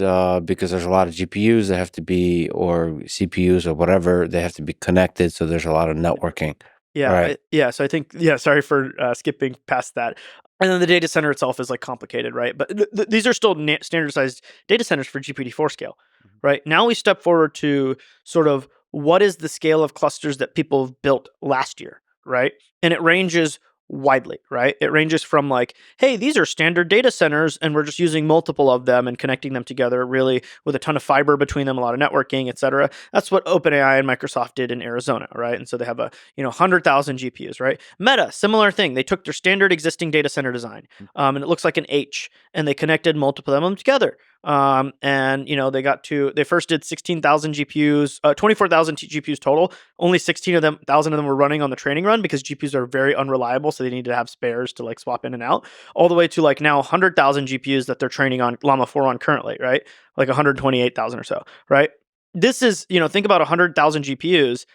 because there's a lot of GPUs that have to be, or CPUs or whatever, they have to be connected. So there's a lot of networking. Yeah, Right. so I think, sorry for skipping past that. And then the data center itself is like complicated, right? But these are still standardized data centers for GPT-4 scale, right? Now we step forward to sort of what is the scale of clusters that people have built last year, right? And it ranges widely, right? It ranges from like, hey, these are standard data centers and we're just using multiple of them and connecting them together really with a ton of fiber between them, a lot of networking, et cetera. That's what OpenAI and Microsoft did in Arizona, right? And so they have 100,000 GPUs, right? Meta, similar thing. They took their standard existing data center design, and it looks like an H, and they connected multiple of them together. And they first did 16,000 GPUs, 24,000 GPUs total. Only 16,000 of them were running on the training run because GPUs are very unreliable, so they need to have spares to like swap in and out. All the way to like now 100,000 GPUs that they're training on Llama 4 on currently, right? Like 128,000 or so, right? This is, think about 100,000 GPUs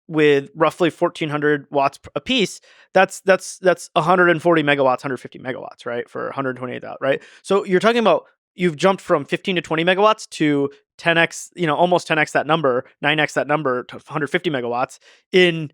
with roughly 1,400 watts a piece. That's 140 megawatts, 150 megawatts, right? For 128,000, right? So you're talking about you've jumped from 15 to 20 megawatts to 10x, almost 10x that number, 9x that number to 150 megawatts in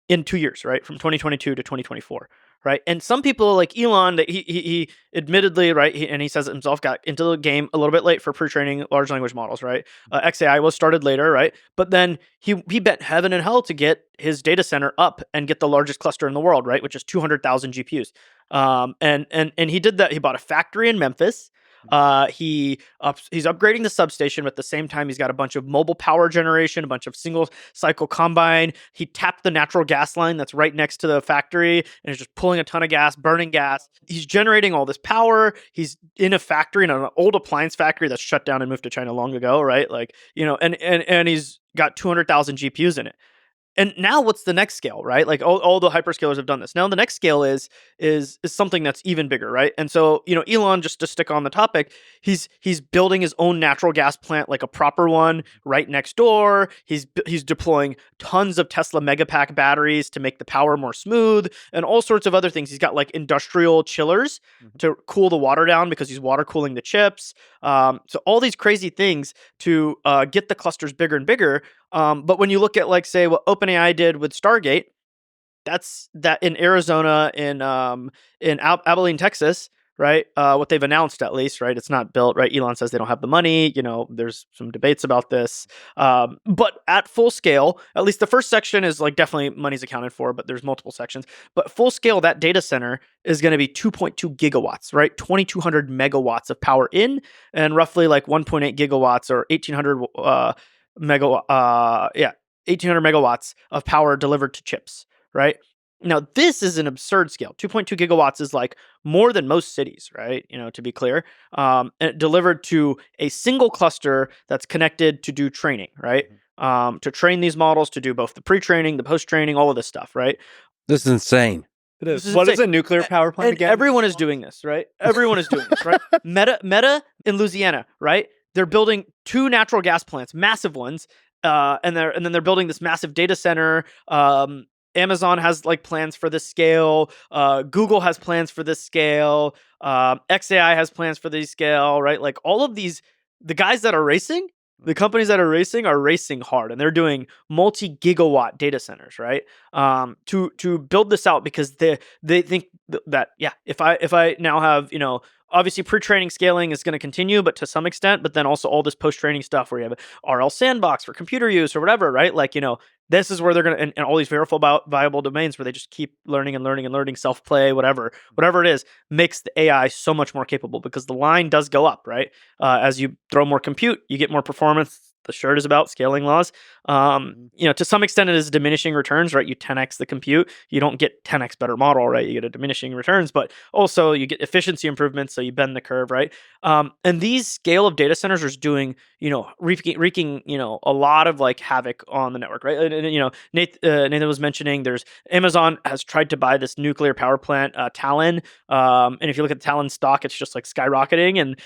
2 years, right? From 2022 to 2024, right? And some people like Elon, that he admittedly, right, and he says it himself, got into the game a little bit late for pre-training large language models, right? xAI was started later, right? But then he bet heaven and hell to get his data center up and get the largest cluster in the world, right? Which is 200,000 GPUs. And he did that. He bought a factory in Memphis. He's upgrading the substation, but at the same time, he's got a bunch of mobile power generation, a bunch of single cycle combine. He tapped the natural gas line that's right next to the factory and is just pulling a ton of gas, burning gas. He's generating all this power. He's in a factory, in an old appliance factory that's shut down and moved to China long ago, right? Like, and he's got 200,000 GPUs in it. And now what's the next scale, right? Like all the hyperscalers have done this. Now the next scale is something that's even bigger, right? And so, Elon, just to stick on the topic, he's building his own natural gas plant, like a proper one right next door. He's deploying tons of Tesla Megapack batteries to make the power more smooth and all sorts of other things. He's got like industrial chillers to cool the water down because he's water cooling the chips. So all these crazy things to get the clusters bigger and bigger. But when you look at, like, say, what OpenAI did with Stargate, that's that in Arizona, in Abilene, Texas, right? What they've announced, at least, right? It's not built, right? Elon says they don't have the money. There's some debates about this. But at full scale, at least the first section is like definitely money's accounted for, but there's multiple sections. But full scale, that data center is going to be 2.2 gigawatts, right? 2,200 megawatts of power in, and roughly like 1.8 gigawatts or 1,800 1,800 megawatts of power delivered to chips, right? Now, this is an absurd scale. 2.2 gigawatts is like more than most cities, right? To be clear, and it delivered to a single cluster that's connected to do training, right? To train these models, to do both the pre-training, the post-training, all of this stuff, right? This is insane. It is. What is a nuclear power plant And again? everyone is doing this, right? Everyone is doing this, right? Meta in Louisiana, right? They're building 2 natural gas plants, massive ones, and then they're building this massive data center. Amazon has like plans for this scale. Google has plans for this scale. xAI has plans for this scale, right? Like all of these, the guys that are racing, the companies that are racing hard, and they're doing multi-gigawatt data centers, right? To build this out because they think that if I now have obviously pre-training scaling is going to continue, but to some extent, but then also all this post-training stuff where you have an RL sandbox for computer use or whatever, right? Like this is where they're going to, and all these viable domains where they just keep learning and learning and learning, self-play, whatever it is, makes the AI so much more capable because the line does go up, right? As you throw more compute, you get more performance. the shirt is about, scaling laws. To some extent, it is diminishing returns, right? You 10x the compute, you don't get 10x better model, right? You get a diminishing returns, but also you get efficiency improvements, so you bend the curve, right? And these scale of data centers are doing, wreaking, a lot of like havoc on the network, right? And Nathan was mentioning there's Amazon has tried to buy this nuclear power plant, Talon. And if you look at the Talon stock, it's just like skyrocketing. And,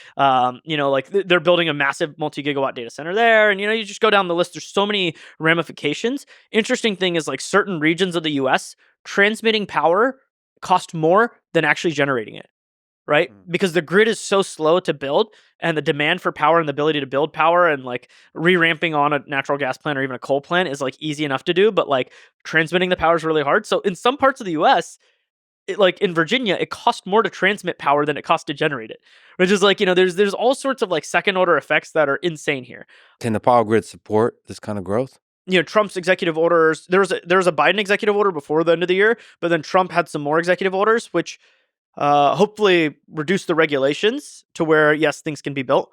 they're building a massive multi-gigawatt data center there. And, you just go down the list. There's so many ramifications. Interesting thing is like certain regions of the US, transmitting power cost more than actually generating it, right? Because the grid is so slow to build, and the demand for power and the ability to build power and like re-ramping on a natural gas plant or even a coal plant is like easy enough to do, but like transmitting the power is really hard. So in some parts of the US, like in Virginia, it costs more to transmit power than it costs to generate it, which is like, there's all sorts of like second order effects that are insane here. Can the power grid support this kind of growth? Trump's executive orders, there was a Biden executive order before the end of the year, but then Trump had some more executive orders, which hopefully reduce the regulations to where, yes, things can be built.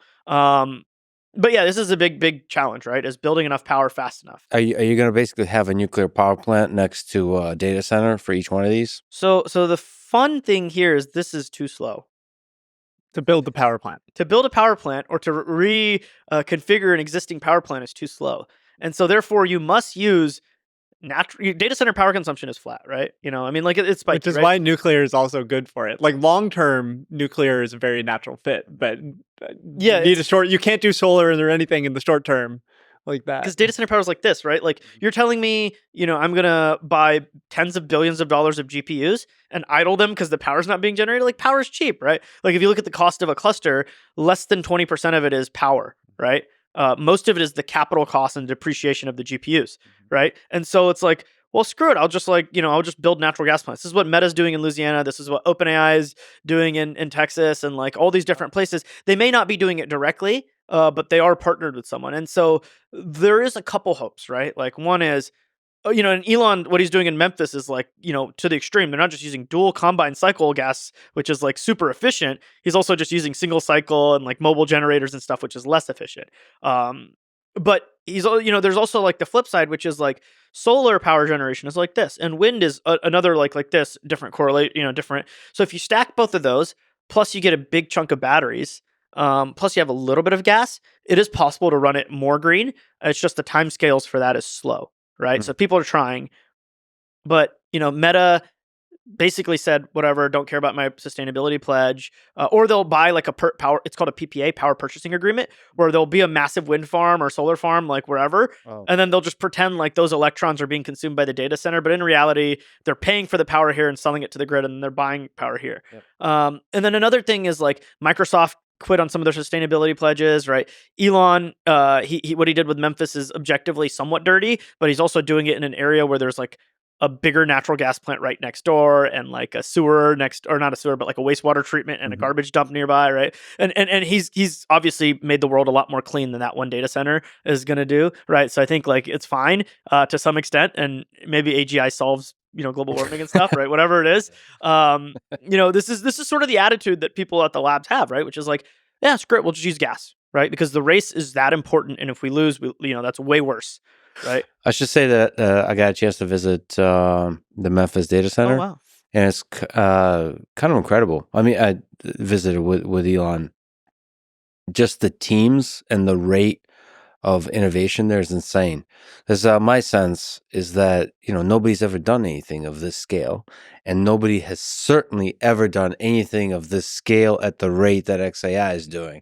But yeah, this is a big challenge, right? Is building enough power fast enough. Are you going to basically have a nuclear power plant next to a data center for each one of these? So the fun thing here is this is too slow. To build the power plant. To build a power plant or to reconfigure an existing power plant is too slow. And so therefore you must use data center power consumption is flat, right? It's spiky, which is right? why nuclear is also good for it. Like long term, nuclear is a very natural fit, but you can't do solar or anything in the short term like that. Because data center power is like this, right? Like you're telling me, I'm gonna buy tens of billions of dollars of GPUs and idle them because the power's not being generated. Like power is cheap, right? Like if you look at the cost of a cluster, less than 20% of it is power, right? Most of it is the capital cost and depreciation of the GPUs, right? And so it's like, well, screw it. I'll just I'll just build natural gas plants. This is what Meta's doing in Louisiana. This is what OpenAI is doing in Texas and like all these different places. They may not be doing it directly, but they are partnered with someone. And so there is a couple hopes, right? Like one is, and Elon, what he's doing in Memphis is like, to the extreme. They're not just using dual combined cycle gas, which is like super efficient. He's also just using single cycle and like mobile generators and stuff, which is less efficient. But he's, there's also like the flip side, which is like solar power generation is like this, and wind is another like this, different correlate, different. So if you stack both of those, plus you get a big chunk of batteries, plus you have a little bit of gas, it is possible to run it more green. It's just the time scales for that is slow. Right. So people are trying, but, Meta basically said, whatever, don't care about my sustainability pledge, or they'll buy like power. It's called a PPA, power purchasing agreement, where there'll be a massive wind farm or solar farm, like wherever. Oh. And then they'll just pretend like those electrons are being consumed by the data center. But in reality, they're paying for the power here and selling it to the grid, and they're buying power here. Yep. And then another thing is like Microsoft quit on some of their sustainability pledges, right? Elon, he what he did with Memphis is objectively somewhat dirty, but he's also doing it in an area where there's like a bigger natural gas plant right next door and like a sewer or not a sewer, but like a wastewater treatment and a garbage dump nearby, right? And he's obviously made the world a lot more clean than that one data center is going to do, right? So I think like it's fine to some extent, and maybe AGI solves global warming and stuff, right? Whatever it is. This is sort of the attitude that people at the labs have, right? Which is like, yeah, screw it, we'll just use gas, right? Because the race is that important, and if we lose, that's way worse, right? I should say that I got a chance to visit the Memphis data center. Oh, wow. And it's kind of incredible. I mean, I visited with Elon. Just the teams and the rate of innovation there is insane. Because my sense is that, nobody's ever done anything of this scale, and nobody has certainly ever done anything of this scale at the rate that xAI is doing.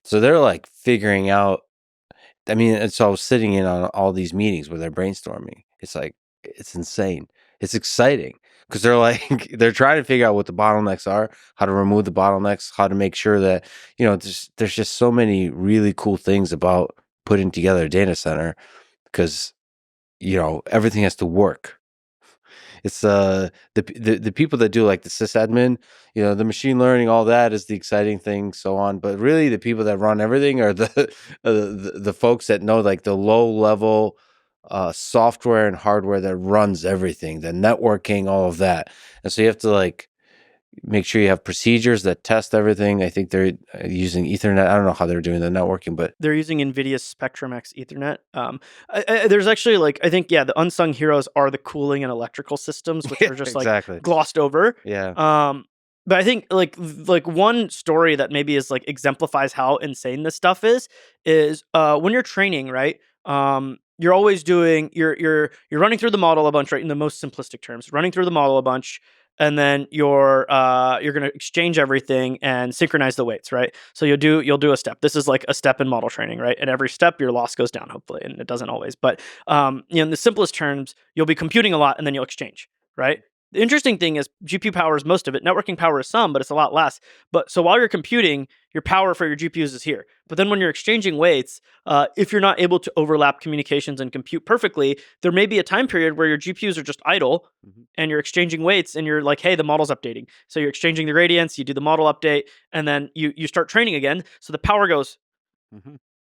So they're like figuring out, I mean, so I was sitting in on all these meetings where they're brainstorming. It's like, it's insane. It's exciting because they're like, they're trying to figure out what the bottlenecks are, how to remove the bottlenecks, how to make sure that, there's just so many really cool things about putting together a data center because, everything has to work. It's the people that do like the sysadmin, the machine learning, all that is the exciting thing, so on. But really, the people that run everything are the folks that know like the low level software and hardware that runs everything, the networking, all of that. And so you have to like make sure you have procedures that test everything. I think they're using Ethernet. I don't know how they're doing the networking, but they're using NVIDIA's Spectrum-X Ethernet. There's actually I think, the unsung heroes are the cooling and electrical systems, which are just exactly glossed over. Yeah. But I think one story that maybe is exemplifies how insane this stuff is when you're training, right? You're always doing you're running through the model a bunch, right? In the most simplistic terms, running through the model a bunch, and then you're going to exchange everything and synchronize the weights, right? So you'll do a step. This is like a step in model training, right? And every step your loss goes down, hopefully, and it doesn't always. But in the simplest terms, you'll be computing a lot and then you'll exchange, right? The interesting thing is GPU power is most of it. Networking power is some, but it's a lot less. But so while you're computing, your power for your GPUs is here. But then when you're exchanging weights, if you're not able to overlap communications and compute perfectly, there may be a time period where your GPUs are just idle and you're exchanging weights and you're like, hey, the model's updating. So you're exchanging the gradients, you do the model update, and then you start training again. So the power goes,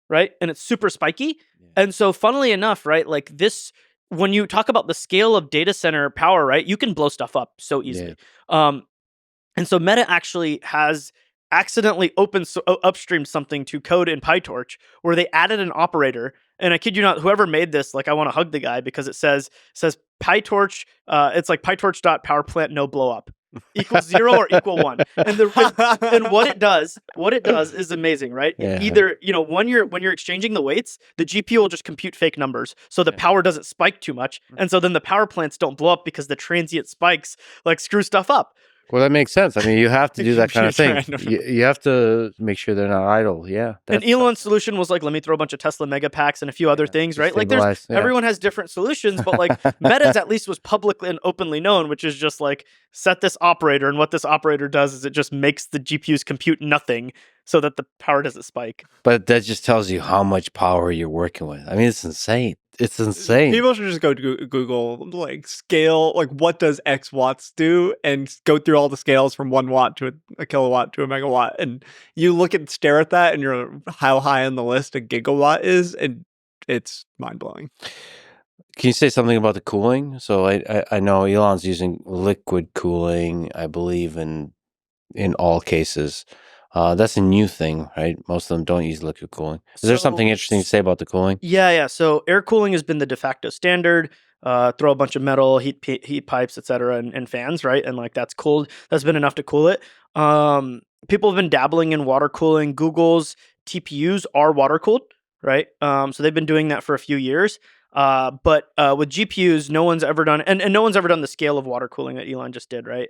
right? And it's super spiky. Yeah. And so funnily enough, right, this, when you talk about the scale of data center power, right, you can blow stuff up so easily. Yeah. And so Meta actually has accidentally upstreamed something to code in PyTorch where they added an operator. And I kid you not, whoever made this, I want to hug the guy because it says PyTorch. It's like PyTorch.powerplant no blow up equals 0 or equal 1. And what it does is amazing, right? Yeah. Either, when you're exchanging the weights, the GPU will just compute fake numbers. So the power doesn't spike too much. And so then the power plants don't blow up because the transient spikes screw stuff up. Well, that makes sense. I mean, you have to do that kind of thing. You have to make sure they're not idle. Yeah. And Elon's solution was let me throw a bunch of Tesla Megapacks and a few other things, right? Everyone has different solutions, but Meta's at least was publicly and openly known, which is just set this operator. And what this operator does is it just makes the GPUs compute nothing so that the power doesn't spike. But that just tells you how much power you're working with. I mean, it's insane. It's insane. People should just go to Google, scale, what does X watts do, and go through all the scales from 1 watt to a kilowatt to a megawatt. And you stare at that, and you're how high on the list a gigawatt is, and it's mind blowing. Can you say something about the cooling? So I know Elon's using liquid cooling, I believe, in all cases. That's a new thing, right? Most of them don't use liquid cooling. Is there something interesting to say about the cooling? Yeah. So air cooling has been the de facto standard. Throw a bunch of metal, heat pipes, etc., and fans, right? And that's cooled. That's been enough to cool it. People have been dabbling in water cooling. Google's TPUs are water cooled, right? So they've been doing that for a few years. But with GPUs, no one's ever done, and no one's ever done the scale of water cooling that Elon just did, right?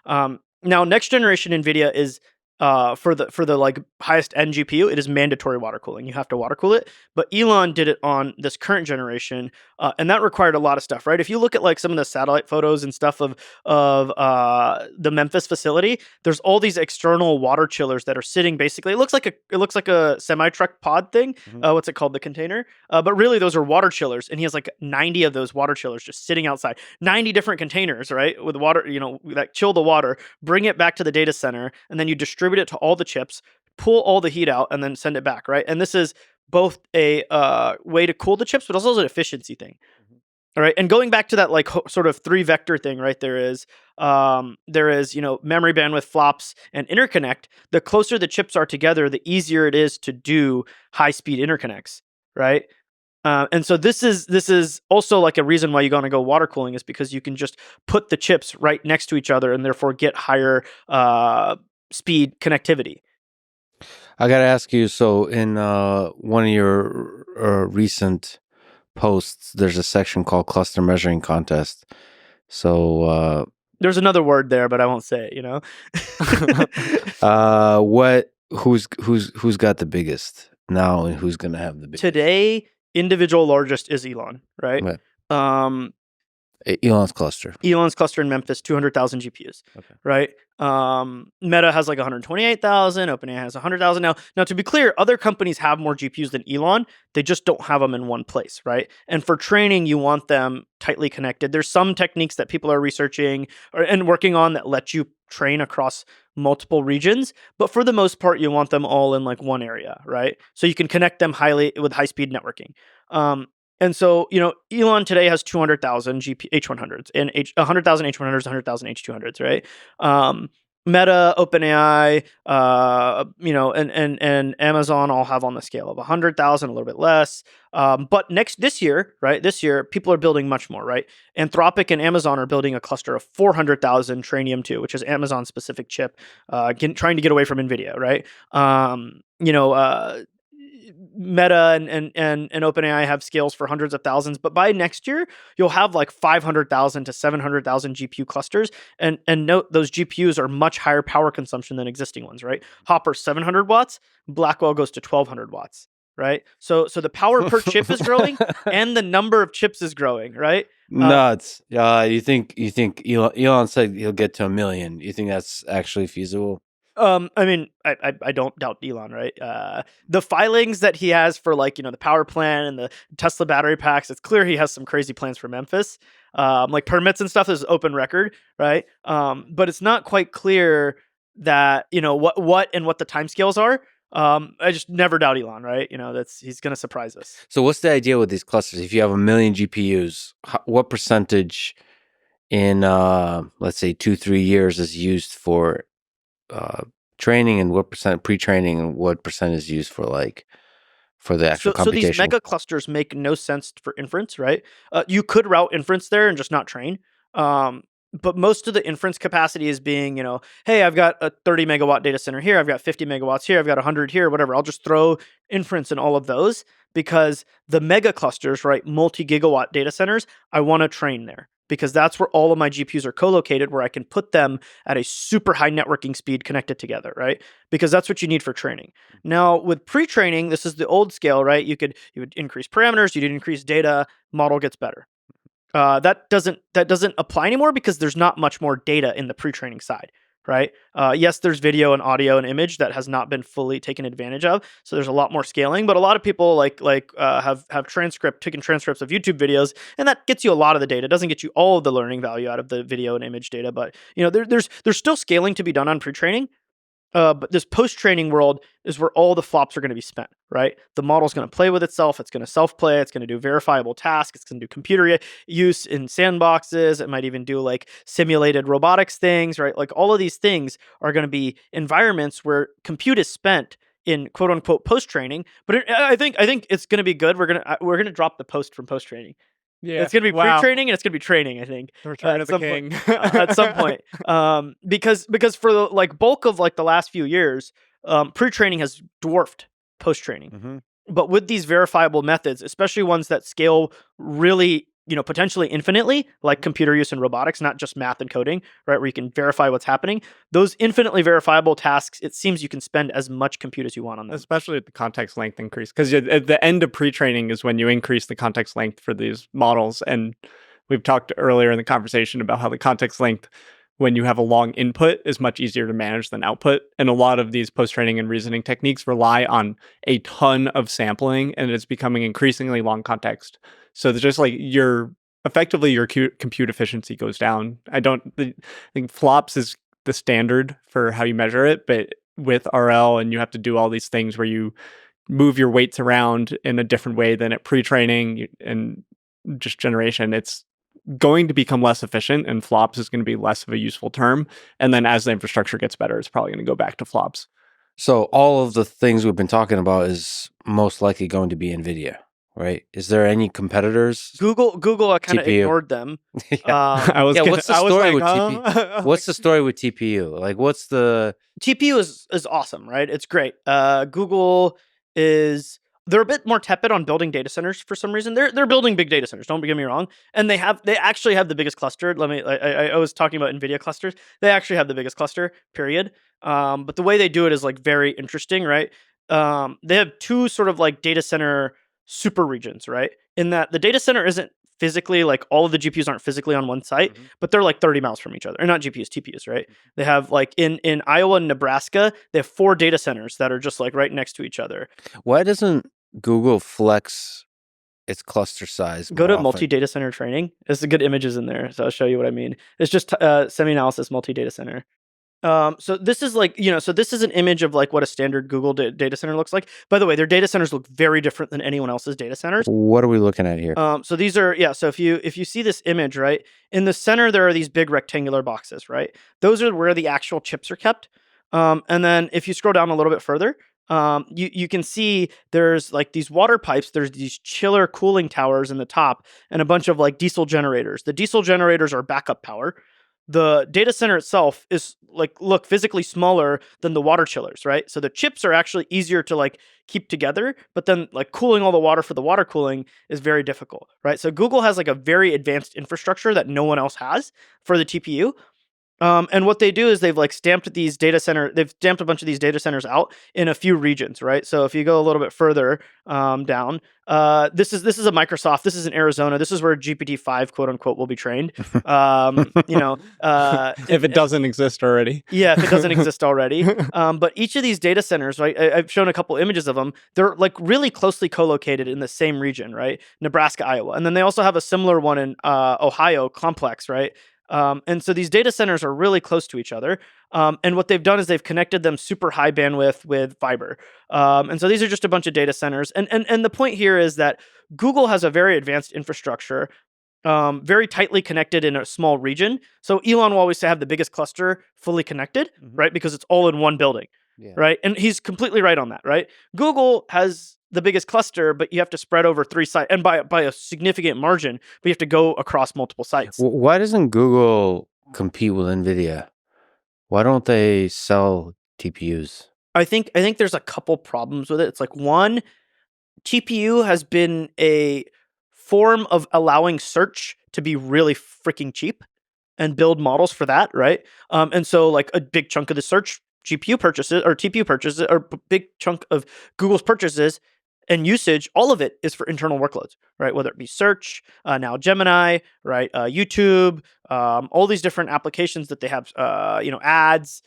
Now, next generation NVIDIA is for the highest end GPU, it is mandatory water cooling. You have to water cool it. But Elon did it on this current generation, and that required a lot of stuff, right? If you look at some of the satellite photos and stuff of the Memphis facility, there's all these external water chillers that are sitting basically. It looks like a semi-truck pod thing. What's it called? The container. But really, those are water chillers, and he has 90 of those water chillers just sitting outside. 90 different containers, right, with water, that chill the water, bring it back to the data center, and then you distribute it to all the chips, pull all the heat out, and then send it back, right? And this is both a way to cool the chips, but also an efficiency thing. All right, and going back to that sort of 3-vector thing, right? There is memory bandwidth, flops, and interconnect. The closer the chips are together, the easier it is to do high-speed interconnects, right? And so this is also a reason why you're going to go water cooling is because you can just put the chips right next to each other and therefore get higher speed connectivity. I got to ask you, so in one of your recent posts, there's a section called cluster measuring contest. So there's another word there, but I won't say it, who's got the biggest now and who's going to have the biggest? Today, individual largest is Elon, right? Elon's cluster in Memphis, 200,000 GPUs, right? Meta has 128,000, OpenAI has 100,000 now. Now, to be clear, other companies have more GPUs than Elon. They just don't have them in one place, right? And for training, you want them tightly connected. There's some techniques that people are researching and working on that let you train across multiple regions, but for the most part, you want them all in one area, right? So you can connect them with high-speed networking. And so, Elon today has 200,000 H100s and 100,000 H100s, 100,000 H200s, right? Meta, OpenAI, and Amazon all have on the scale of 100,000, a little bit less. But this year, people are building much more, right? Anthropic and Amazon are building a cluster of 400,000 Trainium 2, which is Amazon's specific chip, trying to get away from NVIDIA, right? Meta and OpenAI have scales for hundreds of thousands, but by next year, you'll have like 500,000 to 700,000 GPU clusters. And note, those GPUs are much higher power consumption than existing ones, right? Hopper 700 watts, Blackwell goes to 1200 watts, right? So the power per chip is growing and the number of chips is growing, right? Nuts. You think Elon said he'll get to 1 million. You think that's actually feasible? I mean, I don't doubt Elon, right? The filings that he has for the power plant and the Tesla battery packs, it's clear he has some crazy plans for Memphis. Like permits and stuff is open record, right? But it's not quite clear that, what the timescales are. I just never doubt Elon, right? He's going to surprise us. So what's the idea with these clusters? If you have 1 million GPUs, what percentage in, let's say 2-3 years is used for training, and what percent pre-training, and what percent is used for the actual computation? So these mega clusters make no sense for inference, right? You could route inference there and just not train. But most of the inference capacity is being, hey, I've got a 30 megawatt data center here, I've got 50 megawatts here, I've got 100 here, whatever. I'll just throw inference in all of those because the mega clusters, right, multi-gigawatt data centers, I want to train there because that's where all of my GPUs are co-located, where I can put them at a super high networking speed connected together, right? Because that's what you need for training. Now, with pre-training, this is the old scale, right? You would increase parameters, you'd increase data, model gets better. That doesn't apply anymore because there's not much more data in the pre-training side, right? Yes, there's video and audio and image that has not been fully taken advantage of, so there's a lot more scaling. But a lot of people have taken transcripts of YouTube videos, and that gets you a lot of the data. It doesn't get you all of the learning value out of the video and image data, but there's still scaling to be done on pre-training. But this post-training world is where all the flops are going to be spent, right? The model's going to play with itself. It's going to self-play. It's going to do verifiable tasks. It's going to do computer use in sandboxes. It might even do simulated robotics things, right? All of these things are going to be environments where compute is spent in quote unquote post-training. But I think it's going to be good. We're going to drop the post from post-training. Yeah, it's going to be pre-training and it's going to be training, I think. The return of the king. At some point. Because for the bulk of the last few years, pre-training has dwarfed post-training. Mm-hmm. But with these verifiable methods, especially ones that scale really, potentially infinitely, like computer use and robotics, not just math and coding, right, where you can verify what's happening, those infinitely verifiable tasks, it seems you can spend as much compute as you want on them. Especially at the context length increase, because at the end of pre-training is when you increase the context length for these models. And we've talked earlier in the conversation about how the context length, when you have a long input, is much easier to manage than output. And a lot of these post-training and reasoning techniques rely on a ton of sampling, and it's becoming increasingly long context. So there's just your compute efficiency goes down. I think flops is the standard for how you measure it, but with RL, and you have to do all these things where you move your weights around in a different way than at pre-training and just generation, it's going to become less efficient, and flops is going to be less of a useful term. And then as the infrastructure gets better, it's probably going to go back to flops. So all of the things we've been talking about is most likely going to be NVIDIA, right? Is there any competitors? Google, I kind of ignored them. What's the story with TPU? What's the story with TPU? What's the TPU is awesome, right? It's great. Google they're a bit more tepid on building data centers for some reason. They're building big data centers. Don't get me wrong, and they actually have the biggest cluster. I was talking about NVIDIA clusters. They actually have the biggest cluster. Period. But the way they do it is very interesting, right? They have two sort of data center super regions, right? In that the data center isn't physically all of the GPUs aren't physically on one site, but they're 30 miles from each other. Or not GPUs, TPUs, right? They have in Iowa and Nebraska, they have 4 data centers that are just right next to each other. Why doesn't Google flex its cluster size? Go to multi-data center training. There's good images in there, so I'll show you what I mean. It's just SemiAnalysis multi-data center. So this is like, so this is an image of like what a standard Google data center looks like. By the way, their data centers look very different than anyone else's data centers. What are we looking at here? So these are, so if you see this image, right, in the center, there are these big rectangular boxes, right? Those are where the actual chips are kept. And then if you scroll down a little bit further, you can see there's like these water pipes, there's these chiller cooling towers in the top, and a bunch of like diesel generators. The diesel generators are backup power. The data center itself is look physically smaller than the water chillers, right? So the chips are actually easier to like keep together, but then like cooling all the water for the water cooling is very difficult, right? So Google has like a very advanced infrastructure that no one else has for the TPU. And what they do is they've stamped a bunch of these data centers out in a few regions, right? So if you go a little bit further down, this is a Microsoft. This is in Arizona. This is where GPT-5 quote unquote will be trained. If it doesn't exist already. Yeah, if it doesn't exist already. But each of these data centers, right? I've shown a couple images of them. They're really closely co-located in the same region, right? Nebraska, Iowa, and then they also have a similar one in Ohio complex, right? And so these data centers are really close to each other. And what they've done is they've connected them super high bandwidth with fiber. And so these are just a bunch of data centers. And the point here is that Google has a very advanced infrastructure, very tightly connected in a small region. So Elon will always say have the biggest cluster fully connected, right? Because it's all in one building, right? And he's completely right on that, right? Google has the biggest cluster, but you have to spread over 3 sites, and by a significant margin, but you have to go across multiple sites. Why doesn't Google compete with NVIDIA? Why don't they sell TPUs? I think there's a couple problems with it. It's like, one, TPU has been a form of allowing search to be really freaking cheap and build models for that, right? And so like a big chunk of the search GPU purchases or TPU purchases, or big chunk of Google's purchases and usage, all of it is for internal workloads, right? Whether it be search, now Gemini, right? YouTube, all these different applications that they have, ads.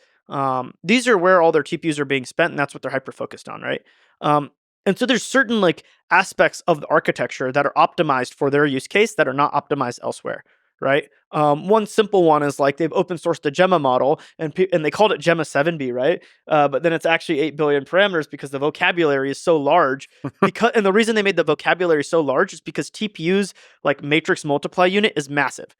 These are where all their TPUs are being spent, and that's what they're hyper-focused on, right? And so there's certain aspects of the architecture that are optimized for their use case that are not optimized elsewhere, right? One simple one is they've open sourced the Gemma model and they called it Gemma 7B, right? But then it's actually 8 billion parameters because the vocabulary is so large. And the reason they made the vocabulary so large is because TPU's matrix multiply unit is massive,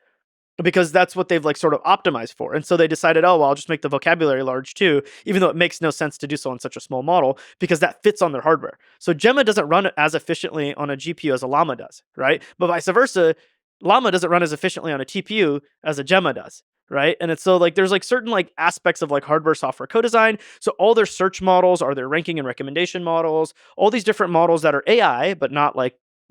because that's what they've sort of optimized for. And so they decided, oh, well, I'll just make the vocabulary large too, even though it makes no sense to do so on such a small model, because that fits on their hardware. So Gemma doesn't run as efficiently on a GPU as a Llama does, right? But vice versa, Llama doesn't run as efficiently on a TPU as a Gemma does, right? And it's so there's certain aspects of hardware software co-design. So all their search models are their ranking and recommendation models, all these different models that are AI, but not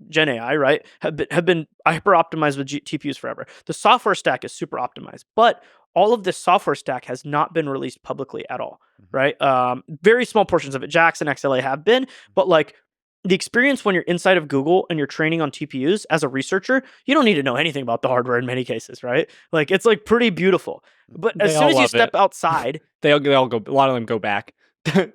Gen AI, right, have been hyper optimized with TPUs forever. The software stack is super optimized, but all of this software stack has not been released publicly at all, right? Very small portions of it, JAX and xLA have been, but the experience when you're inside of Google and you're training on TPUs as a researcher, you don't need to know anything about the hardware in many cases, right? It's pretty beautiful. But as soon as you step outside, they all go. A lot of them go back.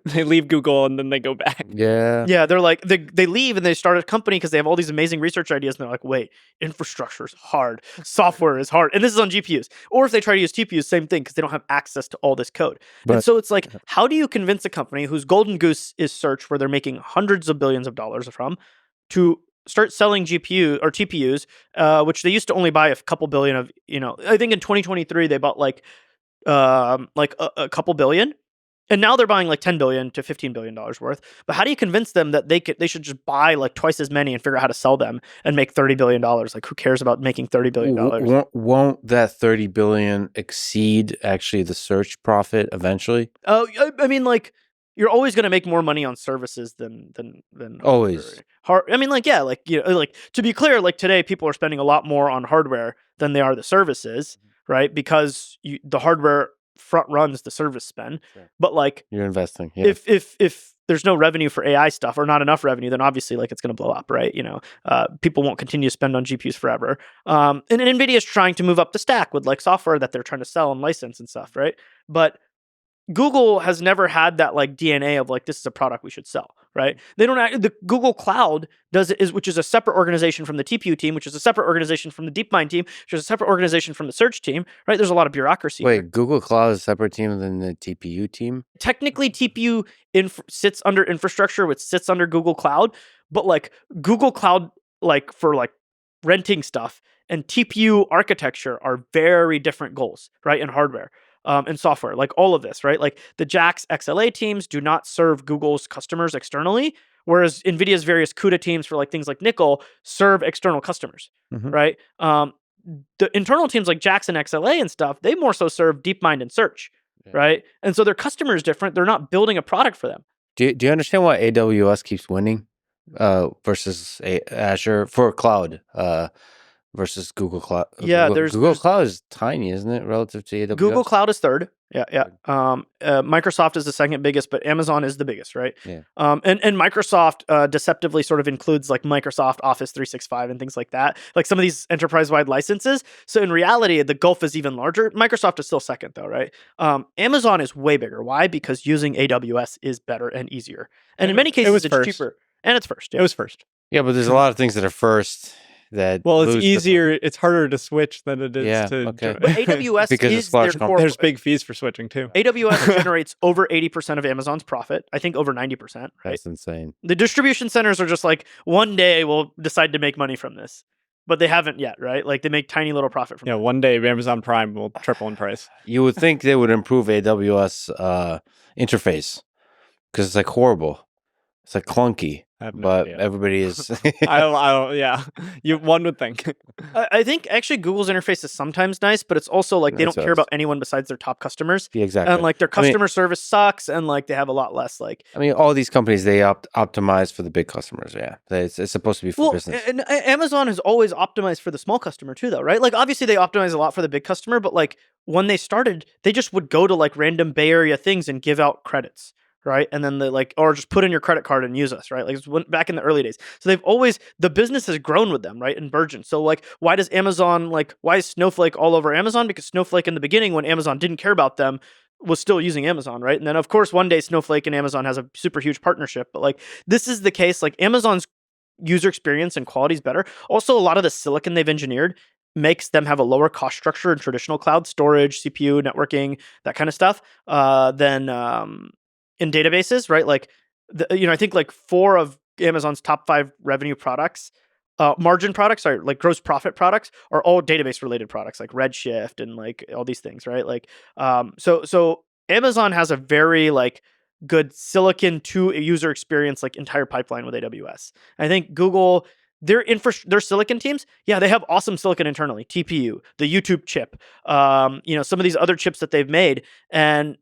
They leave Google and then they go back. Yeah, they're they leave and they start a company because they have all these amazing research ideas, and they're like, wait, infrastructure is hard, software is hard, and this is on GPUs. Or if they try to use TPUs, same thing, because they don't have access to all this code. And so it's how do you convince a company whose golden goose is search, where they're making hundreds of billions of dollars from, to start selling GPU or TPUs, which they used to only buy a couple billion of, I think in 2023 they bought a couple billion. And now they're buying $10 billion to $15 billion worth. But how do you convince them that they should just buy twice as many and figure out how to sell them and make $30 billion? Who cares about making $30 billion? Won't that $30 billion exceed actually the search profit eventually? Oh, I mean, you're always going to make more money on services than always. I mean, to be clear, today people are spending a lot more on hardware than they are the services, right? Because the hardware front runs the service spend. Sure. But you're investing. Yeah. If there's no revenue for AI stuff, or not enough revenue, then obviously it's going to blow up, right? People won't continue to spend on GPUs forever. And NVIDIA is trying to move up the stack with software that they're trying to sell and license and stuff, right? But Google has never had that DNA of this is a product we should sell, right? They don't. The Google Cloud which is a separate organization from the TPU team, which is a separate organization from the DeepMind team, which is a separate organization from the search team, right? There's a lot of bureaucracy. Wait, here. Google Cloud is a separate team than the TPU team? Technically, TPU sits under infrastructure, which sits under Google Cloud, but like Google Cloud, like for like renting stuff, and TPU architecture are very different goals, right? In hardware. And software, like all of this, right? Like the JAX XLA teams do not serve Google's customers externally, whereas NVIDIA's various CUDA teams for like things like Nickel serve external customers, right? The internal teams like JAX and XLA and stuff, they more so serve DeepMind and Search, right? And so their customer is different. They're not building a product for them. Do you understand why AWS keeps winning versus Azure for cloud? Versus Google Cloud. Yeah, Google Cloud is tiny, isn't it, relative to AWS? Google Cloud is third. Yeah. Microsoft is the second biggest, but Amazon is the biggest, right? Yeah. And Microsoft deceptively sort of includes like Microsoft Office 365 and things like that, like some of these enterprise-wide licenses. So in reality, the gulf is even larger. Microsoft is still second, though, right? Amazon is way bigger. Why? Because using AWS is better and easier, and in many cases, it's cheaper. And it's first. Yeah. It was first. Yeah, but there's a lot of things that are first. It's easier. It's harder to switch than it is to. But AWS because is their core. There's big fees for switching too. AWS generates over 80% of Amazon's profit. I think over 90%. Right? That's insane. The distribution centers are just like, one day we'll decide to make money from this, but they haven't yet, right? Like they make tiny little profit from it. Yeah, one day Amazon Prime will triple in price. You would think they would improve AWS interface because it's like horrible. It's like clunky. But everybody is. I don't. Yeah, one would think. I think actually Google's interface is sometimes nice, but it's also like they don't care about anyone besides their top customers. Yeah, exactly. And like their customer service sucks, and like they have a lot less like. I mean, all these companies they optimize for the big customers. Yeah, it's supposed to be for business. And Amazon has always optimized for the small customer too, though, right? Like obviously they optimize a lot for the big customer, but like when they started, they just would go to like random Bay Area things and give out credits. Right. And then they like, or just put in your credit card and use us. Right. Like it's back in the early days. So the business has grown with them. Right. And burgeoned. So like, why is Snowflake all over Amazon? Because Snowflake in the beginning, when Amazon didn't care about them, was still using Amazon. Right. And then of course, one day Snowflake and Amazon has a super huge partnership. But like, this is the case. Like Amazon's user experience and quality is better. Also, a lot of the silicon they've engineered makes them have a lower cost structure in traditional cloud storage, CPU, networking, that kind of stuff than in databases, right? Like, I think like 4 of Amazon's top 5 revenue products, margin products, are like gross profit products, are all database related products, like Redshift and like all these things, right? Like, so Amazon has a very like good silicon to a user experience, like entire pipeline with AWS. I think Google, their silicon teams, yeah, they have awesome silicon internally, TPU, the YouTube chip, some of these other chips that they've made, and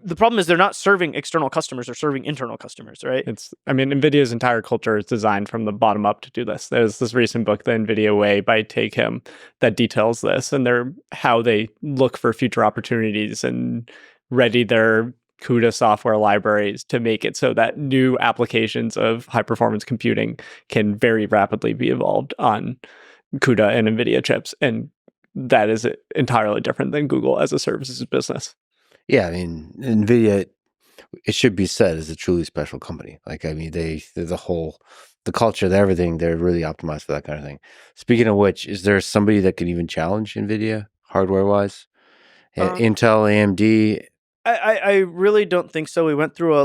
the problem is they're not serving external customers; they're serving internal customers, right? NVIDIA's entire culture is designed from the bottom up to do this. There's this recent book, The NVIDIA Way by Take Him, that details this and how they look for future opportunities and ready their CUDA software libraries to make it so that new applications of high performance computing can very rapidly be evolved on CUDA and NVIDIA chips. And that is entirely different than Google as a services business. Yeah, I mean, NVIDIA, it should be said, is a truly special company. Like, I mean, they're the culture, everything, they're really optimized for that kind of thing. Speaking of which, is there somebody that can even challenge NVIDIA hardware-wise? Intel, AMD? I really don't think so. We went through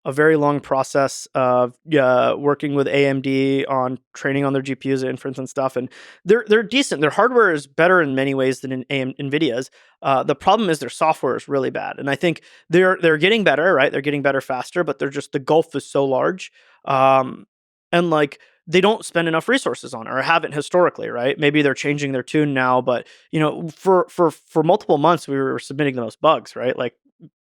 a very long process of working with AMD on training on their GPUs, inference and stuff, and they're decent. Their hardware is better in many ways than NVIDIA's. The problem is their software is really bad, and I think they're getting better, right? They're getting better faster, but the gulf is so large, and like they don't spend enough resources on it, or haven't historically, right? Maybe they're changing their tune now, but for multiple months we were submitting the most bugs, right? Like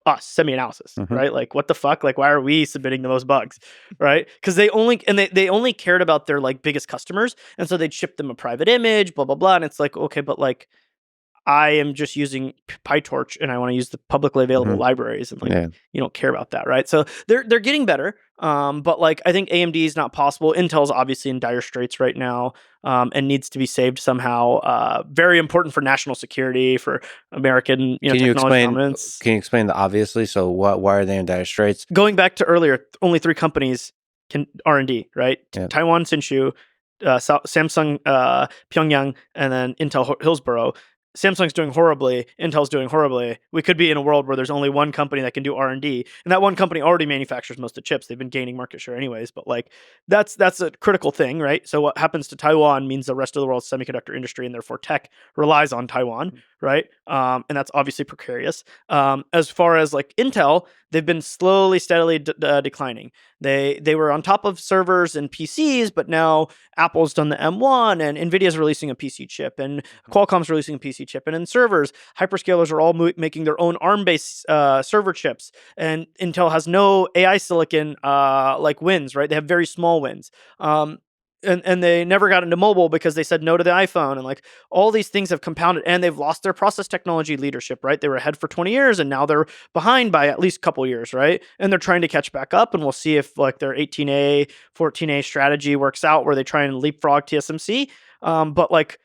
us, SemiAnalysis, right? Like, what the fuck? Like, why are we submitting the most bugs, right? Because they only cared about their like biggest customers, and so they'd ship them a private image, blah blah blah, and it's like, okay, but like, I am just using PyTorch and I want to use the publicly available libraries, and like you don't care about that, right? So they're getting better, but like I think AMD is not possible. Intel's obviously in dire straits right now, and needs to be saved somehow. Very important for national security, for American technology dominance. Can you explain the obviously? So why are they in dire straits? Going back to earlier, only 3 companies can R&D, right? Yeah. Taiwan, Hsinchu, Samsung, Pyongyang, and then Intel Hillsboro. Samsung's doing horribly, Intel's doing horribly. We could be in a world where there's only one company that can do R&D, and that one company already manufactures most of the chips. They've been gaining market share anyways, but like that's a critical thing, right? So what happens to Taiwan means the rest of the world's semiconductor industry and therefore tech relies on Taiwan, right? And that's obviously precarious. As far as like Intel, they've been slowly, steadily declining. They were on top of servers and PCs, but now Apple's done the M1 and NVIDIA's releasing a PC chip and Qualcomm's releasing a PC chip. And in servers, hyperscalers are all making their own ARM-based server chips. And Intel has no AI silicon like wins, right? They have very small wins. And they never got into mobile because they said no to the iPhone, and like all these things have compounded, and they've lost their process technology leadership, right? They were ahead for 20 years and now they're behind by at least a couple years, right? And they're trying to catch back up, and we'll see if like their 18A, 14A strategy works out where they try and leapfrog TSMC. But like,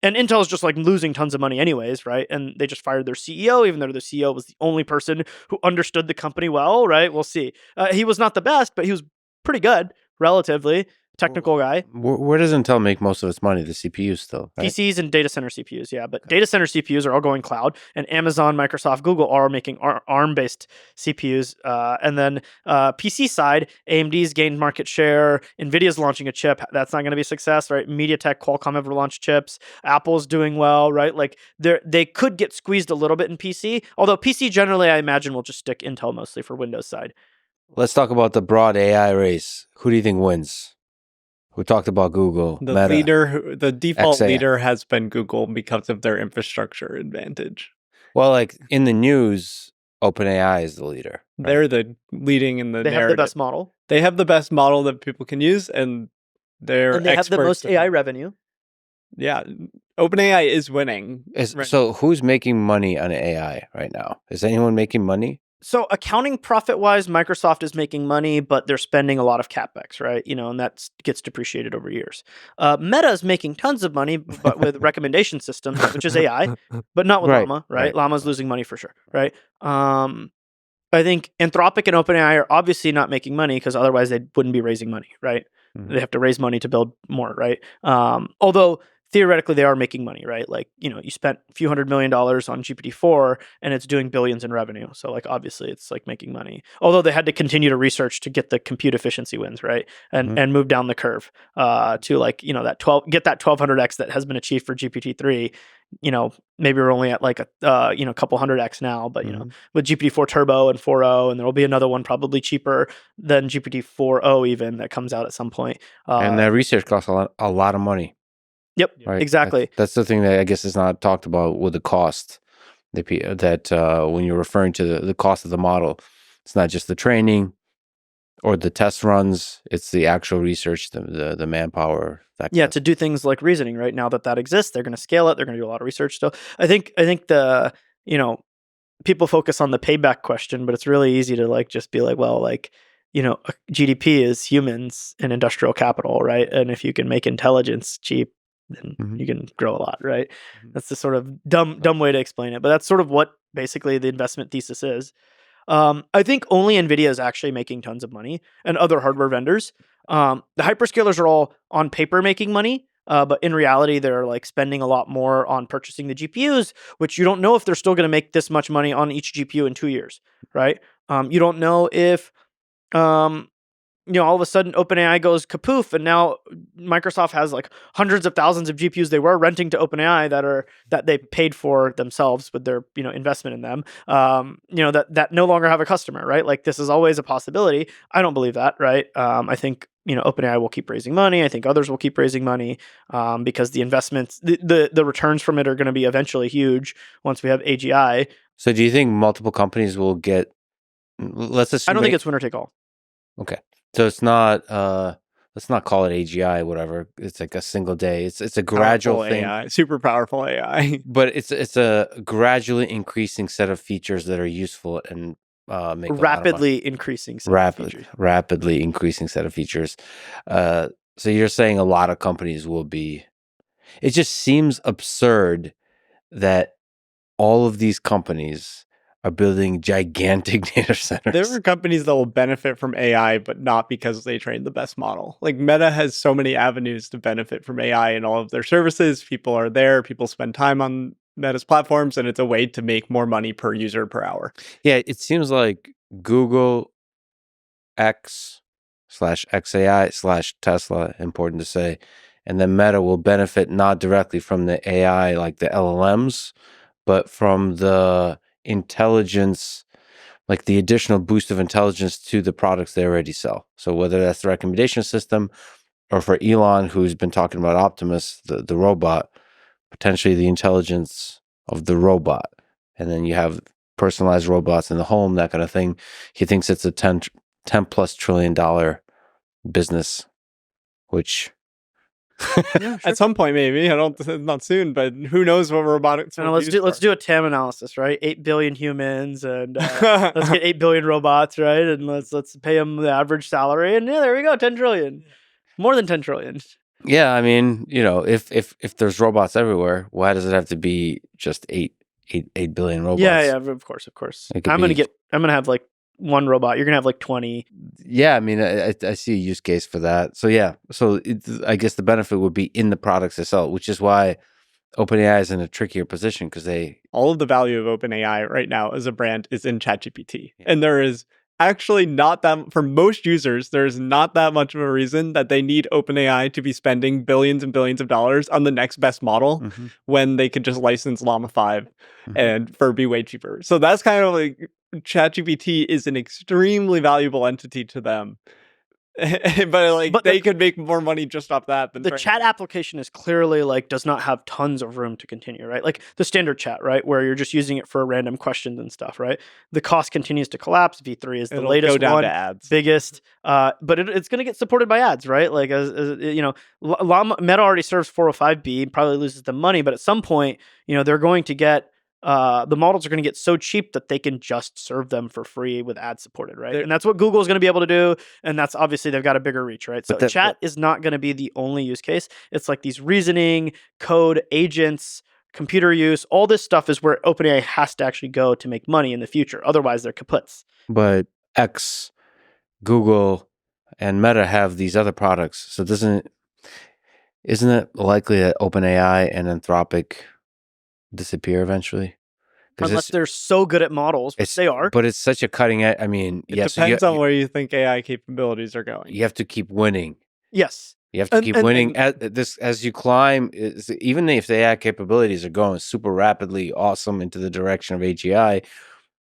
and Intel's just like losing tons of money anyways, right? And they just fired their CEO, even though the CEO was the only person who understood the company well, right? We'll see. He was not the best, but he was pretty good, relatively. Technical guy. Where does Intel make most of its money? The CPUs still, right? PCs and data center CPUs, yeah. But data center CPUs are all going cloud, and Amazon, Microsoft, Google are making ARM-based CPUs. And then PC side, AMD's gained market share. NVIDIA's launching a chip. That's not going to be a success, right? MediaTek, Qualcomm have launched chips. Apple's doing well, right? Like they could get squeezed a little bit in PC, although PC generally, I imagine, will just stick Intel mostly for Windows side. Let's talk about the broad AI race. Who do you think wins? We talked about Google. The Meta, the default xAI. leader has been Google because of their infrastructure advantage. Well, like in the news, OpenAI is the leader. Right? They're the leading in the They narrative. have the best model. They have the best model that people can use, and they have the most AI revenue. Yeah, OpenAI is winning. So who's making money on AI right now? Is anyone making money? So accounting profit-wise, Microsoft is making money, but they're spending a lot of CapEx, right? And that gets depreciated over years. Meta is making tons of money, but with recommendation systems, which is AI, but not with Llama, right? Llama's losing money for sure, right? I think Anthropic and OpenAI are obviously not making money because otherwise they wouldn't be raising money, right? They have to raise money to build more, right? Although theoretically they are making money, right? Like, you spent a few $100 million on GPT-4 and it's doing billions in revenue. So like, obviously it's like making money. Although they had to continue to research to get the compute efficiency wins, right? And move down the curve to like, get that 1200x that has been achieved for GPT-3. Maybe we're only at like a couple 100x now, but with GPT-4 Turbo and 4.0, and there will be another one probably cheaper than GPT-4o even that comes out at some point. And that research costs a lot of money. Yep, right? Exactly. That's the thing that I guess is not talked about with the cost. That when you're referring to the cost of the model, it's not just the training or the test runs; it's the actual research, the manpower. To do things like reasoning. Right now that exists, they're going to scale it. They're going to do a lot of research still. I think the people focus on the payback question, but it's really easy to like just be like, well, like. GDP is humans and industrial capital, right? And if you can make intelligence cheap, then you can grow a lot, right? That's the sort of dumb way to explain it, but that's sort of what basically the investment thesis is. I think only NVIDIA is actually making tons of money, and other hardware vendors. The hyperscalers are all on paper making money, but in reality, they're like spending a lot more on purchasing the GPUs, which you don't know if they're still going to make this much money on each GPU in 2 years, right? You don't know if all of a sudden OpenAI goes kapoof, and now Microsoft has like hundreds of thousands of GPUs they were renting to OpenAI that they paid for themselves with their investment in them. That no longer have a customer, right? Like this is always a possibility. I don't believe that, right? I think OpenAI will keep raising money. I think others will keep raising money because the investments, the returns from it are going to be eventually huge once we have AGI. So do you think multiple companies will get? Let's assume. I don't think it's winner take all. Okay. So it's not let's not call it AGI, whatever. It's like a single day. It's a gradual Powerful thing, AI, super powerful AI. but it's a gradually increasing set of features that are useful and make a lot of money. Rapidly increasing set of features. Rapidly increasing set of features. So you're saying a lot of companies will be. It just seems absurd that all of these companies are building gigantic data centers. There are companies that will benefit from AI, but not because they trained the best model. Like Meta has so many avenues to benefit from AI in all of their services. People are there, people spend time on Meta's platforms, and it's a way to make more money per user per hour. Yeah, it seems like Google X/xAI/Tesla, important to say, and then Meta will benefit not directly from the AI, like the LLMs, but from the intelligence, like the additional boost of intelligence to the products they already sell. So whether that's the recommendation system, or for Elon, who's been talking about Optimus, the robot, potentially the intelligence of the robot. And then you have personalized robots in the home, that kind of thing. He thinks it's a 10 plus $trillion business, which Yeah, sure. At some point, maybe. Not soon, but who knows what robotics will let's do a TAM analysis, right? 8 billion humans, and let's get 8 billion robots, right? And let's pay them the average salary, and yeah, there we go, 10 trillion, more than 10 trillion. Yeah, I mean, if there's robots everywhere, why does it have to be just 8 billion robots? Yeah, of course. I'm gonna have like one robot. You're gonna have like 20. Yeah, I mean, I see a use case for that. So yeah, I guess the benefit would be in the products they sell, which is why OpenAI is in a trickier position because all of the value of OpenAI right now as a brand is in ChatGPT, and there is actually not that, for most users, there's not that much of a reason that they need OpenAI to be spending billions and billions of dollars on the next best model when they could just license Llama 5 and for be way cheaper. So that's kind of like ChatGPT is an extremely valuable entity to them. but they could make more money just off that than the chat application is clearly like does not have tons of room to continue, right? Like the standard chat, right, where you're just using it for random questions and stuff, right? The cost continues to collapse. V3 is the latest one, to ads. Biggest, but it's going to get supported by ads, right? Like as you know, Meta already serves 405B, probably loses the money, but at some point, they're going to get. The models are going to get so cheap that they can just serve them for free with ad supported, right? And that's what Google is going to be able to do. And that's obviously they've got a bigger reach, right? So chat is not going to be the only use case. It's like these reasoning, code, agents, computer use, all this stuff is where OpenAI has to actually go to make money in the future. Otherwise, they're kaputs. But X, Google, and Meta have these other products. So isn't it likely that OpenAI and Anthropic disappear eventually? Unless they're so good at models, which they are. But it's such a cutting edge. I mean, it depends on where you think AI capabilities are going. You have to keep winning. Yes. You have to keep winning as you climb. Even if the AI capabilities are going super rapidly, awesome into the direction of AGI,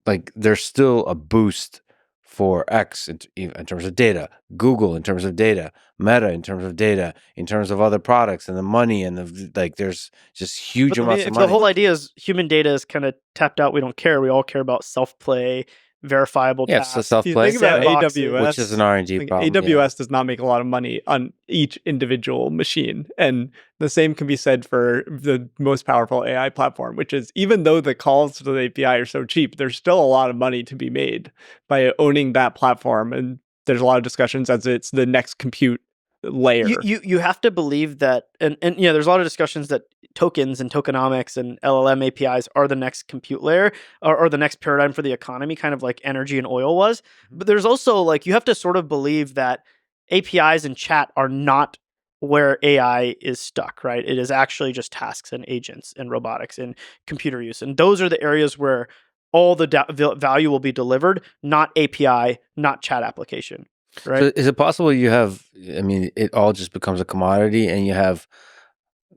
like there's still a boost for X in terms of data, Google in terms of data, Meta in terms of data, in terms of other products and the money and there's just huge amounts of money. The whole idea is human data is kind of tapped out. We don't care. We all care about self-play, verifiable tasks. So self-play, think about AWS, which is an R&D problem. AWS does not make a lot of money on each individual machine. And the same can be said for the most powerful AI platform, which is even though the calls to the API are so cheap, there's still a lot of money to be made by owning that platform. And there's a lot of discussions as it's the next compute layer. You have to believe that, and there's a lot of discussions that tokens and tokenomics and LLM APIs are the next compute layer or the next paradigm for the economy, kind of like energy and oil was. But there's also like, you have to sort of believe that APIs and chat are not where AI is stuck, right? It is actually just tasks and agents and robotics and computer use. And those are the areas where all the value will be delivered, not API, not chat application. Right. So is it possible it all just becomes a commodity and you have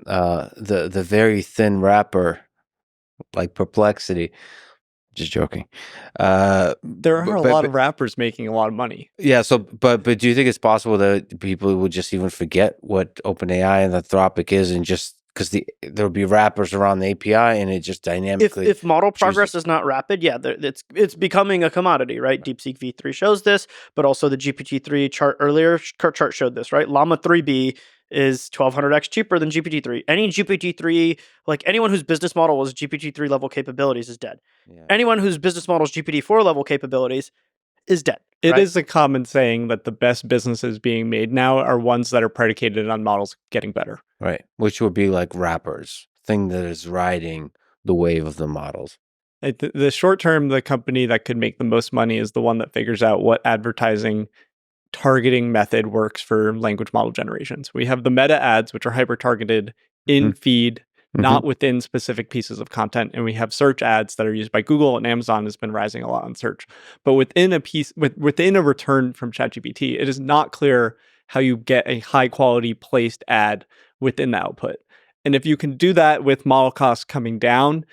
the very thin wrapper like Perplexity? Just joking. There are a lot of rappers making a lot of money. Yeah. So, but do you think it's possible that people would just even forget what OpenAI and Anthropic is and just because there'll be wrappers around the API, and it just dynamically. If model progress is not rapid, it's becoming a commodity, right? DeepSeek V3 shows this, but also the GPT-3 chart earlier chart showed this, right? Llama 3B is 1200x cheaper than GPT-3. Any GPT-3, like anyone whose business model was GPT-3 level capabilities is dead. Yeah. Anyone whose business model is GPT-4 level capabilities is dead. It is a common saying that the best businesses being made now are ones that are predicated on models getting better. Right, which would be like wrappers, thing that is riding the wave of the models. The short term, the company that could make the most money is the one that figures out what advertising targeting method works for language model generations. We have the meta ads, which are hyper targeted in feed, not within specific pieces of content. And we have search ads that are used by Google, and Amazon has been rising a lot on search. But within a return from ChatGPT, it is not clear how you get a high quality placed ad within the output. And if you can do that with model costs coming down,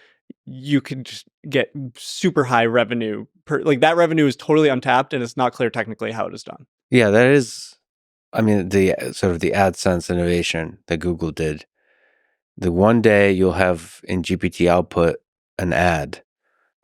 you can just get super high revenue. That revenue is totally untapped, and it's not clear technically how it is done. Yeah, that is, I mean, the sort of the AdSense innovation that Google did. The one day you'll have in GPT output an ad,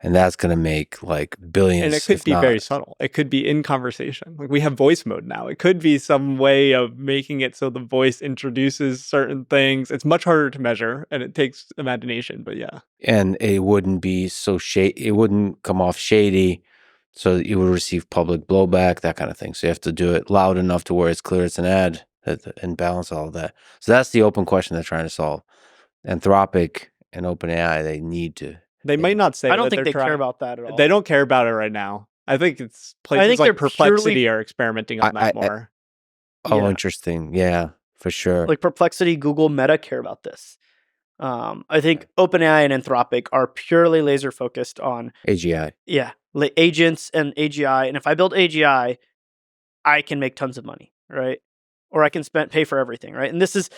and that's going to make like billions. And it could be very subtle. It could be in conversation. Like we have voice mode now. It could be some way of making it so the voice introduces certain things. It's much harder to measure, and it takes imagination, but yeah. And it wouldn't be so it wouldn't come off shady, so that you would receive public blowback, that kind of thing. So you have to do it loud enough to where it's clear it's an ad and balance all of that. So that's the open question they're trying to solve. Anthropic and OpenAI, they need to. They might not say. I don't think they care about that at all. They don't care about it right now. I think it's places like Perplexity are experimenting on that more. Interesting. Yeah, for sure. Like Perplexity, Google, Meta care about this. I think OpenAI and Anthropic are purely laser focused on AGI. Yeah, agents and AGI. And if I build AGI, I can make tons of money, right? Or I can pay for everything, right? And this is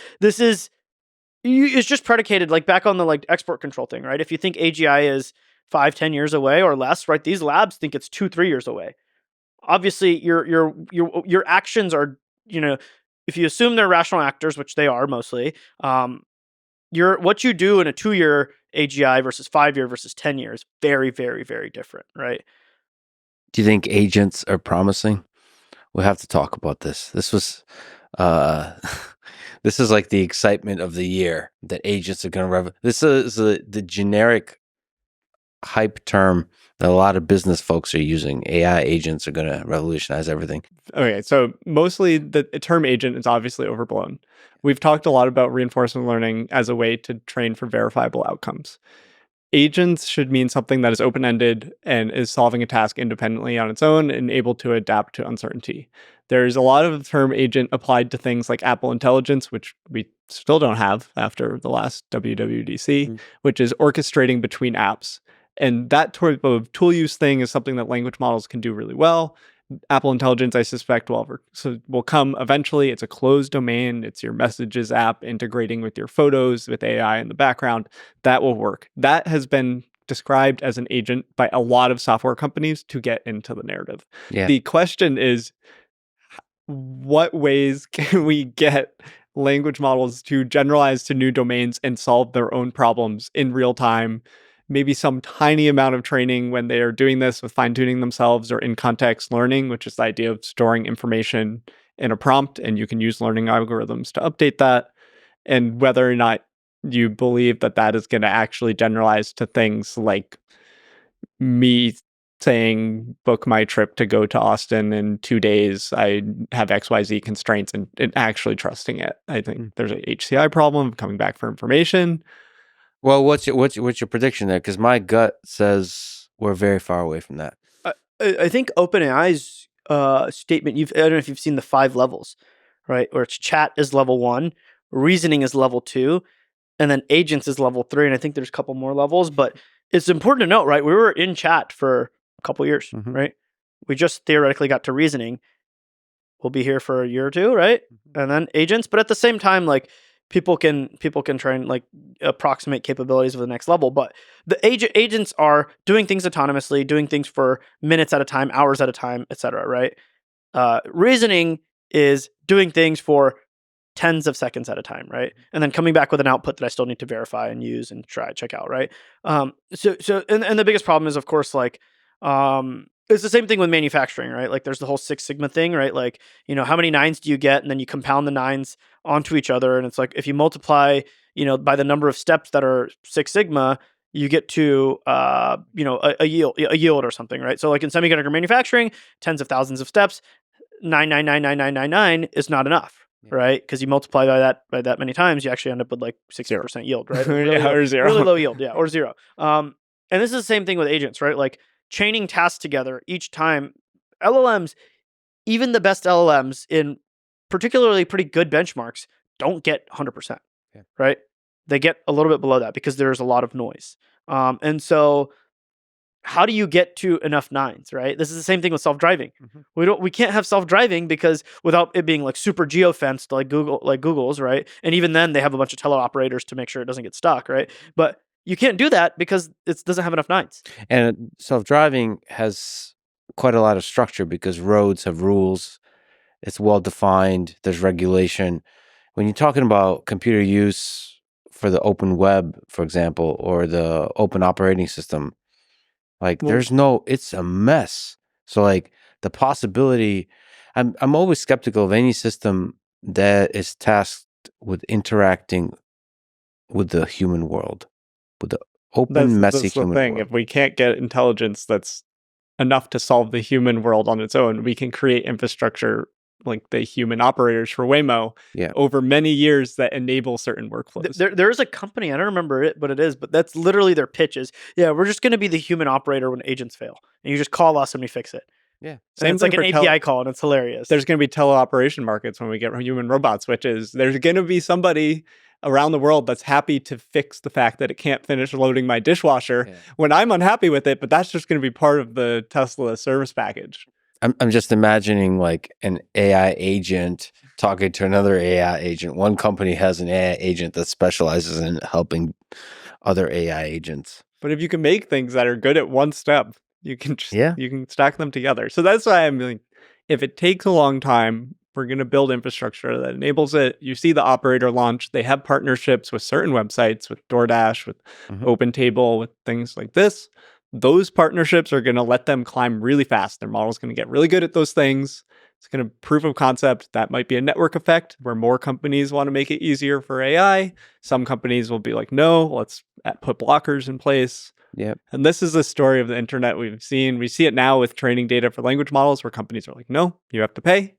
it's just predicated like back on the like export control thing, right? If you think AGI is 5-10 years away or less, right? These labs think it's 2-3 years away. Obviously, your actions are, if you assume they're rational actors, which they are mostly, what you do in a 2-year AGI versus 5-year versus 10 years, very, very, very different, right? Do you think agents are promising? We'll have to talk about this. This was, this is like the excitement of the year that agents are going to This is the generic hype term that a lot of business folks are using. AI agents are going to revolutionize everything. Okay, so mostly the term agent is obviously overblown. We've talked a lot about reinforcement learning as a way to train for verifiable outcomes. Agents should mean something that is open-ended and is solving a task independently on its own and able to adapt to uncertainty. There's a lot of the term agent applied to things like Apple Intelligence, which we still don't have after the last WWDC, which is orchestrating between apps. And that type of tool use thing is something that language models can do really well. Apple Intelligence, I suspect, will come eventually. It's a closed domain. It's your Messages app integrating with your photos with AI in the background. That will work. That has been described as an agent by a lot of software companies to get into the narrative. Yeah. The question is, what ways can we get language models to generalize to new domains and solve their own problems in real time? Maybe some tiny amount of training when they are doing this with fine-tuning themselves, or in context learning, which is the idea of storing information in a prompt, and you can use learning algorithms to update that. And whether or not you believe that that is going to actually generalize to things like me saying, book my trip to go to Austin in 2 days, I have XYZ constraints, and actually trusting it. I think there's a HCI problem of coming back for information. Well, what's your prediction there? Because my gut says we're very far away from that. I think OpenAI's statement, I don't know if you've seen the 5 levels, right? Where it's chat is level 1, reasoning is level 2, and then agents is level 3. And I think there's a couple more levels, but it's important to note, right? We were in chat for a couple years, right? We just theoretically got to reasoning. We'll be here for a year or 2, right? And then agents, but at the same time, like, people can try and like approximate capabilities of the next level, but the agents are doing things autonomously, doing things for minutes at a time, hours at a time, etc. Right? Reasoning is doing things for tens of seconds at a time, right? And then coming back with an output that I still need to verify and use and check out, right? And the biggest problem is, of course, like, it's the same thing with manufacturing, right? Like there's the whole Six Sigma thing, right? Like, how many nines do you get? And then you compound the nines onto each other. And it's like, if you multiply, by the number of steps that are Six Sigma, you get to, a yield or something, right? So like in semiconductor manufacturing, tens of thousands of steps, 9999999 is not enough. Right, because you multiply by that many times, you actually end up with like 60% yield, right? Or zero. Really low yield, or zero. And this is the same thing with agents, right? Like chaining tasks together each time. LLMs, even the best LLMs in particularly pretty good benchmarks, don't get 100%, right? They get a little bit below that because there's a lot of noise. And so how do you get to enough nines, right? This is the same thing with self-driving. We can't have self-driving because without it being like super geo-fenced like Google's, right? And even then they have a bunch of teleoperators to make sure it doesn't get stuck, right? But you can't do that because it doesn't have enough nines. And self-driving has quite a lot of structure because roads have rules. It's well-defined. There's regulation. When you're talking about computer use for the open web, for example, or the open operating system, like it's a mess. So like the possibility, I'm always skeptical of any system that is tasked with interacting with the human world, with the open, messy that's the human thing. world. If we can't get intelligence that's enough to solve the human world on its own, we can create infrastructure like the human operators for Waymo over many years that enable certain workflows. There is a company, I don't remember it, but that's literally their pitch is, we're just going to be the human operator when agents fail. And you just call us and we fix it. Yeah. And it's like an API call and it's hilarious. There's going to be teleoperation markets when we get human robot switches. There's going to be somebody around the world that's happy to fix the fact that it can't finish loading my dishwasher when I'm unhappy with it, but that's just going to be part of the Tesla service package. I'm just imagining like an AI agent talking to another AI agent. One company has an AI agent that specializes in helping other AI agents. But if you can make things that are good at one step, you can just, you can stack them together. So that's why I'm like, if it takes a long time, we're going to build infrastructure that enables it. You see the operator launch. They have partnerships with certain websites, with DoorDash, with OpenTable, with things like this. Those partnerships are going to let them climb really fast. Their model's going to get really good at those things. It's going to proof of concept. That might be a network effect where more companies want to make it easier for AI. Some companies will be like, no, let's put blockers in place. Yep. And this is the story of the internet we've seen. We see it now with training data for language models where companies are like, no, you have to pay.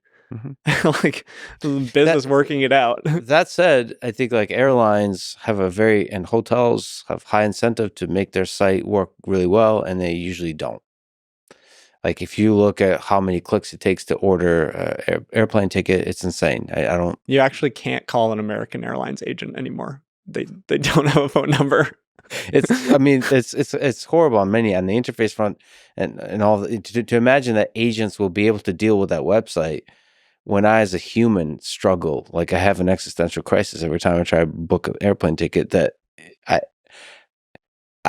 Like business working it out. That said, I think like airlines have and hotels have high incentive to make their site work really well, and they usually don't. Like if you look at how many clicks it takes to order an airplane ticket, it's insane. I don't. You actually can't call an American Airlines agent anymore. They don't have a phone number. It's horrible on the interface front and all. To imagine that agents will be able to deal with that website. When I, as a human, struggle, like I have an existential crisis every time I try to book an airplane ticket, that I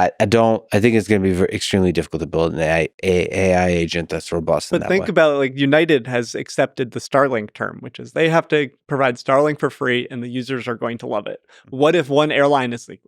think it's going to be extremely difficult to build an AI agent that's robust in that way. But think about it, like United has accepted the Starlink term, which is they have to provide Starlink for free and the users are going to love it. What if one airline is like,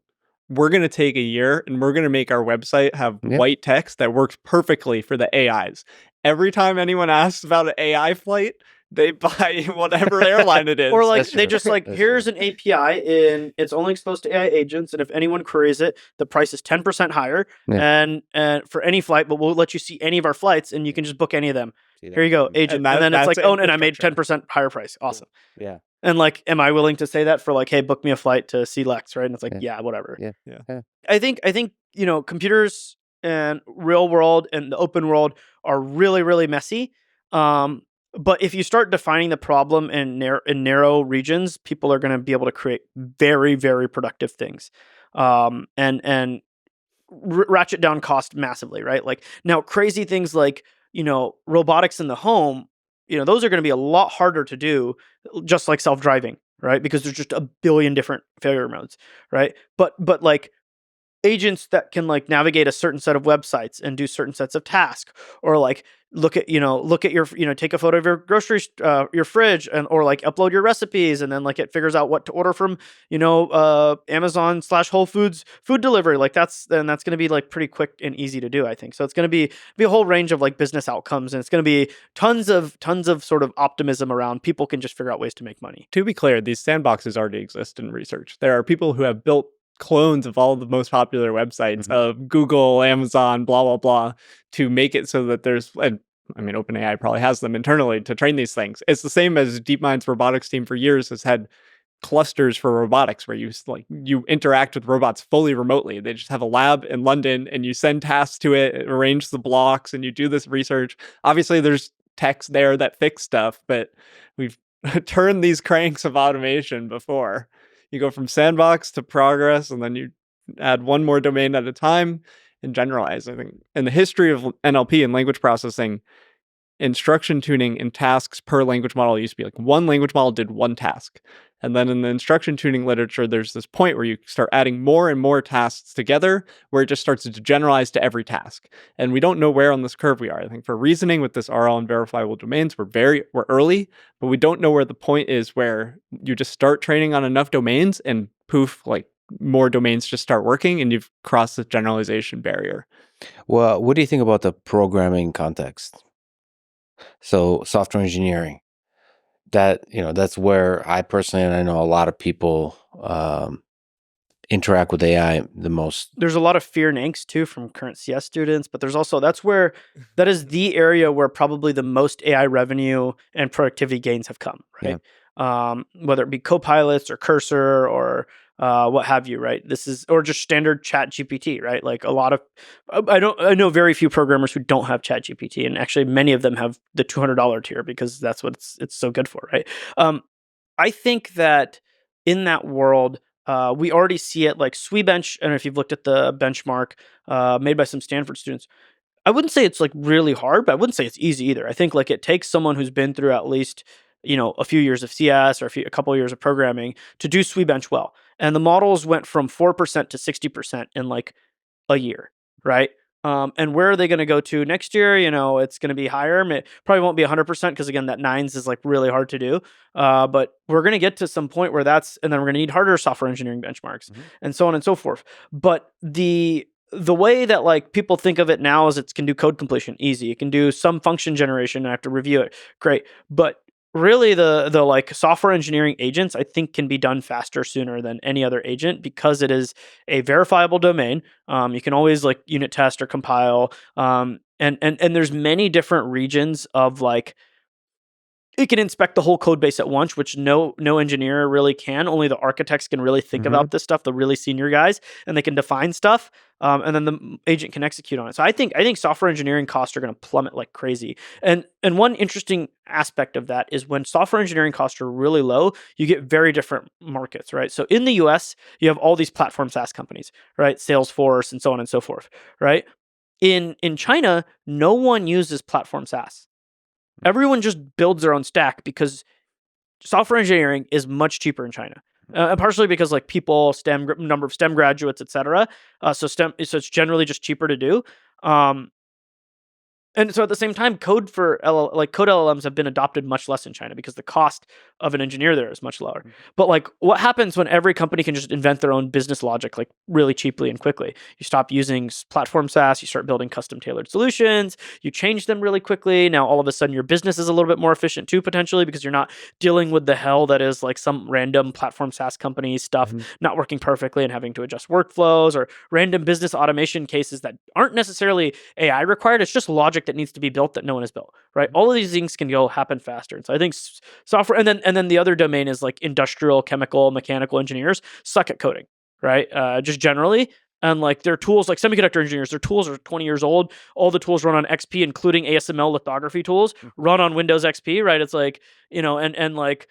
we're going to take a year and we're going to make our website have white text that works perfectly for the AIs. Every time anyone asks about an AI flight, they buy whatever airline it is. Or like they just like, here's an API and it's only exposed to AI agents. And if anyone queries it, the price is 10% higher and for any flight, but we'll let you see any of our flights and you can just book any of them. Here you go, agent. And then it's like, and I made 10% higher price. Awesome. Yeah. And like, am I willing to say that for like, hey, book me a flight to see Lex, right? And it's like, yeah whatever. Yeah. I think, computers and real world and the open world are really, really messy. But if you start defining the problem in narrow regions, people are going to be able to create very, very productive things, and ratchet down cost massively, right? Like now, crazy things like robotics in the home, those are going to be a lot harder to do, just like self-driving, right? Because there's just a billion different failure modes, right? But like agents that can like navigate a certain set of websites and do certain sets of tasks, or like look at your, take a photo of your grocery, your fridge, and or like upload your recipes, and then like it figures out what to order from, Amazon/Whole Foods food delivery. Like that's going to be like pretty quick and easy to do, I think. So it's going to be a whole range of like business outcomes, and it's going to be tons of sort of optimism around people can just figure out ways to make money. To be clear, these sandboxes already exist in research. There are people who have built clones of all the most popular websites of Google, Amazon, blah, blah, blah, to make it so that there's, and I mean, OpenAI probably has them internally to train these things. It's the same as DeepMind's robotics team for years has had clusters for robotics where you interact with robots fully remotely. They just have a lab in London and you send tasks to it arrange the blocks, and you do this research. Obviously, there's techs there that fix stuff, but we've turned these cranks of automation before. You go from sandbox to progress, and then you add one more domain at a time and generalize. I think in the history of NLP and language processing, instruction tuning and tasks per language model used to be like one language model did one task. And then in the instruction tuning literature, there's this point where you start adding more and more tasks together where it just starts to generalize to every task. And we don't know where on this curve we are. I think for reasoning with this RL and verifiable domains, we're early, but we don't know where the point is where you just start training on enough domains and poof, like more domains just start working and you've crossed the generalization barrier. Well, what do you think about the programming context? So software engineering, that's where I personally, and I know a lot of people interact with AI the most. There's a lot of fear and angst too from current CS students, but there's also that is the area where probably the most AI revenue and productivity gains have come, right? Yeah. Whether it be copilots or Cursor or what have you, right? Or just standard Chat GPT, right? Like I know very few programmers who don't have Chat GPT, and actually many of them have the $200 tier because that's what it's so good for, right? I think that in that world, we already see it like SWE-bench, and if you've looked at the benchmark made by some Stanford students, I wouldn't say it's like really hard, but I wouldn't say it's easy either. I think like it takes someone who's been through at least a few years of CS or a couple of years of programming to do SWE-bench well. And the models went from 4% to 60% in like a year, right? And where are they going to go to next year? It's going to be higher. It probably won't be 100% because again, that 9s is like really hard to do. But we're going to get to some point where and then we're going to need harder software engineering benchmarks and so on and so forth. But the way that like people think of it now is it can do code completion, easy. It can do some function generation. I have to review it. Great. But really the like software engineering agents, I think, can be done faster sooner than any other agent because it is a verifiable domain. You can always like unit test or compile. And there's many different regions of like, it can inspect the whole code base at once, which no engineer really can. Only the architects can really think about this stuff, the really senior guys, and they can define stuff. And then the agent can execute on it. So I think software engineering costs are going to plummet like crazy. And one interesting aspect of that is when software engineering costs are really low, you get very different markets, right? So in the US, you have all these platform SaaS companies, right? Salesforce and so on and so forth, right? In China, no one uses platform SaaS. Everyone just builds their own stack because software engineering is much cheaper in China. Partially because like people, number of STEM graduates, etc. So it's generally just cheaper to do. And so at the same time, code LLMs have been adopted much less in China because the cost of an engineer there is much lower. But like, what happens when every company can just invent their own business logic like really cheaply and quickly? You stop using platform SaaS, you start building custom tailored solutions, you change them really quickly. Now all of a sudden your business is a little bit more efficient too, potentially, because you're not dealing with the hell that is like some random platform SaaS company stuff not working perfectly and having to adjust workflows, or random business automation cases that aren't necessarily AI required. It's just logic that needs to be built that no one has built, right? All of these things can happen faster. And so I think software, and then the other domain is like industrial, chemical, mechanical engineers suck at coding, right? Just generally. And like their tools, like semiconductor engineers, their tools are 20 years old. All the tools run on XP, including ASML lithography tools, run on Windows XP, right? It's like, and like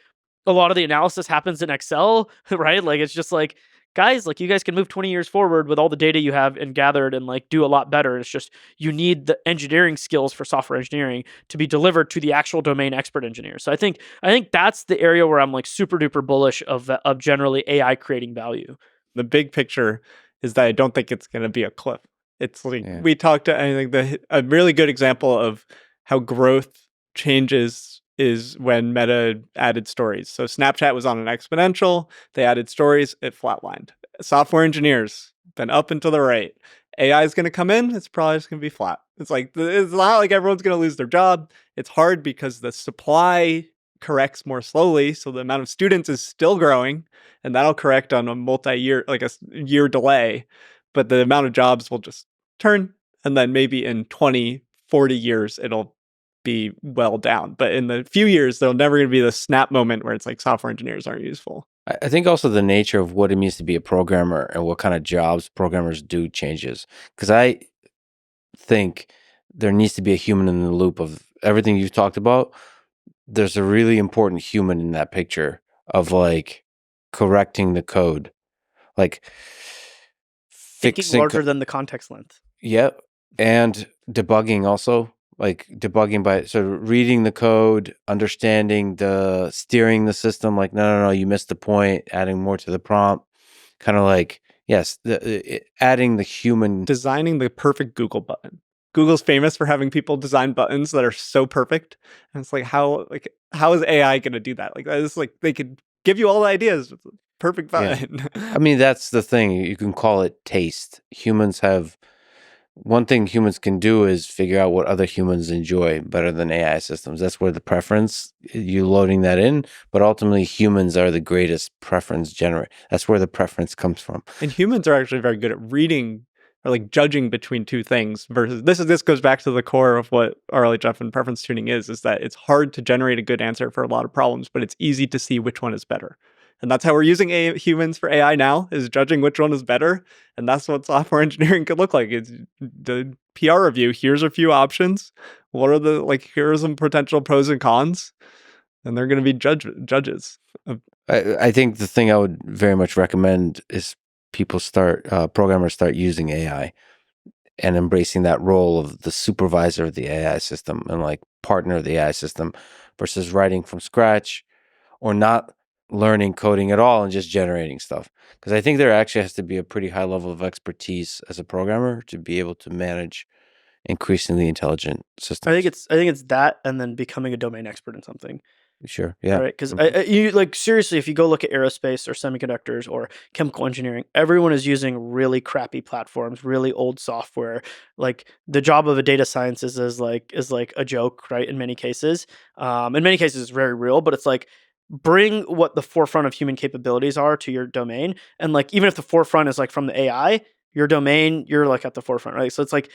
a lot of the analysis happens in Excel, right? Like it's just like, guys, like you guys can move 20 years forward with all the data you have and gathered and like do a lot better. It's just you need the engineering skills for software engineering to be delivered to the actual domain expert engineers. So I think that's the area where I'm like super duper bullish of generally AI creating value. The big picture is that I don't think it's going to be a cliff. It's like we talked to, I think a really good example of how growth changes is when Meta added stories. So Snapchat was on an exponential. They added stories, it flatlined. Software engineers, been up and to the right. AI is going to come in, it's probably just going to be flat. It's not like everyone's going to lose their job. It's hard because the supply corrects more slowly, so the amount of students is still growing, and that'll correct on a multi-year, like a year delay, but the amount of jobs will just turn, and then maybe in 20, 40 years, it'll be well down. But in the few years, there'll never going to be the snap moment where it's like software engineers aren't useful. I think also the nature of what it means to be a programmer and what kind of jobs programmers do changes. Because I think there needs to be a human in the loop of everything you've talked about. There's a really important human in that picture of like correcting the code, like Thinking larger than the context length. Yep. And debugging also, like debugging by sort of reading the code, understanding steering the system, like, no, you missed the point, adding more to the prompt, kind of like, yes, adding the human. Designing the perfect Google button. Google's famous for having people design buttons that are so perfect. And it's like, how is AI going to do that? Like, it's like they could give you all the ideas. Perfect button. Yeah. I mean, that's the thing. You can call it taste. One thing humans can do is figure out what other humans enjoy better than AI systems. That's where the preference, you're loading that in, but ultimately humans are the greatest preference generator. That's where the preference comes from. And humans are actually very good at reading or like judging between two things versus this goes back to the core of what RLHF and preference tuning is that it's hard to generate a good answer for a lot of problems, but it's easy to see which one is better. And that's how we're using humans for AI now, is judging which one is better. And that's what software engineering could look like. It's the PR review. Here's a few options. What are here are some potential pros and cons? And they're going to be judges. I think the thing I would very much recommend is programmers start using AI and embracing that role of the supervisor of the AI system and like partner of the AI system versus writing from scratch or not learning coding at all and just generating stuff. Because I think there actually has to be a pretty high level of expertise as a programmer to be able to manage increasingly intelligent systems. I think it's that, and then becoming a domain expert in something. Sure. Yeah. Right. Because you like seriously, if you go look at aerospace or semiconductors or chemical engineering, everyone is using really crappy platforms, really old software. Like the job of a data scientist is like a joke, right? In many cases, it's very real. But it's like bring what the forefront of human capabilities are to your domain, and like even if the forefront is like from the AI. Your domain, you're like at the forefront, right? So it's like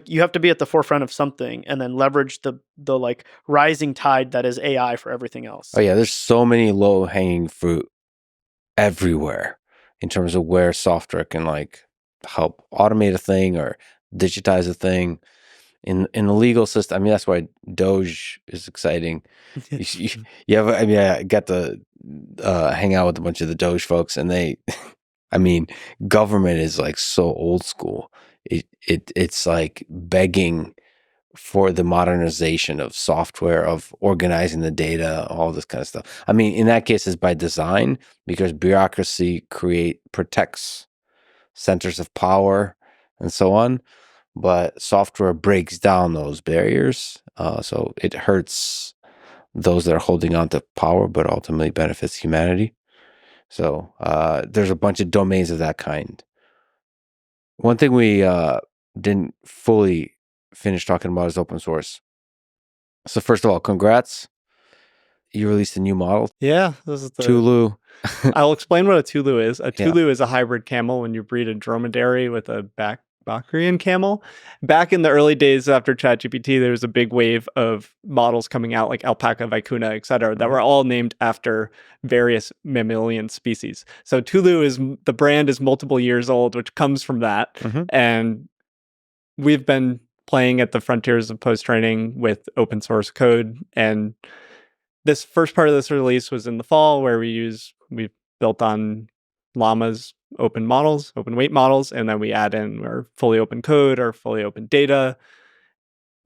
you have to be at the forefront of something and then leverage the like rising tide that is AI for everything else. Oh yeah, there's so many low hanging fruit everywhere in terms of where software can like help automate a thing or digitize a thing. In the legal system, I mean, that's why Doge is exciting. I got to hang out with a bunch of the Doge folks, and I mean, government is like so old school. It's like begging for the modernization of software, of organizing the data, all this kind of stuff. I mean, in that case, it's by design because bureaucracy protects centers of power and so on. But software breaks down those barriers, so it hurts those that are holding on to power, but ultimately benefits humanity. So there's a bunch of domains of that kind. One thing we didn't fully finish talking about is open source. So first of all, congrats. You released a new model. Yeah. This is Tulu. I'll explain what a Tulu is. A Tulu is a hybrid camel when you breed a dromedary with a Bactrian camel. Back in the early days after ChatGPT, there was a big wave of models coming out like alpaca, vicuna, etc., that were all named after various mammalian species. So Tulu the brand is multiple years old, which comes from that. And we've been playing at the frontiers of post-training with open source code. And this first part of this release was in the fall where we built on Llama's open weight models, and then we add in our fully open code, our fully open data.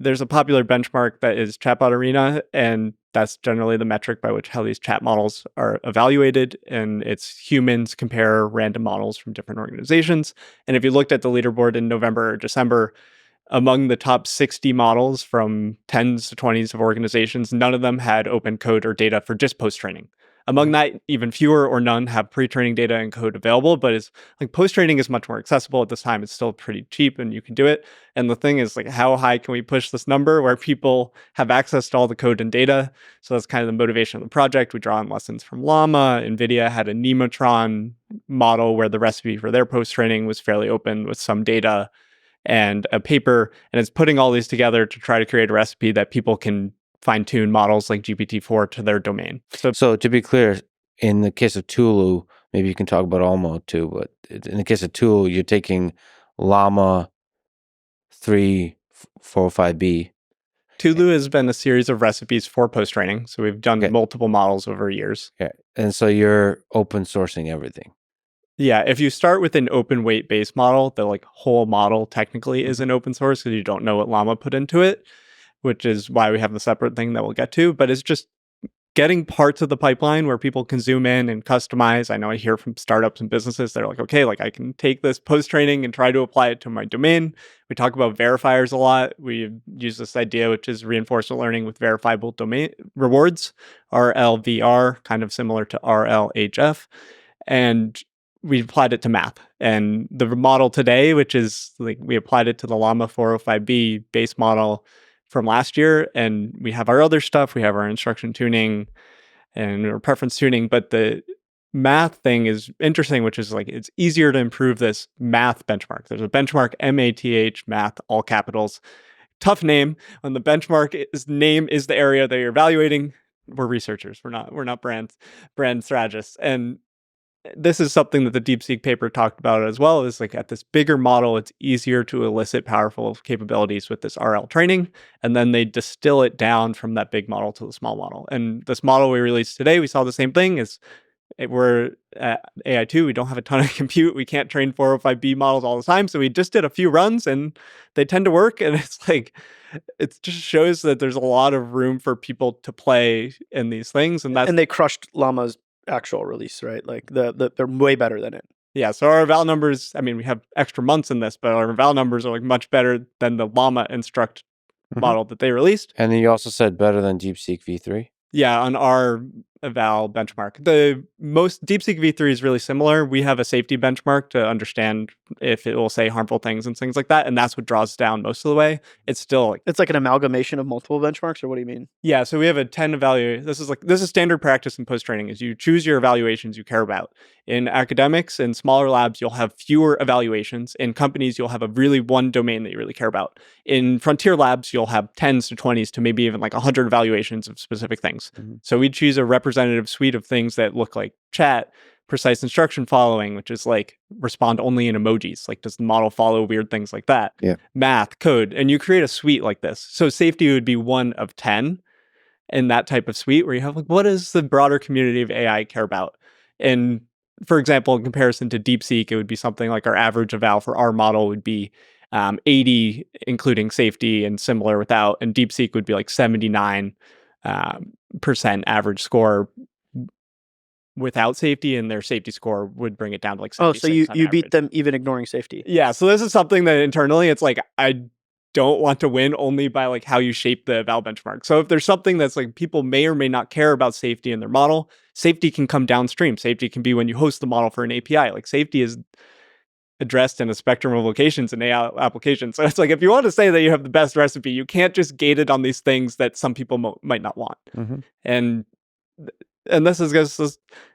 There's a popular benchmark that is Chatbot Arena, and that's generally the metric by which how these chat models are evaluated. And it's humans compare random models from different organizations. And if you looked at the leaderboard in November or December, among the top 60 models from tens to 20s of organizations, none of them had open code or data for just post-training. Among that, even fewer or none have pre-training data and code available, but it's like post-training is much more accessible at this time. It's still pretty cheap and you can do it. And the thing is, like, how high can we push this number where people have access to all the code and data? So that's kind of the motivation of the project. We draw on lessons from Llama. NVIDIA had a Nemotron model where the recipe for their post-training was fairly open with some data and a paper. And it's putting all these together to try to create a recipe that people can fine-tune models like GPT-4 to their domain. So to be clear, in the case of Tulu, maybe you can talk about Almo too, but in the case of Tulu, you're taking Llama 345B. Tulu has been a series of recipes for post-training. So we've done multiple models over years. Yeah. And so you're open sourcing everything. Yeah, if you start with an open weight based model, the like whole model technically is an open source because you don't know what Llama put into it, which is why we have the separate thing that we'll get to. But it's just getting parts of the pipeline where people can zoom in and customize. I know I hear from startups and businesses that are like, okay, like I can take this post-training and try to apply it to my domain. We talk about verifiers a lot. We use this idea, which is reinforcement learning with verifiable domain rewards, RLVR, kind of similar to RLHF. And we applied it to math. And the model today, which is like we applied it to the Llama 405B base model from last year, and we have our other stuff. We have our instruction tuning and our preference tuning, but the math thing is interesting, which is like it's easier to improve this math benchmark. There's a benchmark, MATH, math, all capitals. Tough name. When the benchmark name is the area that you're evaluating, we're researchers. We're not brand strategists. And this is something that the DeepSeek paper talked about as well, is like at this bigger model, it's easier to elicit powerful capabilities with this RL training. And then they distill it down from that big model to the small model. And this model we released today, we saw the same thing. We're at AI2, we don't have a ton of compute. We can't train 405B models all the time. So we just did a few runs and they tend to work. And it's like, it just shows that there's a lot of room for people to play in these things. And they crushed Llama's actual release, right? Like they're way better than it. Yeah, so our eval numbers, I mean, we have extra months in this, but our eval numbers are like much better than the Llama instruct model that they released. And then you also said better than DeepSeek-V3. Yeah, on our eval benchmark. The most DeepSeek-V3 is really similar. We have a safety benchmark to understand if it will say harmful things and things like that, and that's what draws down most of the way. It's still like, it's like an amalgamation of multiple benchmarks, or what do you mean? Yeah, so we have a 10 evaluation. This is standard practice in post-training, is you choose your evaluations you care about. In academics and smaller labs, you'll have fewer evaluations. In companies, you'll have a really one domain that you really care about. In frontier labs, you'll have 10s to 20s to maybe even like 100 evaluations of specific things. Mm-hmm. So we choose a representative suite of things that look like chat, precise instruction following, which is like respond only in emojis. Like, does the model follow weird things like that? Yeah. Math, code, and you create a suite like this. So safety would be 1 of 10 in that type of suite where you have like, what does the broader community of AI care about? And for example, in comparison to DeepSeek, it would be something like our average eval for our model would be 80, including safety, and similar without. And DeepSeek would be like 79% average score without safety, and their safety score would bring it down to like 76. Oh, so you beat them even ignoring safety. Yeah, so this is something that internally, it's like, I don't want to win only by like how you shape the eval benchmark. So if there's something that's like people may or may not care about safety in their model, safety can come downstream. Safety can be when you host the model for an API. Like, safety is addressed in a spectrum of locations in AI applications. So it's like, if you want to say that you have the best recipe, you can't just gate it on these things that some people might not want. Mm-hmm. And this is just,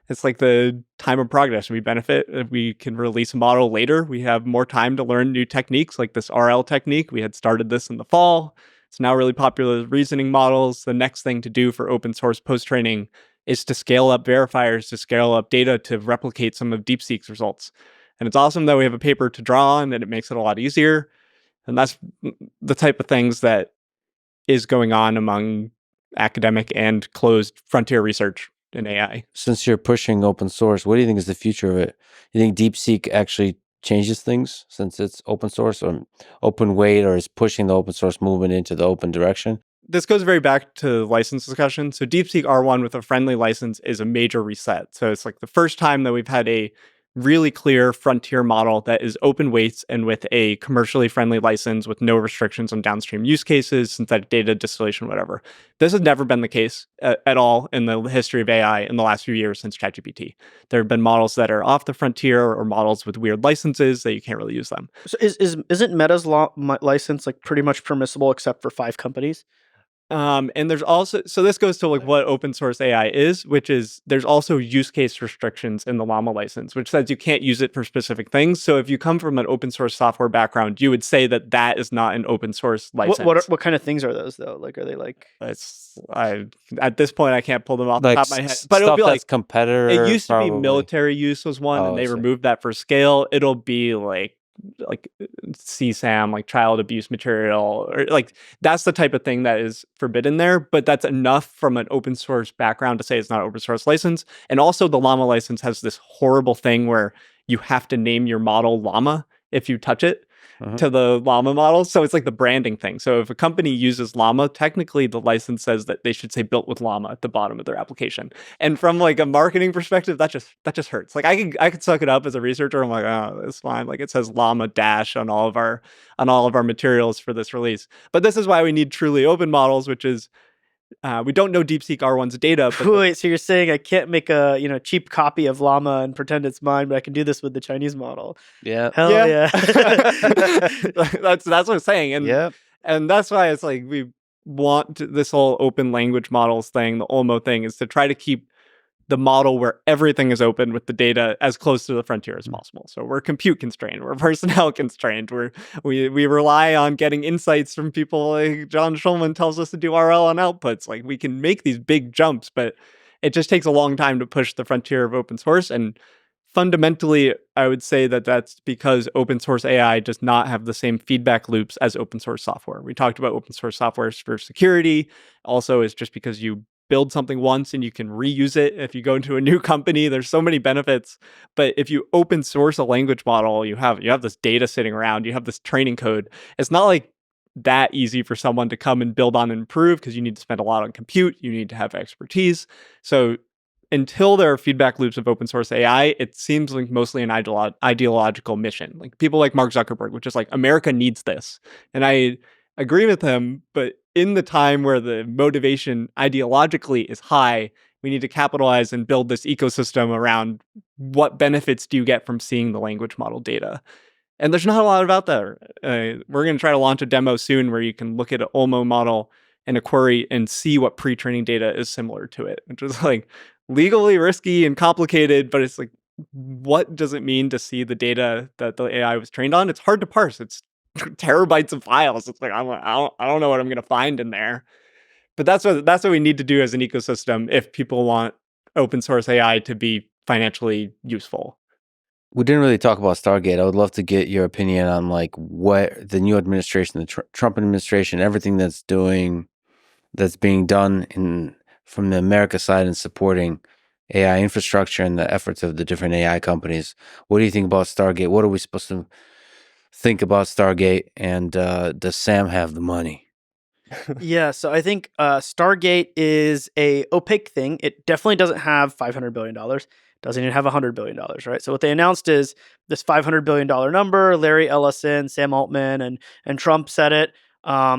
it's like the time of progress. We benefit if we can release a model later. We have more time to learn new techniques, like this RL technique. We had started this in the fall. It's now really popular with reasoning models. The next thing to do for open source post-training is to scale up verifiers, to scale up data to replicate some of DeepSeek's results. And it's awesome that we have a paper to draw on, and it makes it a lot easier. And that's the type of things that is going on among academic and closed frontier research in AI. Since you're pushing open source, what do you think is the future of it? You think DeepSeek actually changes things since it's open source, or open weight, or is pushing the open source movement into the open direction? This goes very back to license discussion. So DeepSeek-R1 with a friendly license is a major reset. So it's like the first time that we've had a really clear frontier model that is open weights and with a commercially friendly license with no restrictions on downstream use cases, synthetic data distillation, whatever. This has never been the case at all in the history of AI in the last few years since ChatGPT. There have been models that are off the frontier or models with weird licenses that you can't really use them. So isn't Meta's license like pretty much permissible except for 5 companies? And there's also, so this goes to like what open source AI is, which is there's also use case restrictions in the Llama license, which says you can't use it for specific things. So if you come from an open source software background, you would say that that is not an open source license. What kind of things are those though? Like, are they like? At this point I can't pull them off Like the top of my head, but it'll be like competitor. It used to be probably. military use was one, and they removed that for scale. It'll be like CSAM, like child abuse material, or like that's the type of thing that is forbidden there. But that's enough from an open source background to say it's not an open source license. And also the Llama license has this horrible thing where you have to name your model Llama if you touch it to the Llama model. So it's like the branding thing. So if a company uses Llama, technically the license says that they should say built with Llama at the bottom of their application. And from like a marketing perspective, that just hurts. Like I could suck it up as a researcher. I'm like, oh, it's fine. Like it says Llama dash on all of our materials for this release. But this is why we need truly open models, which is we don't know DeepSeek-R1's data. But Wait, so you're saying I can't make a cheap copy of Llama and pretend it's mine, but I can do this with the Chinese model? Yeah. Hell yeah. That's what I'm saying. And that's why it's like we want this whole open language models thing, the OLMO thing, is to try to keep the model where everything is open with the data as close to the frontier as possible. So we're compute constrained, we're personnel constrained, we rely on getting insights from people like John Schulman tells us to do RL on outputs. Like we can make these big jumps, but it just takes a long time to push the frontier of open source. And fundamentally, I would say that that's because open source AI does not have the same feedback loops as open source software. We talked about open source software for security. Also, it's just because you build something once and you can reuse it. If you go into a new company, there's so many benefits. But if you open source a language model, you have this data sitting around, you have this training code. It's not like that easy for someone to come and build on and improve because you need to spend a lot on compute, you need to have expertise. So until there are feedback loops of open source AI, it seems like mostly an ideological mission. Like people like Mark Zuckerberg, which is like, America needs this. And I agree with him, but in the time where the motivation ideologically is high, we need to capitalize and build this ecosystem around what benefits do you get from seeing the language model data. And there's not a lot about that. We're going to try to launch a demo soon where you can look at an OLMO model and a query and see what pre-training data is similar to it, which is like legally risky and complicated, but it's like, what does it mean to see the data that the AI was trained on? It's hard to parse. It's terabytes of files. It's like, I don't know what I'm going to find in there. But that's what we need to do as an ecosystem if people want open source AI to be financially useful. We didn't really talk about Stargate. I would love to get your opinion on like what the new administration, the Trump administration, everything that's being done from the America side in supporting AI infrastructure and the efforts of the different AI companies. What do you think about Stargate? What are we supposed to think about Stargate? And does Sam have the money? Yeah, so I think Stargate is a opaque thing. It definitely doesn't have $500 billion. Doesn't even have $100 billion, right? So what they announced is this $500 billion number. Larry Ellison, Sam Altman, and Trump said it.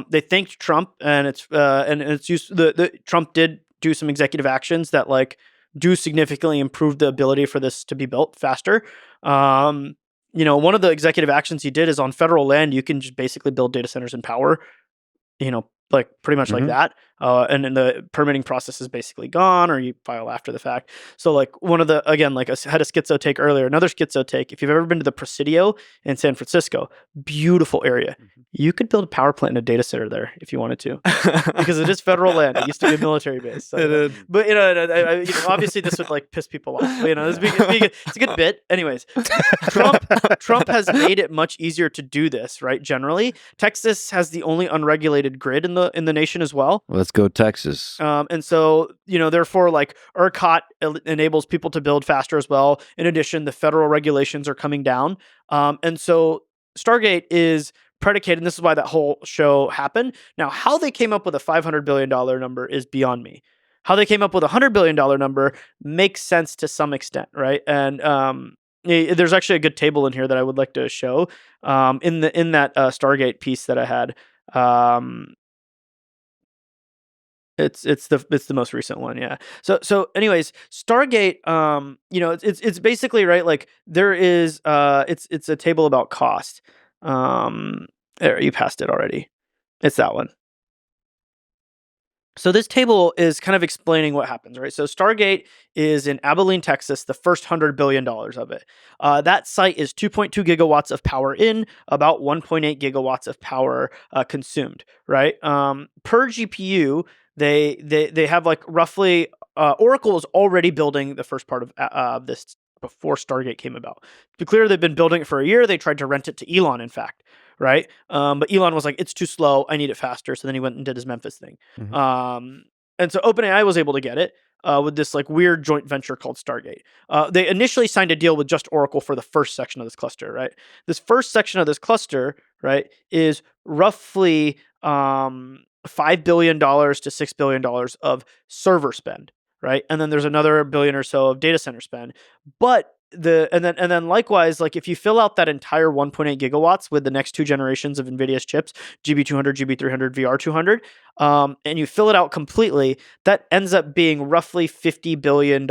They thanked Trump, and it's used. Trump did do some executive actions that like do significantly improve the ability for this to be built faster. One of the executive actions he did is on federal land, you can just basically build data centers in power. Like pretty much like that. And then the permitting process is basically gone, or you file after the fact. So like like I had a schizo take earlier, another schizo take. If you've ever been to the Presidio in San Francisco, beautiful area. You could build a power plant in a data center there if you wanted to, because it is federal land. It used to be a military base. So, but obviously this would like piss people off. But, it's a good bit. Anyways, Trump has made it much easier to do this, right? Generally, Texas has the only unregulated grid in the nation as well. Let's go Texas. And so, therefore, like ERCOT enables people to build faster as well. In addition, the federal regulations are coming down. And so Stargate is predicated, and this is why that whole show happened. Now, how they came up with a $500 billion number is beyond me. How they came up with a $100 billion number makes sense to some extent, right? And there's actually a good table in here that I would like to show in that Stargate piece that I had. It's the most recent one, yeah. So anyways, Stargate, it's basically, right, like there is it's a table about cost. There, you passed it already. It's that one. So this table is kind of explaining what happens, right? So Stargate is in Abilene, Texas, the first $100 billion of it. That site is 2.2 gigawatts of power in, about 1.8 gigawatts of power consumed, right? Per GPU, they have like roughly, Oracle is already building the first part of this before Stargate came about. To be clear, they've been building it for a year. They tried to rent it to Elon, in fact. Right. But Elon was like, it's too slow. I need it faster. So then he went and did his Memphis thing. And so OpenAI was able to get it with this like weird joint venture called Stargate. They initially signed a deal with just Oracle for the first section of this cluster, right? This first section of this cluster, right, is roughly $5 billion to $6 billion of server spend, right? And then there's another billion or so of data center spend. But and then likewise, like if you fill out that entire 1.8 gigawatts with the next two generations of NVIDIA's chips, GB200, GB300, VR200, and you fill it out completely, that ends up being roughly $50 billion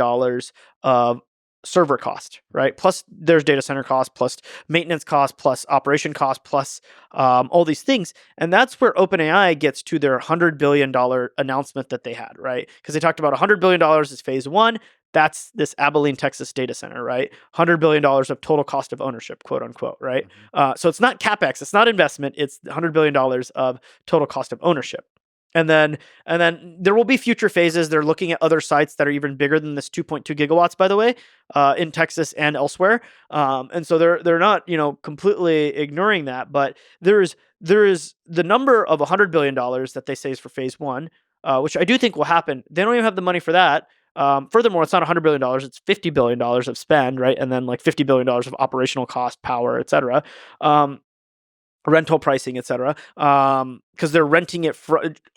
of server cost, right? Plus there's data center cost, plus maintenance cost, plus operation cost, plus all these things. And that's where OpenAI gets to their $100 billion announcement that they had, right? Because they talked about $100 billion is phase one. That's this Abilene, Texas data center, right? $100 billion of total cost of ownership, quote unquote, right? So it's not CapEx, it's not investment, it's $100 billion of total cost of ownership. And then there will be future phases. They're looking at other sites that are even bigger than this 2.2 gigawatts, by the way, in Texas and elsewhere. And so they're not, completely ignoring that. But there is the number of $100 billion that they say is for phase one, which I do think will happen. They don't even have the money for that. Furthermore, it's not $100 billion, it's $50 billion of spend, right? And then like $50 billion of operational cost, power, et cetera. Rental pricing, et cetera. Because they're renting it,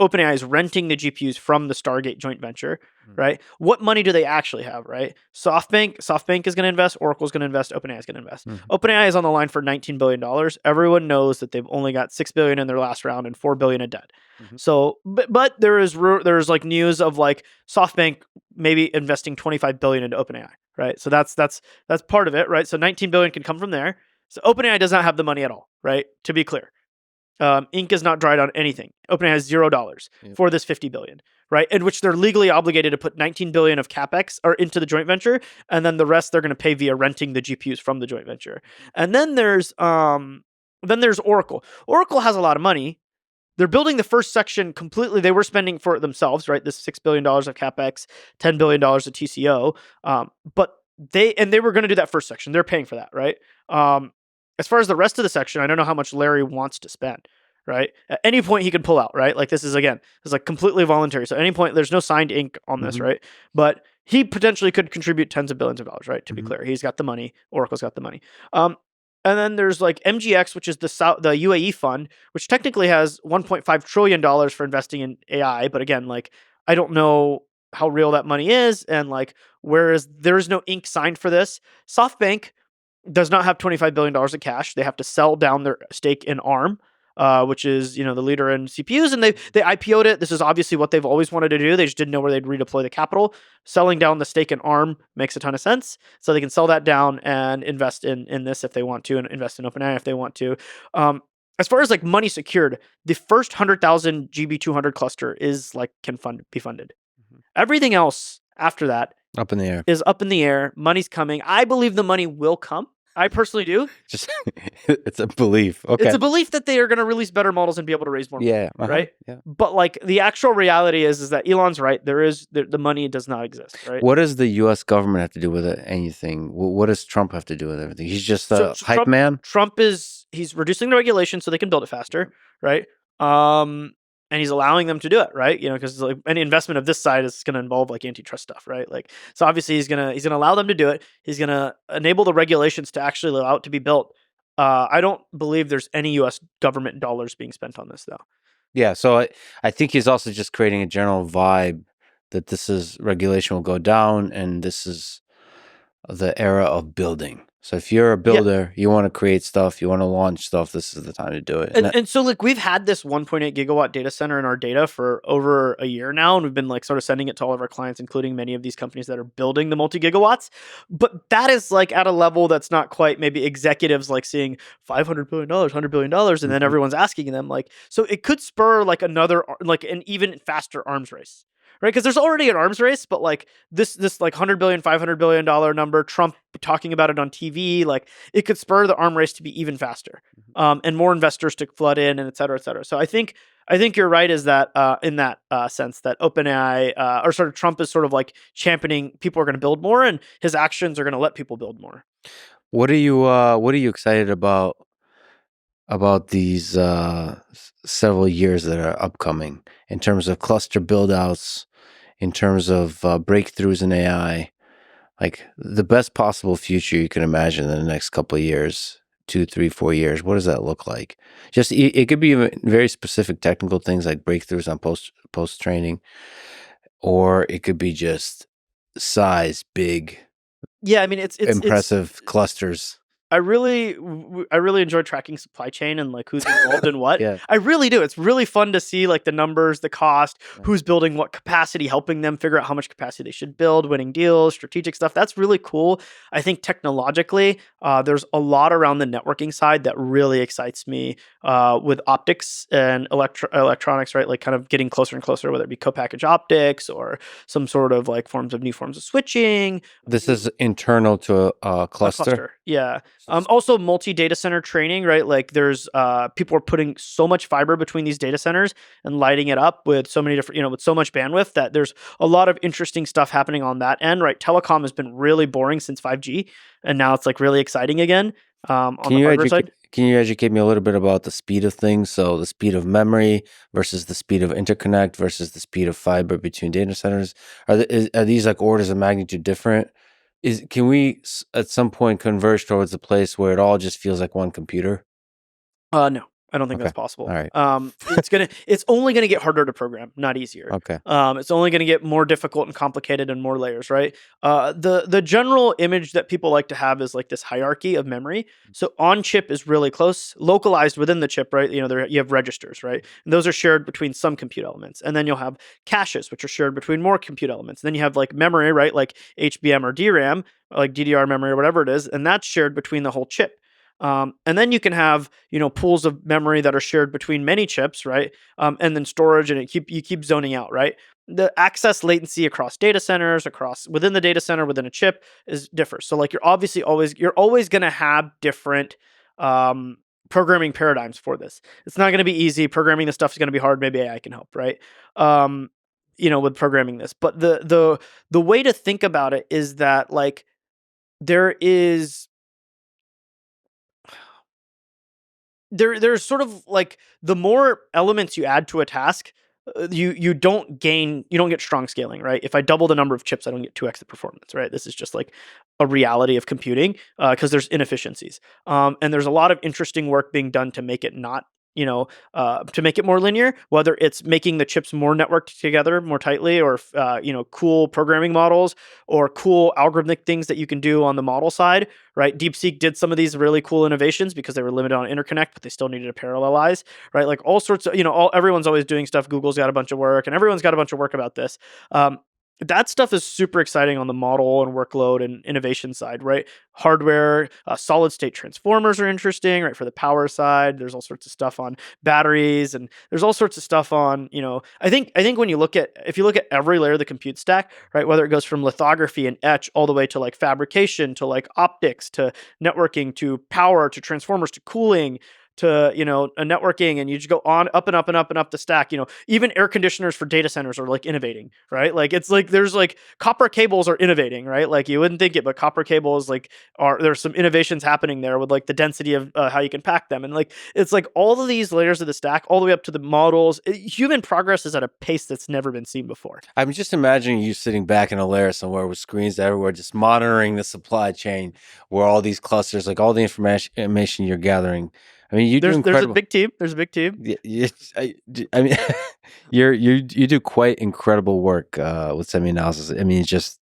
OpenAI is renting the GPUs from the Stargate joint venture, right? What money do they actually have, right? SoftBank is going to invest, Oracle's going to invest, OpenAI is going to invest. OpenAI is on the line for $19 billion. Everyone knows that they've only got $6 billion in their last round and $4 billion in debt. So, but there's like news of like SoftBank maybe investing $25 billion into OpenAI, right? So that's part of it, right? So $19 billion can come from there. So OpenAI does not have the money at all, right? To be clear, ink is not dried on anything. OpenAI has $0 for this $50 billion, right? In which they're legally obligated to put $19 billion of capex or into the joint venture, and then the rest they're going to pay via renting the GPUs from the joint venture. And then there's Oracle. Oracle has a lot of money. They're building the first section completely. They were spending for it themselves, right? This $6 billion of capex, $10 billion of TCO, but they were going to do that first section. They're paying for that, right? As far as the rest of the section, I don't know how much Larry wants to spend, right? At any point he can pull out, right? Like this is like completely voluntary. So at any point, there's no signed ink on this, right? But he potentially could contribute tens of billions of dollars, right? To be clear, he's got the money. Oracle's got the money. And then there's like MGX, which is the UAE fund, which technically has $1.5 trillion for investing in AI. But again, like I don't know how real that money is, and like whereas there is no ink signed for this. SoftBank does not have $25 billion of cash. They have to sell down their stake in ARM, which is the leader in CPUs, and they IPO'd it. This is obviously what they've always wanted to do. They just didn't know where they'd redeploy the capital. Selling down the stake in ARM makes a ton of sense, so they can sell that down and invest in this if they want to, and invest in OpenAI if they want to. As far as like money secured, the first 100,000 GB200 cluster is like can be funded. Everything else after that is up in the air. Money's coming. I believe the money will come. I personally do. Just it's a belief. Okay. It's a belief that they are going to release better models and be able to raise more money, right? Yeah. But like the actual reality is that Elon's right. The money does not exist, right? What does the U.S. government have to do with it? Anything? What does Trump have to do with everything? He's just a hype man? He's reducing the regulation so they can build it faster, right? And he's allowing them to do it, right? Because like any investment of this side is going to involve like antitrust stuff, right? Like, so obviously he's gonna allow them to do it. He's gonna enable the regulations to actually allow it to be built. I don't believe there's any U.S. government dollars being spent on this, though. Yeah, so I think he's also just creating a general vibe that regulation will go down, and this is the era of building. So if you're a builder, you want to create stuff, you want to launch stuff, this is the time to do it. And so like we've had this 1.8 gigawatt data center in our data for over a year now, and we've been like sort of sending it to all of our clients, including many of these companies that are building the multi-gigawatts. But that is like at a level that's not quite maybe executives like seeing $500 billion, $100 billion, and then everyone's asking them like, so it could spur like another, like an even faster arms race. Right, because there's already an arms race, but like this like $100 billion, $500 billion number, Trump talking about it on TV, like it could spur the arm race to be even faster, and more investors to flood in, and et cetera, et cetera. So I think you're right. Is that in that sense that OpenAI or sort of Trump is sort of like championing people are going to build more, and his actions are going to let people build more. What are you excited about these several years that are upcoming in terms of cluster build-outs, in terms of breakthroughs in AI, like the best possible future you can imagine in the next couple of years, 2, 3, 4 years? What does that look like? Just it could be very specific technical things like breakthroughs on post training, or it could be just size, big. Yeah, I mean it's impressive clusters. I really enjoy tracking supply chain and like who's involved in what. Yeah. I really do. It's really fun to see like the numbers, the cost, who's building what capacity, helping them figure out how much capacity they should build, winning deals, strategic stuff. That's really cool. I think technologically, there's a lot around the networking side that really excites me with optics and electronics, right? Like kind of getting closer and closer, whether it be co-packaged optics or some sort of like new forms of switching. This is internal to a cluster. Yeah. Also multi-data center training, right? Like there's people are putting so much fiber between these data centers and lighting it up with so many different, with so much bandwidth that there's a lot of interesting stuff happening on that end, right? Telecom has been really boring since 5G, and now it's like really exciting again on the hardware side. Can you educate me a little bit about the speed of things? So the speed of memory versus the speed of interconnect versus the speed of fiber between data centers. Are these like orders of magnitude different? Can we at some point converge towards a place where it all just feels like one computer? No, I don't think that's possible. All right. It's only gonna get harder to program, not easier. Okay. It's only gonna get more difficult and complicated and more layers, right? The general image that people like to have is like this hierarchy of memory. So on chip is really close, localized within the chip, right? You have registers, right? And those are shared between some compute elements, and then you'll have caches, which are shared between more compute elements. And then you have like memory, right? Like HBM or DRAM, like DDR memory or whatever it is, and that's shared between the whole chip. And then you can have, pools of memory that are shared between many chips, right? And then storage, and you keep zoning out, right? The access latency across data centers, within the data center, within a chip differs. So like you're always going to have different programming paradigms for this. It's not going to be easy. Programming this stuff is going to be hard. Maybe AI can help, right? With programming this, but the way to think about it is that like there's sort of like the more elements you add to a task, you don't get strong scaling, right? If I double the number of chips, I don't get 2x the performance, right? This is just like a reality of computing because there's inefficiencies. And there's a lot of interesting work being done to make it not to make it more linear, whether it's making the chips more networked together more tightly, or cool programming models or cool algorithmic things that you can do on the model side, right? DeepSeek did some of these really cool innovations because they were limited on interconnect, but they still needed to parallelize, right? Like all sorts of, everyone's always doing stuff. Google's got a bunch of work, and everyone's got a bunch of work about this. That stuff is super exciting on the model and workload and innovation side, right? Hardware, solid state transformers are interesting, right? For the power side, there's all sorts of stuff on batteries, and there's all sorts of stuff on, I think when if you look at every layer of the compute stack, right? Whether it goes from lithography and etch all the way to like fabrication, to like optics, to networking, to power, to transformers, to cooling, to a networking, and you just go on up and up and up and up the stack. Even air conditioners for data centers are like innovating, right? Like it's like there's like copper cables are innovating, right? Like you wouldn't think it, but copper cables there's some innovations happening there with like the density of how you can pack them, and like it's like all of these layers of the stack all the way up to the models. Human progress is at a pace that's never been seen before. I'm just imagining you sitting back in a layer somewhere with screens everywhere, just monitoring the supply chain, where all these clusters, like all the information you're gathering. I mean, there's a big team. There's a big team. I mean, you do quite incredible work with SemiAnalysis. I mean, it's just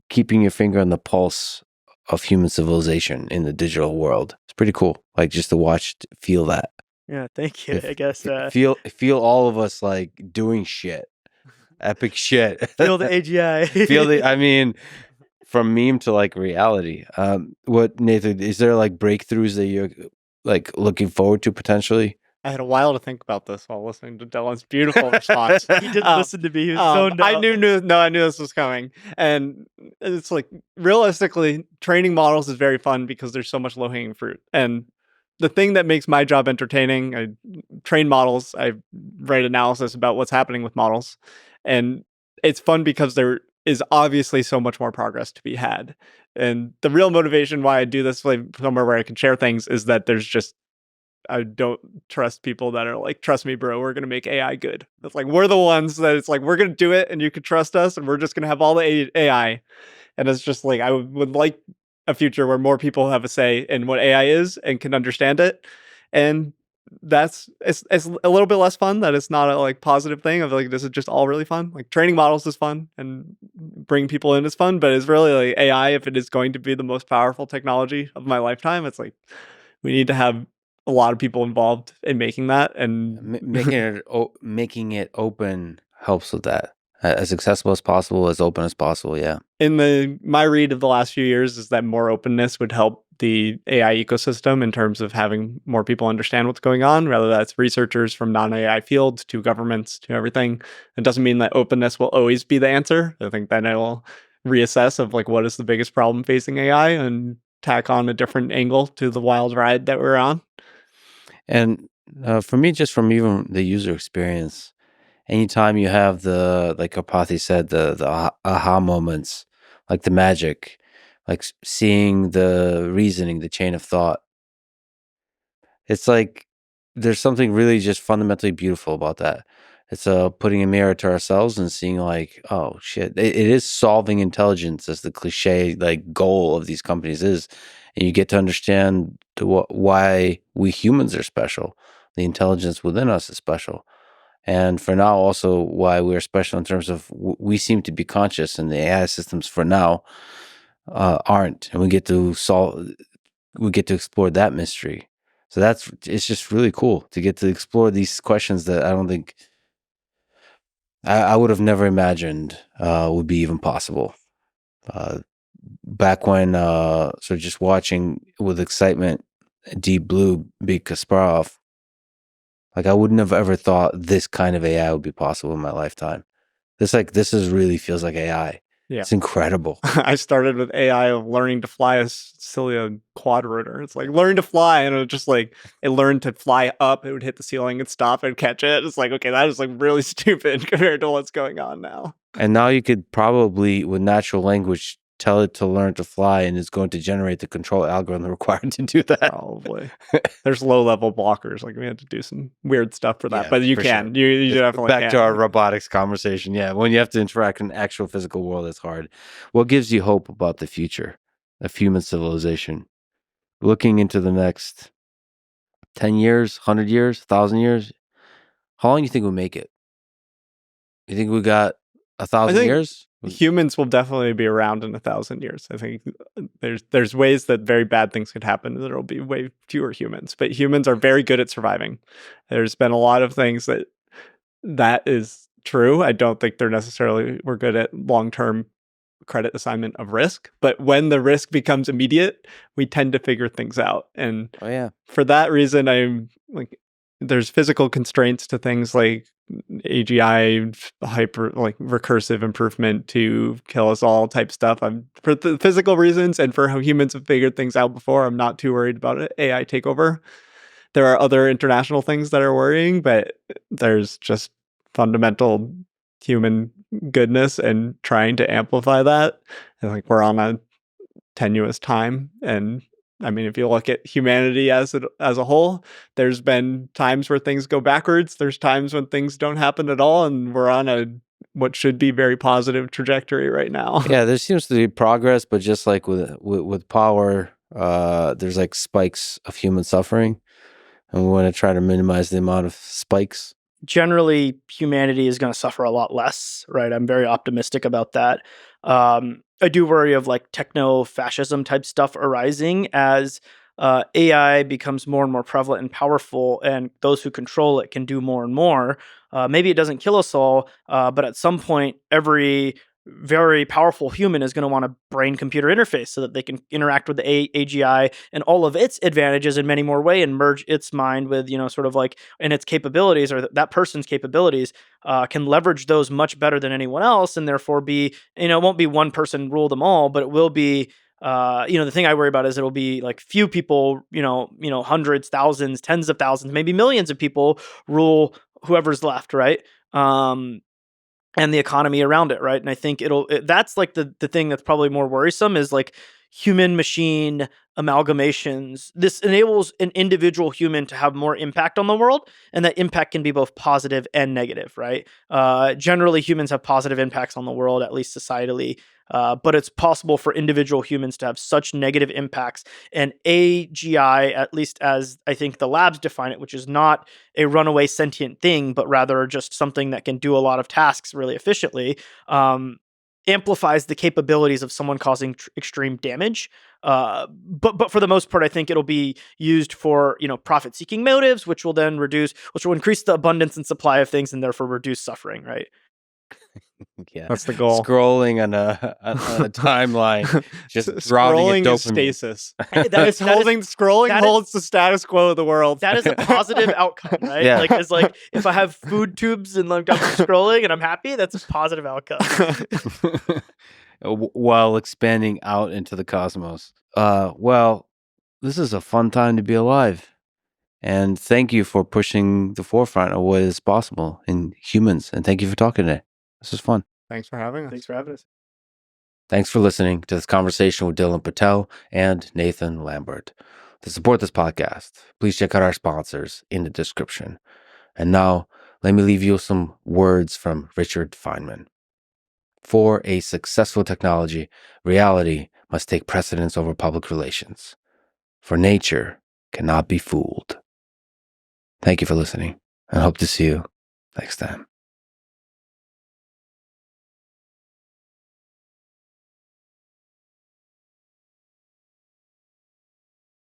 keeping your finger on the pulse of human civilization in the digital world. It's pretty cool. Like just to watch, feel that. Yeah, thank you. I guess Feel all of us like doing shit, epic shit. feel the AGI. Feel the. I mean, from meme to like reality. What, Nathan? Is there like breakthroughs that you're like looking forward to potentially? I had a while to think about this while listening to Dylan's beautiful response. He didn't listen to me. He was zoned out. I knew this was coming. And it's like, realistically, training models is very fun because there's so much low-hanging fruit. And the thing that makes my job entertaining, I train models, I write analysis about what's happening with models. And it's fun because there is obviously so much more progress to be had. And the real motivation why I do this, like somewhere where I can share things, is that there's just, I don't trust people that are like, trust me, bro, we're going to make AI good. It's like, we're the ones that it's like, we're going to do it and you can trust us and we're just going to have all the AI. And it's just like, I would like a future where more people have a say in what AI is and can understand it. And it's a little bit less fun that it's not a like positive thing of like, this is just all really fun. Like training models is fun and bring people in is fun, but it's really like AI, if it is going to be the most powerful technology of my lifetime, it's like, we need to have a lot of people involved in making that, and making it open helps with that. As accessible as possible, as open as possible. Yeah. In my read of the last few years is that more openness would help the AI ecosystem in terms of having more people understand what's going on, whether that's researchers from non-AI fields to governments to everything. It doesn't mean that openness will always be the answer. I think then it will reassess of like, what is the biggest problem facing AI and tack on a different angle to the wild ride that we're on. And for me, just from even the user experience, anytime you have the, like Karpathy said, the aha moments, like the magic, like seeing the reasoning, the chain of thought, it's like there's something really just fundamentally beautiful about that. It's putting a mirror to ourselves and seeing like, oh shit, it is solving intelligence as the cliche like goal of these companies is. And you get to understand why we humans are special. The intelligence within us is special. And for now, also why we're special in terms of we seem to be conscious and the AI systems for now aren't. And we get to explore that mystery. So it's just really cool to get to explore these questions that I don't think I would have never imagined would be even possible. Back when, so just watching with excitement, Deep Blue beat Kasparov, like I wouldn't have ever thought this kind of AI would be possible in my lifetime. This really feels like AI. Yeah. It's incredible. I started with AI of learning to fly a Cilia quadrotor. It's like learning to fly, and it just like it learned to fly up. It would hit the ceiling and stop and catch it. It's like, okay, that is like really stupid compared to what's going on now. And now you could probably, with natural language, tell it to learn to fly, and it's going to generate the control algorithm required to do that. Probably. There's low-level blockers. Like we had to do some weird stuff for that, but you can. Sure. You definitely back can. to our robotics conversation. Yeah, when you have to interact in an actual physical world, it's hard. What gives you hope about the future of human civilization? Looking into the next 10 years, 100 years, 1,000 years, how long do you think we'll make it? You think we got 1,000 years? Humans will definitely be around in 1,000 years. I think there's ways that very bad things could happen. There will be way fewer humans, but humans are very good at surviving. There's been a lot of things that is true. I don't think we're good at long-term credit assignment of risk, but when the risk becomes immediate, we tend to figure things out. And for that reason, I'm like, there's physical constraints to things like AGI, recursive improvement to kill us all type stuff. For the physical reasons and for how humans have figured things out before, I'm not too worried about it. AI takeover. There are other international things that are worrying, but there's just fundamental human goodness and trying to amplify that. And like we're on a tenuous time, and I mean, if you look at humanity as a whole, there's been times where things go backwards. There's times when things don't happen at all, and we're on what should be very positive trajectory right now. Yeah, there seems to be progress, but just like with power, there's like spikes of human suffering, and we want to try to minimize the amount of spikes. generally humanity is going to suffer a lot less, right? I'm very optimistic about that. I do worry of like techno-fascism type stuff arising as AI becomes more and more prevalent and powerful, and those who control it can do more and more. Maybe it doesn't kill us all, but at some point, every very powerful human is going to want a brain-computer interface so that they can interact with the AGI and all of its advantages in many more ways and merge its mind with, sort of like, and its capabilities, or that person's capabilities can leverage those much better than anyone else, and therefore be, it won't be one person rule them all, but it will be, the thing I worry about is it'll be like few people, hundreds, thousands, tens of thousands, maybe millions of people rule whoever's left, right? And the economy around it, right? And I think that's like the thing that's probably more worrisome is like human machine amalgamations. This enables an individual human to have more impact on the world, and that impact can be both positive and negative, right? Generally, humans have positive impacts on the world, at least societally, but it's possible for individual humans to have such negative impacts. And AGI, at least as I think the labs define it, which is not a runaway sentient thing, but rather just something that can do a lot of tasks really efficiently, amplifies the capabilities of someone causing extreme damage. But for the most part, I think it'll be used for, profit-seeking motives, which will increase the abundance and supply of things and therefore reduce suffering, right? Yeah, that's the goal. Scrolling on a timeline, just dropping scrolling a is dopamine. stasis. Scrolling holds the status quo of the world. That is a positive outcome, right? Yeah. Like, it's like if I have food tubes and like I'm scrolling and I'm happy, that's a positive outcome. While expanding out into the cosmos. Well, this is a fun time to be alive. And thank you for pushing the forefront of what is possible in humans. And thank you for talking today. This was fun. Thanks for having us. Thanks for having us. Thanks for listening to this conversation with Dylan Patel and Nathan Lambert. To support this podcast, please check out our sponsors in the description. And now, let me leave you with some words from Richard Feynman. For a successful technology, reality must take precedence over public relations. For nature cannot be fooled. Thank you for listening, and hope to see you next time.